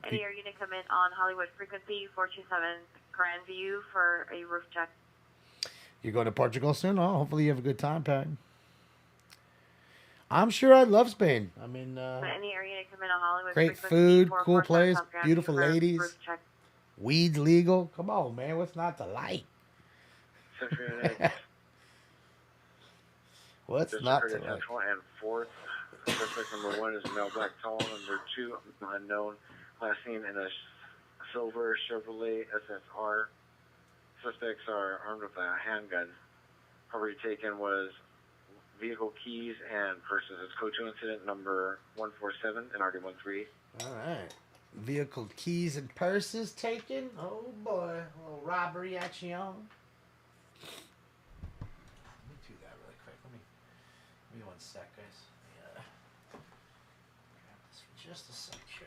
Eddie, are you going to come in on Hollywood Frequency 427 Grandview for a roof check? You're going to Portugal soon? Oh, hopefully you have a good time, Pat. I'm sure I'd love Spain. I mean, Any area to come in on Hollywood great Frequency food, 447 cool place, South Grandview beautiful for a ladies. roof check. Weed's legal. Come on, man. What's not to like? What's not to like? And fourth, suspect number 1 is male black tall. Number 2, unknown. Last seen in a silver Chevrolet SSR. Suspects are armed with a handgun. Robbery taken was vehicle keys and purses. It's code 2 incident number 147 and RD13. All right. Vehicle keys and purses taken. Oh boy, a little robbery action. Let me do that really quick. Let me 1 sec, guys. Yeah. Grab this for just a sec here.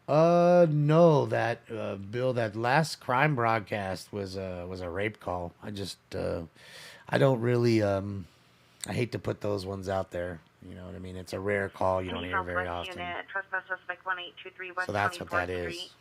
No, that Bill, that last crime broadcast was a rape call. I don't really I hate to put those ones out there. You know what I mean? It's a rare call you don't hear very often. Unit, trespass suspect 1823 West So that's what that 24th is. Street.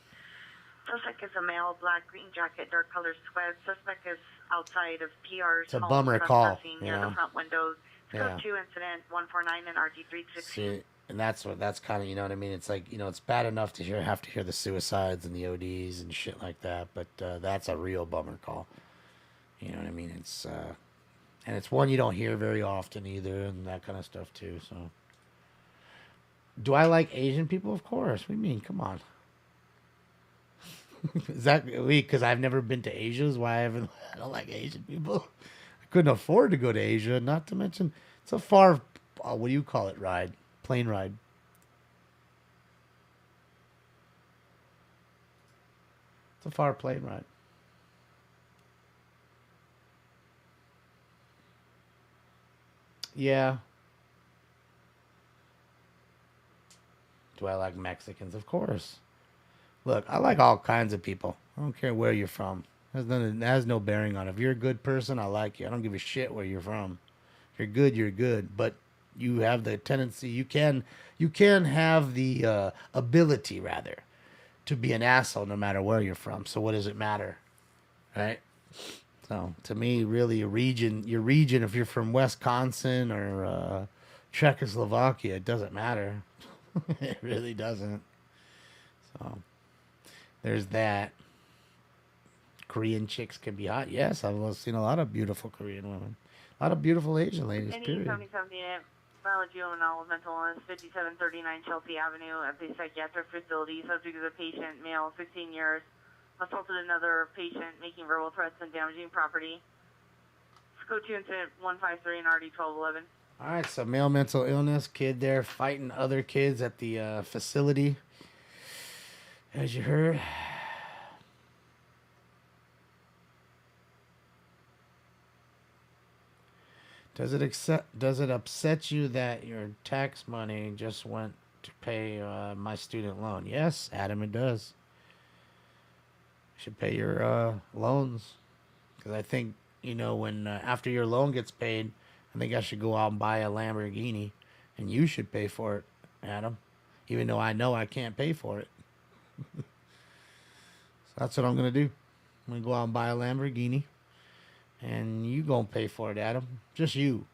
Suspect is a male, black, green jacket, dark colored sweat. Suspect is outside of PR's It's a home, bummer call, trespassing you near know? the front windows. Yeah. Code 2 incident 149 and RD 316. See, and that's kind of, you know what I mean? It's like, you know, it's bad enough to have to hear the suicides and the ODs and shit like that, but that's a real bummer call. You know what I mean? It's and it's one you don't hear very often either, and that kind of stuff too. So, do I like Asian people? Of course. What do you mean? Come on. Is that because I've never been to Asia? Is why I don't like Asian people. I couldn't afford to go to Asia. Not to mention, it's a far, what do you call it? Ride, plane ride. It's a far plane ride. Yeah. Do I like Mexicans? Of course. Look, I like all kinds of people. I don't care where you're from. It has no bearing on it. If you're a good person, I like you. I don't give a shit where you're from. If you're good, you're good. But you have the tendency, you can have the ability, rather, to be an asshole no matter where you're from. So what does it matter? Right? So to me, really, your region, if you're from Wisconsin or Czechoslovakia, it doesn't matter. It really doesn't. So there's that. Korean chicks can be hot. Yes, I've seen a lot of beautiful Korean women. A lot of beautiful Asian ladies, period. 77 unit, valid juvenile with mental illness, 5739 Chelsea Avenue at the psychiatric facility. Subject is a patient, male, 16 years, assaulted another patient, making verbal threats and damaging property. Code 2 incident 153 and RD 1211. All right, so male mental illness, kid there fighting other kids at the facility. As you heard. Does it upset you that your tax money just went to pay my student loan? Yes, Adam, it does. You should pay your loans. Because I think, you know, when after your loan gets paid, I think I should go out and buy a Lamborghini. And you should pay for it, Adam. Even though I know I can't pay for it. So that's what I'm going to do. I'm going to go out and buy a Lamborghini. And you going to pay for it, Adam. Just you.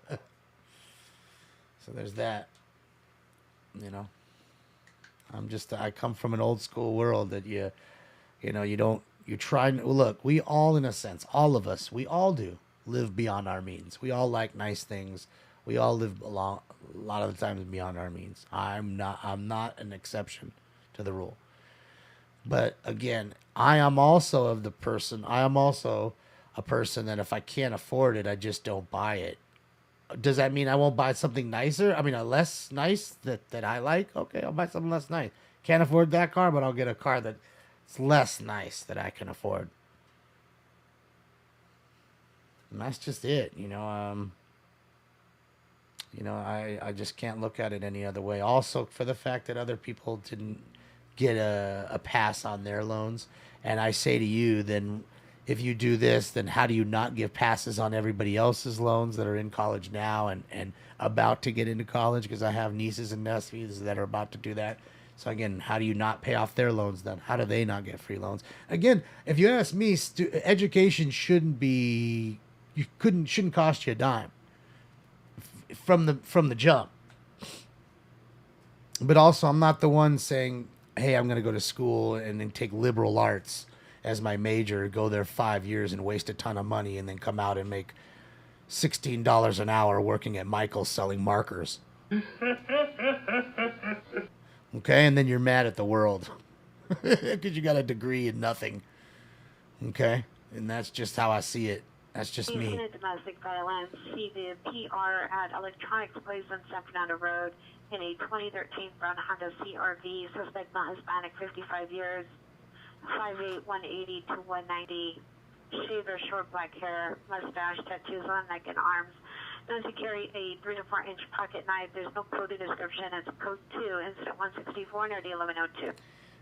So there's that. You know. I come from an old school world that you try, look, we all, in a sense, all of us, we all do live beyond our means. We all like nice things. We all live a lot of the times beyond our means. I'm not an exception to the rule. But again, I am also a person that if I can't afford it, I just don't buy it. Does that mean I won't buy something nicer? I mean, a less nice that I like? Okay, I'll buy something less nice. Can't afford that car, but I'll get a car that's less nice that I can afford. And that's just it, you know. I just can't look at it any other way. Also, for the fact that other people didn't get a pass on their loans, and I say to you, then if you do this, then how do you not give passes on everybody else's loans that are in college now and about to get into college? Because I have nieces and nephews that are about to do that. So again, how do you not pay off their loans then? How do they not get free loans? Again, if you ask me, education shouldn't cost you a dime from the jump. But also, I'm not the one saying, hey, I'm going to go to school and then take liberal arts as my major, go there 5 years and waste a ton of money and then come out and make $16 an hour working at Michael's selling markers. Okay, and then you're mad at the world because you got a degree in nothing. Okay, and that's just how I see it. That's just me. Domestic violence. See the PR at Electronics Place on San Fernando Road in a 2013 brown Honda CRV. Suspect not Hispanic, 55 years, 5'8", 180 to 190. Shaved or short black hair, mustache, tattoos on neck and arms. Known to carry a 3 to 4 inch pocket knife. There's no coded description. It's code 2, incident 164, near the 1102.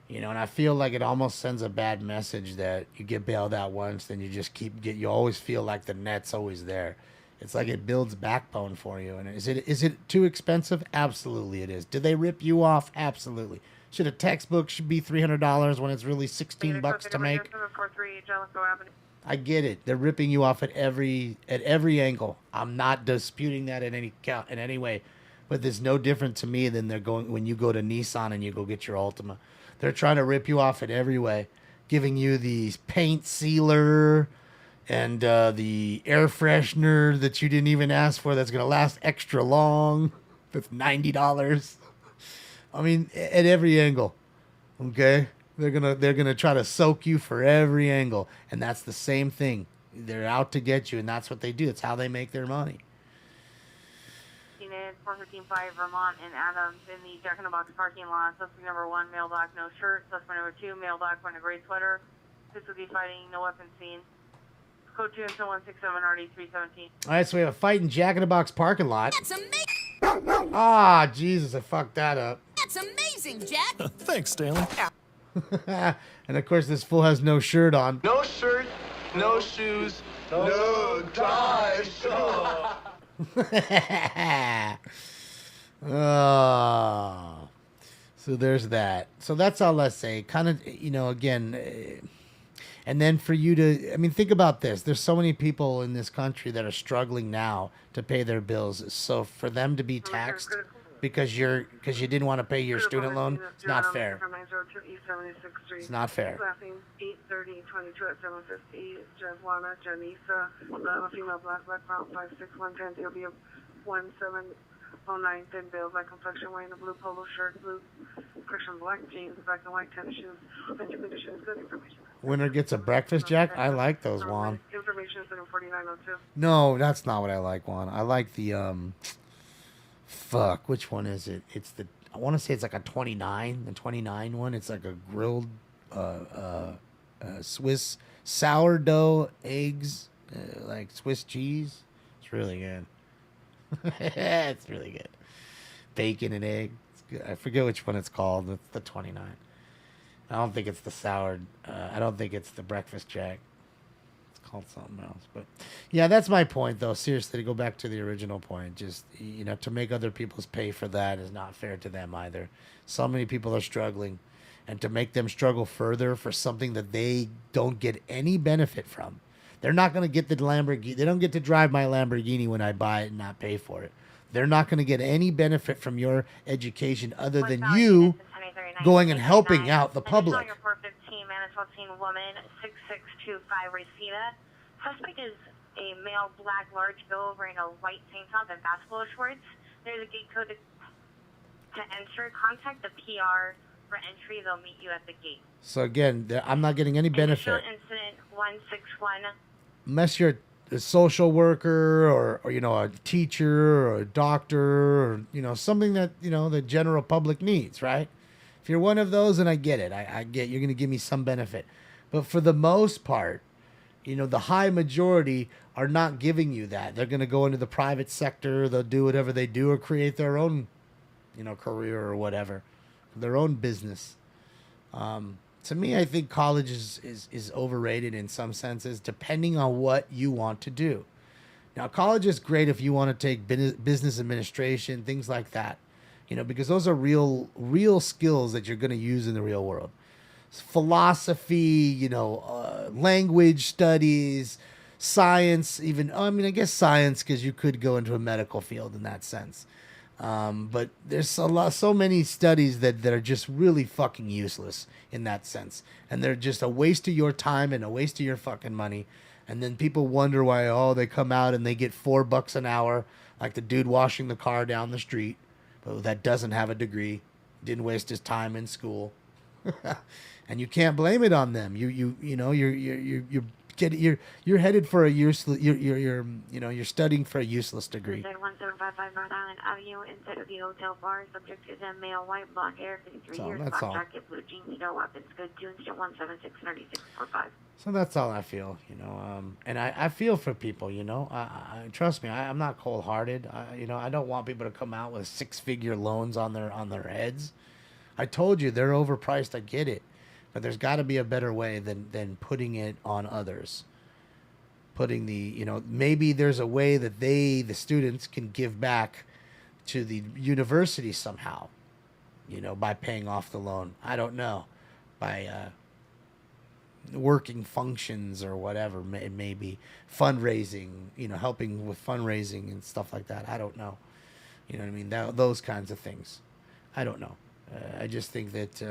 You know, and I feel like it almost sends a bad message that you get bailed out once, then you just you always feel like the net's always there. It's like it builds backbone for you. And is it too expensive? Absolutely it is. Did they rip you off? Absolutely. Should a textbook should be $300 when it's really $16 to make? I get it. They're ripping you off at every angle. I'm not disputing that in any way. But there's no different to me than they're going when you go to Nissan and you go get your Altima. They're trying to rip you off in every way, giving you the paint sealer and the air freshener that you didn't even ask for that's going to last extra long. That's $90. I mean, at every angle. Okay? They're gonna try to soak you for every angle. And that's the same thing. They're out to get you, and that's what they do. It's how they make their money. 415 Vermont and Adams in the Jack in the Box parking lot. Suspect number 1, male black, no shirt. Suspect number 2, male black, wearing a gray sweater. This will be fighting, no weapon seen. Code 2 and 167 RD 317. All right, so we have a fight in Jack in the Box parking lot. That's amazing. Ah, Jesus, I fucked that up. That's amazing, Jack. Thanks, Stanley. And of course, this fool has no shirt on. No shirt, no shoes, no tie. Oh. So there's that. So that's all I say. Kind of, you know, again, and then for you to, I mean, think about this. There's so many people in this country that are struggling now to pay their bills. So for them to be taxed because you didn't want to pay your student loan, it's not fair. It's not fair. 830 22 at 750. Jeswana, Janisa, a female black brown 56110. There'll be a 1709 thin bill, black complexion, wearing a blue polo shirt, blue Christian black jeans, black and white tennis shoes. Mental condition is good information. Winner gets a breakfast jack. I like those, Juan. Information is in 4902. No, that's not what I like, Juan. I like the fuck. Which one is it? It's the. I want to say it's like a 29. The 29 one. It's like a grilled Swiss sourdough eggs, like Swiss cheese. It's really good. It's really good. Bacon and egg. It's good. I forget which one it's called. It's the 29. I don't think it's the sour. I don't think it's the breakfast jack. It's called something else. But yeah, that's my point, though. Seriously, to go back to the original point, just, you know, to make other people's pay for that is not fair to them either. So many people are struggling, and to make them struggle further for something that they don't get any benefit from. They're not going to get the Lamborghini. They don't get to drive my Lamborghini when I buy it and not pay for it. They're not going to get any benefit from your education other than you going and helping out the public. 415 Manitoulin woman 6625 Racina. Suspect is a male black large bill wearing a white tank top and basketball shorts. There's a gate code to enter. Contact the PR for entry. They'll meet you at the gate. So again, I'm not getting any benefit. Incident 161. Unless you're a social worker or you know, a teacher or a doctor or, you know, something that, you know, the general public needs, right? If you're one of those, then I get it. I get you're going to give me some benefit. But for the most part, you know, the high majority are not giving you that. They're going to go into the private sector. They'll do whatever they do or create their own, you know, career or whatever, their own business. To me, I think college is overrated in some senses, depending on what you want to do. Now, college is great if you want to take business administration, things like that, you know, because those are real skills that you're going to use in the real world. Philosophy, you know, language studies, science, even, I mean, I guess science, because you could go into a medical field in that sense. But there's so many studies that are just really fucking useless in that sense. And they're just a waste of your time and a waste of your fucking money. And then people wonder why, they come out and they get $4 an hour, like the dude washing the car down the street, but that doesn't have a degree, didn't waste his time in school. And you can't blame it on them. You know, you're you're headed for a useless. You're studying for a useless degree. 1755 North Island Avenue, inside of the hotel bar. Subject is a male, white, blonde hair, 53 So years, that's black all. jacket, blue jeans, no weapons, good tunes, 1763645. So that's all I feel, and I feel for people, I trust me, I'm not cold-hearted. I don't want people to come out with 6-figure loans on their heads. I told you they're overpriced. I get it, but there's got to be a better way than putting it on others. Putting maybe there's a way that the students can give back to the university somehow, by paying off the loan. I don't know, by working functions or whatever, maybe fundraising, helping with fundraising and stuff like that. I don't know. You know what I mean? Those kinds of things. I don't know. I just think that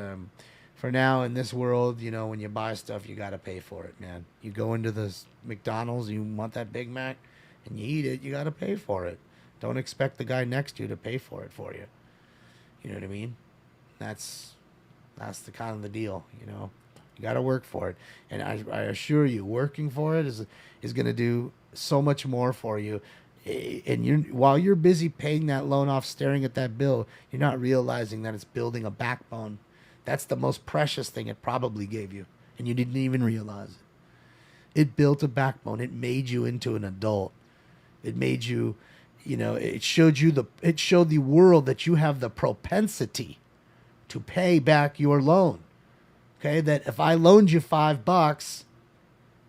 for now in this world, when you buy stuff, you got to pay for it, man. You go into the McDonald's, you want that Big Mac, and you eat it, you got to pay for it. Don't expect the guy next to you to pay for it for you. You know what I mean? That's the kind of the deal, You got to work for it. And I assure you, working for it is going to do so much more for you. And while you're busy paying that loan off, staring at that bill, you're not realizing that it's building a backbone. That's the most precious thing it probably gave you, and you didn't even realize it. It built a backbone. It made you into an adult. It made you, it showed the world that you have the propensity to pay back your loan. Okay, that if I loaned you $5,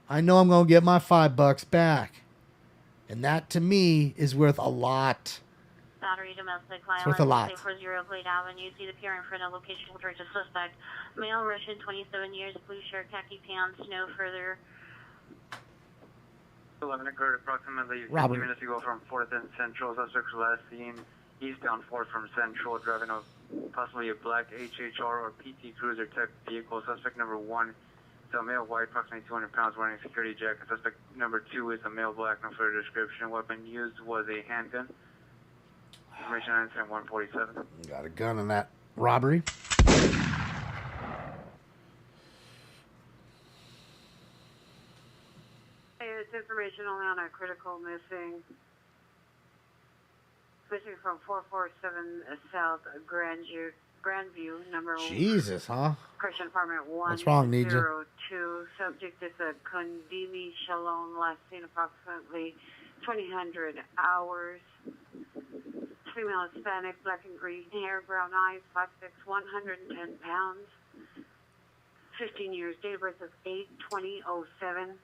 I know I'm going to get my $5 back. And that, to me, is worth a lot. Battery domestic It's worth a lot. 40 Glade Avenue. See the pier in front of location will direct a suspect. Male, Russian, 27 years, blue shirt, khaki pants, no further. 11 occurred approximately 15 Robbery. minutes ago from 4th and Central. Suspects last seen eastbound 4th from Central, driving a possibly a black HHR or PT Cruiser type vehicle. Suspect number 1 is a male white, approximately 200 pounds, wearing a security jacket. Suspect number 2 is a male black, no further description. Weapon used was a handgun. Information on incident 147. Got a gun in that robbery. Hey, it's information only on a critical missing. Missing from 447 South Grandview, number Jesus, huh? Correction Department 102. What's wrong, Nija? Subject is a Kundili Shalom, last seen approximately 2000 hours. Female Hispanic, black and green hair, brown eyes, 5'6", 110 pounds. 15 years, date of birth is 8/20/07.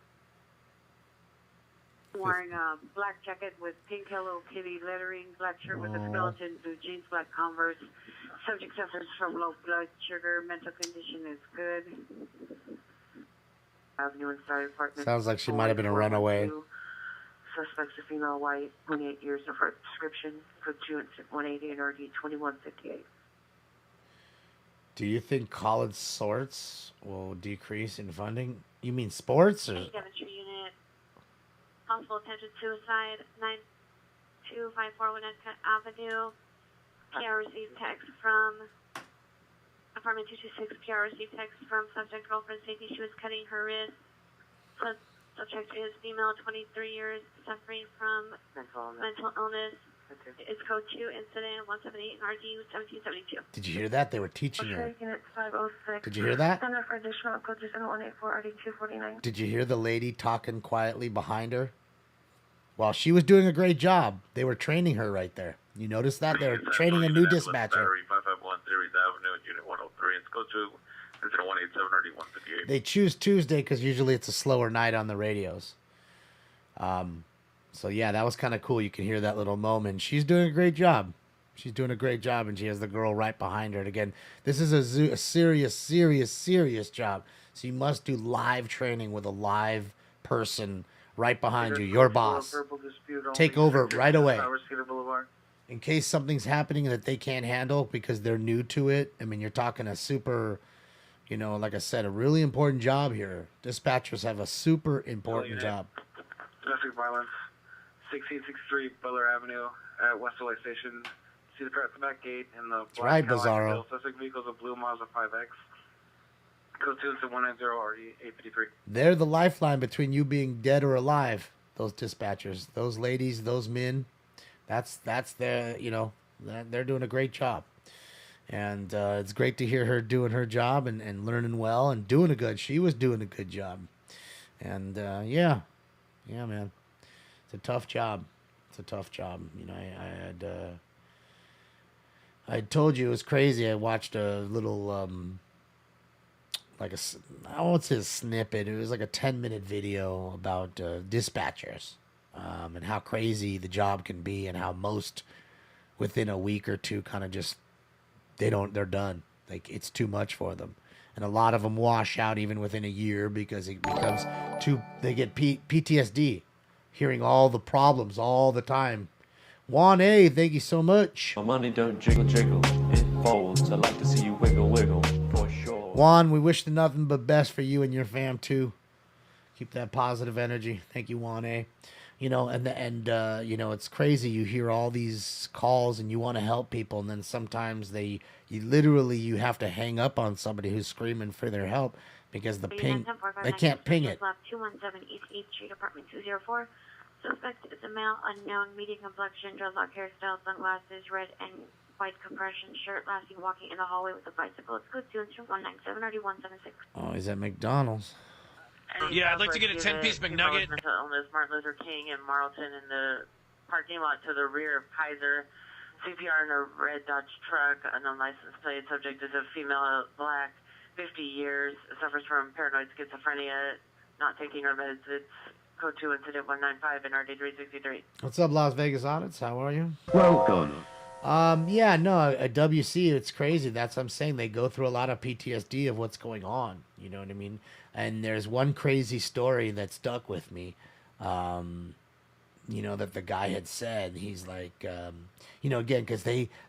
Wearing a black jacket with pink Hello Kitty lettering, black shirt with a skeleton, blue jeans, black Converse. Subject suffers from low blood sugar. Mental condition is good. Avenue inside apartment. Sounds like she might have been a runaway. Suspects a female, white, 28 years, no further description. Code 2 incident 180 and RD 2158. Do you think college sorts will decrease in funding? You mean sports or? Chemistry unit. Possible attempted suicide. 9254 Winnetka Avenue. PR received text from apartment 226. PR received text from subject girlfriend safety. She was cutting her wrist. Subject is female, 23 years, suffering from mental illness. It's code 2 incident 178 and RG 1772. Did you hear that? They were teaching her. Unit 506. Did you hear that? Center for additional code 7184 RD 249. Did you hear the lady talking quietly behind her? While she was doing a great job, they were training her right there. You notice that? They were training a new dispatcher. Battery 551 Series Avenue, Unit 103, and code 2, incident 187, RD 158. They choose Tuesday because usually it's a slower night on the radios. So yeah, that was kind of cool. You can hear that little moment. She's doing a great job. She's doing a great job, and she has the girl right behind her. And again, this is a serious job. So you must do live training with a live person right behind you, your boss. Take over right away. In case something's happening that they can't handle because they're new to it. I mean, you're talking a super, like I said, a really important job here. Dispatchers have a super important job. Domestic violence, 1663 Butler Avenue at West LA Station. See the car at the back gate in the That's right, Cadillac Bizarro. Bill. Suspect vehicles a blue Mazda 5X. code 2 into 190 RD853. They're the lifeline between you being dead or alive. Those dispatchers, those ladies, those men. That's their, they're doing a great job. And it's great to hear her doing her job and learning well and she was doing a good job. And yeah, man, it's a tough job. It's a tough job. I told you it was crazy. I watched a little, I won't say a snippet. It was like a 10-minute video about dispatchers and how crazy the job can be and how most within a week or two kind of just, they're done. Like it's too much for them. And a lot of them wash out even within a year because it becomes they get PTSD, hearing all the problems all the time. Juan A, thank you so much. My money don't jiggle, jiggle. It folds. I like to see you wiggle, wiggle. For sure. Juan, we wish nothing but best for you and your fam too. Keep that positive energy. Thank you, Juan A. It's crazy. You hear all these calls and you want to help people, and then sometimes you have to hang up on somebody who's screaming for their help because they can't ping it. 217 East 8th Street, apartment 204. Suspect is a male, unknown, medium complexion, dreadlock hairstyle, sunglasses, red and white compression shirt, last seen walking in the hallway with a bicycle. It's code 2-197 RD176. Oh, he's at McDonald's. Yeah, I'd like to get a 10-piece McNugget. Mental illness, Martin Luther King and Marlton in the parking lot to the rear of Kaiser. CPR in a red Dodge truck, unknown license plate. Subject is a female, black, 50 years, suffers from paranoid schizophrenia, not taking her meds. It's code 2 incident 195 in RD363. What's up, Las Vegas Audits? How are you? Welcome. At WC, it's crazy. That's what I'm saying. They go through a lot of PTSD of what's going on. You know what I mean? And there's one crazy story that stuck with me, that the guy had said. He's like, again, because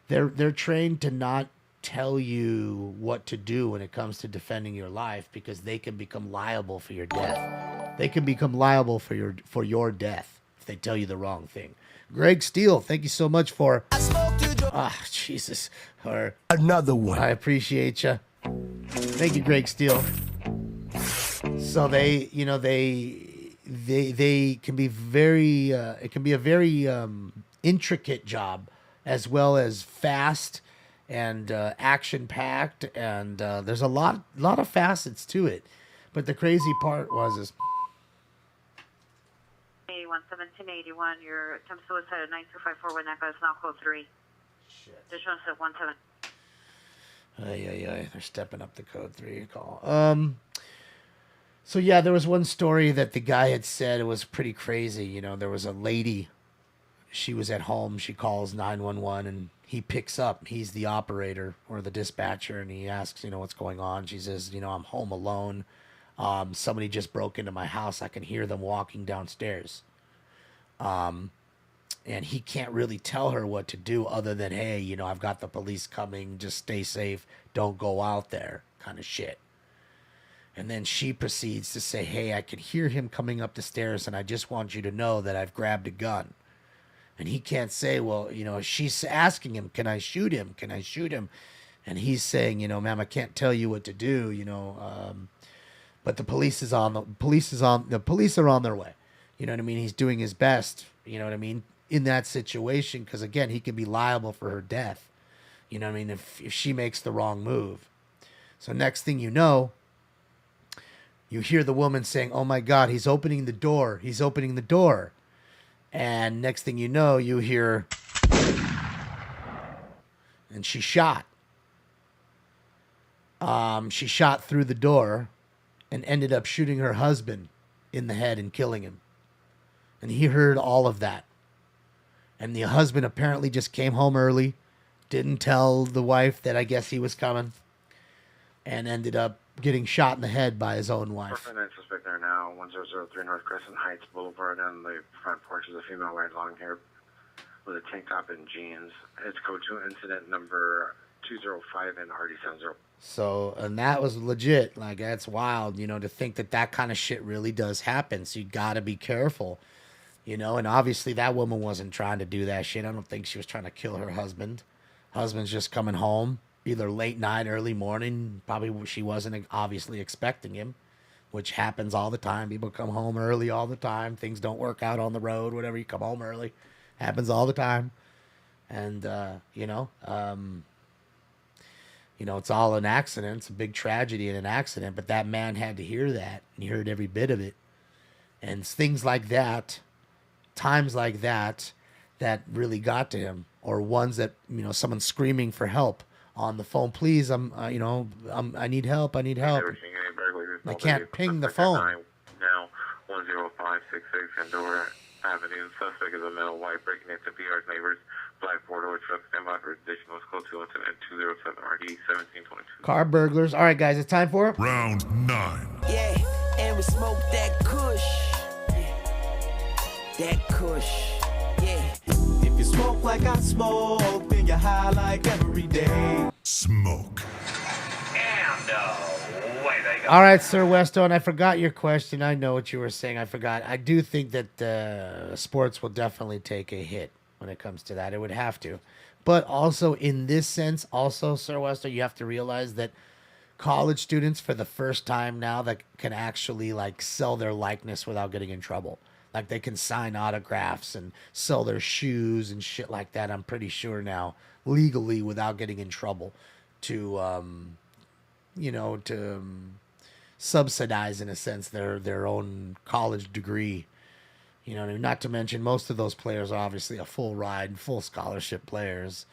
they're trained to not tell you what to do when it comes to defending your life because they can become liable for your death. They can become liable for your death if they tell you the wrong thing. Greg Steele, thank you so much for Jesus. Or another one. I appreciate you. Thank you, Greg Steele. So they can be very it can be a very intricate job as well as fast and action packed, and there's a lot of facets to it. But the crazy part was 1781, your attempt suicide at 9254 when that guy's now code 3. Shit. Additional at 17. They're stepping up the code 3 call. So yeah, there was one story that the guy had said. It was pretty crazy. There was a lady. She was at home. She calls 911 and he picks up. He's the operator or the dispatcher, and he asks, what's going on. She says, I'm home alone. Somebody just broke into my house. I can hear them walking downstairs. And he can't really tell her what to do other than, hey, I've got the police coming. Just stay safe. Don't go out there, kind of shit. And then she proceeds to say, hey, I can hear him coming up the stairs, and I just want you to know that I've grabbed a gun. And he can't say, well, she's asking him, can I shoot him? Can I shoot him? And he's saying, ma'am, I can't tell you what to do, but the police are on their way. You know what I mean? He's doing his best, you know what I mean, in that situation, because again, he can be liable for her death. You know what I mean? If she makes the wrong move. So next thing you know, you hear the woman saying, oh my God, he's opening the door. He's opening the door. And next thing you know, you hear, and she shot. She shot through the door and ended up shooting her husband in the head and killing him. And he heard all of that. And the husband apparently just came home early, didn't tell the wife that I guess he was coming, and ended up getting shot in the head by his own wife. Fourth suspect there now, 1003 North Crescent Heights Boulevard. On the front porch is a female wearing long hair with a tank top and jeans. It's code 2 incident number 205 in RD70. So, and that was legit. Like, that's wild, to think that kind of shit really does happen. So you got to be careful, and obviously that woman wasn't trying to do that shit. I don't think she was trying to kill her husband. Husband's just coming home, either late night, early morning. Probably she wasn't obviously expecting him, which happens all the time. People come home early all the time. Things don't work out on the road, whatever. You come home early. Happens all the time. And, it's all an accident. It's a big tragedy and an accident. But that man had to hear that. And he heard every bit of it. And things like that, times like that, that really got to him. Or ones that, someone screaming for help on the phone. Please, I need help. I need help. They can't ping the phone. Now, 10566 Andorra Avenue. Suspect is a male, white, breaking into PR's neighbors. Black four-door truck, standby for additional code 217 and 207 RD 1722. Car burglars. All right, guys, it's time for it. Round 9. Yeah, and we smoke that kush. That kush. Yeah. If you smoke like I smoke, then you're high like every day. Smoke. And away they go. All right, Sir Westo, and I forgot your question. I know what you were saying. I forgot. I do think that sports will definitely take a hit when it comes to that. It would have to. But also, in this sense, also, Sir Westo, you have to realize that college students, for the first time now, that can actually, sell their likeness without getting in trouble. Like, they can sign autographs and sell their shoes and shit like that, I'm pretty sure now, legally, without getting in trouble, to subsidize, in a sense, their own college degree. Not to mention, most of those players are obviously a full ride, full scholarship players.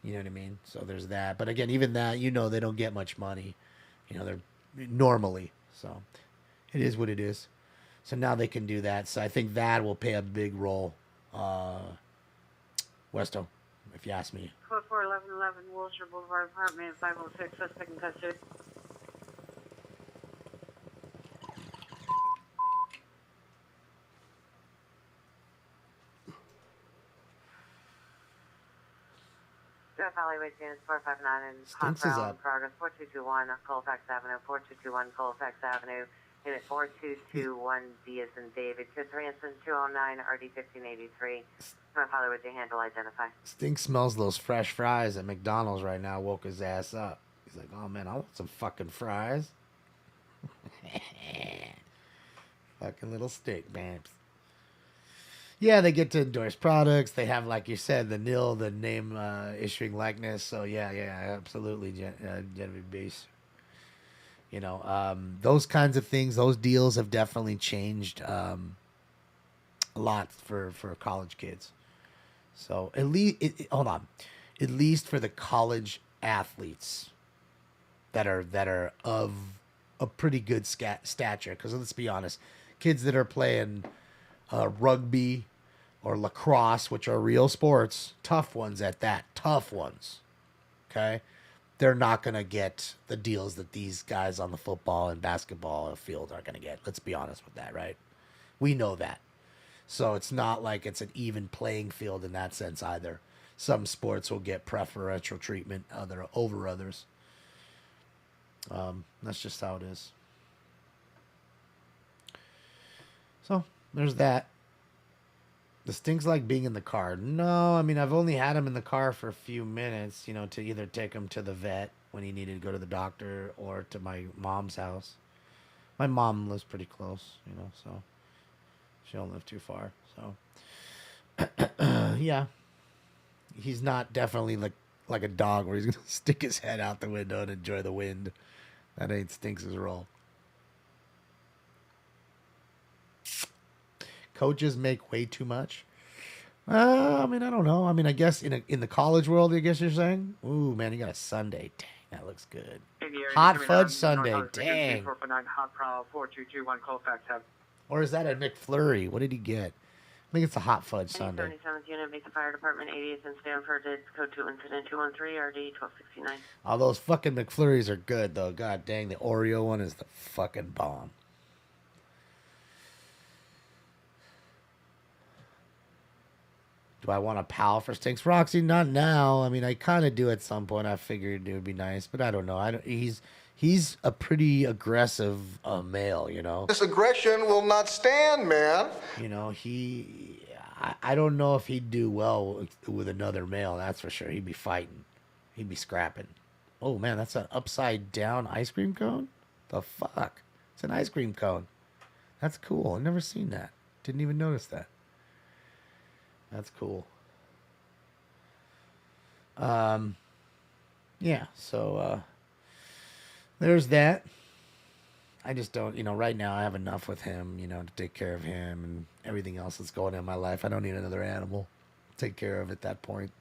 You know what I mean? So there's that. But again, even that, they don't get much money. They're normally. So it is what it is. So now they can do that. So I think that will play a big role. Westo, if you ask me. Code 41111 Wilshire Boulevard, apartment 506, suspect in custody. Jeff Alleyway, James 459 and Hot Stinks is Brown, up. progress 4221 Colfax Avenue, 4221 Colfax Avenue, unit 4221D as in David, 23 209 RD 1583. Jeff Alleyway, the handle identify. Stink smells those fresh fries at McDonald's right now. Woke his ass up. He's like, oh man, I want some fucking fries. Fucking little stick babes. Yeah, they get to endorse products. They have, like you said, the name issuing likeness. So yeah, absolutely, Genevieve Base. Those kinds of things, those deals have definitely changed a lot for college kids. So at least, at least for the college athletes that are of a pretty good stature. Because let's be honest, kids that are playing rugby or lacrosse, which are real sports, tough ones at that, tough ones, okay? They're not going to get the deals that these guys on the football and basketball field are going to get. Let's be honest with that, right? We know that. So it's not like it's an even playing field in that sense either. Some sports will get preferential treatment over others. That's just how it is. So there's that. This thing's like being in the car. No, I mean, I've only had him in the car for a few minutes, to either take him to the vet when he needed to go to the doctor or to my mom's house. My mom lives pretty close, so she don't live too far. So, yeah, he's not definitely like a dog where he's going to stick his head out the window and enjoy the wind. That ain't Stinks' role. Coaches make way too much. I mean, I don't know. I mean, I guess in the college world, I guess you're saying. Ooh, man, you got a sundae. Dang, that looks good. Hot fudge sundae. Dang. Hot Prowl 4221 Colfax Avenue. Or is that a McFlurry? What did he get? I think it's a hot fudge sundae. 77th unit, make the fire department 80th in Stanford. It's code 2 incident 213 RD 1269. All those fucking McFlurries are good though. God dang, the Oreo one is the fucking bomb. Do I want a pal for Stinks? Roxy, not now. I mean, I kind of do at some point. I figured it would be nice, but I don't know. He's a pretty aggressive male, This aggression will not stand, man. I don't know if he'd do well with another male. That's for sure. He'd be fighting. He'd be scrapping Oh, man, that's an upside-down ice cream cone? The fuck? It's an ice cream cone. That's cool. I've never seen that. Didn't even notice that. That's cool. Yeah, so there's that. I just don't, right now I have enough with him, to take care of him and everything else that's going on in my life. I don't need another animal to take care of at that point.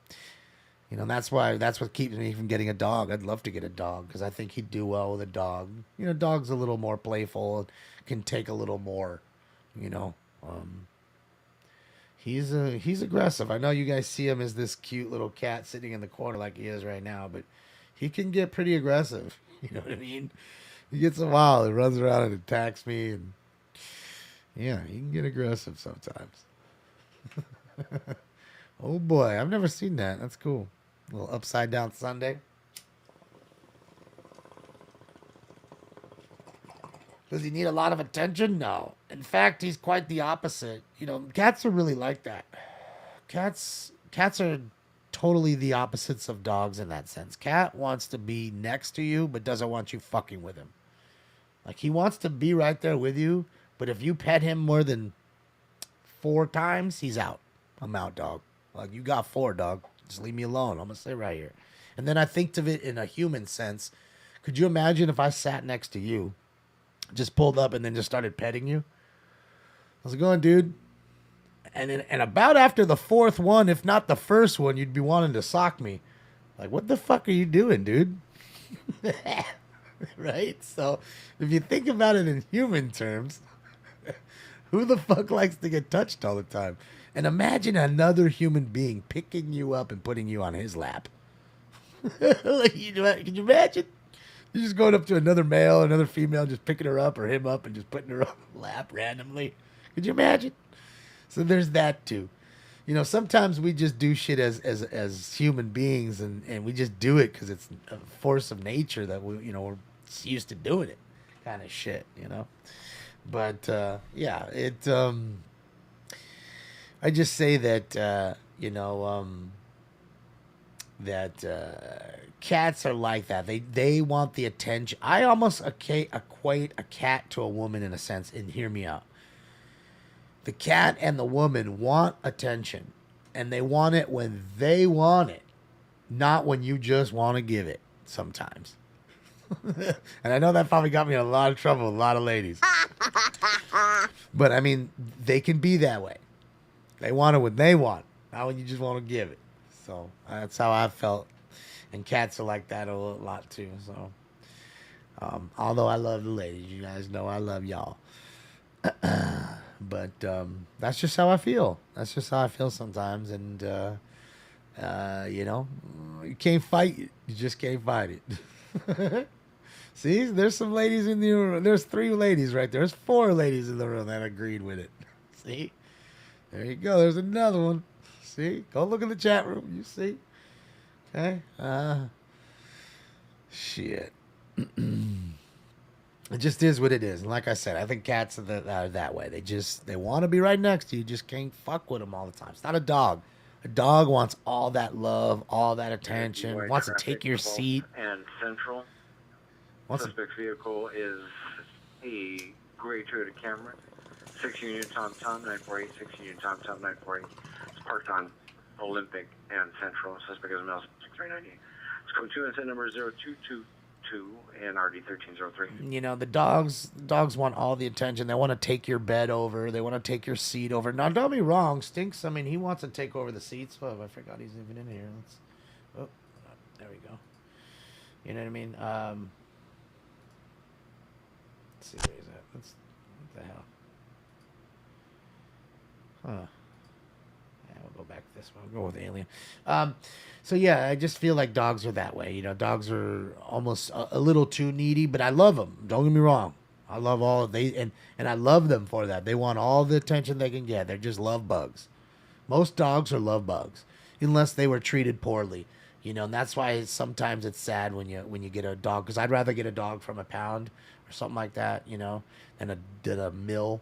That's what keeps me from getting a dog. I'd love to get a dog because I think he'd do well with a dog. Dog's a little more playful and can take a little more, He's aggressive. I know you guys see him as this cute little cat sitting in the corner like he is right now, but he can get pretty aggressive. You know what I mean? He gets wild. He runs around and attacks me, and yeah, he can get aggressive sometimes. Oh boy, I've never seen that. That's cool. A little upside down Sunday. Does he need a lot of attention? No. In fact, he's quite the opposite. Cats are really like that. Cats are totally the opposites of dogs in that sense. Cat wants to be next to you, but doesn't want you fucking with him. Like, he wants to be right there with you, but if you pet him more than 4 times, he's out. I'm out, dog. Like, you got 4, dog. Just leave me alone. I'm going to stay right here. And then I think of it in a human sense. Could you imagine if I sat next to you, just pulled up and then just started petting you? How's it going, dude? And about after the 4th one, if not the first one, you'd be wanting to sock me. Like, what the fuck are you doing, dude? Right? So, if you think about it in human terms, who the fuck likes to get touched all the time? And imagine another human being picking you up and putting you on his lap. Like, can you imagine? You're just going up to another male, another female, just picking her up or him up and just putting her on the lap randomly. Could you imagine? So there's that too. Sometimes we just do shit as human beings and we just do it because it's a force of nature that we're used to doing it kind of shit, But yeah, I just say that cats are like that. They want the attention. I almost equate a cat to a woman in a sense, and hear me out. The cat and the woman want attention, and they want it when they want it, not when you just want to give it sometimes. And I know that probably got me in a lot of trouble with a lot of ladies. But, I mean, they can be that way. They want it when they want, not when you just want to give it. So, that's how I felt. And cats are like that a lot, too. So, although I love the ladies. You guys know I love y'all. But that's just how I feel. That's just how I feel sometimes. And, you can't fight it. You just can't fight it. See, there's some ladies in the room. There's 3 ladies right there. There's 4 ladies in the room that agreed with it. See? There you go. There's another one. See? Go look in the chat room. You see? Okay? Shit. It just is what it is. And like I said, I think cats are that way. They want to be right next to you. You just can't fuck with them all the time. It's not a dog. A dog wants all that love, all that attention, wants to take your seat. And Central. Suspect's vehicle is a gray Toyota Camry. 6 Union Tom 948, 6 Union Tom 948. It's parked on Olympic and Central. Suspect is a male 6390. It's code 2 and set number 0222 and RD 1303. The dogs want all the attention. They want to take your bed over. They want to take your seat over. Now, don't be wrong. Stinks, I mean, he wants to take over the seats. Oh, I forgot he's even in here. There we go. You know what I mean? Let's see where he's at. What the hell? Huh. Yeah, we'll go back to this one. We'll go with Alien. So yeah, I just feel like dogs are that way. Dogs are almost a little too needy, but I love them. Don't get me wrong. I love all and I love them for that. They want all the attention they can get. They're just love bugs. Most dogs are love bugs, unless they were treated poorly. And that's why sometimes it's sad when you get a dog. Because I'd rather get a dog from a pound or something like that, than a mill.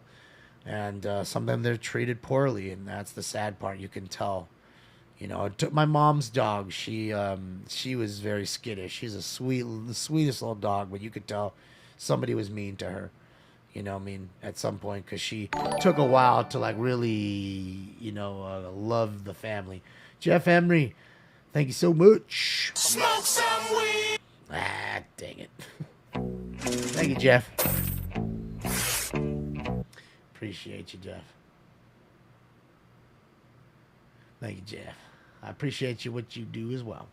And sometimes they're treated poorly, and that's the sad part. You can tell, You know, it took my mom's dog. She was very skittish. She's the sweetest little dog, but you could tell somebody was mean to her. You know, I mean, at some point, because she took a while to like really, love the family. Jeff Emery, thank you so much. Smoke some weed. Ah, dang it. Thank you, Jeff. Appreciate you, Jeff. Thank you, Jeff. I appreciate you what you do as well.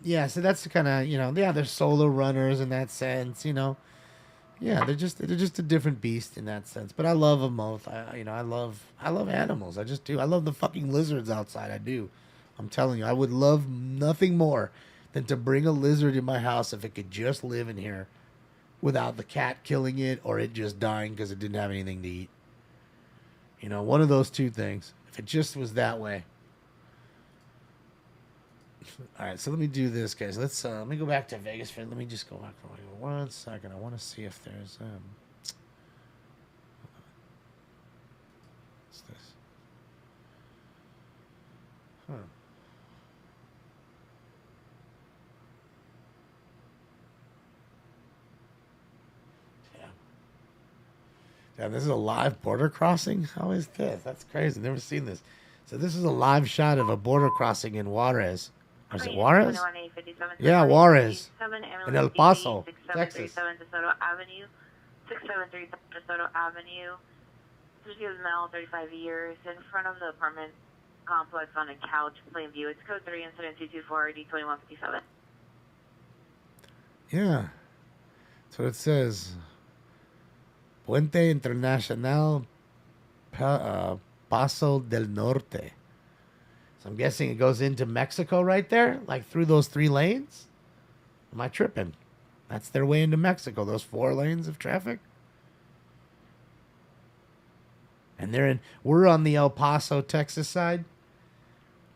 Yeah, so that's the kind of, they're solo runners in that sense, Yeah, they're just a different beast in that sense. But I love them both. I love animals. I just do. I love the fucking lizards outside. I do. I'm telling you, I would love nothing more than to bring a lizard in my house if it could just live in here without the cat killing it or it just dying because it didn't have anything to eat. One of those two things. If it just was that way. All right, so let me do this, guys. Let me go back to Vegas. Let me just go back for 1 second. I want to see if there's what's this? Huh. Yeah, this is a live border crossing? How is this? That's crazy. Never seen this. So this is a live shot of a border crossing in Juarez. Or is it Juarez? Yeah, Juarez. In El Paso, Texas. 6737 DeSoto Avenue. 673 DeSoto Avenue. Suzuki male, 35 years. In front of the apartment complex on a couch, plain view. It's code 3, incident 224 D2157. Yeah. That's what it says. Puente Internacional Paso del Norte. So I'm guessing it goes into Mexico right there, like through those 3 lanes. Am I tripping? That's their way into Mexico, those 4 lanes of traffic. And we're on the El Paso, Texas side.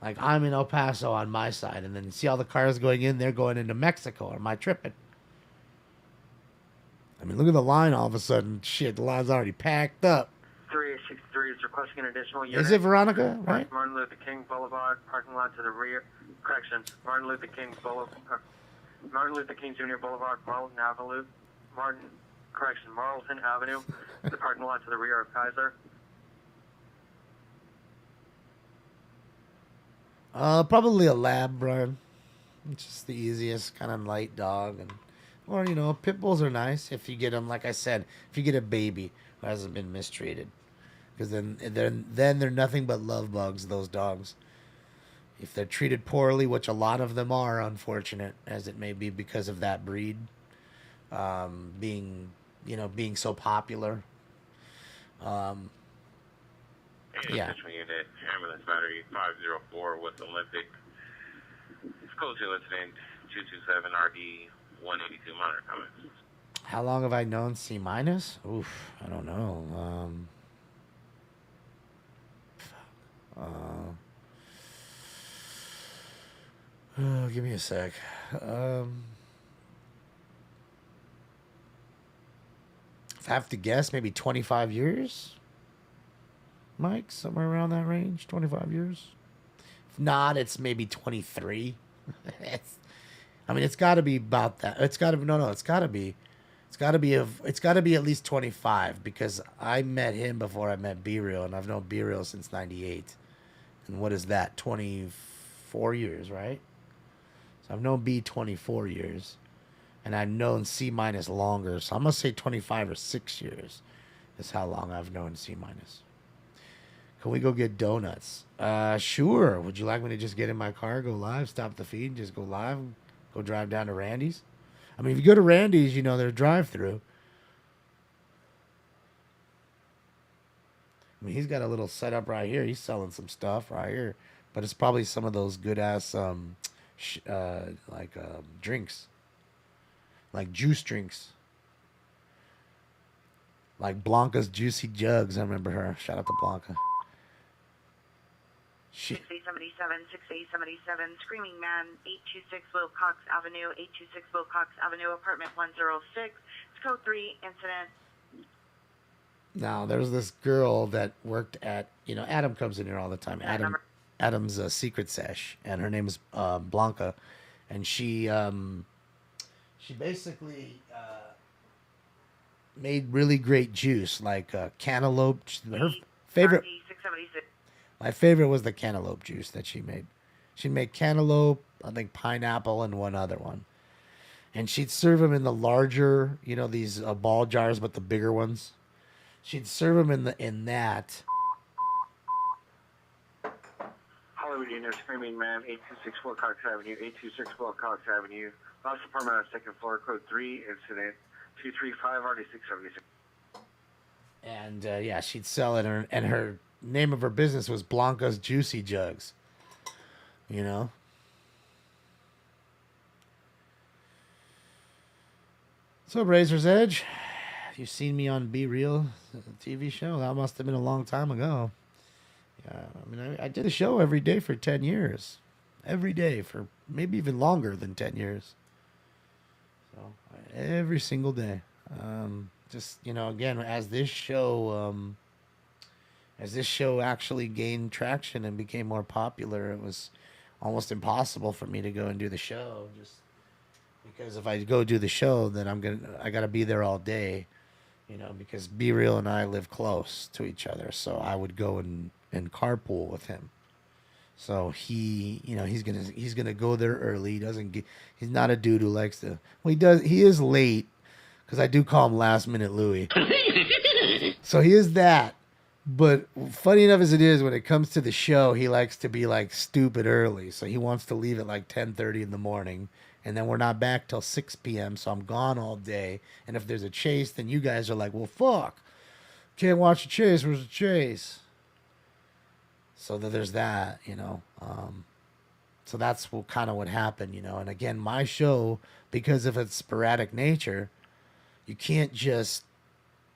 Like I'm in El Paso on my side, and then you see all the cars going in, they're going into Mexico. Am I tripping? I mean, look at the line all of a sudden. Shit, the line's already packed up. 3863 is requesting an additional unit. Is it Veronica? Right? Martin Luther King Boulevard, parking lot to the rear. Corrections. Martin Luther King Jr. Boulevard, Marlton Avenue. Marlton Avenue. The parking lot to the rear of Kaiser. Probably a lab, Brian. It's just the easiest kind of light dog, or pit bulls are nice if you get them. Like I said, if you get a baby who hasn't been mistreated, because then they're nothing but love bugs. Those dogs, if they're treated poorly, which a lot of them are, unfortunate as it may be because of that breed being so popular. Yeah. Unit, ambulance battery 504 with Olympic. It's code 2 incident 227 RD 182 monitor comments. How long have I known C minus? Oof, I don't know. Give me a sec. If I have to guess, maybe 25 years? Mike, somewhere around that range, 25 years. If not, it's maybe 23. It's got to be about that. It's got to be at least 25 because I met him before I met B-Real, and I've known B-Real since 98. And what is that? 24 years, right? So I've known B 24 years, and I've known C minus longer. So I'm gonna say 25 or 6 years is how long I've known C minus. Can we go get donuts? Sure. Would you like me to just get in my car, go live, stop the feed, just go live, go drive down to Randy's? I mean, if you go to Randy's, their drive-through. I mean, he's got a little setup right here. He's selling some stuff right here. But it's probably some of those good-ass, drinks. Like juice drinks. Like Blanca's Juicy Jugs. I remember her. Shout out to Blanca. 6877, 6877, Screaming Man, 826 Wilcox Avenue, 826 Wilcox Avenue, apartment 106. It's code 3, incident. Now, there's this girl that worked at, Adam comes in here all the time. Adam, Adam's secret sesh, and her name is Blanca, and she basically made really great juice, like cantaloupe. Her favorite, my favorite was the cantaloupe juice that she made. She'd make cantaloupe, I think pineapple, and one other one. And she'd serve them in the larger, these ball jars, but the bigger ones. She'd serve them in that. Hollywood Unit, Screaming Man, 8264 Cox Avenue, 8264 Cox Avenue. Lost apartment on the second floor, code 3, incident 235 RD676. And yeah, she'd sell it, and her name of her business was Blanca's Juicy Jugs. So, Razor's Edge, you've seen me on Be Real, the TV show. That must have been a long time ago. Yeah, I mean, I did a show every day for 10 years. Every day for maybe even longer than 10 years. So, every single day. Just, again, as this show actually gained traction and became more popular, it was almost impossible for me to go and do the show, just because if I go do the show, then I gotta be there all day, because Be Real and I live close to each other, so I would go and carpool with him. So he he's gonna go there early. He's not a dude who likes to. Well, he is late, because I do call him Last Minute Louie. So he is that. But funny enough as it is, when it comes to the show, he likes to be like stupid early. So he wants to leave at like 10:30 in the morning. And then we're not back till 6 p.m. So I'm gone all day. And if there's a chase, then you guys are like, well, fuck. Can't watch the chase. Where's the chase? So there's that, So that's kind of what happened, And again, my show, because of its sporadic nature, you can't just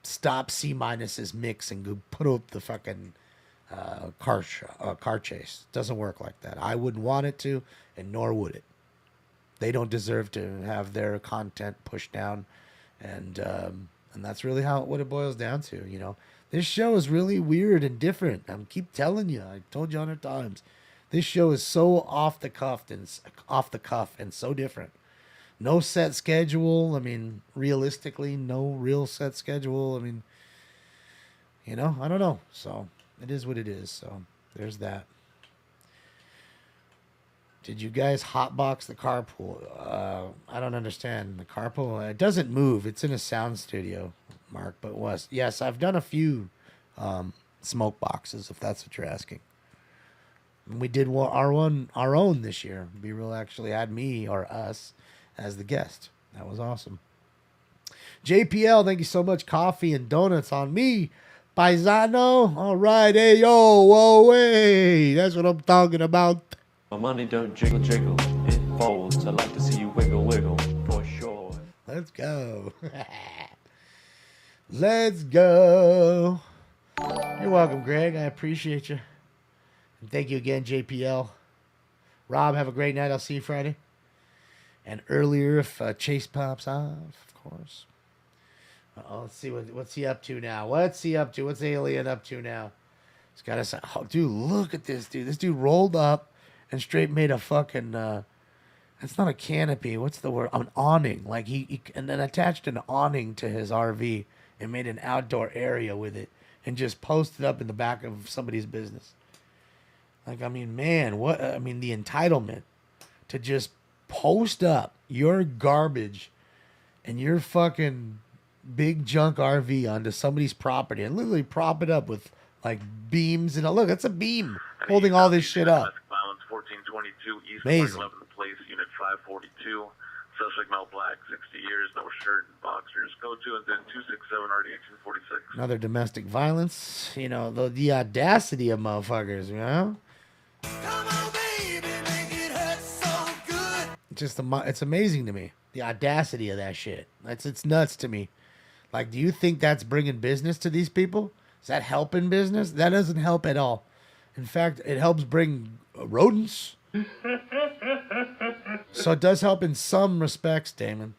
stop C-Minus's mix and go put up the fucking car chase. Doesn't work like that. I wouldn't want it to, and nor would it. They don't deserve to have their content pushed down, and that's really what it boils down to. This show is really weird and different. I keep telling you. I told you 100 times. This show is so off the cuff and so different. No set schedule. I mean, realistically, no real set schedule. I mean, I don't know. So it is what it is. So there's that. Did you guys hotbox the carpool? I don't understand. The carpool, it doesn't move. It's in a sound studio, Mark. But yes, I've done a few smoke boxes, if that's what you're asking. And we did our own this year. Be Real actually had me or us as the guest. That was awesome. JPL, thank you so much. Coffee and donuts on me. Paisano. All right. Hey, yo. Whoa, hey. That's what I'm talking about. My money don't jiggle, jiggle. It folds. I like to see you wiggle, wiggle. For sure. Let's go. Let's go. You're welcome, Greg. I appreciate you. And thank you again, JPL. Rob, have a great night. I'll see you Friday. And earlier, if Chase pops off, of course. Let's see what's he up to now. What's he up to? What's Alien up to now? He's got us. Oh, dude, look at this dude. This dude rolled up and straight made a fucking. It's not a canopy. What's the word? An awning. Like he and then attached an awning to his RV and made an outdoor area with it and just posted up in the back of somebody's business. Like, I mean, man, the entitlement to just post up your garbage and your fucking big junk RV onto somebody's property and literally prop it up with like beams and look, that's a beam holding all this shit up. Violence 1422 East Amazing. 11th Place, Unit 542. Suspect male black, 60 years, no shirt, boxers. Code 2 and then 267 RD 1846. Another domestic violence. The audacity of motherfuckers, It's amazing to me. The audacity of that shit. It's nuts to me. Like, do you think that's bringing business to these people? Is that helping business? That doesn't help at all. In fact, it helps bring rodents. So it does help in some respects, Damon.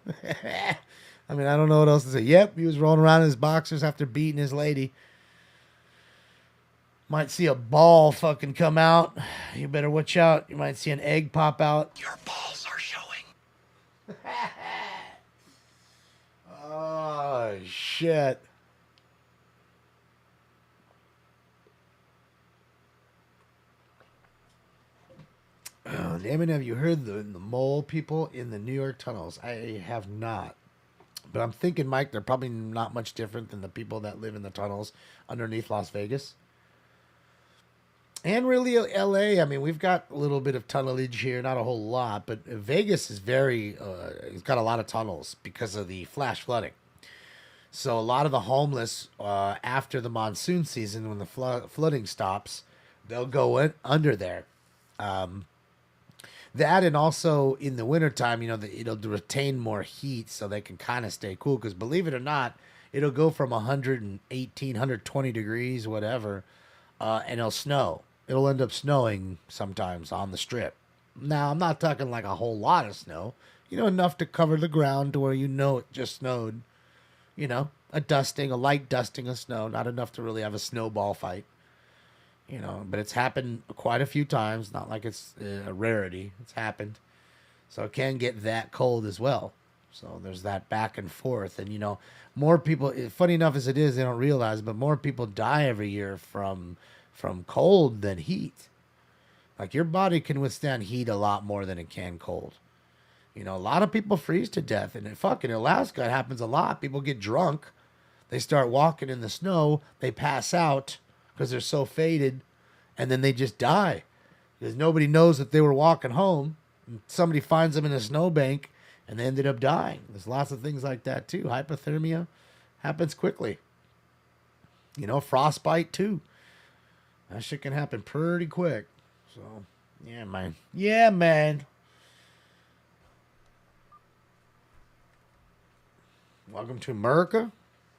I mean, I don't know what else to say. Yep, he was rolling around in his boxers after beating his lady. Might see a ball fucking come out. You better watch out. You might see an egg pop out. Your balls are showing. Oh, shit. Oh, damn it, have you heard the mole people in the New York tunnels? I have not. But I'm thinking, Mike, they're probably not much different than the people that live in the tunnels underneath Las Vegas. And really, LA, I mean, we've got a little bit of tunnelage here, not a whole lot, but Vegas is it's got a lot of tunnels because of the flash flooding. So a lot of the homeless, after the monsoon season, when the flooding stops, they'll go under there. That, and also in the wintertime, it'll retain more heat so they can kind of stay cool. Because believe it or not, it'll go from 118, 120 degrees, whatever, and it'll snow. It'll end up snowing sometimes on the strip. Now, I'm not talking like a whole lot of snow. Enough to cover the ground to where it just snowed. A light dusting of snow. Not enough to really have a snowball fight. But it's happened quite a few times. Not like it's a rarity. It's happened. So it can get that cold as well. So there's that back and forth. And, more people, funny enough as it is, they don't realize, but more people die every year from cold than heat. Like, your body can withstand heat a lot more than it can cold. A lot of people freeze to death. And in fucking Alaska, it happens a lot. People get drunk. They start walking in the snow. They pass out because they're so faded. And then they just die. Because nobody knows that they were walking home. And somebody finds them in a snowbank. And they ended up dying. There's lots of things like that, too. Hypothermia happens quickly. Frostbite, too. That shit can happen pretty quick. So, yeah, man. Yeah, man. Welcome to America.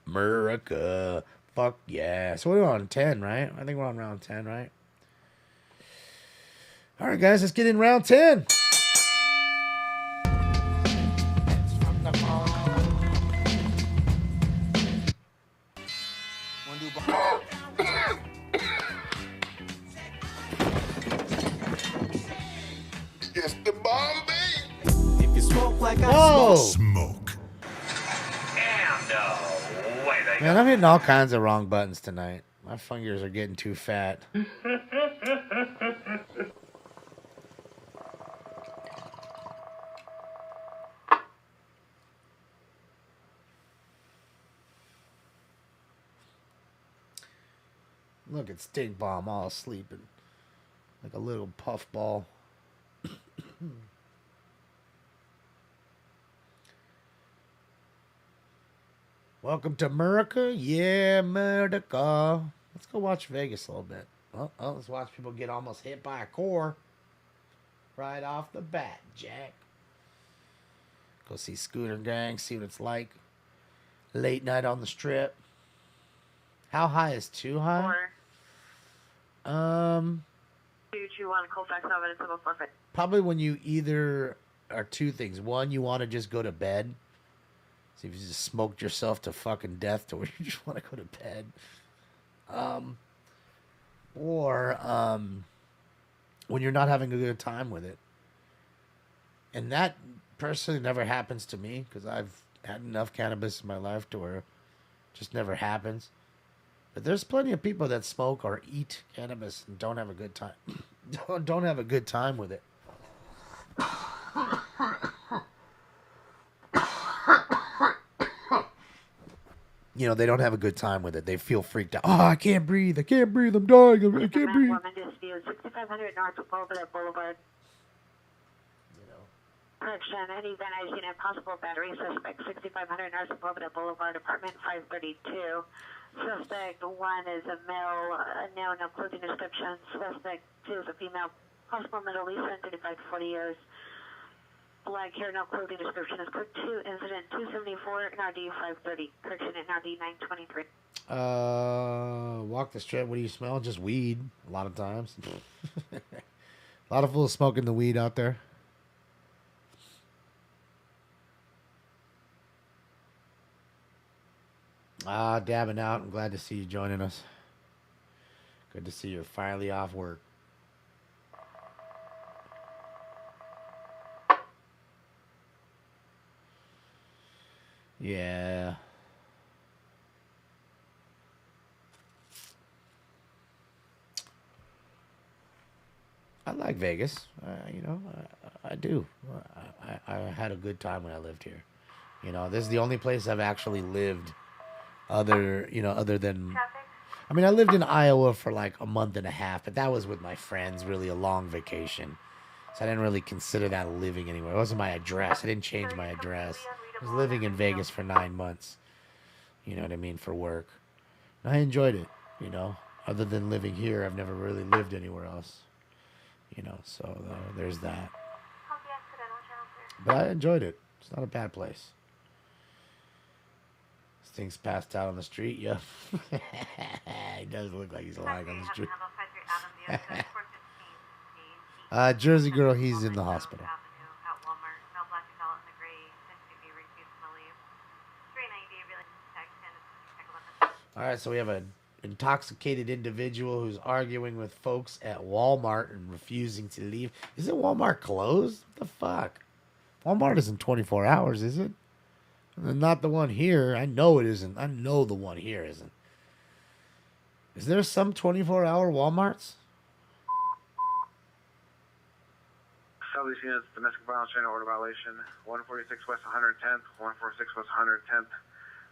America. Fuck yeah. So we're on 10, right? I think we're on round 10, right? All right, guys, let's get in round 10. It's the Bombay. If you smoke like I Whoa. Smoke. And away they Man, I'm hitting all kinds of wrong buttons tonight. My fingers are getting too fat. Look at Stink Bomb all sleeping. Like a little puffball. Welcome to America. Yeah, America. Let's go watch Vegas a little bit. Oh, let's watch people get almost hit by a core. Right off the bat, Jack. Go see Scooter Gang, see what it's like. Late night on the strip. How high is too high? 221 Colfax evidence of a forfeit. Probably when you either are two things. One, you want to just go to bed. See if you just smoked yourself to fucking death to where you just want to go to bed. Or when you're not having a good time with it. And that personally never happens to me because I've had enough cannabis in my life to where it just never happens. But there's plenty of people that smoke or eat cannabis and don't have a good time. don't have a good time with it. They don't have a good time with it. They feel freaked out. Oh, I can't breathe. I'm dying. I can't breathe. 6500 North Boulevard Boulevard. Correction, any Van Nuys unit, possible battery suspect, 6500 North Boulevard Boulevard, apartment 532. Suspect 1 is a male, known, no clothing description. Suspect 2 is a female, possible Middle Eastern, 35 to 40 years. Black hair, no clothing description. Is code 2, incident 274, NRD 530. Correction, NRD 923. Walk the strip. What do you smell? Just weed, a lot of times. A lot of fools smoking the weed out there. Dabbing out. I'm glad to see you joining us. Good to see you're finally off work. Yeah. I like Vegas. You know, I do. I had a good time when I lived here. You know, this is the only place I've actually lived other than... I mean, I lived in Iowa for like a month and a half, but that was with my friends, really a long vacation. So I didn't really consider that living anywhere. It wasn't my address. I didn't change my address. I was living in Vegas for 9 months. You know what I mean? For work. And I enjoyed it, you know. Other than living here, I've never really lived anywhere else. You know, so there's that. But I enjoyed it. It's not a bad place. This thing's passed out on the street. Yeah. He does look like he's lying on the street. Jersey girl, he's in the hospital. All right, so we have an intoxicated individual who's arguing with folks at Walmart and refusing to leave. Isn't Walmart closed? What the fuck? Walmart isn't 24 hours, is it? Not the one here. I know it isn't. I know the one here isn't. Is there some 24-hour Walmarts? Southeast units, domestic violence, chain order violation, 146 West 110th, 146 West 110th.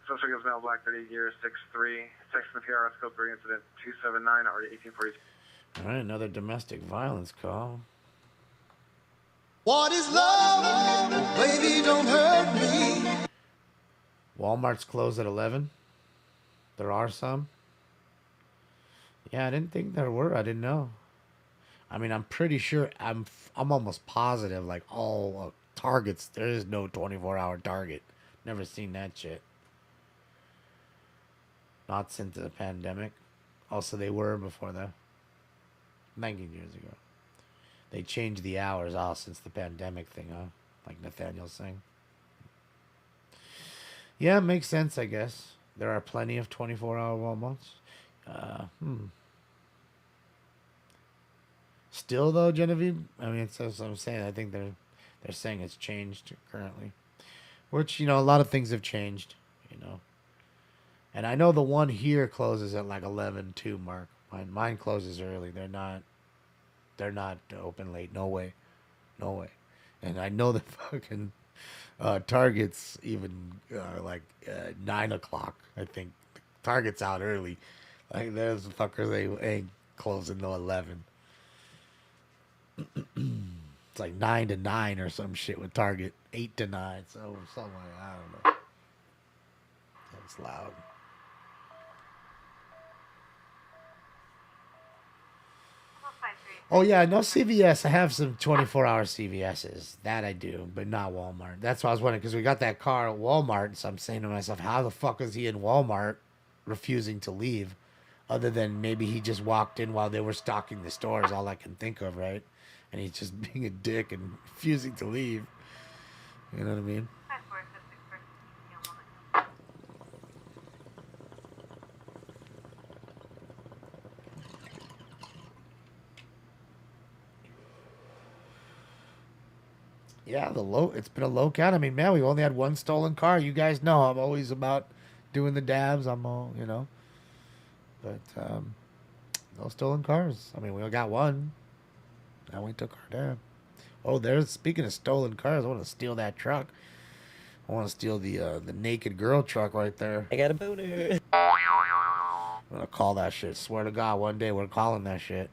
Suspect is male, black, 38 years, 6'3". Text in the PRS code 3, incident 279, already 1840. All right, another domestic violence call. What is love? Baby, don't hurt me. Walmart's closed at 11. There are some. Yeah, I didn't think there were. I didn't know. I mean, I'm pretty sure. I'm almost positive. Like all Targets, there is no 24-hour Target. Never seen that shit. Not since the pandemic. Also, they were before that. 19 years ago. They changed the hours all since the pandemic thing, huh? Like Nathaniel's saying. Yeah, makes sense, I guess. There are plenty of 24-hour Walmarts. Still, though, Genevieve? I mean, it's what I'm saying. I think they're saying it's changed currently. Which, you know, a lot of things have changed, you know. And I know the one here closes at like 11:02 mark. Mine closes early. They're not open late. No way. No way. And I know the fucking Target's even like 9 o'clock. I think Target's out early. Like there's the fuckers, they ain't closing till 11. It's like 9 to 9 or some shit with Target. 8 to 9. So something like, I don't know. That's loud. Oh, yeah, no CVS. I have some 24-hour CVS's. That I do, but not Walmart. That's why I was wondering, because we got that car at Walmart, so I'm saying to myself, how the fuck is he in Walmart refusing to leave? Other than maybe he just walked in while they were stocking the store is all I can think of, right? And he's just being a dick and refusing to leave. You know what I mean? Yeah, it's been a low count. I mean, man, we only had one stolen car. You guys know I'm always about doing the dabs. I'm all, you know. But no stolen cars. I mean, we only got one. Now we took our dab. Oh, speaking of stolen cars, I want to steal that truck. I want to steal the naked girl truck right there. I got a boner. I'm going to call that shit. Swear to God, one day we're calling that shit.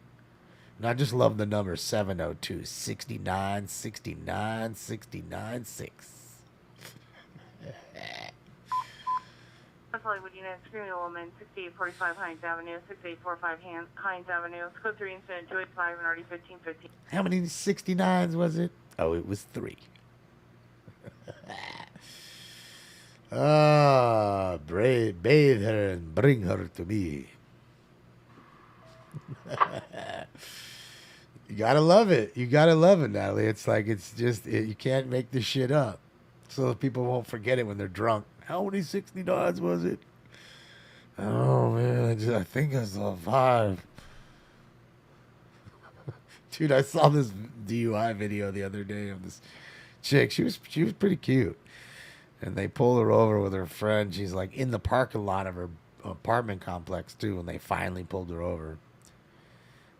And I just love the number 702 69 69 69 6. Hollywood Unit, Screaming Woman, 6845 Hines Avenue, 6845 Hines Avenue, code 3 incident, Joy 5 and already 1515. How many 69s was it? Oh, it was 3. Bathe her and bring her to me. You gotta love it. You gotta love it, Natalie. It's like, you can't make this shit up. So people won't forget it when they're drunk. How many 69s was it? Oh, man, I think I saw 5. Dude, I saw this DUI video the other day of this chick. She was pretty cute. And they pull her over with her friend. She's like in the parking lot of her apartment complex too, and they finally pulled her over.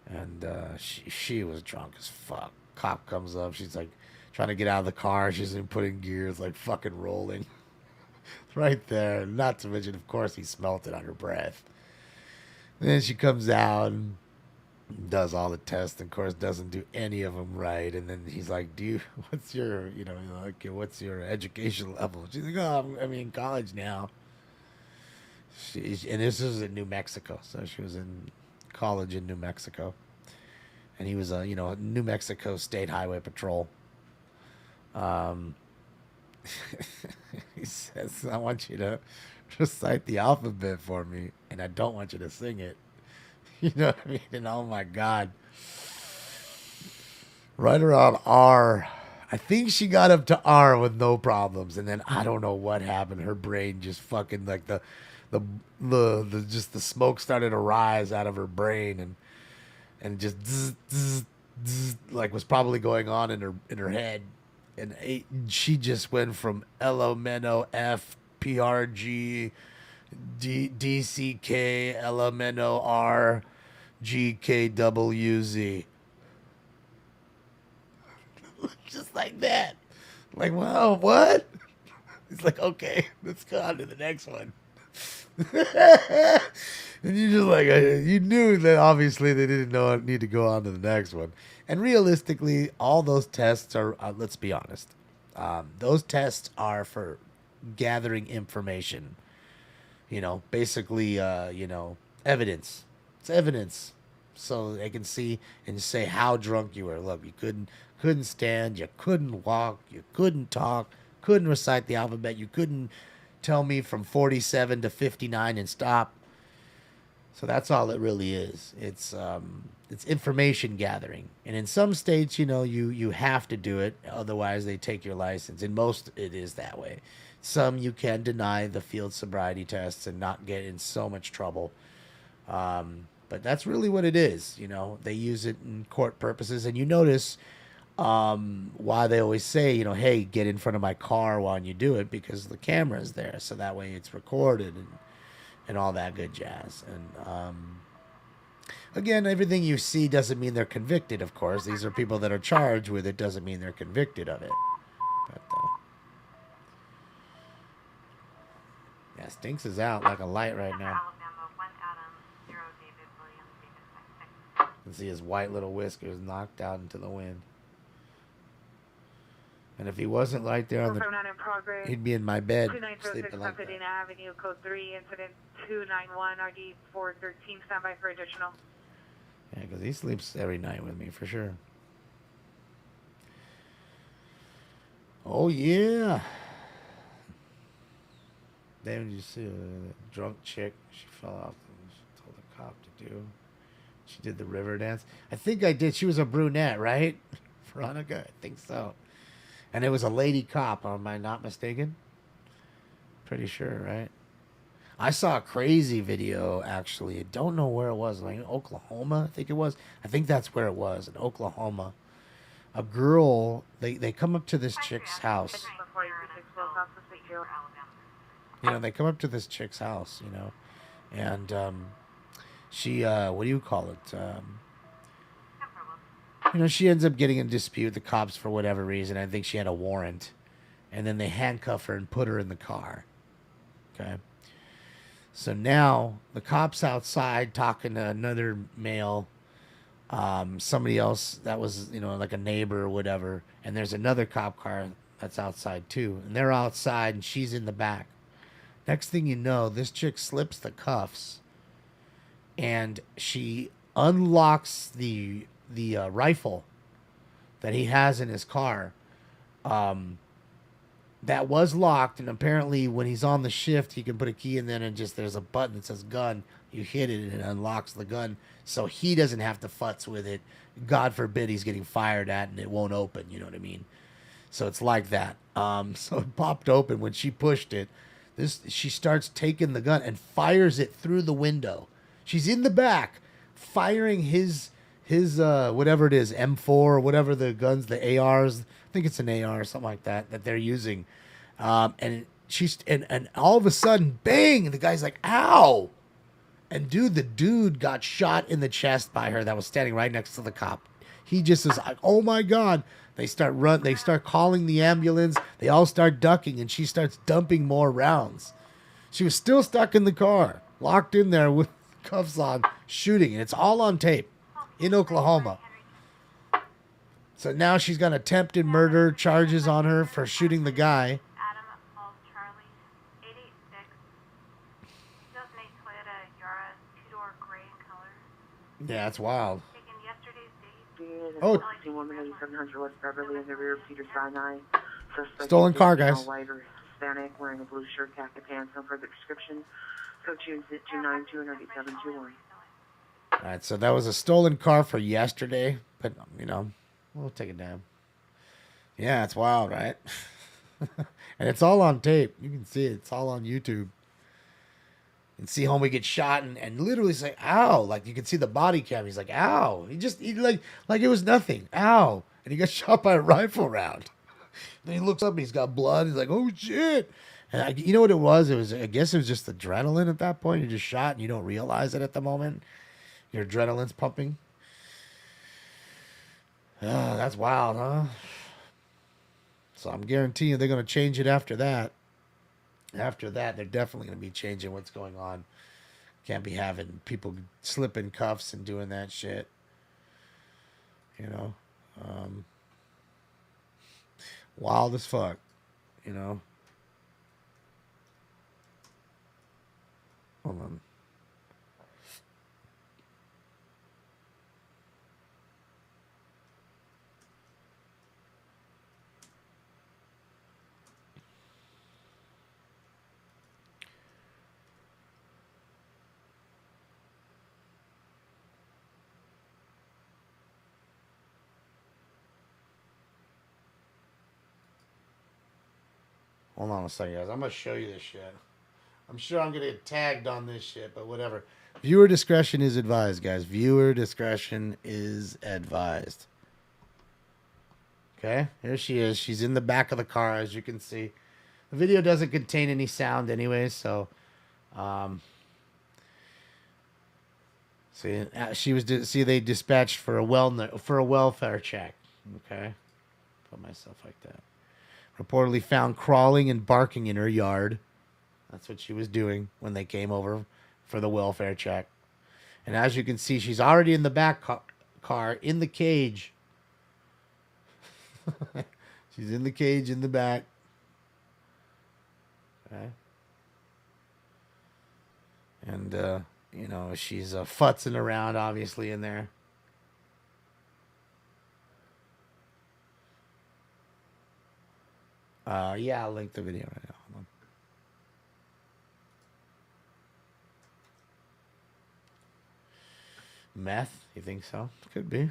And she was drunk as fuck. Cop comes up. She's like trying to get out of the car. She's in putting gears, like fucking rolling. Right there. Not to mention, of course, he smelt it on her breath. And then she comes out and does all the tests, and of course doesn't do any of them right. And then he's like, what's your, what's your education level? She's like, oh, I'm in college now. And this was in New Mexico. So she was in college in New Mexico. And he was, New Mexico State Highway Patrol. He says, I want you to recite the alphabet for me, and I don't want you to sing it. You know what I mean? And oh my God. Right around R. I think she got up to R with no problems. And then I don't know what happened. Her brain just fucking like the smoke started to rise out of her brain and just like was probably going on in her head. And she just went from LMNOF DCK LMNOR GKWZ. Just like that. Like, wow, what? It's like, okay, let's go on to the next one. And you just like, you knew that obviously they didn't need to go on to the next one. And realistically, all those tests are, let's be honest, those tests are for gathering information. Basically, evidence. It's evidence. So they can see and say how drunk you were. Look, you couldn't stand, you couldn't walk, you couldn't talk, couldn't recite the alphabet, you couldn't tell me from 47 to 59 and stop. So that's all it really is. It's information gathering. And in some states, you have to do it, otherwise they take your license. In most, it is that way. Some you can deny the field sobriety tests and not get in so much trouble. But that's really what it is. They use it in court purposes. And you notice why they always say, hey, get in front of my car while you do it, because the camera's there. So that way it's recorded and all that good jazz. And again, everything you see doesn't mean they're convicted, of course. These are people that are charged with it. Doesn't mean they're convicted of it. But yeah, Stinks is out like a light right now. You can see his white little whiskers knocked out into the wind. And if he wasn't right there on the, he'd be in my bed sleeping like that. Avenue, code 3, incident 291, RD 413, standby for additional. Yeah, because he sleeps every night with me for sure. Oh yeah. Then you see a drunk chick. She fell off and she told the cop to do. She did the river dance. I think I did. She was a brunette, right? Veronica? I think so. And it was a lady cop, am I not mistaken? Pretty sure, right? I saw a crazy video, actually. I don't know where it was. Like in Oklahoma, I think it was. I think that's where it was, in Oklahoma. A girl, they come up to this chick's house. They come up to this chick's house, and she, what do you call it? She ends up getting in dispute with the cops for whatever reason. I think she had a warrant. And then they handcuff her and put her in the car. Okay. So now the cop's outside talking to another male, somebody else that was, like a neighbor or whatever. And there's another cop car that's outside too. And they're outside and she's in the back. Next thing you know, this chick slips the cuffs and she unlocks the rifle that he has in his car that was locked, and apparently when he's on the shift he can put a key in there and just there's a button that says gun, you hit it and it unlocks the gun so he doesn't have to futz with it. God forbid he's getting fired at and it won't open, you know what I mean? So it's like that. So it popped open when she pushed it. She starts taking the gun and fires it through the window. She's in the back firing his his whatever it is, M4 or whatever the guns, the ARs. I think it's an AR or something like that they're using. And she's and all of a sudden, bang! The guy's like, "Ow!" And the dude got shot in the chest by her that was standing right next to the cop. He just is like, "Oh my God." They start calling the ambulance. They all start ducking, and she starts dumping more rounds. She was still stuck in the car, locked in there with cuffs on, shooting. And it's all on tape in Oklahoma. So now she's got attempted murder charges on her for shooting the guy. Yeah, that's wild. Oh, stolen car, guys. Hispanic, wearing a blue shirt, khaki pants, no further description. Code 292-9721. All right, so that was a stolen car for yesterday, but we'll take it down. Yeah, it's wild, right? And it's all on tape. You can see it. It's all on YouTube. And see homie get shot and literally say, "Ow!" Like you can see the body cam. He's like, "Ow!" He like it was nothing. "Ow!" And he got shot by a rifle round. Then he looks up and he's got blood. He's like, "Oh shit!" And you know what it was? I guess it was just adrenaline at that point. You're just shot and you don't realize it at the moment. Your adrenaline's pumping. That's wild, huh? So I'm guaranteeing they're going to change it after that. After that, they're definitely going to be changing what's going on. Can't be having people slipping cuffs and doing that shit. Wild as fuck. Hold on. Hold on a second, guys. I'm going to show you this shit. I'm sure I'm going to get tagged on this shit, but whatever. Viewer discretion is advised, guys. Viewer discretion is advised. Okay, here she is. She's in the back of the car, as you can see. The video doesn't contain any sound anyway, so... See, they dispatched for a welfare check. Okay? Put myself like that. Reportedly found crawling and barking in her yard. That's what she was doing when they came over for the welfare check. And as you can see, she's already in the back car, in the cage. She's in the cage in the back. Okay. And, she's futzing around, obviously, in there. Yeah, I'll link the video right now. Hold on. Meth? You think so? Could be.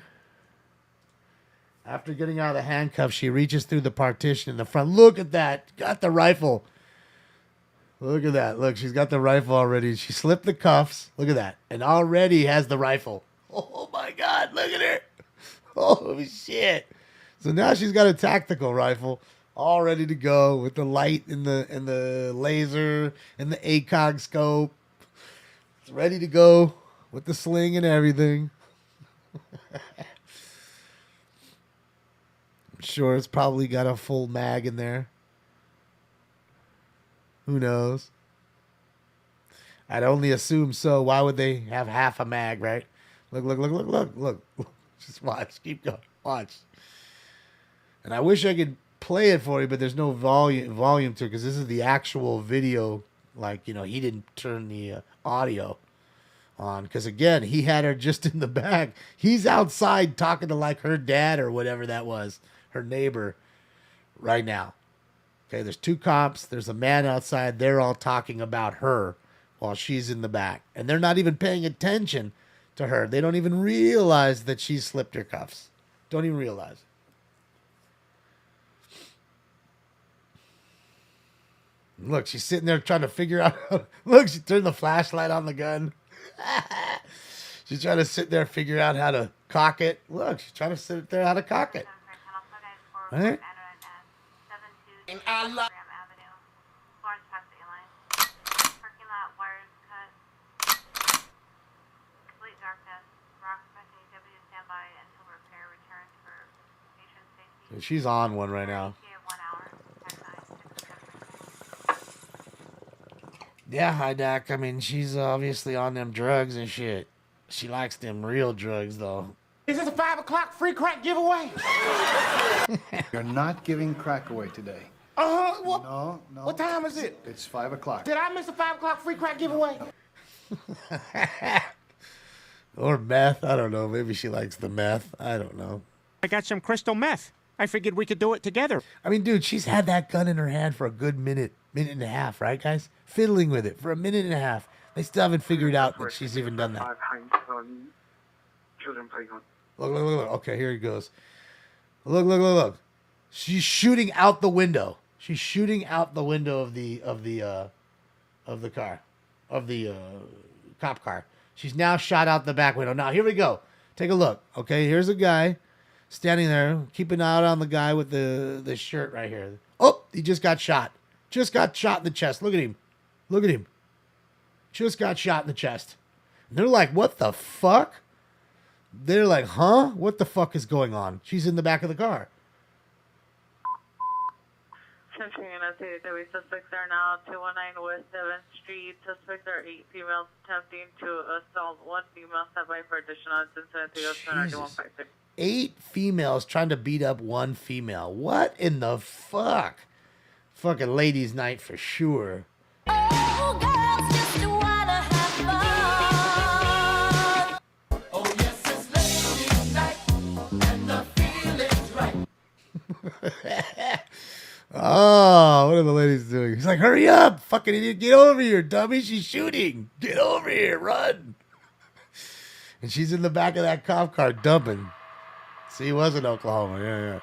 After getting out of the handcuffs, she reaches through the partition in the front. Look at that. Got the rifle. Look at that. Look, she's got the rifle already. She slipped the cuffs. Look at that. And already has the rifle. Oh, my God. Look at her. Oh, shit. So now she's got a tactical rifle. All ready to go with the light and the laser and the ACOG scope. It's ready to go with the sling and everything. I'm sure it's probably got a full mag in there. Who knows? I'd only assume so. Why would they have half a mag, right? Look. Just watch. Keep going. Watch. And I wish I could play it for you, but there's no volume to it because this is the actual video. Like, he didn't turn the audio on because, again, he had her just in the back. He's outside talking to like her dad or whatever that was, her neighbor, right now. Okay, there's two cops. There's a man outside. They're all talking about her while she's in the back, and they're not even paying attention to her. They don't even realize that she slipped her cuffs. Don't even realize it. Look, she's sitting there trying to figure out. Look, she turned the flashlight on the gun. She's trying to sit there, figure out how to Cock it. Look, she's trying to sit there how to cock it. Right? And I love. Parking lot, wires cut. Complete darkness. Rock AW standby until repair returns for patient safety. She's on one right now. Yeah, hi, Doc. I mean, she's obviously on them drugs and shit. She likes them real drugs, though. Is this a 5 o'clock free crack giveaway? You're not giving crack away today. What? No. What time is it? It's 5 o'clock. Did I miss a 5 o'clock free crack giveaway? Or meth. I don't know. Maybe she likes the meth. I don't know. I got some crystal meth. I figured we could do it together. I mean, dude, she's had that gun in her hand for a good minute and a half, right, guys? Fiddling with it for a minute and a half. They still haven't figured out that she's even done that. Children playground. Look. Okay, here he goes. Look. She's shooting out the window. She's shooting out the window of the car, of the cop car. She's now shot out the back window. Now, here we go. Take a look. Okay, here's a guy standing there, keeping an eye on the guy with the shirt right here. Oh, he just got shot. Just got shot in the chest. Look at him. Just got shot in the chest. And they're like, what the fuck? They're like, huh? What the fuck is going on? She's in the back of the car. Suspects are now 219 West 7th Street. Suspects are 8 females attempting to assault 1 female. Stop by for additional assistance. 8 females trying to beat up 1 female. What in the fuck? Fucking ladies' night for sure. Oh, girls just wanna have fun. Oh, yes, it's ladies' night, and the feeling's right. Oh, what are the ladies doing? He's like, hurry up, fucking idiot, get over here, dummy, she's shooting. Get over here, run. And she's in the back of that cop car dumping. See, he was in Oklahoma, yeah.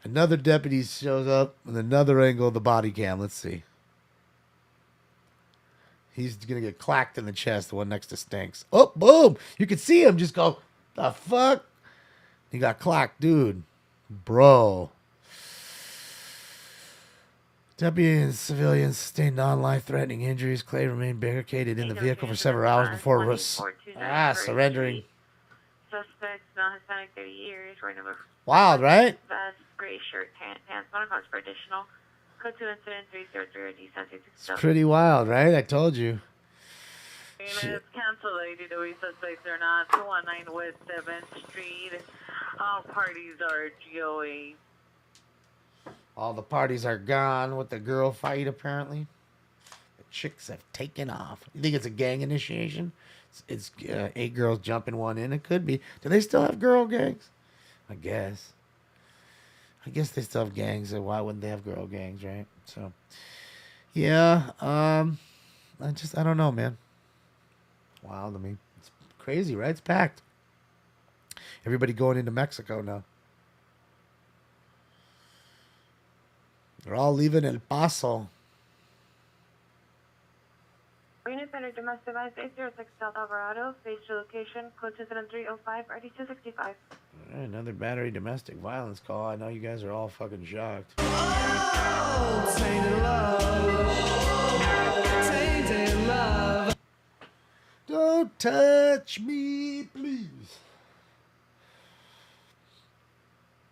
Another deputy shows up with another angle of the body cam. Let's see. He's going to get clacked in the chest, the one next to Stinks. Oh, boom. You can see him just go, the fuck? He got clacked, dude. Bro. Deputy and civilians sustained non-life-threatening injuries. Clay remained barricaded in the vehicle for several hours before surrendering. Suspects, non-Hispanic, 30 years. Wild, right? Vest, gray shirt, pants, $1 for additional. Code 2 incident 300 D It's pretty wild, right? I told you. Shit. Cancel ADW suspects are not 219 West 7th Street. All parties are GOA. All the parties are gone with the girl fight, apparently. The chicks have taken off. You think it's a gang initiation? It's 8 girls jumping one in. It could be. Do they still have girl gangs? I guess they still have gangs. So why wouldn't they have girl gangs, right? So, yeah. I don't know, man. Wild to me. It's crazy, right? It's packed. Everybody going into Mexico now. They're all leaving El Paso. Unit Center Domestic Violence 806 South Alvarado. Phase location. Code 27305 RD265. All right, another battery domestic violence call. I know you guys are all fucking shocked. Oh, tainted love. Tainted love. Don't touch me, please.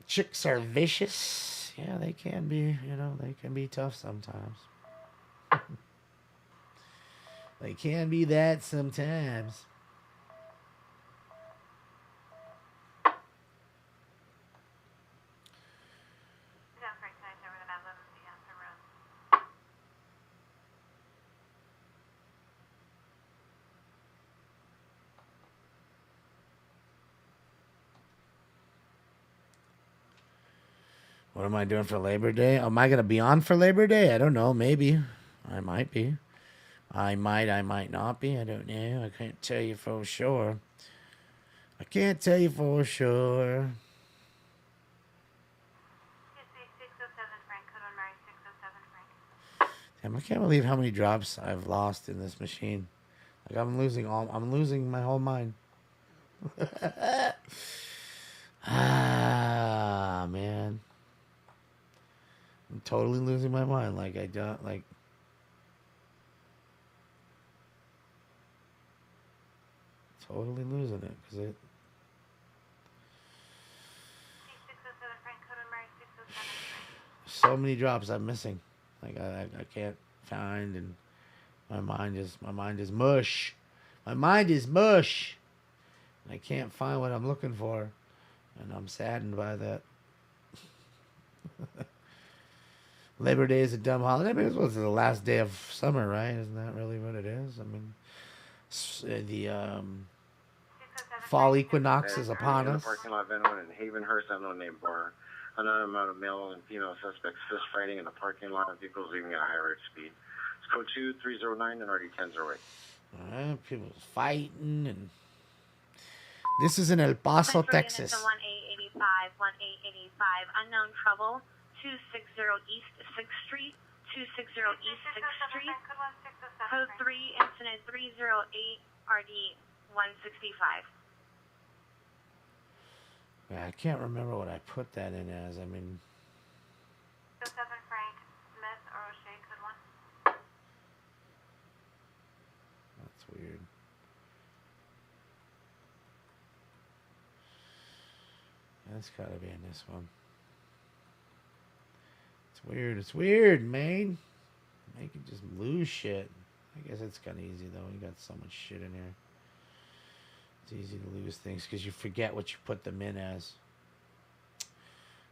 Chicks are vicious. Yeah, they can be, they can be tough sometimes. They can be that sometimes. What am I doing for Labor Day? Am I going to be on for Labor Day? I don't know. Maybe. I might be. I might not be. I don't know. I can't tell you for sure. Damn, I can't believe how many drops I've lost in this machine. Like I'm losing my whole mind. Ah, man. I'm totally losing my mind. Like, I don't, like... Totally losing it, because it... So many drops I'm missing. Like, I can't find, and my mind is mush. My mind is mush. And I can't find what I'm looking for. And I'm saddened by that. Labor Day is a dumb holiday. I mean, it's the last day of summer, right? Isn't that really what it is? I mean, the fall equinox is upon In the us. parking lot of anyone in Havenhurst, unknown name bar. Another amount of male and female suspects fist fighting in the parking lot of vehicles leaving at a high rate of speed. It's code 2309 and RD 1008. Alright, people fighting, and this is in El Paso, Texas. 1885, 1885, unknown trouble, 260 East 6th Street, 260 East 6th Street, code 3, incident 308, RD 165. Yeah, I can't remember what I put that in as. I mean, 7 Frank Smith or O'Shea, code 1. that's weird. That's gotta be in this one. It's weird. It's weird, man. Make it just lose shit. I guess it's kind of easy, though. You got so much shit in here. It's easy to lose things because you forget what you put them in as.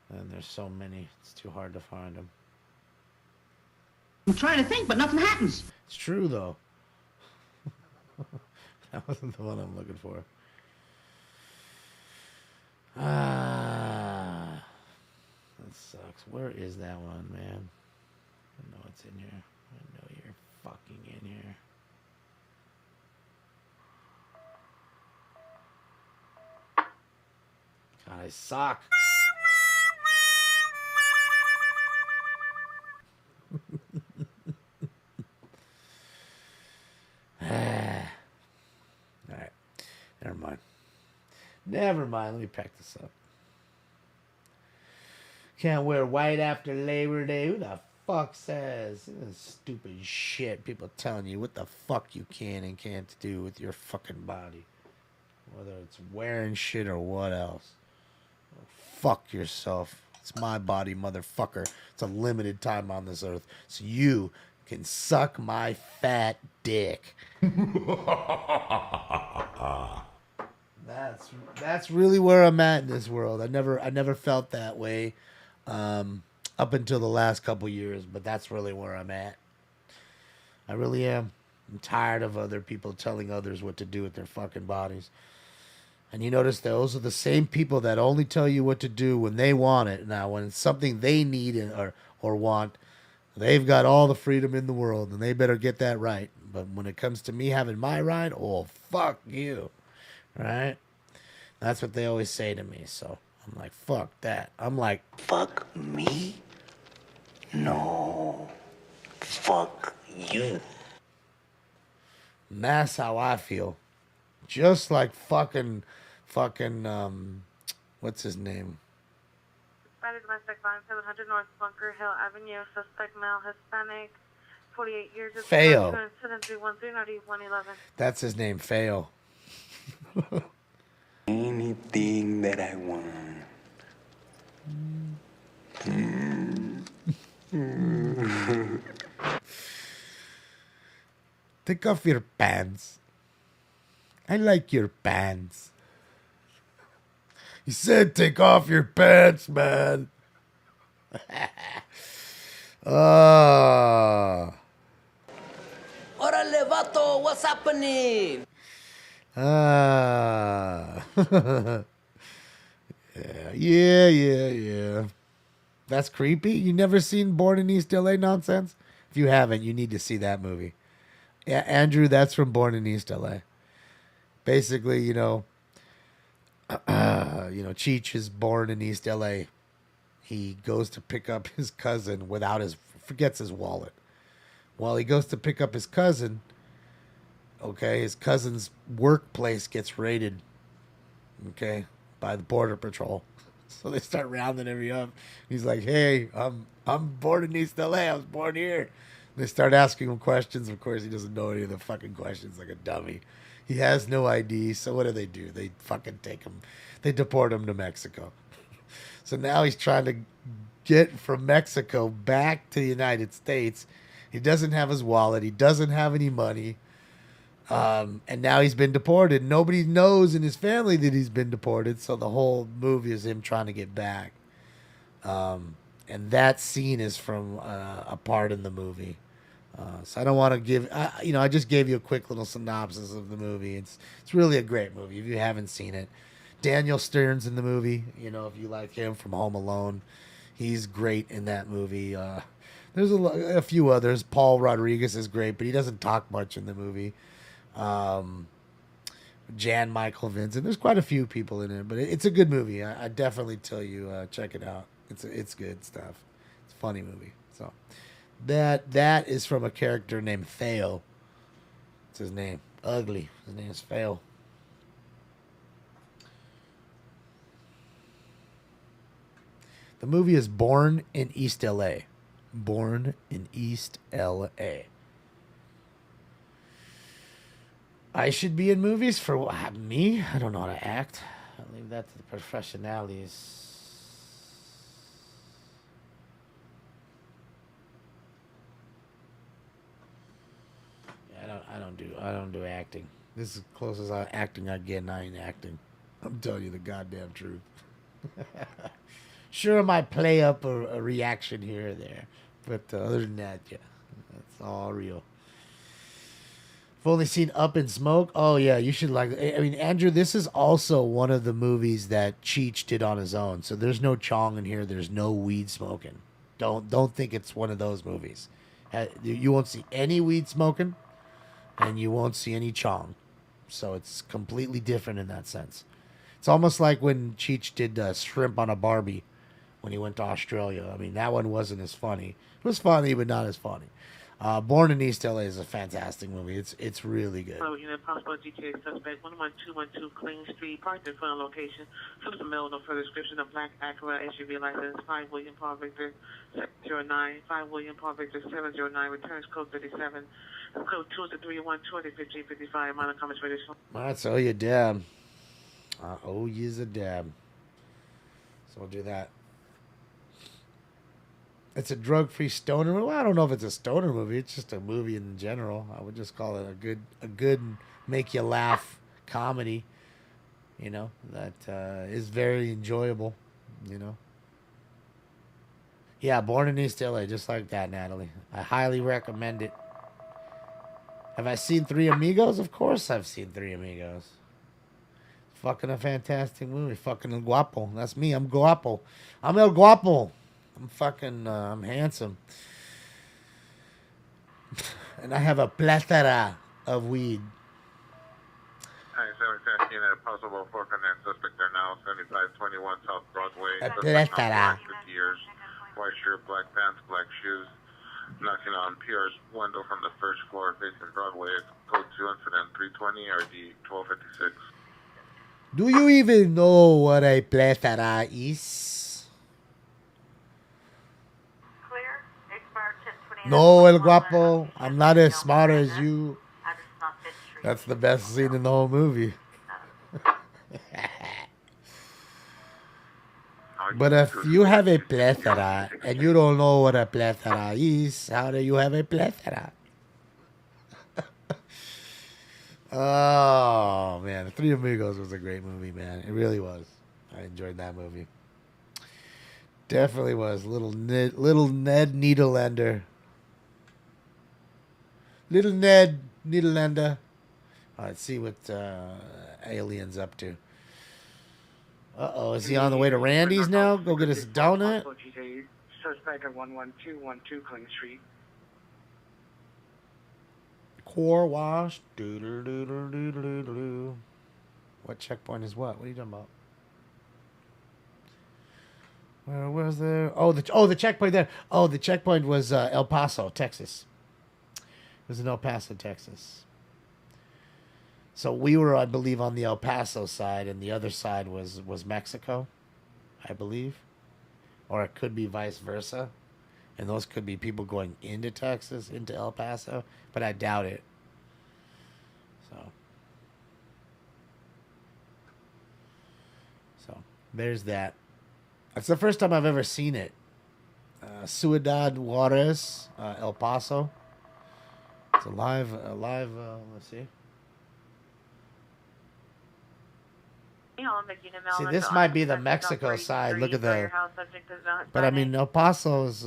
And there's so many. It's too hard to find them. I'm trying to think, but nothing happens. It's true, though. That wasn't the one I'm looking for. Ah, that sucks. Where is that one, man? I know it's in here. I know you're fucking in here. God, I suck. Alright. Never mind. Never mind. Let me pack this up. Can't wear white after Labor Day. Who the fuck says? This is stupid shit. People telling you what the fuck you can and can't do with your fucking body. Whether it's wearing shit or what else. Oh, fuck yourself. It's my body, motherfucker. It's a limited time on this earth. So you can suck my fat dick. That's really where I'm at in this world. I never felt that way up until the last couple years, but that's really where I'm at. I really am. I'm tired of other people telling others what to do with their fucking bodies. And you notice those are the same people that only tell you what to do when they want it. Now, when it's something they need or want, they've got all the freedom in the world, and they better get that right. But when it comes to me having my right, oh, fuck you. Right? That's what they always say to me. So I'm like, fuck that. I'm like, fuck me? No. Fuck you. And that's how I feel. Just like fucking, what's his name? Friday domestic violence, 700 North Bunker Hill Avenue, suspect male, Hispanic, 48 years of Feo. incident 313 111. That's his name, Feo. Anything that I want. Take off your pants. I like your pants. He said take off your pants, man. Órale, vato, what's happening? Yeah. That's creepy. You never seen Born in East LA nonsense? If you haven't, you need to see that movie. Yeah, Andrew, that's from Born in East LA. Basically, Cheech is born in East LA. He goes to pick up his cousin forgets his wallet. While he goes to pick up his cousin, okay, his cousin's workplace gets raided okay, by the Border Patrol. So they start rounding him up. He's like, "Hey, I'm born in East LA. I was born here." They start asking him questions. Of course, he doesn't know any of the fucking questions, like a dummy. He has no ID. So what do? They fucking take him. They deport him to Mexico. So now he's trying to get from Mexico back to the United States. He doesn't have his wallet. He doesn't have any money. And now he's been deported. Nobody knows in his family that he's been deported. So the whole movie is him trying to get back. And that scene is from a part in the movie. So I don't want to give, I just gave you a quick little synopsis of the movie. It's really a great movie if you haven't seen it. Daniel Stern's in the movie. If you like him from Home Alone, he's great in that movie. There's a few others. Paul Rodriguez is great, but he doesn't talk much in the movie. Jan Michael Vincent. There's quite a few people in it, but it's a good movie. I definitely tell you, check it out. It's good stuff. It's a funny movie. So that is from a character named Theo. It's his name. Ugly. His name is Theo. The movie is Born in East LA. Born in East LA. I should be in movies for me? I don't know how to act. I'll leave that to the professionalities. Yeah, I don't do acting. This is as close as acting I get, and I ain't acting. I'm telling you the goddamn truth. Sure, I might play up a reaction here or there, but other than that, yeah, it's all real. I've only seen Up in Smoke. Oh yeah, you should like. I mean, Andrew, this is also one of the movies that Cheech did on his own. So there's no chong in here. There's no weed smoking. Don't think it's one of those movies. You won't see any weed smoking, and you won't see any chong. So it's completely different in that sense. It's almost like when Cheech did Shrimp on a Barbie when he went to Australia. I mean, that one wasn't as funny. It was funny, but not as funny. Born in East LA is a fantastic movie. It's really good. So, possible GTA suspect, 11212 Clean Street, parked in front of location. Substance mail, no further description of black Acura SUV license, 5 William Paul Victor 709, 5 William Paul Victor 709, returns code 37, code 231 21555, minor comments for additional. That's owe you a dab. I owe you a dab. So we'll do that. It's a drug-free stoner movie. Well, I don't know if it's a stoner movie. It's just a movie in general. I would just call it a good make you laugh comedy. That is very enjoyable. Yeah, Born in East LA, just like that, Natalie. I highly recommend it. Have I seen Three Amigos? Of course I've seen Three Amigos. Fucking a fantastic movie. Fucking El Guapo. That's me. I'm Guapo. I'm El Guapo. I'm fucking, I'm handsome. And I have a plethora of weed. Hi, 717 at a possible 409 suspect there now, 7521 South Broadway. A plethora. 50 years, white shirt, black pants, black shoes. Knocking on Pierre's window from the first floor facing Broadway. Code 2 incident 320 RD 1256. Do you even know what a plethora is? No, El Guapo, I'm not as smart as you. That's the best scene in the whole movie. But if you have a plethora and you don't know what a plethora is, how do you have a plethora? Oh, man. Three Amigos was a great movie, man. It really was. I enjoyed that movie. Definitely was. Little Ned Niederlander. Little Ned Niederlander. Let's see what Alien's up to. Uh-oh, is he on the way to Randy's now? Go get us a donut? Suspect at 11212 Cling Street. Core wash. Doo-doo-doo-doo-doo-doo-doo. What checkpoint is what? What are you talking about? Where was there? Oh, the checkpoint there. Oh, the checkpoint was El Paso, Texas. It was in El Paso, Texas. So we were, I believe, on the El Paso side, and the other side was Mexico, I believe. Or it could be vice versa. And those could be people going into Texas, into El Paso, but I doubt it. So there's that. That's the first time I've ever seen it. Ciudad Juarez, El Paso. It's a live, let's see. See, this might be the Mexico side. Look at the. But I mean, El Paso is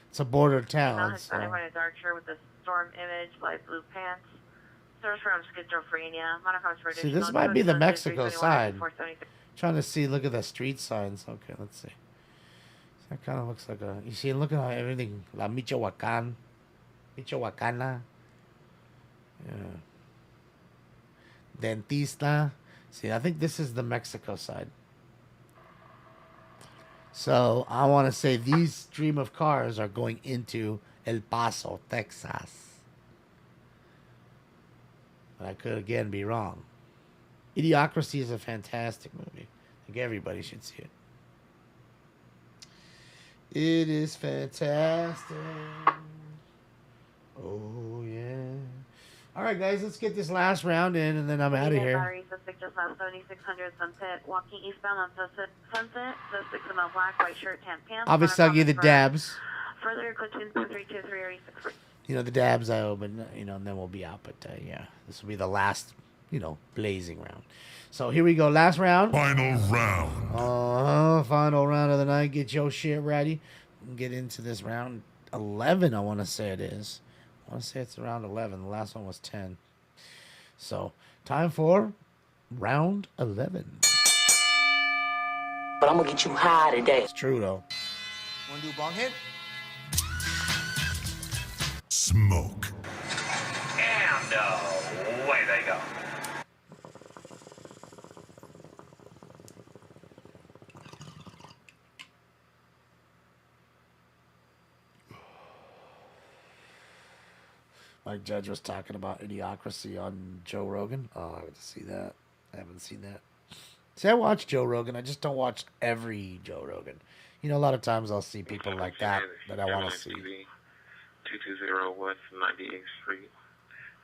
it's a border town. So. Dark shirt with a storm image, light blue pants. Search from schizophrenia. See, this might be the Mexico side. Trying to see. Look at the street signs. Okay, let's see. That kind of looks like a. You see, look at how everything. La Michoacán, Michoacana. Yeah. Dentista. See, I think this is the Mexico side. So I want to say these stream of cars are going into El Paso, Texas. But I could again be wrong. Idiocracy is a fantastic movie. I think everybody should see it. It is fantastic. Oh yeah. All right, guys, let's get this last round in, and then I'm out of here. Battery, suspect just left 7600 Sunset, walking eastbound on Sunset. Suspect in a black, white shirt, tan pants. Obviously, I'll give you the dabs. Further, platoon 2323. You know, the dabs I open, you know, and then we'll be out. But, yeah, this will be the last, you know, blazing round. So here we go. Last round. Final round. Final round of the night. Get your shit ready. Get into this round 11, I want to say it is. I want to say it's around 11. The last one was 10. So, time for round 11. But I'm gonna get you high today. It's true, though. Wanna do a bong hit? Smoke. And away they go. Mike Judge was talking about Idiocracy on Joe Rogan. Oh, I would see that. I haven't seen that. See, I watch Joe Rogan. I just don't watch every Joe Rogan. You know, a lot of times I'll see people like that I want to see. 220 West 98th Street.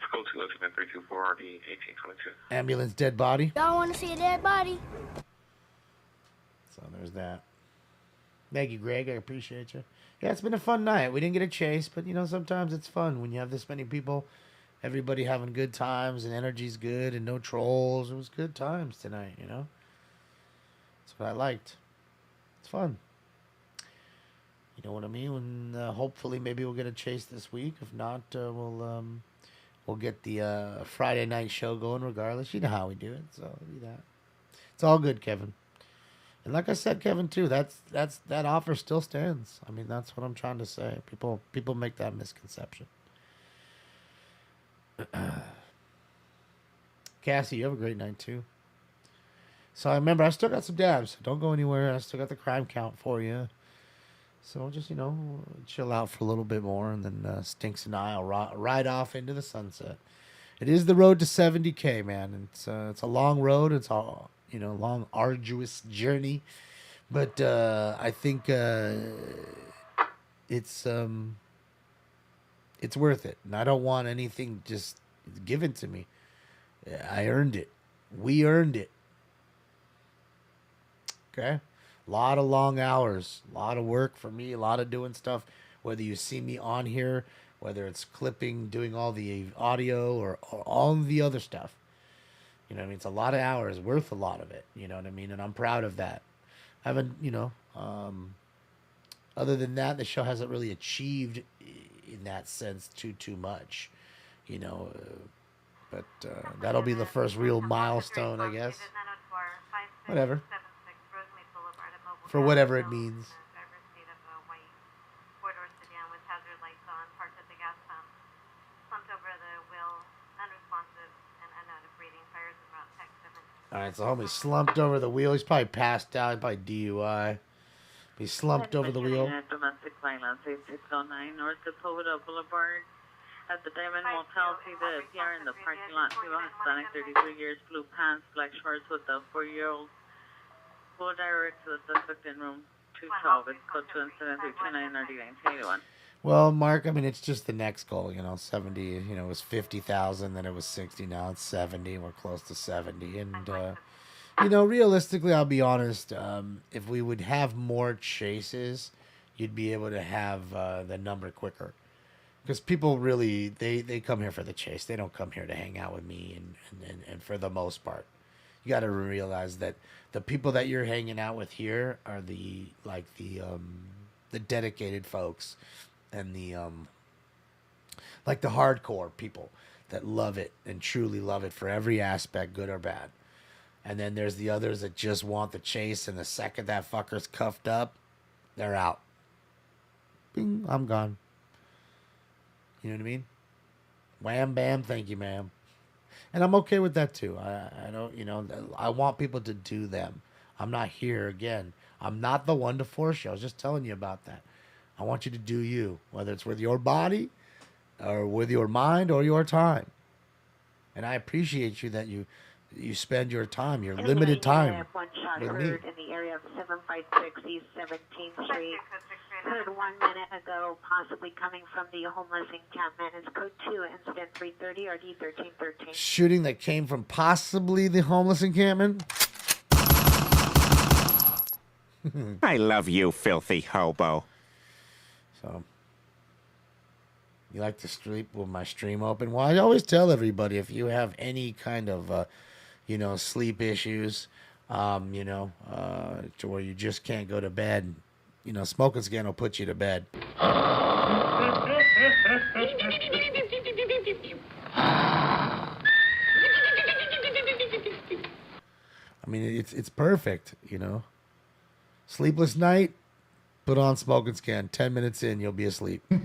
School 20324 RD 1822. Ambulance dead body. Y'all want to see a dead body? So there's that. Thank you, Greg. I appreciate you. Yeah, it's been a fun night. We didn't get a chase, but, you know, sometimes it's fun when you have this many people, everybody having good times and energy's good and no trolls. It was good times tonight, you know. That's what I liked. It's fun. You know what I mean? When hopefully maybe we'll get a chase this week. If not, we'll get the Friday night show going regardless. You know how we do it, so do that. It's all good, Kevin. And like I said, Kevin, too, that offer still stands. I mean, that's what I'm trying to say. People make that misconception. Cassie, you have a great night, too. So I remember, I still got some dabs. Don't go anywhere. I still got the crime count for you. So just, you know, chill out for a little bit more, and then Stinks and I will ride off into the sunset. It is the road to 70K, man. It's a long road. It's all, you know, long, arduous journey. But I think it's worth it. And I don't want anything just given to me. I earned it. We earned it. Okay? A lot of long hours. A lot of work for me. A lot of doing stuff. Whether you see me on here, whether it's clipping, doing all the audio, or all the other stuff. You know what I mean? It's a lot of hours, worth a lot of it. You know what I mean? And I'm proud of that. I haven't, you know, other than that, the show hasn't really achieved in that sense too much. You know, but that'll be the first real milestone, I guess. Whatever. For whatever it means. All right, so homie slumped over the wheel. He's probably passed out by DUI. He slumped over the wheel. Domestic violence, 8609 North Dakota Boulevard. At the Diamond Motel, see the PR in the parking lot. Female Hispanic, 33 years, blue pants, black shorts with a 4-year-old. Will direct to the suspect in room 212. It's code 273299981. Well, Mark, I mean, it's just the next goal, 70, it was 50,000, then it was 60, now it's 70, we're close to 70, and, realistically, I'll be honest, if we would have more chases, you'd be able to have the number quicker, because people really, they come here for the chase, they don't come here to hang out with me, and for the most part, you got to realize that the people that you're hanging out with here are the dedicated folks, and the hardcore people that love it and truly love it for every aspect, good or bad. And then there's the others that just want the chase, and the second that fucker's cuffed up, they're out. Bing, I'm gone. You know what I mean? Wham bam, thank you, ma'am. And I'm okay with that too. I don't, I want people to do them. I'm not here again. I'm not the one to force you. I was just telling you about that. I want you to do you, whether it's with your body or with your mind or your time. And I appreciate you that you spend your time, your limited time One shot with me. heard in the area of 756 East 17th Street. Heard 1 minute ago, possibly coming from the homeless encampment. It's code 2, incident 330 RD 1313. Shooting that came from possibly the homeless encampment. I love you, filthy hobo. So, you like to sleep with my stream open? Well, I always tell everybody, if you have any kind of, sleep issues, to where you just can't go to bed, Smoking Scan will put you to bed. I mean, it's perfect, Sleepless night, put on Smoking Scan. 10 minutes in, you'll be asleep. I'm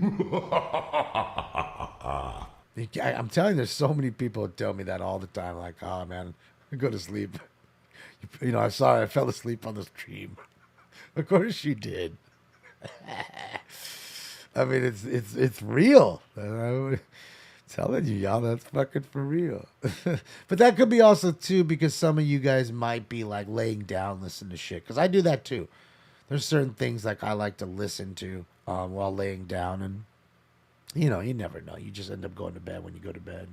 telling you, there's so many people that tell me that all the time. Like, oh, man, go to sleep. I'm sorry, I fell asleep on the stream. Of course you did. I mean, it's real. I'm telling you, y'all, that's fucking for real. But that could be also, too, because some of you guys might be, like, laying down listening to shit. Because I do that, too. There's certain things, like, I like to listen to while laying down. And, you never know. You just end up going to bed when you go to bed.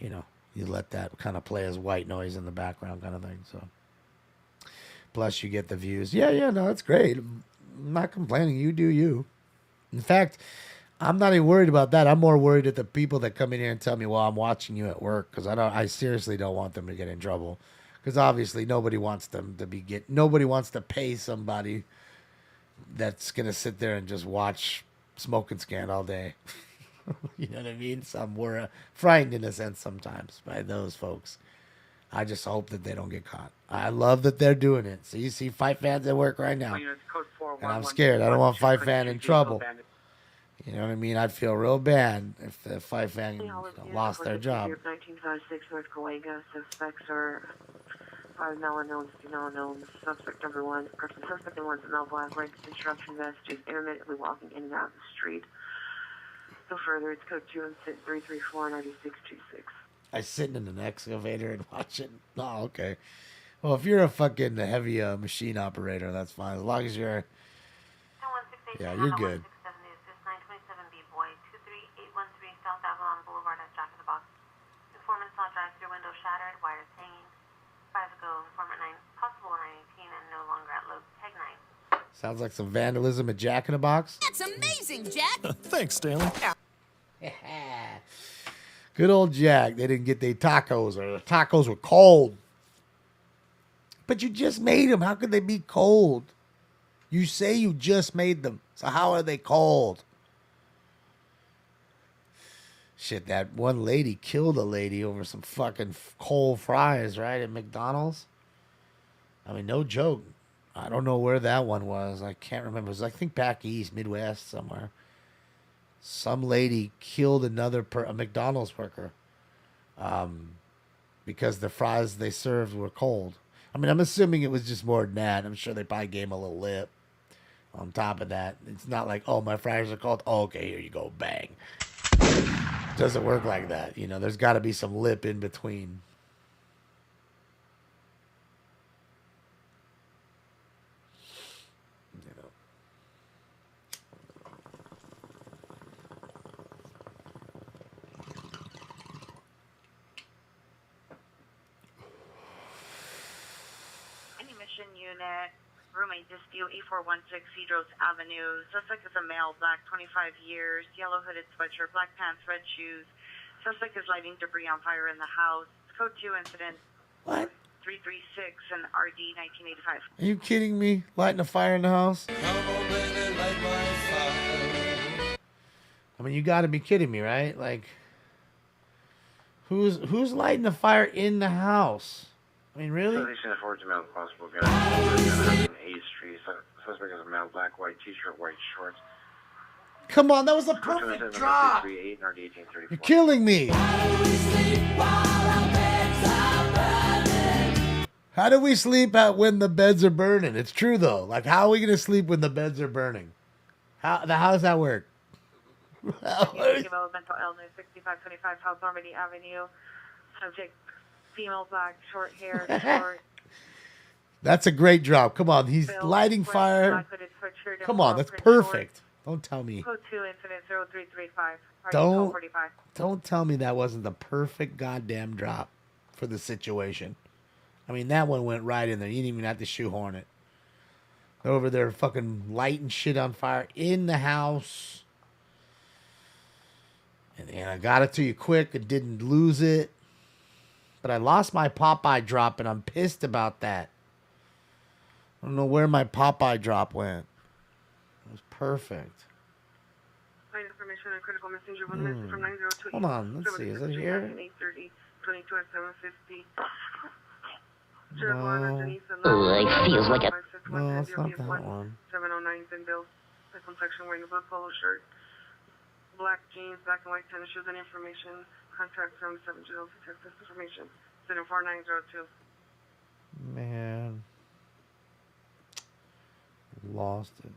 And, you let that kind of play as white noise in the background kind of thing. So, plus you get the views. Yeah, no, that's great. I'm not complaining. You do you. In fact, I'm not even worried about that. I'm more worried at the people that come in here and tell me, well, I'm watching you at work, because I seriously don't want them to get in trouble. Because obviously nobody wants them to nobody wants to pay somebody that's going to sit there and just watch Smoking Scan all day. You know what I mean? So we're frightened in a sense sometimes by those folks. I just hope that they don't get caught. I love that they're doing it. So you see Fight Fans at work right now. And I'm scared. I don't want Fight Fan in trouble. You know what I mean? I'd feel real bad if the Fight Fan lost their job. 1956 North Cahuenga. Suspects are 5 melanomes, 2 melanomes. Suspect number 1. Person suspect number 1 is a male black, wearing construction vest, just intermittently walking in and out of the street. No further, it's code 2 and 334 9626. I sitting in an excavator and watching. Oh, okay. Well, if you're a fucking heavy machine operator, that's fine. As long as you're, yeah, you're good. 927B boy 23813 South Avalon Boulevard at Jack in the Box. Informant saw drive-through window shattered, wires hanging. 5 ago, informant 9, possible 918 and no longer at load. Tag 9. Sounds like some vandalism at Jack in the Box. That's amazing, Jack. Thanks, Stanley. Good old Jack. They didn't get their tacos, or the tacos were cold. But you just made them. How could they be cold? You say you just made them. So how are they cold? Shit, that one lady killed a lady over some fucking cold fries, right, at McDonald's. I mean, no joke. I don't know where that one was. I can't remember. It was, I think, back east, Midwest somewhere. Some lady killed a McDonald's worker because the fries they served were cold. I mean, I'm assuming it was just more than that. I'm sure they probably gave him a little lip on top of that. It's not like, oh, my fries are cold. Oh, okay, here you go. Bang. Doesn't work like that. You know, there's got to be some lip in between. You know. Any mission unit, roommate dispute, E416 Cedros Avenue. Suspect is a male, black, 25 years, yellow hooded sweatshirt, black pants, red shoes. Suspect is lighting debris on fire in the house. Code 2 incident. What? 336 and RD 1985. Are you kidding me? Lighting a fire in the house? I mean, you got to be kidding me, right? Like, who's lighting a fire in the house? I mean, really? Citation of 14 male possible. Gun 8th Street. Suspect is a male, black, white t-shirt, white shorts. Come on, that was a perfect drop. 338 and RD 1834. You're killing me. How do we sleep out when the beds are burning? It's true though. Like, how are we gonna sleep when the beds are burning? How does that work? Mental illness, 6525 South Normandy Avenue. Subject, female, black, short hair, short. That's a great drop. Come on, he's lighting fire. Come on, that's perfect. Don't tell me. Code 2 incident 0335. Don't tell me that wasn't the perfect goddamn drop for the situation. I mean, that one went right in there. You didn't even have to shoehorn it. Over there fucking lighting shit on fire in the house. And I got it to you quick. I didn't lose it. But I lost my Popeye drop, and I'm pissed about that. I don't know where my Popeye drop went. It was perfect. Information on critical messenger 1 message from 902. Hold on, let's see. Is it here? 830, 22 at 750. It feels like a... No, it's not that one. 709 in Bill. The complexion wearing a blue polo shirt. Black jeans, black and white tennis shoes and information. Contact from 7 jails to text this information. 74902. Man. Lost it.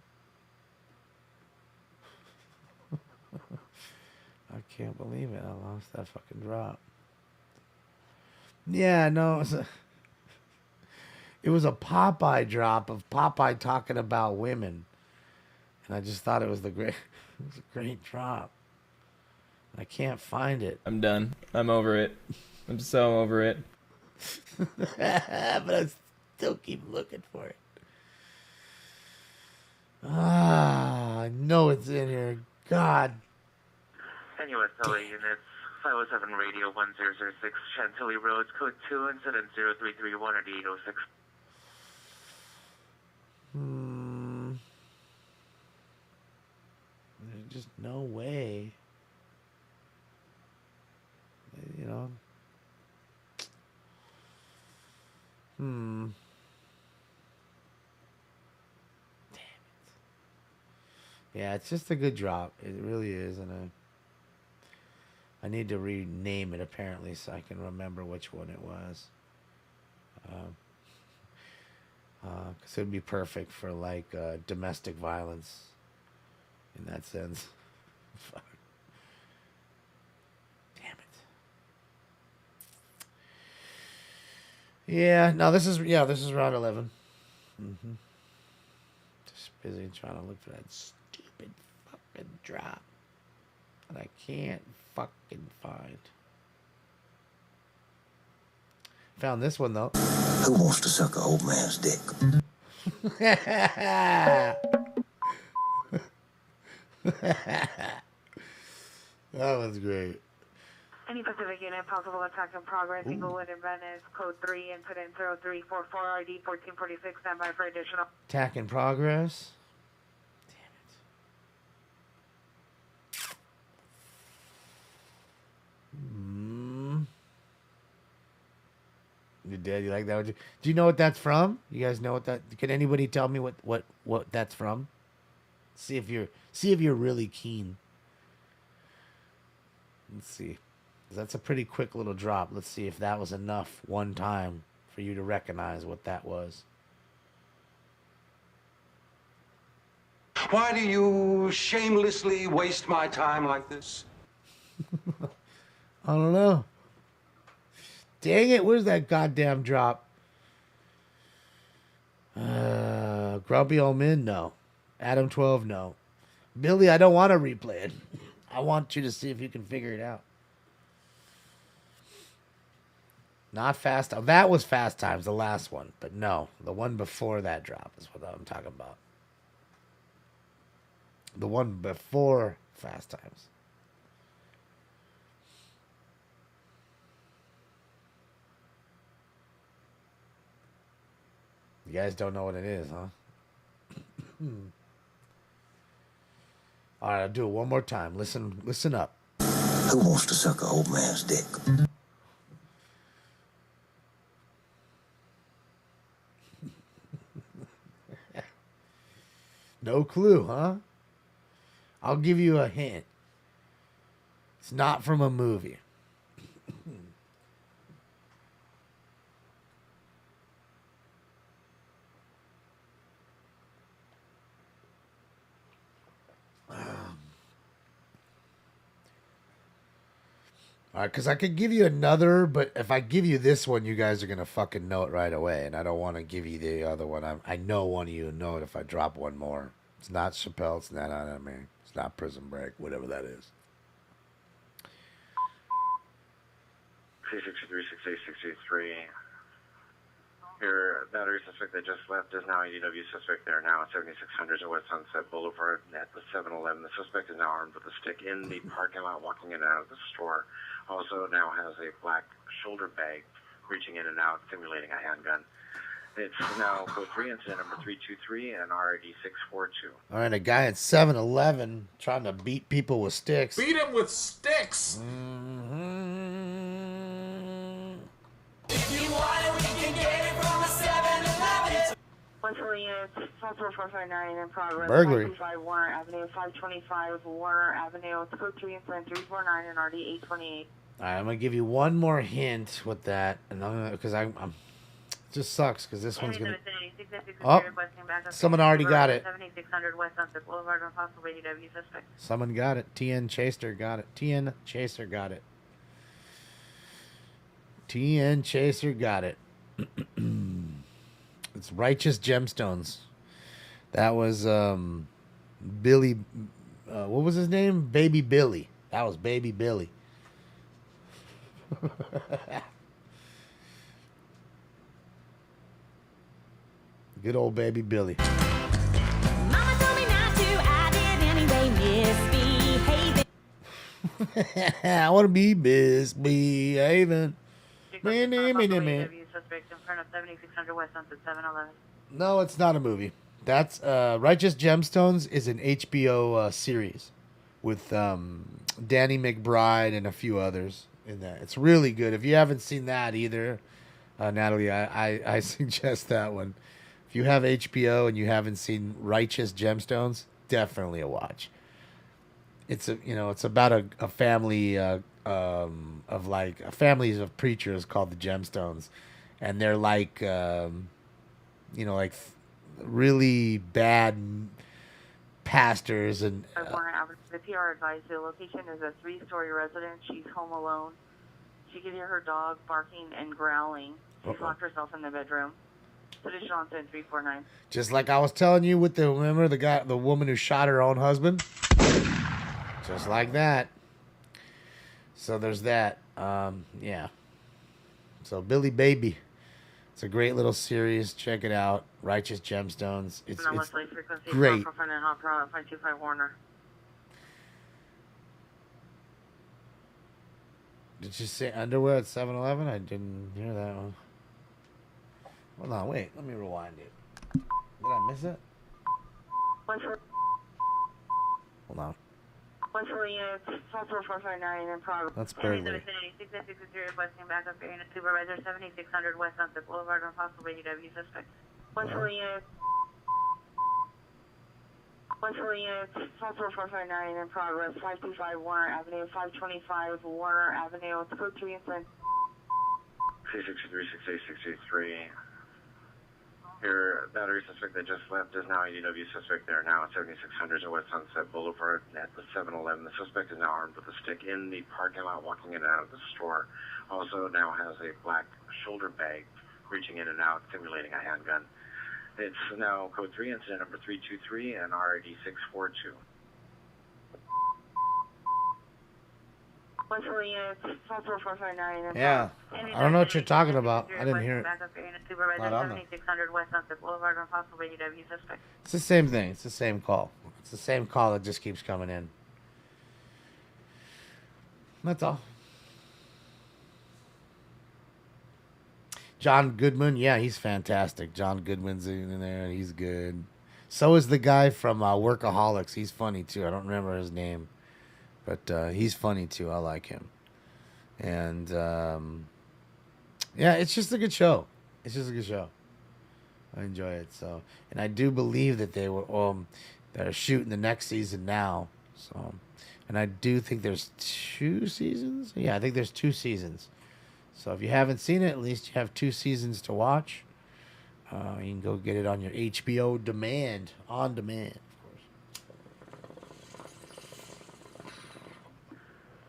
I can't believe it. I lost that fucking drop. Yeah, no, it was a Popeye drop of Popeye talking about women. And I just thought it was it was a great drop. I can't find it. I'm done. I'm over it. I'm so over it. But I still keep looking for it. I know it's in here. God. NUSLA units 507 radio 1006 Chantilly Road, code 2 incident 0331 at 806. There's just no way. You know. Damn it. Yeah, it's just a good drop. It really is, and I need to rename it apparently so I can remember which one it was. Because it would be perfect for like domestic violence in that sense. Fuck. Damn it. Yeah, no, this is round 11. Just busy trying to look for that stupid fucking drop that I can't fucking find. Found this one though. Who wants to suck an old man's dick? That was great. Any Pacific unit, possible attack in progress, Inglewood and Venice, code 3, incident 0344, RD 1446, standby for additional. Attack in progress. You did? You like that? Do you know what that's from? You guys know what that? Can anybody tell me what that's from? See if you're really keen. Let's see. That's a pretty quick little drop. Let's see if that was enough one time for you to recognize what that was. Why do you shamelessly waste my time like this? I don't know. Dang it, where's that goddamn drop? Grumpy Old Min, no. Adam 12, no. Billy, I don't want to replay it. I want you to see if you can figure it out. Not Fast. That was Fast Times, the last one. But no, the one before that drop is what I'm talking about. The one before Fast Times. You guys don't know what it is, huh? All right, I'll do it one more time. Listen up. Who wants to suck an old man's dick? No clue, huh? I'll give you a hint. It's not from a movie. All right, because I could give you another, but if I give you this one, you guys are going to fucking know it right away, and I don't want to give you the other one. I know one of you know it if I drop one more. It's not Chappelle, it's not Anime, it's not Prison Break, whatever that is. 363-68683. Your battery suspect that just left is now a UW suspect. They are now at 7600 West Sunset Boulevard at the 7-Eleven. The suspect is now armed with a stick in the parking lot, walking in and out of the store. Also now has a black shoulder bag, reaching in and out, simulating a handgun. It's now code 3, incident number 323, and RID 642. All right, a guy at 7-Eleven trying to beat people with sticks. Beat him with sticks. If you want it, we can get it from a 7-Eleven. 148, in progress. Burglary. 525 Warner Avenue, 525 Warner Avenue, code 3 incident 349 and RD 828. All right, I'm going to give you one more hint with that, and because I'm it just sucks because this one's going to... Oh, someone already got it. 7600 West Sunset Boulevard, on possible UW suspect. Someone got it. TN Chaser got it. TN Chaser got it. TN Chaser got it. It's Righteous Gemstones. That was Billy. What was his name? Baby Billy. That was Baby Billy. Good old Baby Billy. Mama told me not to, I did anyway, misbehaving. I want to be misbehaving. Suspect in front of 7600 West Sunset 7-Eleven. No, it's not a movie. That's Righteous Gemstones is an HBO series with Danny McBride and a few others in that. It's really good. If you haven't seen that either, Natalie, I suggest that one. If you have HBO and you haven't seen Righteous Gemstones, definitely a watch. It's it's about a family of like families of preachers called the Gemstones, and they're like like really bad pastors and. The PR advised the location is a 3-story residence. She's home alone. She could hear her dog barking and growling. She's locked herself in the bedroom. Additional on 349. Just like I was telling you with remember the woman who shot her own husband? Just like that. So there's that. Yeah. So Billy Baby. It's a great little series. Check it out. Righteous Gemstones. It's great. 525 Warner. Did you say underwear at 7-Eleven? I didn't hear that one. Hold on, wait. Let me rewind it. Did I miss it? Hold on. 148, in progress. That's Burglary. Backup area supervisor 7600 West Sunset Boulevard on possible UW suspect. 148, 44459 in progress. 525 Warner Avenue, 525 Warner Avenue, code 3 incident. 363-68683. Your battery suspect that just left is now ADW suspect there now at 7600 West Sunset Boulevard at the 7-Eleven. The suspect is now armed with a stick in the parking lot, walking in and out of the store. Also now has a black shoulder bag, reaching in and out, simulating a handgun. It's now code 3, incident number 323 and RID 642. Yeah. I don't know what you're talking about. I didn't hear it. Not on there. 7600 West Sunset Boulevard on possible ADW suspect. It's the same thing. It's the same call. It's the same call that just keeps coming in. That's all. John Goodman, yeah, he's fantastic. John Goodman's in there. He's good. So is the guy from Workaholics. He's funny too. I don't remember his name, but he's funny too. I like him. And yeah, it's just a good show. It's just a good show. I enjoy it. So, and I do believe that they're shooting the next season now. So, and I do think there's 2 seasons. Yeah, I think there's 2 seasons. So if you haven't seen it, at least you have 2 seasons to watch. You can go get it on your HBO on demand, of course.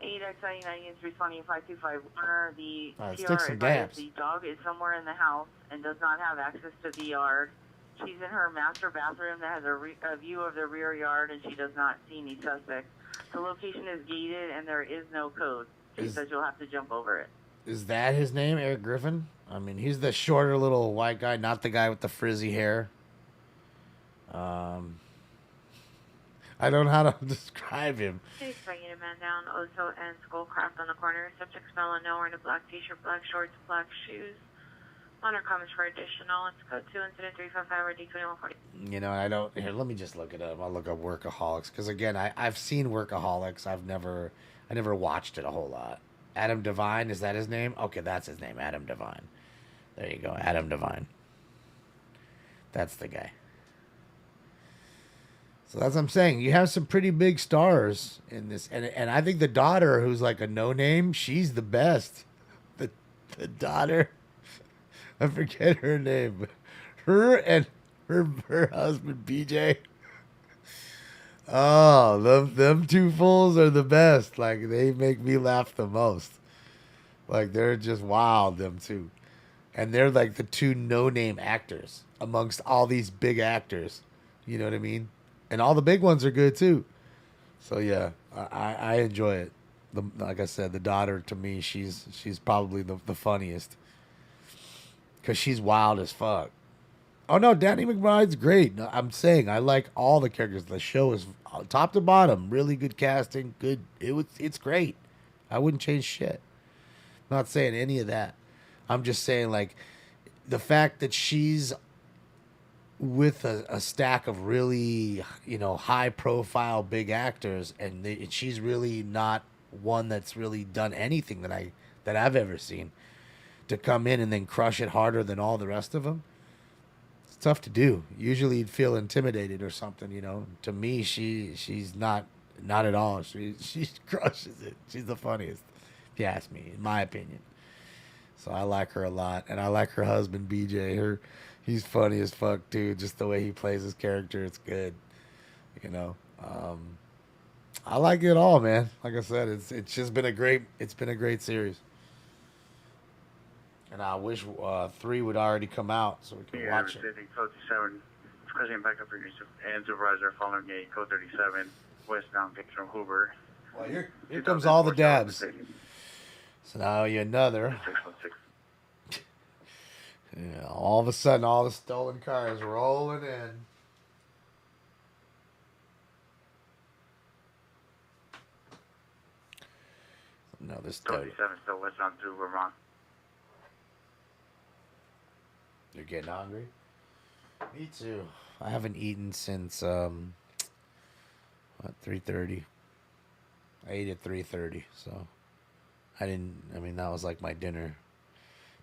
8X99 is responding 525 Warner. The sticks TR and advised gaps. the dog is somewhere in the house and does not have access to the yard. She's in her master bathroom that has a view of the rear yard, and she does not see any suspects. The location is gated, and there is no code. She says you'll have to jump over it. Is that his name, Eric Griffin? I mean, he's the shorter little white guy, not the guy with the frizzy hair. I don't know how to describe him. Please bringing a man down, Oso and Skullcraft on the corner. Subject smell unknown, in a black t-shirt, black shorts, black shoes. Honor comments for additional. It's code 2, incident 355 or D2140. You know, I don't. Here, let me just look it up. I'll look up Workaholics because again, I've seen Workaholics. I never watched it a whole lot. Adam Devine, is that his name? Okay, that's his name, Adam Devine. There you go, Adam Devine. That's the guy. So that's what I'm saying. You have some pretty big stars in this, and I think the daughter, who's like a no name, she's the best. The daughter, I forget her name, but her and her husband BJ. Oh, them 2 fools are the best. Like, they make me laugh the most. Like, they're just wild, them 2. And they're like the 2 no-name actors amongst all these big actors. You know what I mean? And all the big ones are good, too. So, yeah, I enjoy it. Like I said, the daughter, to me, she's probably the funniest. Because she's wild as fuck. Oh, no, Danny McBride's great. No, I'm saying I like all the characters. The show is top to bottom. Really good casting. Good. It's great. I wouldn't change shit. I'm not saying any of that. I'm just saying, like, the fact that she's with a stack of really, high-profile big actors, and she's really not one that's really done anything that I've ever seen, to come in and then crush it harder than all the rest of them. It's tough to do. Usually you'd feel intimidated or something, To me, she's not at all. She crushes it. She's the funniest, if you ask me, in my opinion. So I like her a lot, and I like her husband BJ. He's funny as fuck too. Just the way he plays his character, it's good. I like it all, man. Like I said, it's just been a great series. And I wish 3 would already come out so we could watch it. Code 37, President backup for and supervisor following a code 37, westbound picture from Hoover. Well, here comes all the dabs. So now you another. 616. Yeah, all of a sudden, all the stolen cars rolling in. No, this 37 still westbound through Vermont. You're getting hungry? Me too. I haven't eaten since 3:30. I ate at 3:30, so that was like my dinner.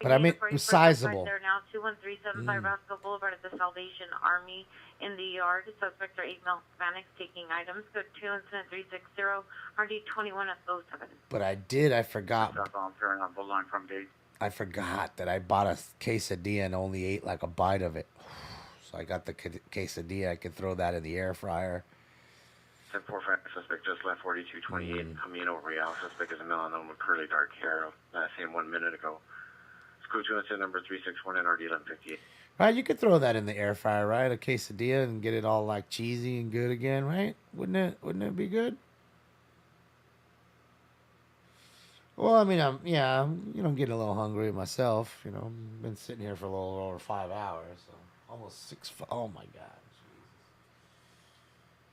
But I mean, it was sizable. They're now 21375 Roscoe Boulevard at the Salvation Army in the yard. Suspects are 8 Hispanics taking items. Code 2, incident 360, RD21 at 07. But I forgot. I forgot that I bought a quesadilla and only ate like a bite of it. So I got the quesadilla. I could throw that in the air fryer. 10-4 suspect just left 4228 Camino Real. Suspect is a male unknown with curly dark hair. Last seen 1 minute ago. School 2 incident number 361 NRD 1158. Right, you could throw that in the air fryer, right? A quesadilla and get it all like cheesy and good again, right? Wouldn't it be good? Well, I mean, I'm getting a little hungry myself. Been sitting here for a little over 5 hours, so almost 6. Oh my God, Jesus.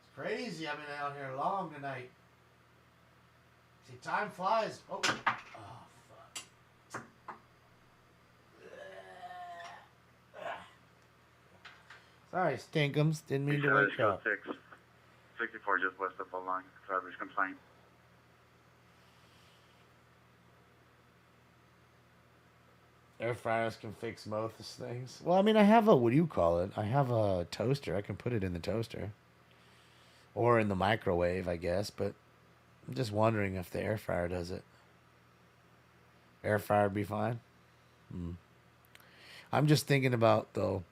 It's crazy. I've been out here long tonight. See, time flies. Oh, fuck. Sorry, Stinkums. Didn't mean to wake up. 64 just west of the line. Driver's complaint. Air fryers can fix most things. Well, I mean, I have a, what do you call it? I have a toaster. I can put it in the toaster. Or in the microwave, I guess. But I'm just wondering if the air fryer does it. Air fryer would be fine. I'm just thinking about, though,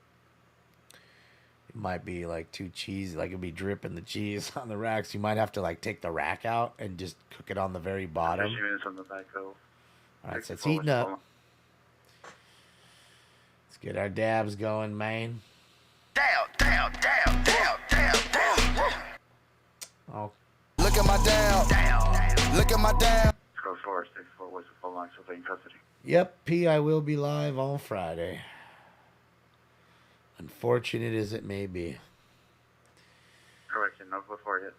it might be like too cheesy. Like it'd be dripping the cheese on the racks. You might have to like take the rack out and just cook it on the very bottom. 50 minutes on the back though. All right, so it's heating up. Let's get our dabs going, man. Down. Oh. Look at my down. Look at my down. Go 464 west of the line, so in custody. Yep, P, I will be live on Friday. Unfortunate as it may be. Correction, no before yet.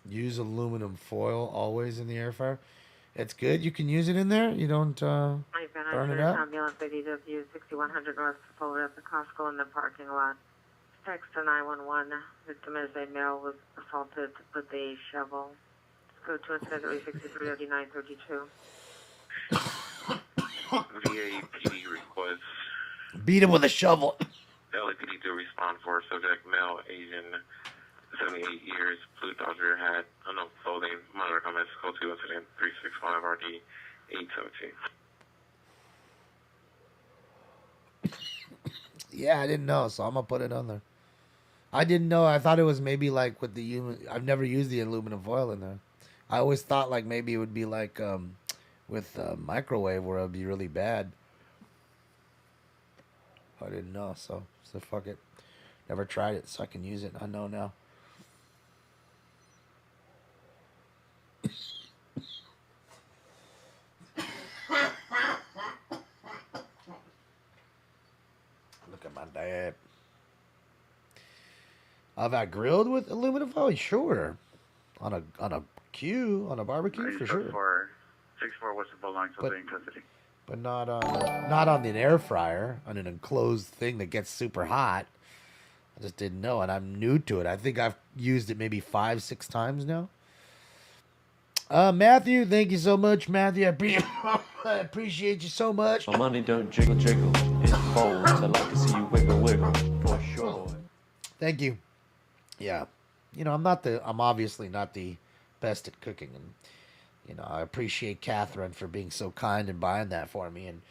Use aluminum foil always in the air fryer. It's good. You can use it in there. You don't burn it up. Ambulance ADW 6100 North Florida at the Costco in the parking lot. Text to 911. Victim is a male was assaulted with a shovel. Go to incident 363 3932. VA PD request. Beat him with a shovel. LAPD to respond for subject male, Asian, 78 years, blue Dodger hat, unknown clothing, monitor comments, code 2 incident 365 RD 817. Yeah, I didn't know, so I'm gonna put it on there. I didn't know. I thought it was maybe like with the human. I've never used the aluminum foil in there. I always thought like maybe it would be like with microwave where it would be really bad. I didn't know, so fuck it. Never tried it, so I can use it. I know now. Look at my dad. Have I grilled with aluminum foil? Sure. On a barbecue for sure. 64 west of the line, so in custody. But not on an air fryer, on an enclosed thing that gets super hot. I just didn't know, and I'm new to it. I think I've used it maybe 5-6 times now. Matthew, thank you so much, Matthew. I appreciate you so much. My money don't jiggle. It folds. I like to see you wiggle for sure. Thank you. Yeah, I'm obviously not the best at cooking, and I appreciate Catherine for being so kind and buying that for me. And,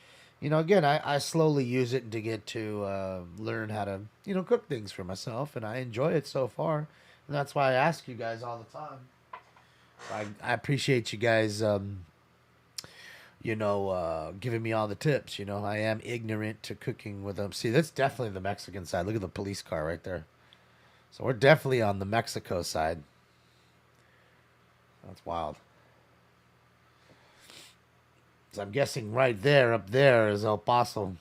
again, I slowly use it to get to learn how to, cook things for myself. And I enjoy it so far. And that's why I ask you guys all the time. I appreciate you guys, giving me all the tips. I am ignorant to cooking with them. See, that's definitely the Mexican side. Look at the police car right there. So we're definitely on the Mexico side. That's wild. So I'm guessing right there, up there, is El Paso.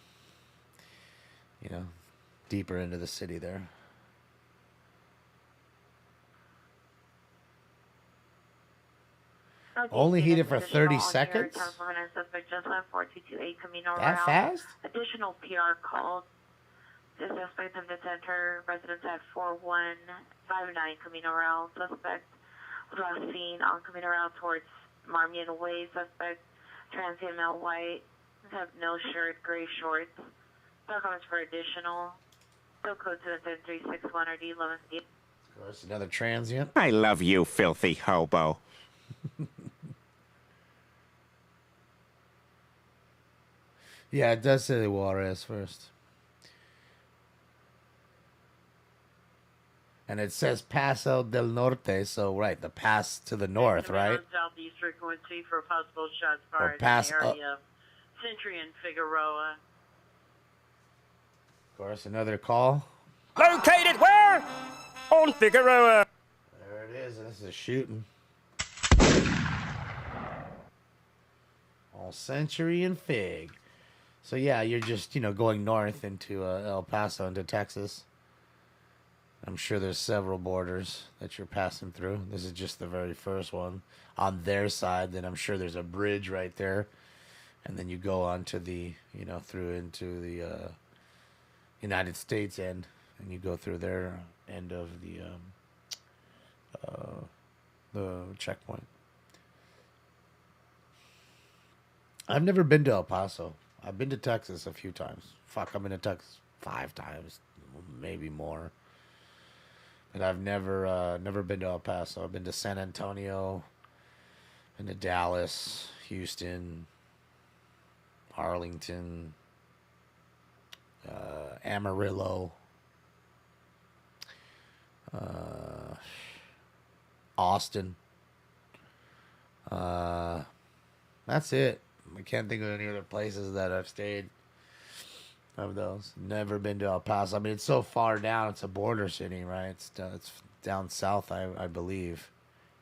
Deeper into the city there. Only heat it for 30 seconds? That fast? Additional PR called. The suspect of the center, residents at 4159 Camino Real. Suspect was last seen on Camino Real towards Marmion Way. Suspect, transient male white, have no shirt, gray shorts. No comments for additional. Still code to the 361 or D11. Of course, another transient. I love you, filthy hobo. Yeah, it does say Juarez first. And it says Paso del Norte, so right, the pass to the north, right? Southeast frequency for possible shots Or fired pass in the area of Century and Figueroa. Of course, another call. Located where? On Figueroa. There it is. This is a shooting. All Century and Fig. So yeah, you're just, going north into El Paso, into Texas. I'm sure there's several borders that you're passing through. This is just the very first one on their side. Then I'm sure there's a bridge right there. And then you go on to the, through into the United States end. And you go through their end of the checkpoint. I've never been to El Paso. I've been to Texas a few times. Fuck, I've been to Texas 5 times, maybe more. But I've never been to El Paso. I've been to San Antonio, been to Dallas, Houston, Arlington, Amarillo, Austin. That's it. I can't think of any other places that I've stayed of those. Never been to El Paso. I mean, it's so far down. It's a border city, right? It's down south, I believe.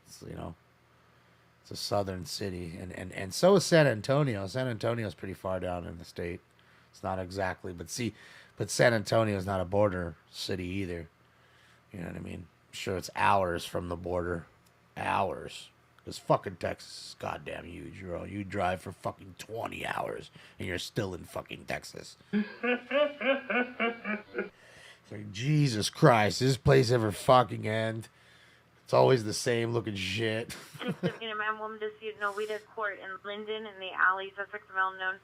It's, it's a southern city. And so is San Antonio. San Antonio is pretty far down in the state. It's not exactly, but San Antonio is not a border city either. You know what I mean? I'm sure it's hours from the border. Hours. Because fucking Texas is goddamn huge, bro. You drive for fucking 20 hours and you're still in fucking Texas. It's like, Jesus Christ, does this place ever fucking end? It's always the same looking shit. Man, woman deceased Novita Court in Linden in the alley. Suspect well known,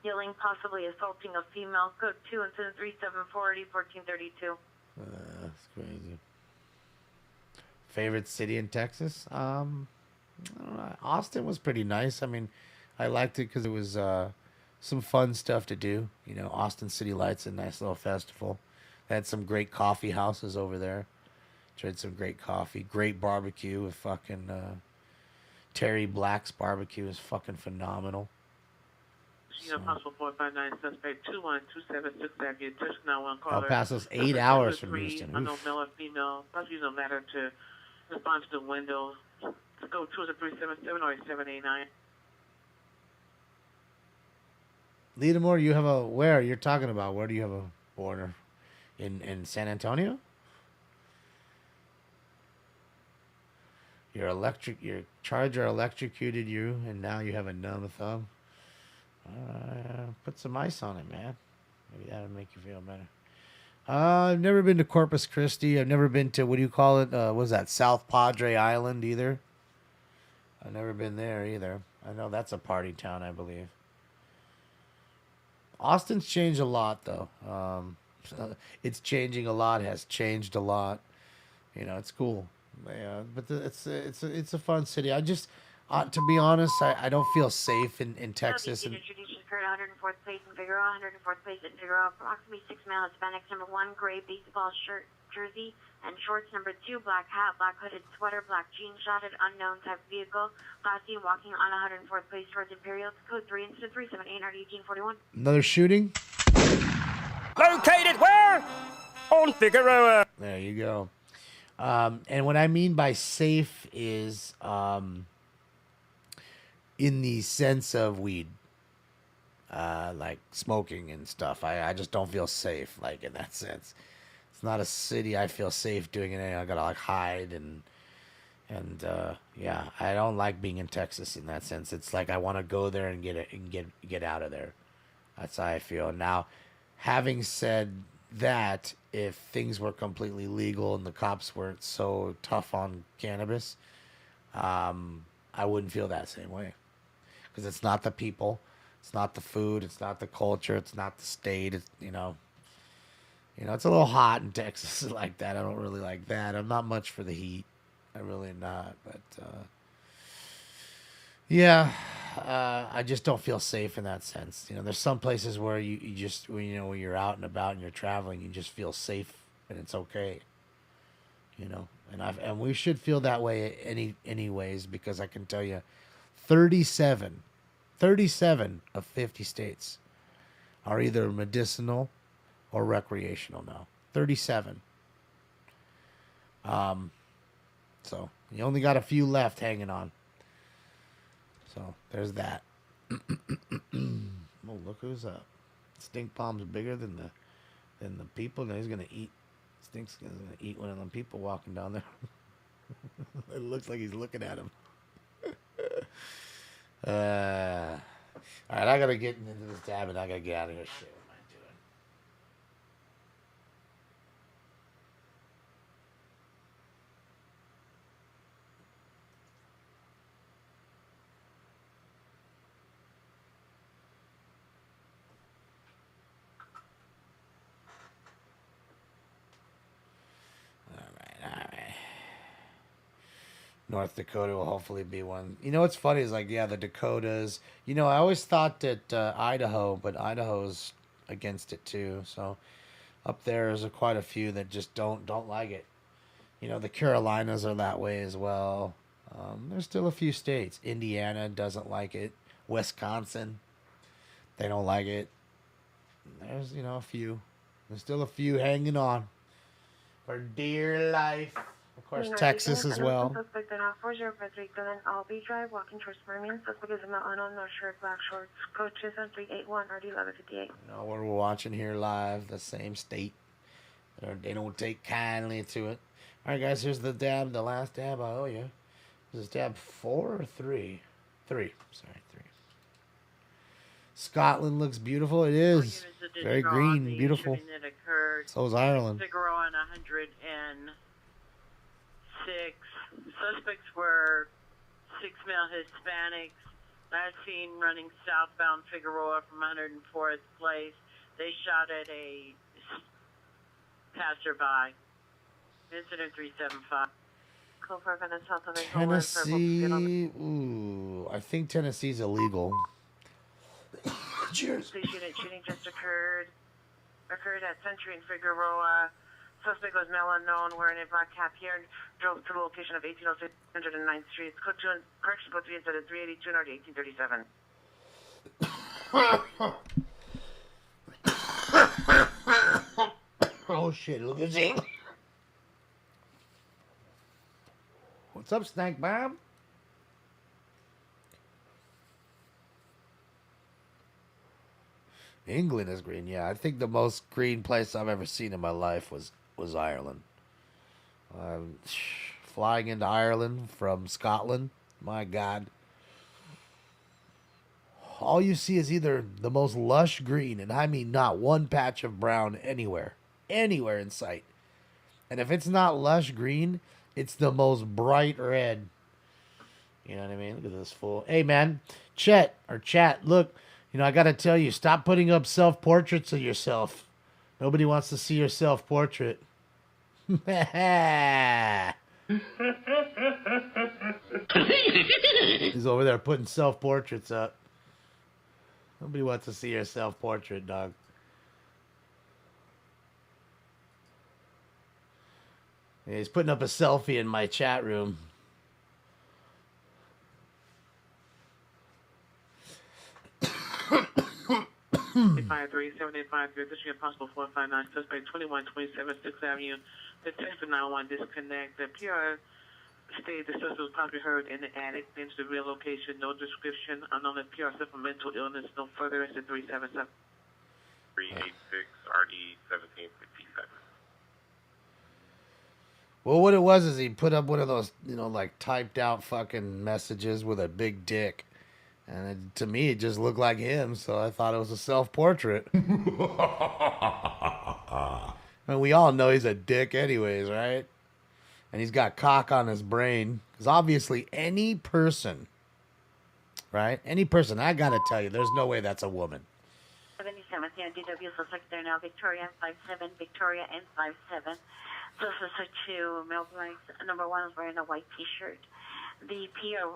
yelling, possibly assaulting a female. Code 2 and 374 1432. That's crazy. Favorite city in Texas? I don't know. Austin was pretty nice. I mean, I liked it because it was some fun stuff to do. Austin City Lights, a nice little festival. They had some great coffee houses over there. Tried some great coffee. Great barbecue with fucking Terry Black's barbecue is fucking phenomenal. Possible 459 suspect 21276 Avenue. Just now one caller. El Paso's 8 hours from Houston. Unknown male or female. Possibly using a ladder to respond to the window. Go 20377 or 789. Leadamore, you have a where? You're talking about where do you have a border? In San Antonio? Your charger electrocuted you, and now you have a numb thumb. Put some ice on it, man. Maybe that'll make you feel better. I've never been to Corpus Christi. I've never been to, what do you call it? What was that, South Padre Island either? I've never been there either. I know that's a party town, I believe. Austin's changed a lot, though. It's changing a lot. Has changed a lot. It's cool. Yeah, but it's a fun city. I just, to be honest, I don't feel safe in Texas. And Introduction occurred 104th place in Figueroa, 104th place in Figueroa. Approximately 6 male Hispanics. Number 1, gray baseball shirt, jersey, and shorts. Number 2, black hat, black hooded sweater, black jeans, shotted, unknown type vehicle. Last seen walking on 104th place towards Imperial. Code 3 and 378 1841. Another shooting. Located where? On Figueroa. There you go. And what I mean by safe is in the sense of weed, like smoking and stuff. I just don't feel safe, like, in that sense. It's not a city I feel safe doing anything. I gotta like hide and yeah, I don't like being in Texas in that sense. It's like I want to go there and get out of there. That's how I feel. Now, having said that, if things were completely legal and the cops weren't so tough on cannabis, I wouldn't feel that same way. Because it's not the people, it's not the food, it's not the culture, it's not the state. It's, it's a little hot in Texas like that. I don't really like that. I'm not much for the heat. I'm really not. But yeah, I just don't feel safe in that sense. There's some places where you just, when you're out and about and you're traveling, you just feel safe and it's okay. You know, and we should feel that way anyways, because I can tell you, 37 of 50 states are either medicinal or recreational now. 37. So you only got a few left hanging on. So there's that. Oh, look who's up. Stink Bomb's bigger than the people. Now he's gonna eat. Stink's gonna eat one of them people walking down there. It looks like he's looking at him. All right, I gotta get into this tab and I gotta get out of here. Shit. North Dakota will hopefully be one. You know what's funny is, like, yeah, the Dakotas. You know, I always thought that Idaho, but Idaho's against it too. So up there's quite a few that just don't like it. You know, the Carolinas are that way as well. There's still a few states. Indiana doesn't like it. Wisconsin, they don't like it. There's, you know, a few. There's still a few hanging on for dear life. Of course, Texas as well. Suspect in 4053 Glen Albee Drive, walking towards Permian. Suspect is in the unknown, no shirt, black shorts, code 27381, RD 1158. You know, we're watching here live, the same state. They don't take kindly to it. All right, guys, here's the dab, the last dab I owe you. Is this dab 4 or 3? 3. Sorry, 3. Scotland looks beautiful. It is. Very green, beautiful. So is Ireland. Figaro on 106. Suspects were 6 male Hispanics. Last seen running southbound Figueroa from 104th Place. They shot at a passerby. Incident 375. Tennessee. Ooh, I think Tennessee's illegal. Cheers. Police unit shooting just occurred at Century and Figueroa. Suspect was male unknown, wearing a black cap here, drove to the location of 1806 109th Street. Correction code 3 instead of 382 and 1837. Oh shit, look at this. What's up, Stank Bob? England is green, yeah. I think the most green place I've ever seen in my life was Ireland. Flying into Ireland from Scotland, my God. All you see is either the most lush green, and I mean not one patch of brown anywhere in sight. And if it's not lush green, it's the most bright red. You know what I mean? Look at this fool. Hey, man, chat, look. You know, I got to tell you, stop putting up self-portraits of yourself. Nobody wants to see your self-portrait. He's over there putting self-portraits up. Nobody wants to see your self-portrait, dog. Yeah, he's putting up a selfie in my chat room. 853, 7853, this is possible 459, suspect 2127 6th Avenue. The 10-911 disconnect. The PR stated the suspect was possibly heard in the attic. Into the real location, no description. Unknown if PR suffered mental illness, no further incident 377. 386 RD 1757. Well, what it was is he put up one of those, you know, like typed out fucking messages with a big dick. And to me, it just looked like him, so I thought it was a self-portrait. And we all know he's a dick anyways, right? And he's got cock on his brain. Because obviously any person, right? Any person, I gotta tell you, there's no way that's a woman. 77th, DW suspect there now, Victoria and 57, Victoria and 57. Suspects are 2 male blanks. Number 1 is wearing a white t-shirt. The PR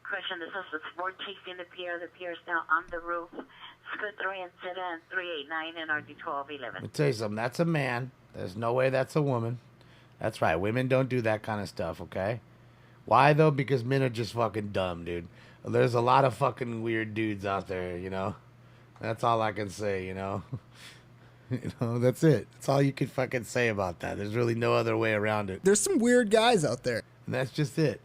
question, the suspects were chasing the PR. The PR is now on the roof. Scoot 3 and 389 and RD 1211. Let me tell you something. That's a man. There's no way that's a woman. That's right. Women don't do that kind of stuff, okay? Why, though? Because men are just fucking dumb, dude. There's a lot of fucking weird dudes out there, you know? That's all I can say, you know? You know, that's it. That's all you can fucking say about that. There's really no other way around it. There's some weird guys out there. And that's just it.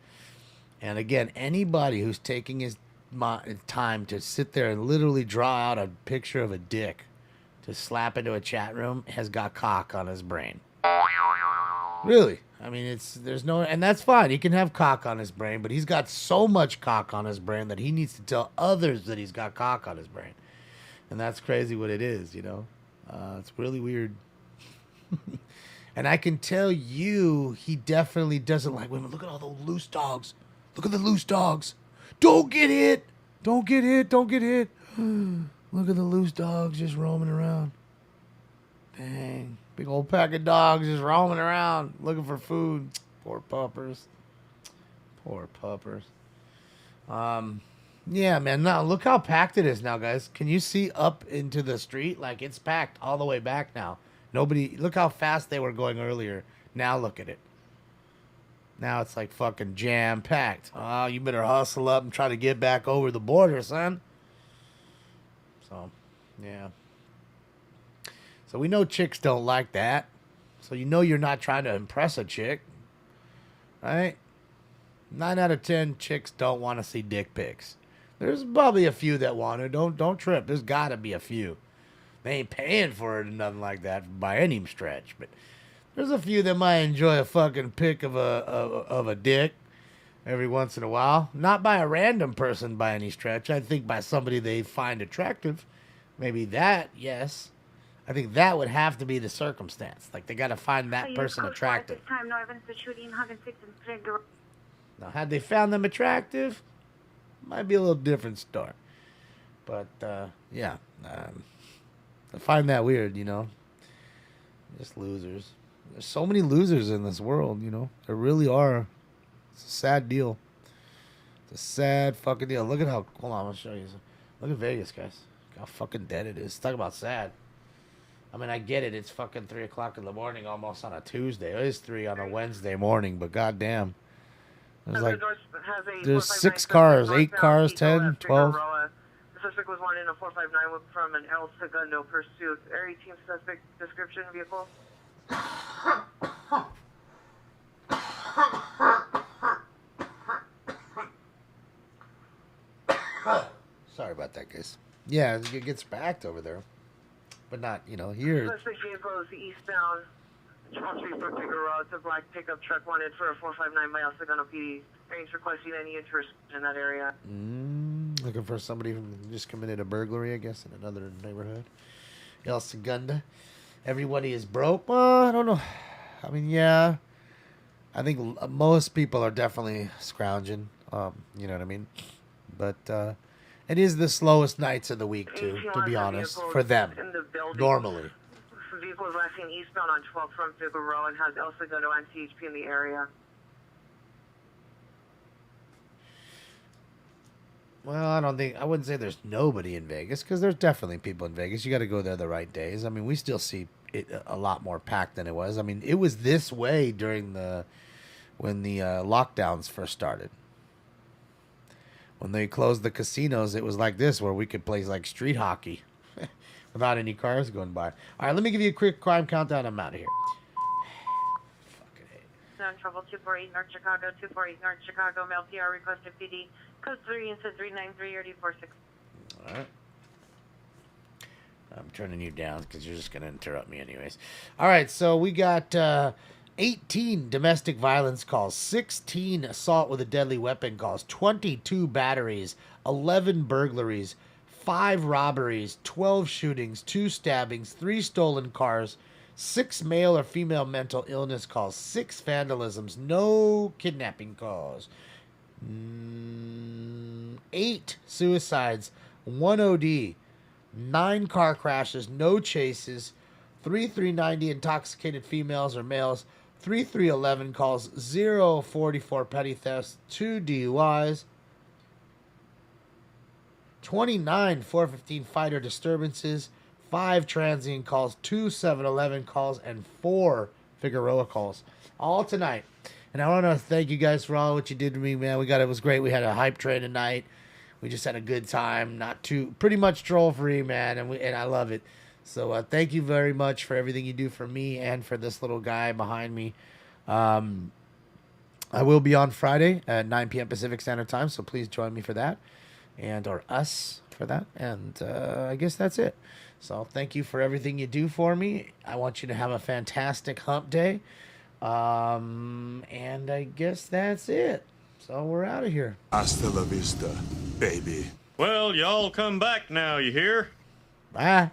And again, anybody who's taking his time to sit there and literally draw out a picture of a dick to slap into a chat room has got cock on his brain. Really. I mean, there's no, and that's fine. He can have cock on his brain, but he's got so much cock on his brain that he needs to tell others that he's got cock on his brain. And that's crazy what it is, you know? It's really weird. And I can tell you, he definitely doesn't like women. Look at all those loose dogs. Look at the loose dogs. Don't get hit. Don't get hit. Don't get hit. Look at the loose dogs just roaming around. Dang. Big old pack of dogs just roaming around looking for food. Poor puppers. Poor puppers. Yeah, man. Now, look how packed it is now, guys. Can you see up into the street? Like, it's packed all the way back now. Nobody, look how fast they were going earlier. Now look at it. Now it's like fucking jam-packed. Oh, you better hustle up and try to get back over the border, son. So, yeah. So we know chicks don't like that. So you know you're not trying to impress a chick. Right? 9 out of 10 chicks don't want to see dick pics. There's probably a few that want to. Don't trip. There's got to be a few. They ain't paying for it or nothing like that by any stretch. But there's a few that might enjoy a fucking pic of a dick every once in a while. Not by a random person by any stretch. I think by somebody they find attractive. Maybe that, yes. I think that would have to be the circumstance. Like, they got to find that person attractive. Now, had they found them attractive, might be a little different story. But, yeah. I find that weird, you know. Just losers. There's so many losers in this world, you know. There really are. It's a sad deal. It's a sad fucking deal. Look at how... Hold on, I'll show you. Look at Vegas, guys. Look how fucking dead it is. Talk about sad. I mean, I get it. It's fucking 3 o'clock in the morning almost on a Tuesday. It is 3 on a Wednesday morning, but goddamn. There's like... There's 6 cars, 8 cars, 10, 12... Suspect was wanted in a 459 from an El Segundo pursuit. Area team suspect description vehicle. Sorry about that, guys. Yeah, it gets backed over there. But not, you know, here. Suspect vehicle is eastbound. 1234 Figueroa. It's a black pickup truck wanted for a 459 by El Segundo PD. Range requesting any interest in that area. Looking for somebody who just committed a burglary, I guess, in another neighborhood. El Segundo. Everybody is broke? Well, I don't know. I mean, yeah. I think most people are definitely scrounging. You know what I mean? But it is the slowest nights of the week, too, to be honest, for them. Normally. Vehicle is last seen eastbound on 12 from Figueroa and has El Segundo and CHP in the area. Well, I wouldn't say there's nobody in Vegas, because there's definitely people in Vegas. You got to go there the right days. I mean, we still see it a lot more packed than it was. I mean, it was this way when the lockdowns first started. When they closed the casinos, it was like this, where we could play like street hockey without any cars going by. All right, let me give you a quick crime countdown. I'm out of here. On trouble 248 North Chicago, 248 North Chicago, mail PR requested PD, code 3 and 393 or D46. All right. I'm turning you down because you're just going to interrupt me anyways. All right, so we got 18 domestic violence calls, 16 assault with a deadly weapon calls, 22 batteries, 11 burglaries, 5 robberies, 12 shootings, 2 stabbings, 3 stolen cars, 6 male or female mental illness calls, 6 vandalisms, no kidnapping calls, 8 suicides, 1 OD, 9 car crashes, no chases, 3 390 intoxicated females or males, 3 311 calls, 0 44 petty thefts, 2 DUIs, 29 415 fighter disturbances, 5 transient calls, 2 711 calls, and 4 Figueroa calls. All tonight. And I want to thank you guys for all what you did to me, man. It was great. We had a hype train tonight. We just had a good time. Pretty much troll free, man. And I love it. So thank you very much for everything you do for me and for this little guy behind me. I will be on Friday at 9 p.m. Pacific Standard Time, so please join me for that, or us for that. And I guess that's it. So thank you for everything you do for me. I want you to have a fantastic hump day. And I guess that's it. So we're out of here. Hasta la vista, baby. Well, y'all come back now, you hear? Bye.